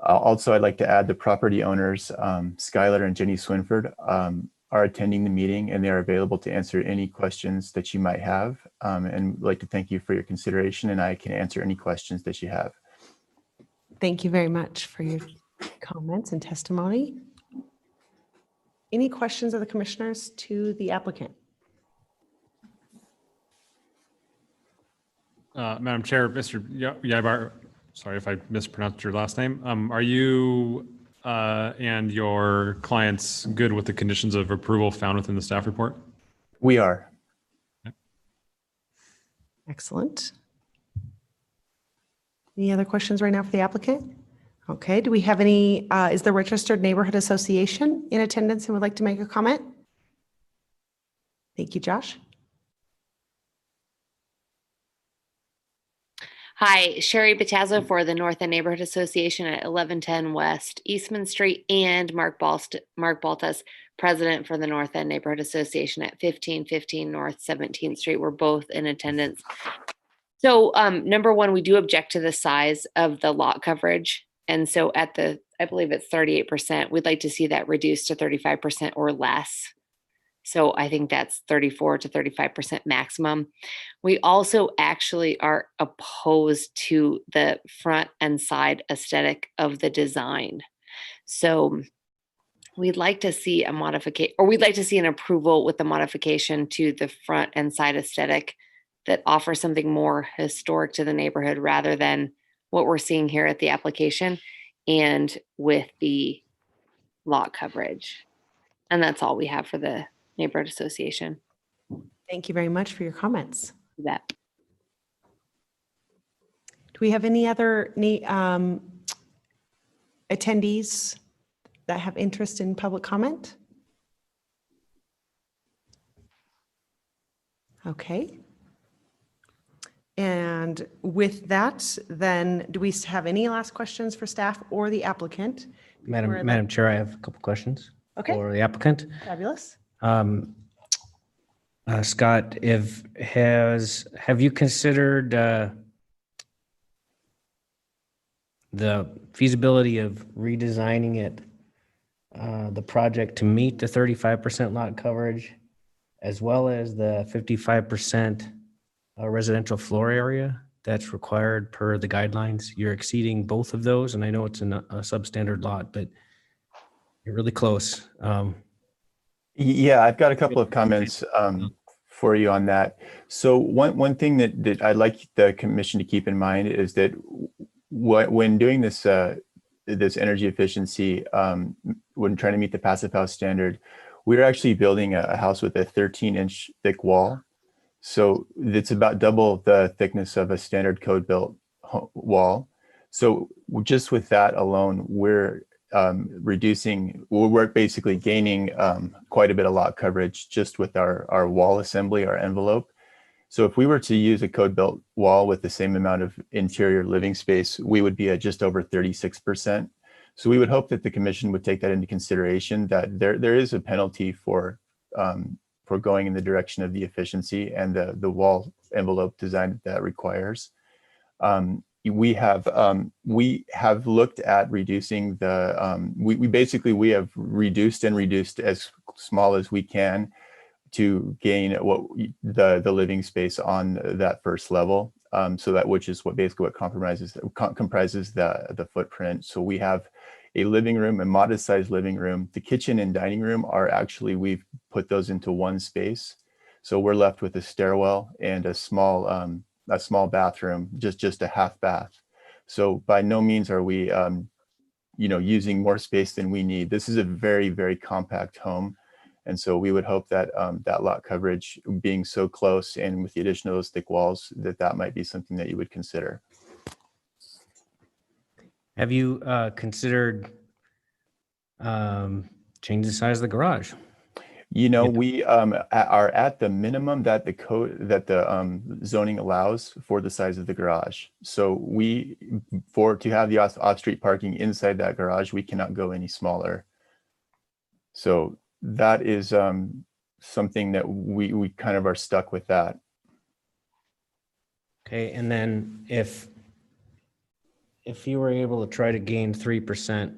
Also, I'd like to add the property owners, Skylar and Jenny Swinford, are attending the meeting, and they are available to answer any questions that you might have. And I'd like to thank you for your consideration, and I can answer any questions that you have. Thank you very much for your comments and testimony. Any questions of the commissioners to the applicant? Madam Chair, Mr. Yaibar, sorry if I mispronounced your last name. Are you and your clients good with the conditions of approval found within the staff report? We are. Excellent. Any other questions right now for the applicant? Okay, do we have any, is the Registered Neighborhood Association in attendance and would like to make a comment? Thank you, Josh. Hi, Sherry Batazzo for the North End Neighborhood Association at 1110 West Eastman Street, and Mark Baltas, president for the North End Neighborhood Association at 1515 North 17th Street. We're both in attendance. So number one, we do object to the size of the lot coverage. And so at I believe it's 38%, we'd like to see that reduced to 35% or less. So I think that's 34 to 35% maximum. We also actually are opposed to the front and side aesthetic of the design. So we'd like to see a modification, or we'd like to see an approval with the modification to the front and side aesthetic that offers something more historic to the neighborhood rather than what we're seeing here at the application and with the lot coverage. And that's all we have for the Neighborhood Association. Thank you very much for your comments. That. Do we have any other attendees that have interest in public comment? Okay. And with that, then do we have any last questions for staff or the applicant? Madam Chair, I have a couple questions Okay. for the applicant. Fabulous. Scott, have you considered the feasibility of redesigning it, the project to meet the 35% lot coverage, as well as the 55% residential floor area that's required per the guidelines? You're exceeding both of those, and I know it's a substandard lot, but you're really close. Yeah, I've got a couple of comments for you on that. So one thing that I'd like the commission to keep in mind is that when doing this this energy efficiency, when trying to meet the Passive House standard, we're actually building a house with a 13-inch thick wall. So it's about double the thickness of a standard code built wall. So just with that alone, we're basically gaining quite a bit of lot coverage just with our wall assembly, our envelope. So if we were to use a code built wall with the same amount of interior living space, we would be at just over 36%. So we would hope that the commission would take that into consideration, that there is a penalty for going in the direction of the efficiency and the wall envelope design that requires. We have looked at reducing the, we have reduced as small as we can to gain the living space on that first level. So that, which is what comprises the footprint. So we have a living room, a modest sized living room. The kitchen and dining room are actually, we've put those into one space. So we're left with a stairwell and a small bathroom, just a half bath. So by no means are we, using more space than we need. This is a very, very compact home. And so we would hope that that lot coverage being so close and with the addition of those thick walls, that might be something that you would consider. Have you considered changing the size of the garage? We are at the minimum that the code, that the zoning allows for the size of the garage. So to have the off-street parking inside that garage, we cannot go any smaller. So that is something that we kind of are stuck with that. Okay, and then if you were able to try to gain 3%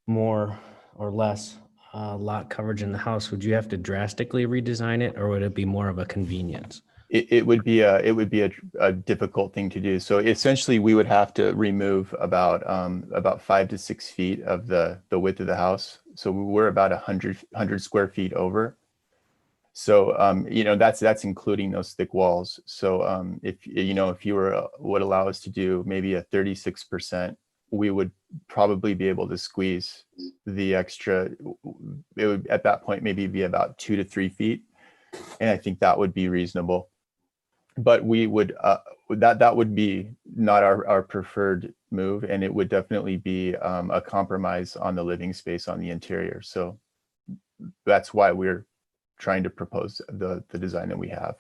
more or less lot coverage in the house, would you have to drastically redesign it, or would it be more of a convenience? It would be a difficult thing to do. So essentially, we would have to remove about 5 to 6 feet of the width of the house. So we're about 100 square feet over. So, that's including those thick walls. So if you would allow us to do maybe a 36%, we would probably be able to squeeze the extra. It would at that point maybe be about 2 to 3 feet. And I think that would be reasonable. But we would, that would be not our preferred move. And it would definitely be a compromise on the living space on the interior. So that's why we're trying to propose the design that we have.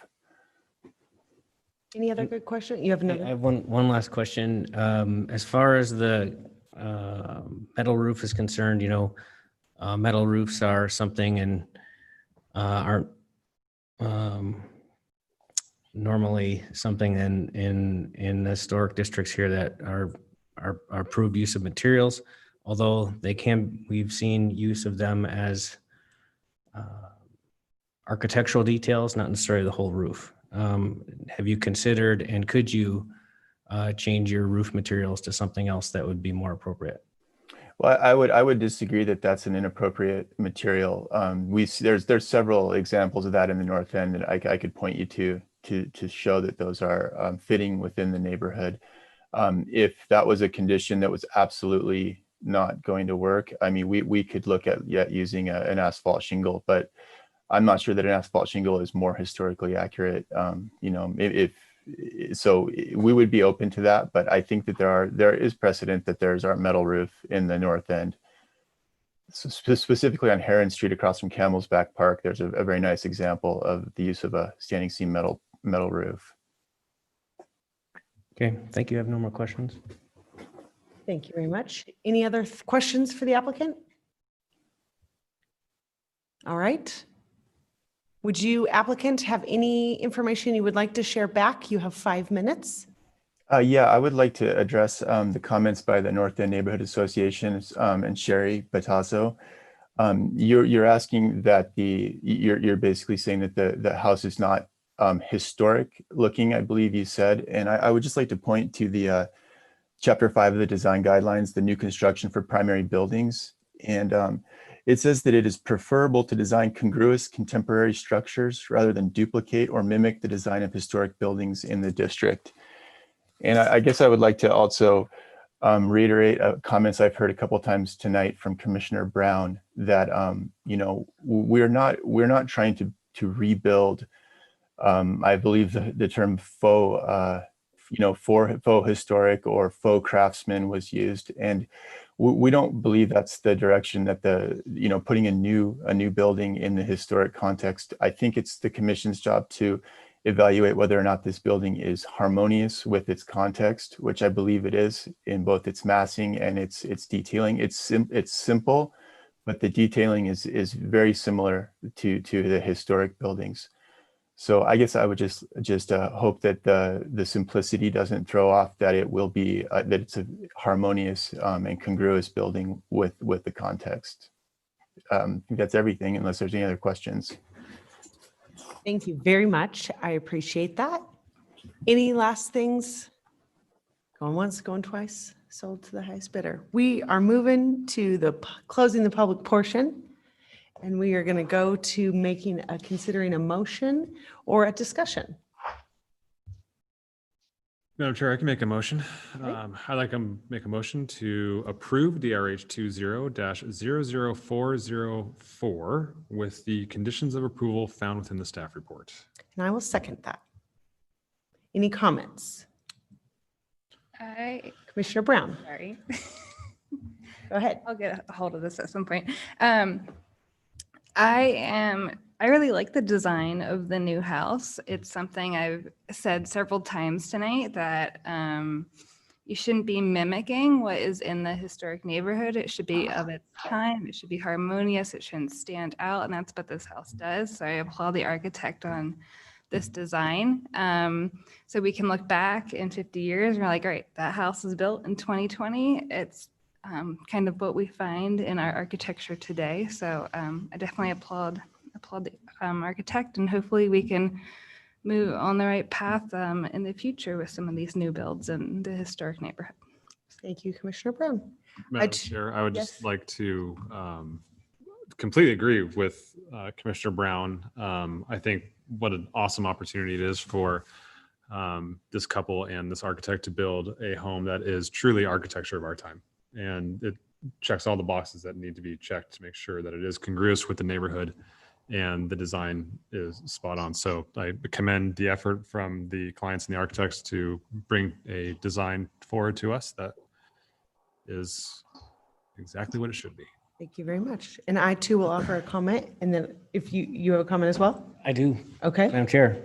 Any other good question? You have I another? have one last question. As far as the metal roof is concerned, metal roofs are something and aren't normally something in historic districts here that are approved use of materials, although we've seen use of them as architectural details, not necessarily the whole roof. Have you considered, and could you change your roof materials to something else that would be more appropriate? Well, I would disagree that that's an inappropriate material. There's several examples of that in the North End that I could point you to show that those are fitting within the neighborhood. If that was a condition that was absolutely not going to work, I mean, we could look at using an asphalt shingle, but I'm not sure that an asphalt shingle is more historically accurate. So we would be open to that, but I think that there is precedent that there's our metal roof in the North End. So specifically on Heron Street across from Camel's Back Park, there's a very nice example of the use of a standing seam metal roof. Okay, thank you. I have no more questions. Thank you very much. Any other questions for the applicant? All right. Would you, applicant, have any information you would like to share back? You have 5 minutes. Yeah, I would like to address the comments by the North End Neighborhood Association and Sherry Battazo. You're asking that you're basically saying that the house is not historic looking, I believe you said. And I would just like to point to the Chapter 5 of the Design Guidelines, the new construction for primary buildings. And it says that it is preferable to design congruous contemporary structures rather than duplicate or mimic the design of historic buildings in the district. And I guess I would like to also reiterate comments I've heard a couple of times tonight from Commissioner Brown that we're not trying to rebuild. I believe the term faux historic or faux craftsman was used, and we don't believe that's the direction that putting a new building in the historic context. I think it's the Commission's job to evaluate whether or not this building is harmonious with its context, which I believe it is in both its massing and its detailing. It's simple, but the detailing is very similar to the historic buildings. So I guess I would just hope that the simplicity doesn't throw off that it will be that it's a harmonious and congruous building with the context. I think that's everything, unless there's any other questions. Thank you very much. I appreciate that. Any last things? Going once, going twice, sold to the highest bidder. We are moving to closing the public portion. And we are going to go to considering a motion or a discussion. Madam Chair, I can make a motion. I'd like to make a motion to approve DRH 20-00404 with the conditions of approval found within the staff report. And I will second that. Any comments? Commissioner Brown. Sorry. Go ahead. I'll get a hold of this at some point. I really like the design of the new house. It's something I've said several times tonight that you shouldn't be mimicking what is in the historic neighborhood. It should be of its time. It should be harmonious. It shouldn't stand out. And that's what this house does. So I applaud the architect on this design. So we can look back in 50 years and we're like, all right, that house was built in 2020. It's kind of what we find in our architecture today. So I definitely applaud the architect, and hopefully we can move on the right path in the future with some of these new builds in the historic neighborhood. Thank you, Commissioner Brown. Madam Chair, I would just like to completely agree with Commissioner Brown. I think what an awesome opportunity it is for this couple and this architect to build a home that is truly architecture of our time. And it checks all the boxes that need to be checked to make sure that it is congruous with the neighborhood and the design is spot on. So I commend the effort from the clients and the architects to bring a design forward to us that is exactly what it should be. Thank you very much. And I too will offer a comment. And then if you have a comment as well? I do. Okay. Madam Chair,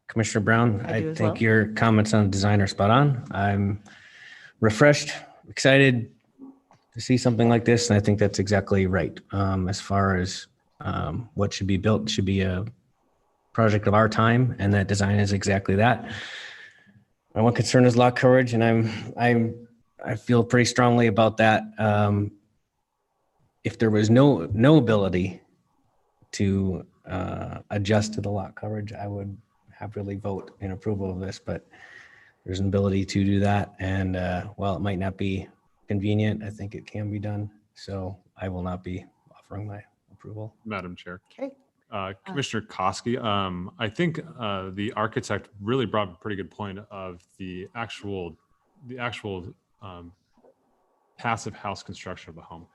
Commissioner Brown, I do I as think well. your comments on design are spot on. I'm refreshed, excited to see something like this. And I think that's exactly right. As far as what should be built should be a project of our time, and that design is exactly that. My one concern is lot coverage, and I feel pretty strongly about that. If there was no ability to adjust to the lot coverage, I would happily vote in approval of this, but there's an ability to do that. And while it might not be convenient, I think it can be done. So I will not be offering my approval. Madam Chair. Okay. Commissioner Koski, I think the architect really brought up a pretty good point of the actual passive house construction of the home,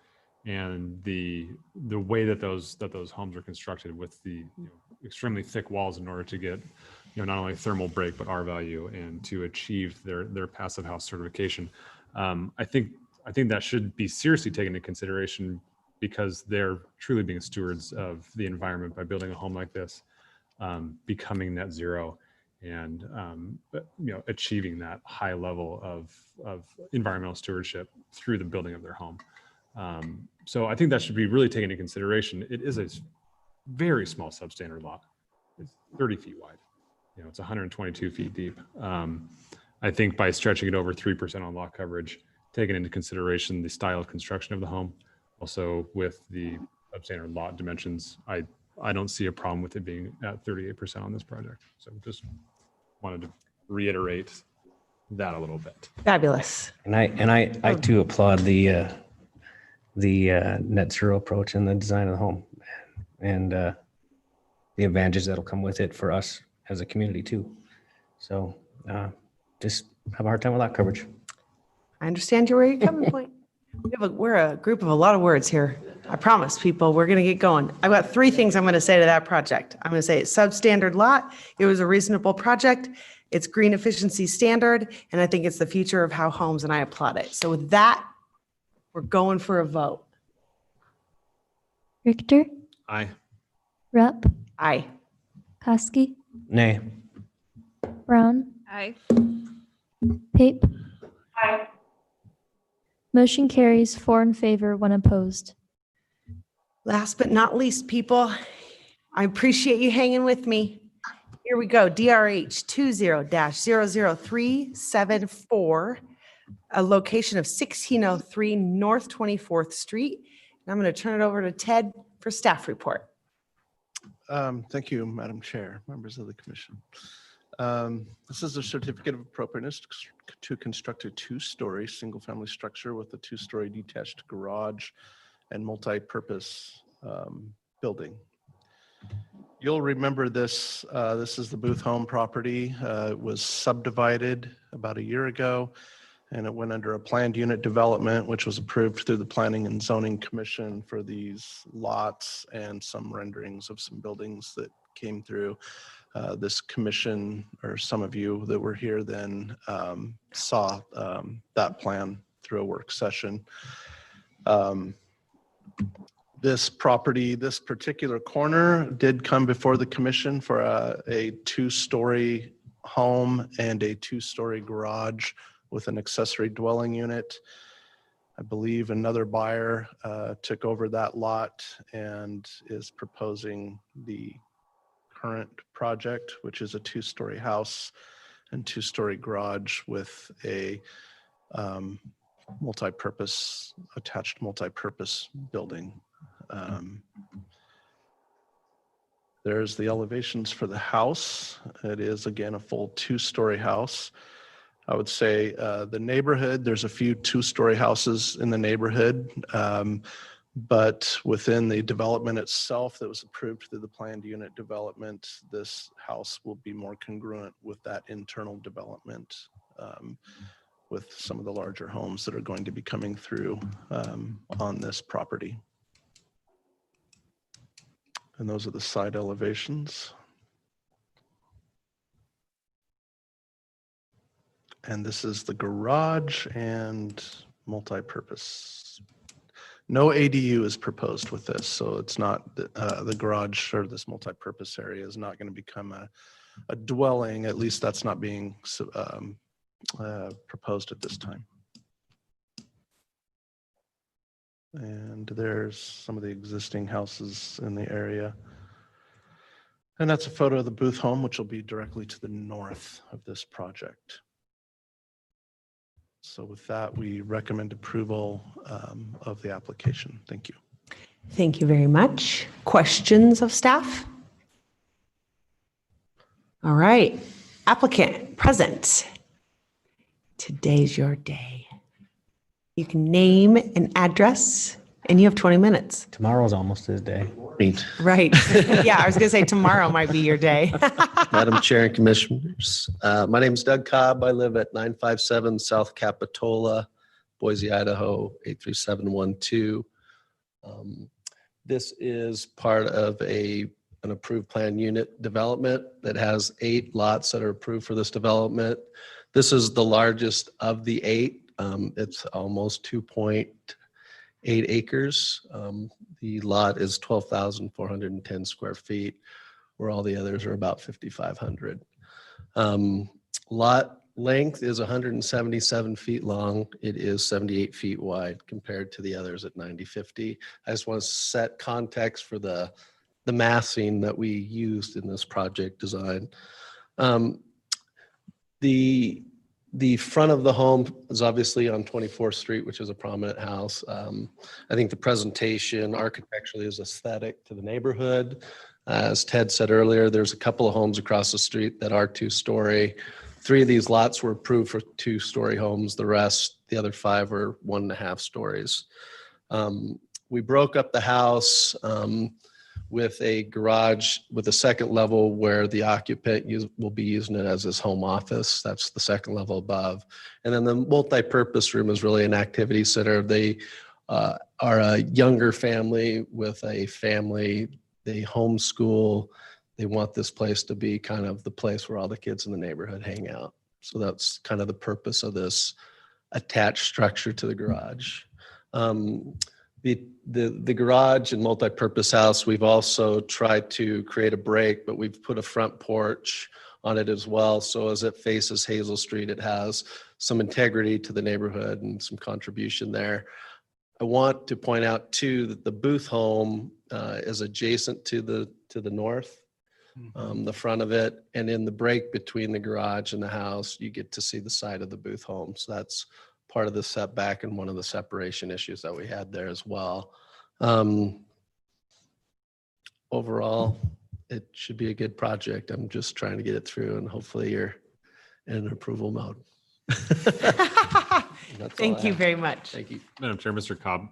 and the way that those homes are constructed with the extremely thick walls in order to get not only thermal break but R value and to achieve their passive house certification. I think that should be seriously taken into consideration, because they're truly being stewards of the environment by building a home like this, becoming net zero, and achieving that high level of environmental stewardship through the building of their home. So I think that should be really taken into consideration. It is a very small substandard lot. It's 30 feet wide. It's 122 feet deep. I think by stretching it over 3% on lot coverage, taking into consideration the style of construction of the home, also with the substandard lot dimensions, I don't see a problem with it being at 38% on this project. So just wanted to reiterate that a little bit. Fabulous. And I too applaud the net zero approach and the design of the home, and the advantages that'll come with it for us as a community too. So just have a hard time with lot coverage. I understand where you're coming from. We're a group of a lot of words here. I promise people we're going to get going. I've got 3 things I'm going to say to that project. I'm going to say it's substandard lot. It was a reasonable project. It's green efficiency standard. And I think it's the future of how homes, and I applaud it. So with that, we're going for a vote. Richter, Aye. Rupp, Aye. Koski, Nay. Brown, Aye. Pape. Aye. Motion carries 4 in favor, 1 opposed. Last but not least, people, I appreciate you hanging with me. Here we go. DRH 20-00374, a location of 1603 North 24th Street. And I'm going to turn it over to Ted for staff report. Thank you, Madam Chair, members of the commission. This is a certificate of appropriateness to construct a 2-story single-family structure with a 2-story detached garage and multi-purpose building. You'll remember this. This is the Booth Home property. It was subdivided about a year ago, and it went under a planned unit development, which was approved through the Planning and Zoning Commission for these lots and some renderings of some buildings that came through. This commission, or some of you that were here then, saw that plan through a work session. This property, this particular corner did come before the commission for a 2-story home and a 2-story garage with an accessory dwelling unit. I believe another buyer took over that lot and is proposing the current project, which is a 2-story house and 2-story garage with a attached multi-purpose building. There's the elevations for the house. It is, again, a full 2-story house. I would say the neighborhood, there's a few 2-story houses in the neighborhood. But within the development itself that was approved through the planned unit development, this house will be more congruent with that internal development, with some of the larger homes that are going to be coming through on this property. And those are the side elevations. And this is the garage and multi-purpose. No ADU is proposed with this, so it's not the garage or this multi-purpose area is not going to become a dwelling. At least that's not being proposed at this time. And there's some of the existing houses in the area. And that's a photo of the Booth home, which will be directly to the north of this project. So with that, we recommend approval of the application. Thank you. Thank you very much. Questions of staff? All right. Applicant present. Today's your day. You can name an address and you have 20 minutes. Tomorrow's almost his day. Right. Yeah, I was going to say tomorrow might be your day. Madam Chair and Commissioners, my name is Doug Cobb. I live at 957 South Capitola, Boise, Idaho, 83712. This is part of an approved plan unit development that has 8 lots that are approved for this development. This is the largest of the 8. It's almost 2.8 acres. The lot is 12,410 square feet, where all the others are about 5,500. Lot length is 177 feet long. It is 78 feet wide compared to the others at 90-50. I just want to set context for the massing that we used in this project design. The front of the home is obviously on 24th Street, which is a prominent house. I think the presentation architecturally is aesthetic to the neighborhood. As Ted said earlier, there's a couple of homes across the street that are 2-story. 3 of these lots were approved for 2-story homes. The rest, the other 5 are 1.5 stories. We broke up the house with a garage with a second level where the occupant will be using it as his home office. That's the second level above. And then the multi-purpose room is really an activity center. They are a younger family with a family. They homeschool. They want this place to be kind of the place where all the kids in the neighborhood hang out. So that's kind of the purpose of this attached structure to the garage. The garage and multi-purpose house, we've also tried to create a break, but we've put a front porch on it as well. So as it faces Hazel Street, it has some integrity to the neighborhood and some contribution there. I want to point out too that the Booth home is adjacent to the north, the front of it, and in the break between the garage and the house, you get to see the side of the Booth home. So that's part of the setback and one of the separation issues that we had there as well. Overall, it should be a good project. I'm just trying to get it through and hopefully you're in approval mode. Thank you very much. Thank you. Madam Chair, Mr. Cobb,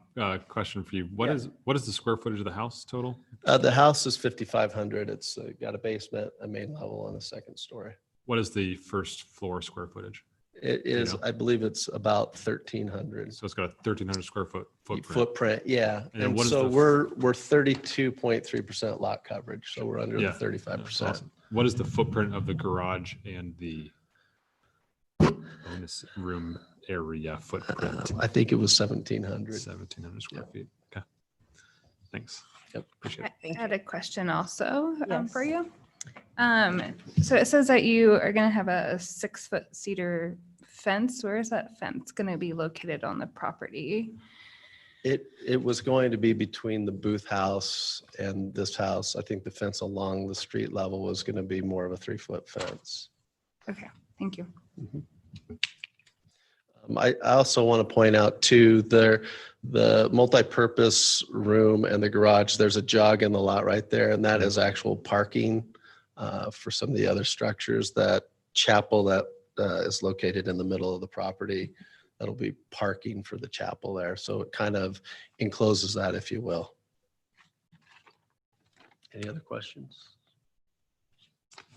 question for you. What is the square footage of the house total? The house is 5,500. It's got a basement, a main level, and a second story. What is the first floor square footage? It is, I believe it's about 1,300. So it's got a 1,300 square foot footprint. Footprint, yeah. And And what is so the- we're 32.3% lot coverage. So we're under the 35%. Awesome. What is the footprint of the garage and the bonus room area footprint? I think it was 1,700. 1,700 square feet. Okay. Thanks. Yep. Appreciate it. I had a question also for Yes. you. So it says that you are going to have a 6-foot cedar fence. Where is that fence going to be located on the property? It was going to be between the Booth house and this house. I think the fence along the street level was going to be more of a 3-foot fence. Okay, thank you. I also want to point out too, the multi-purpose room and the garage, there's a jog in the lot right there, and that is actual parking for some of the other structures. That chapel that is located in the middle of the property, that'll be parking for the chapel there. So it kind of encloses that, if you will. Any other questions?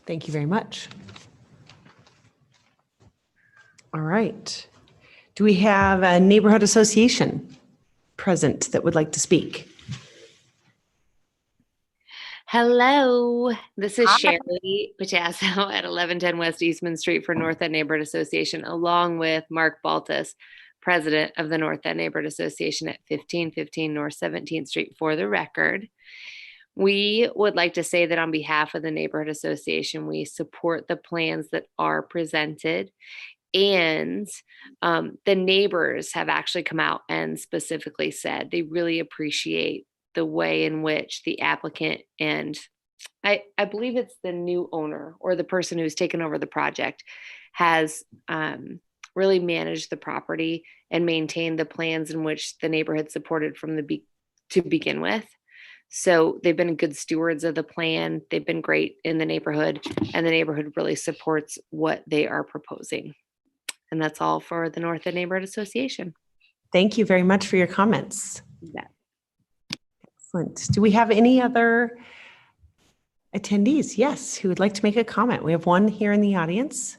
Thank you very much. All right. Do we have a neighborhood association present that would like to speak? Hello, this is Sherry Patasso at 1110 West Eastman Street for North End Neighborhood Association, along with Mark Baltus, president of the North End Neighborhood Association at 1515 North 17th Street. For the record, we would like to say that on behalf of the Neighborhood Association, we support the plans that are presented. And the neighbors have actually come out and specifically said they really appreciate the way in which the applicant and I believe it's the new owner or the person who's taken over the project has really managed the property and maintained the plans in which the neighborhood supported from to begin with. So they've been good stewards of the plan. They've been great in the neighborhood, and the neighborhood really supports what they are proposing. And that's all for the North End Neighborhood Association. Thank you very much for your comments. Yeah. Excellent. Do we have any other attendees? Yes, who would like to make a comment? We have one here in the audience.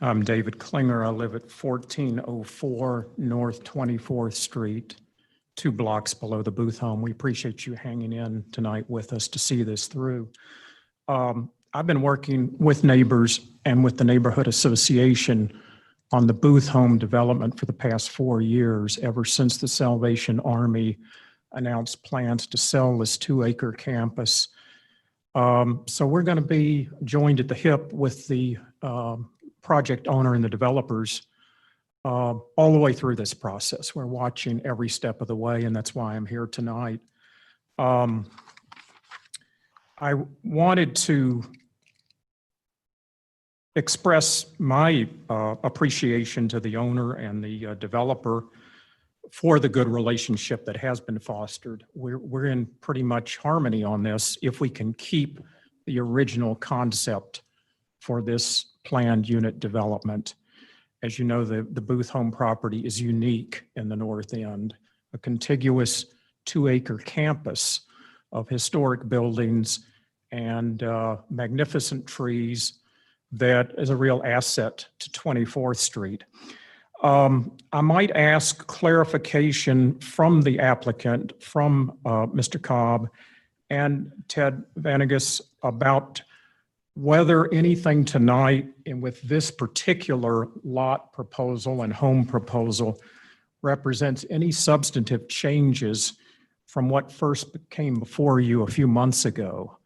I'm David Klinger. I live at 1404 North 24th Street, 2 blocks below the Booth home. We appreciate you hanging in tonight with us to see this through. I've been working with neighbors and with the neighborhood association on the Booth home development for the past 4 years, ever since the Salvation Army announced plans to sell this 2-acre campus. So we're going to be joined at the hip with the project owner and the developers all the way through this process. We're watching every step of the way, and that's why I'm here tonight. I wanted to express my appreciation to the owner and the developer for the good relationship that has been fostered. We're in pretty much harmony on this if we can keep the original concept for this planned unit development. As you know, the Booth home property is unique in the North End, a contiguous 2-acre campus of historic buildings and magnificent trees that is a real asset to 24th Street. I might ask clarification from the applicant, from Mr. Cobb and Ted Vanegas about whether anything tonight and with this particular lot proposal and home proposal represents any substantive changes from what first came before you a few months ago.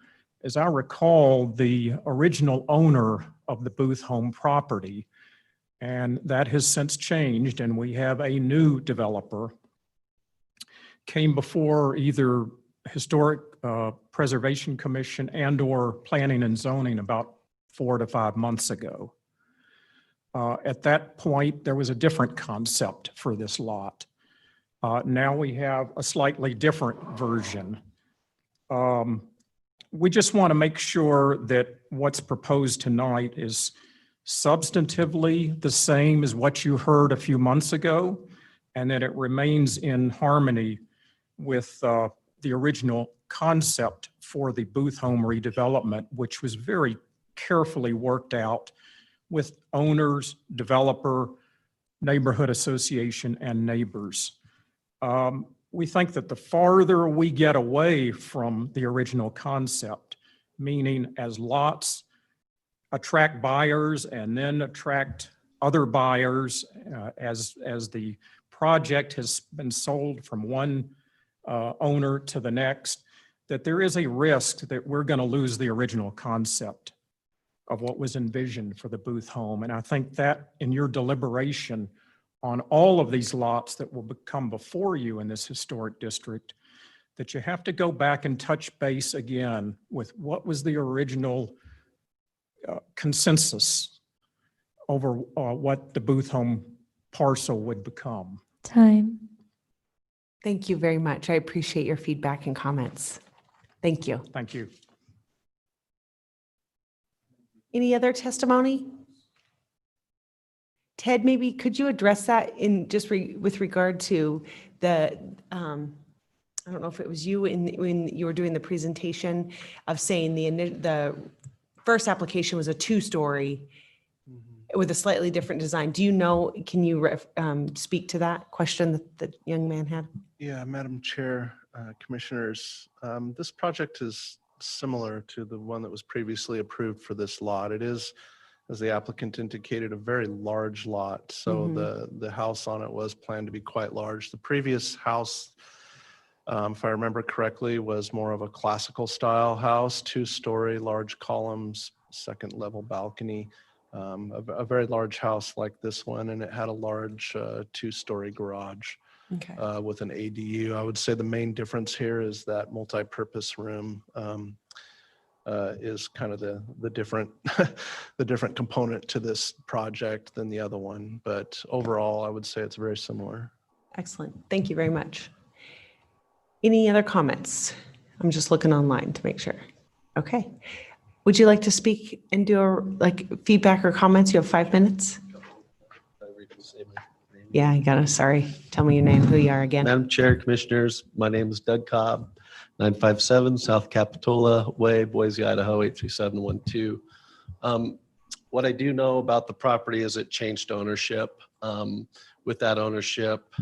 As I recall, the original owner of the Booth home property, and that has since changed, and we have a new developer, came before either Historic Preservation Commission and or Planning and Zoning about 4 to 5 months ago. At that point, there was a different concept for this lot. Now we have a slightly different version. We just want to make sure that what's proposed tonight is substantively the same as what you heard a few months ago, and that it remains in harmony with the original concept for the Booth home redevelopment, which was very carefully worked out with owners, developer, neighborhood association, and neighbors. We think that the farther we get away from the original concept, meaning as lots attract buyers and then attract other buyers as the project has been sold from one owner to the next, that there is a risk that we're going to lose the original concept of what was envisioned for the Booth home. And I think that in your deliberation on all of these lots that will come before you in this historic district, that you have to go back and touch base again with what was the original consensus over what the Booth home parcel would become. Time. Thank you very much. I appreciate your feedback and comments. Thank you. Thank you. Any other testimony? Ted, maybe could you address that in just with regard to the, I don't know if it was you when you were doing the presentation of saying the first application was a 2-story with a slightly different design. Do you know, can you speak to that question that the young man had? Yeah, Madam Chair, Commissioners, this project is similar to the one that was previously approved for this lot. It is, as the applicant indicated, a very large lot. So the house on it was planned to be quite large. The previous house, if I remember correctly, was more of a classical style house, 2-story, large columns, 2nd level balcony. A very large house like this one, and it had a large 2-story garage with an ADU. I would say the main difference here is that multi-purpose room is kind of the different the different component to this project than the other one. But overall, I would say it's very similar. Excellent. Thank you very much. Any other comments? I'm just looking online to make sure. Okay. Would you like to speak and do feedback or comments? You have 5 minutes. Yeah, I got it. Sorry. Tell me your name, who you are again. Madam Chair, Commissioners, my name is Doug Cobb, 957 South Capitola Way, Boise, Idaho, 83712. What I do know about the property is it changed ownership. With that ownership,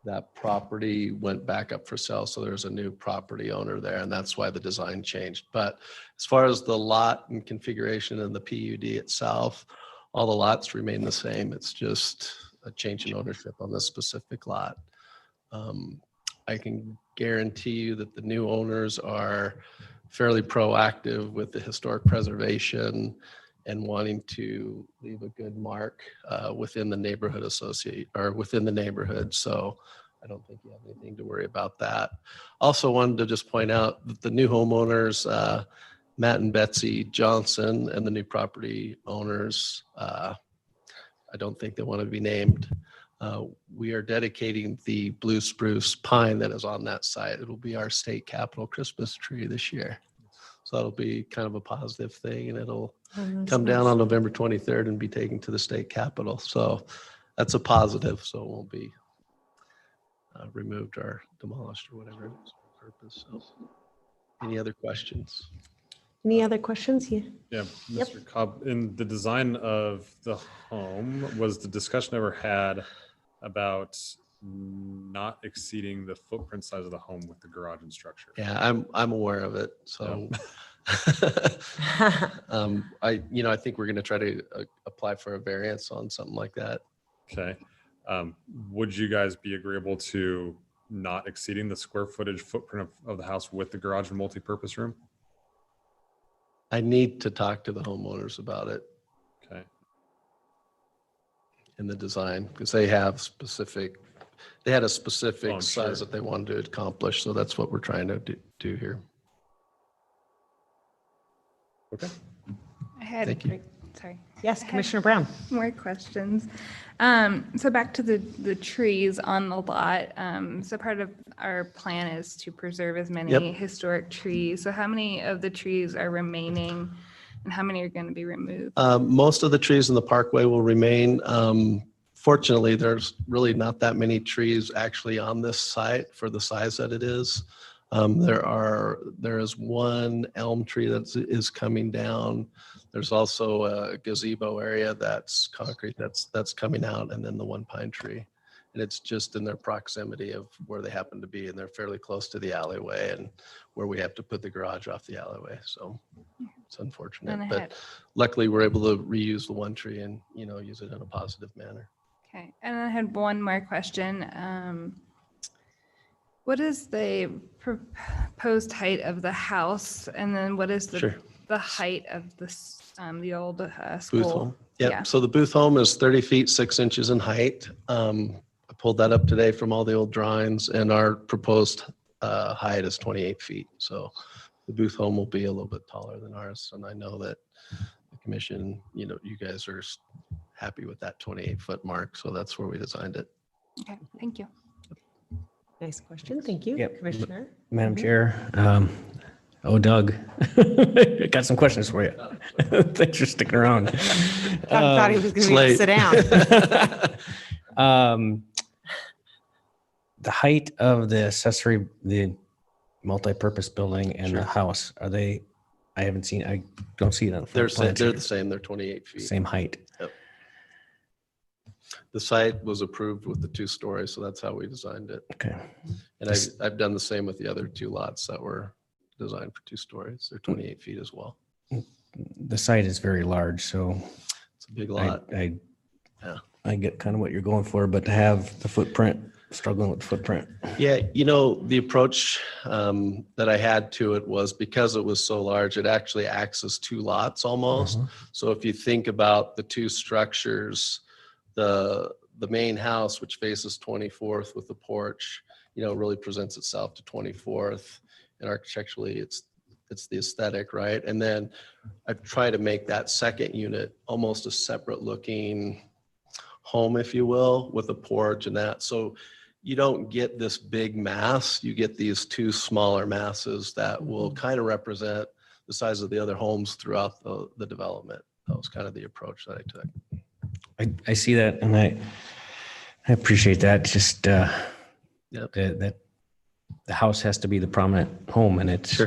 that property went back up for sale. So there's a new property owner there, and that's why the design changed. But as far as the lot and configuration and the PUD itself, all the lots remain the same. It's just a change in ownership on this specific lot. I can guarantee you that the new owners are fairly proactive with the historic preservation and wanting to leave a good mark within the neighborhood within the neighborhood. So I don't think you have anything to worry about that. Also wanted to just point out that the new homeowners, Matt and Betsy Johnson, and the new property owners, I don't think they want to be named. We are dedicating the blue spruce pine that is on that site. It'll be our state capitol Christmas tree this year. So that'll be kind of a positive thing, and it'll come down on November 23rd and be taken to the state capitol. So that's a positive. So it won't be removed or demolished or whatever it is for purpose. So any other questions? Any other questions? Yeah. Yeah, Yep. Mr. Cobb, in the design of the home, was the discussion ever had about not exceeding the footprint size of the home with the garage and structure? Yeah, I'm aware of it. So I think we're going to try to apply for a variance on something like that. Okay. Would you guys be agreeable to not exceeding the square footage footprint of the house with the garage and multi-purpose room? I need to talk to the homeowners about it. Okay. In the design, because they had a specific Oh, size sure. that they wanted to accomplish. So that's what we're trying to do here. Okay. I had, Thank you. sorry. Yes, I had Commissioner Brown. More questions. So back to the trees on the lot. So part of our plan is to preserve as many Yep. historic trees. So how many of the trees are remaining and how many are going to be removed? Most of the trees in the parkway will remain. Fortunately, there's really not that many trees actually on this site for the size that it is. There is one elm tree that is coming down. There's also a gazebo area that's concrete that's coming out, and then the one pine tree. And it's just in their proximity of where they happen to be, and they're fairly close to the alleyway and where we have to put the garage off the alleyway. So it's unfortunate, And I but had- luckily we're able to reuse the one tree and use it in a positive manner. Okay, and I had one more question. What is the proposed height of the house, and then what is Sure. the height of the old Booth school? home. Yep. So the booth home is 30 feet, 6 inches in height. I pulled that up today from all the old drawings, and our proposed height is 28 feet. So the booth home will be a little bit taller than ours. And I know that the commission, you guys are happy with that 28-foot mark. So that's where we designed it. Okay, thank you. Nice question. Thank you, Yep. Commissioner. Madam Mhm. Chair, Oh, Doug, I got some questions for you. Thanks for sticking around. Doug thought he was going to sit down. The height of the accessory, the multi-purpose building and the house, are they, I haven't seen, I don't see it on the They're floor plans they're here. the same. They're 28 feet. Same height. Yep. The site was approved with the 2 stories, so that's how we designed it. Okay. And I've done the same with the other 2 lots that were designed for 2 stories. They're 28 feet as well. The site is very large, so It's a big lot. I get kind of what you're going for, but to have the footprint, struggling with the footprint. Yeah, the approach that I had to it was because it was so large, it actually acts as 2 lots almost. So if you think about the 2 structures, the main house, which faces 24th with the porch, really presents itself to 24th. And architecturally, it's the aesthetic, right? And then I've tried to make that second unit almost a separate looking home, if you will, with a porch and that. So you don't get this big mass, you get these 2 smaller masses that will kind of represent the size of the other homes throughout the development. That was kind of the approach that I took. I see that, and I appreciate that. Just Yep. that the house has to be the prominent home, and it's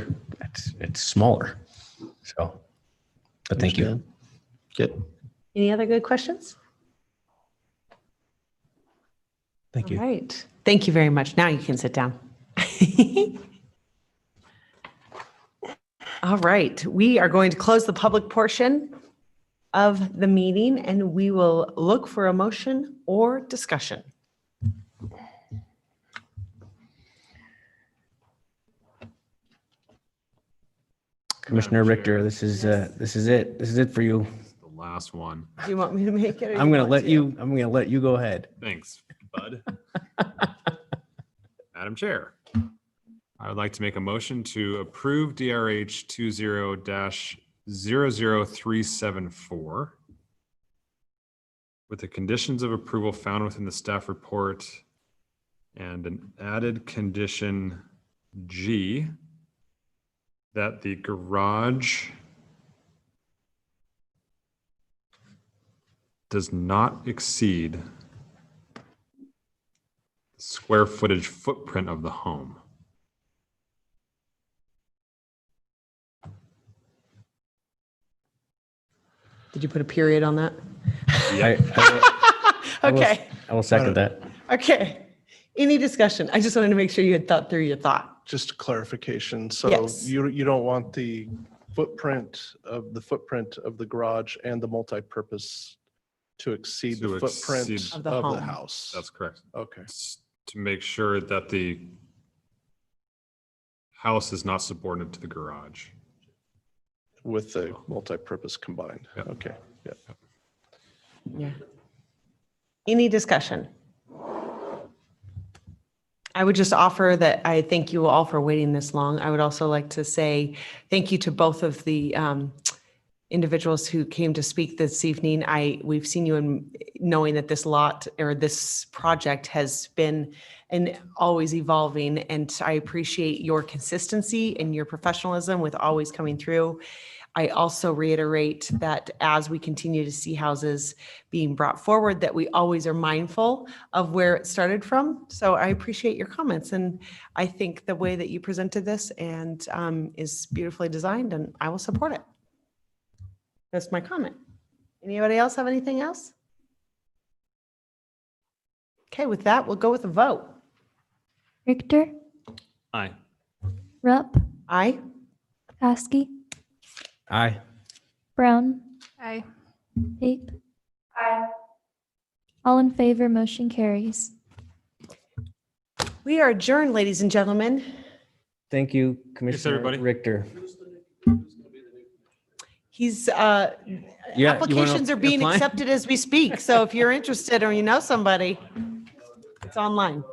smaller. So, but thank you. Understand. Good. Any other good questions? Thank you. All right. Thank you very much. Now you can sit down. All right. We are going to close the public portion of the meeting, and we will look for a motion or discussion. Commissioner Richter, this is it. This is it for you. The last one. Do you want me to make it? or I'm you gonna want let to? you. I'm gonna let you go ahead. Thanks, bud. Madam Chair, I would like to make a motion to approve DRH 20-00374 with the conditions of approval found within the staff report and an added condition G that the garage does not exceed the square footage footprint of the home. Did you put a period on that? Okay. I will second that. Okay. Any discussion? I just wanted to make sure you had thought through your thought. Just a clarification. So Yes. you don't want the footprint of the garage and the multi-purpose to exceed the To footprint exceed- Of the of the home. house. That's correct. Okay. To make sure that the house is not subordinate to the garage. With the multi-purpose combined. Yep. Okay. Yeah. Yeah. Any discussion? I would just offer that I thank you all for waiting this long. I would also like to say thank you to both of the individuals who came to speak this evening. We've seen you in knowing that this lot or this project has been and always evolving. And I appreciate your consistency and your professionalism with always coming through. I also reiterate that as we continue to see houses being brought forward, that we always are mindful of where it started from. So I appreciate your comments. And I think the way that you presented this and is beautifully designed, and I will support it. That's my comment. Anybody else have anything else? Okay, with that, we'll go with a vote. Richter, Aye. Rupp, Aye. Paskey, Aye. Brown, Aye. Pape. Aye. All in favor, motion carries. We are adjourned, ladies and gentlemen. Thank you, Commissioner everybody. Richter. He's, you wanna applications are being apply? accepted as we speak. So if you're interested or you know somebody, it's online.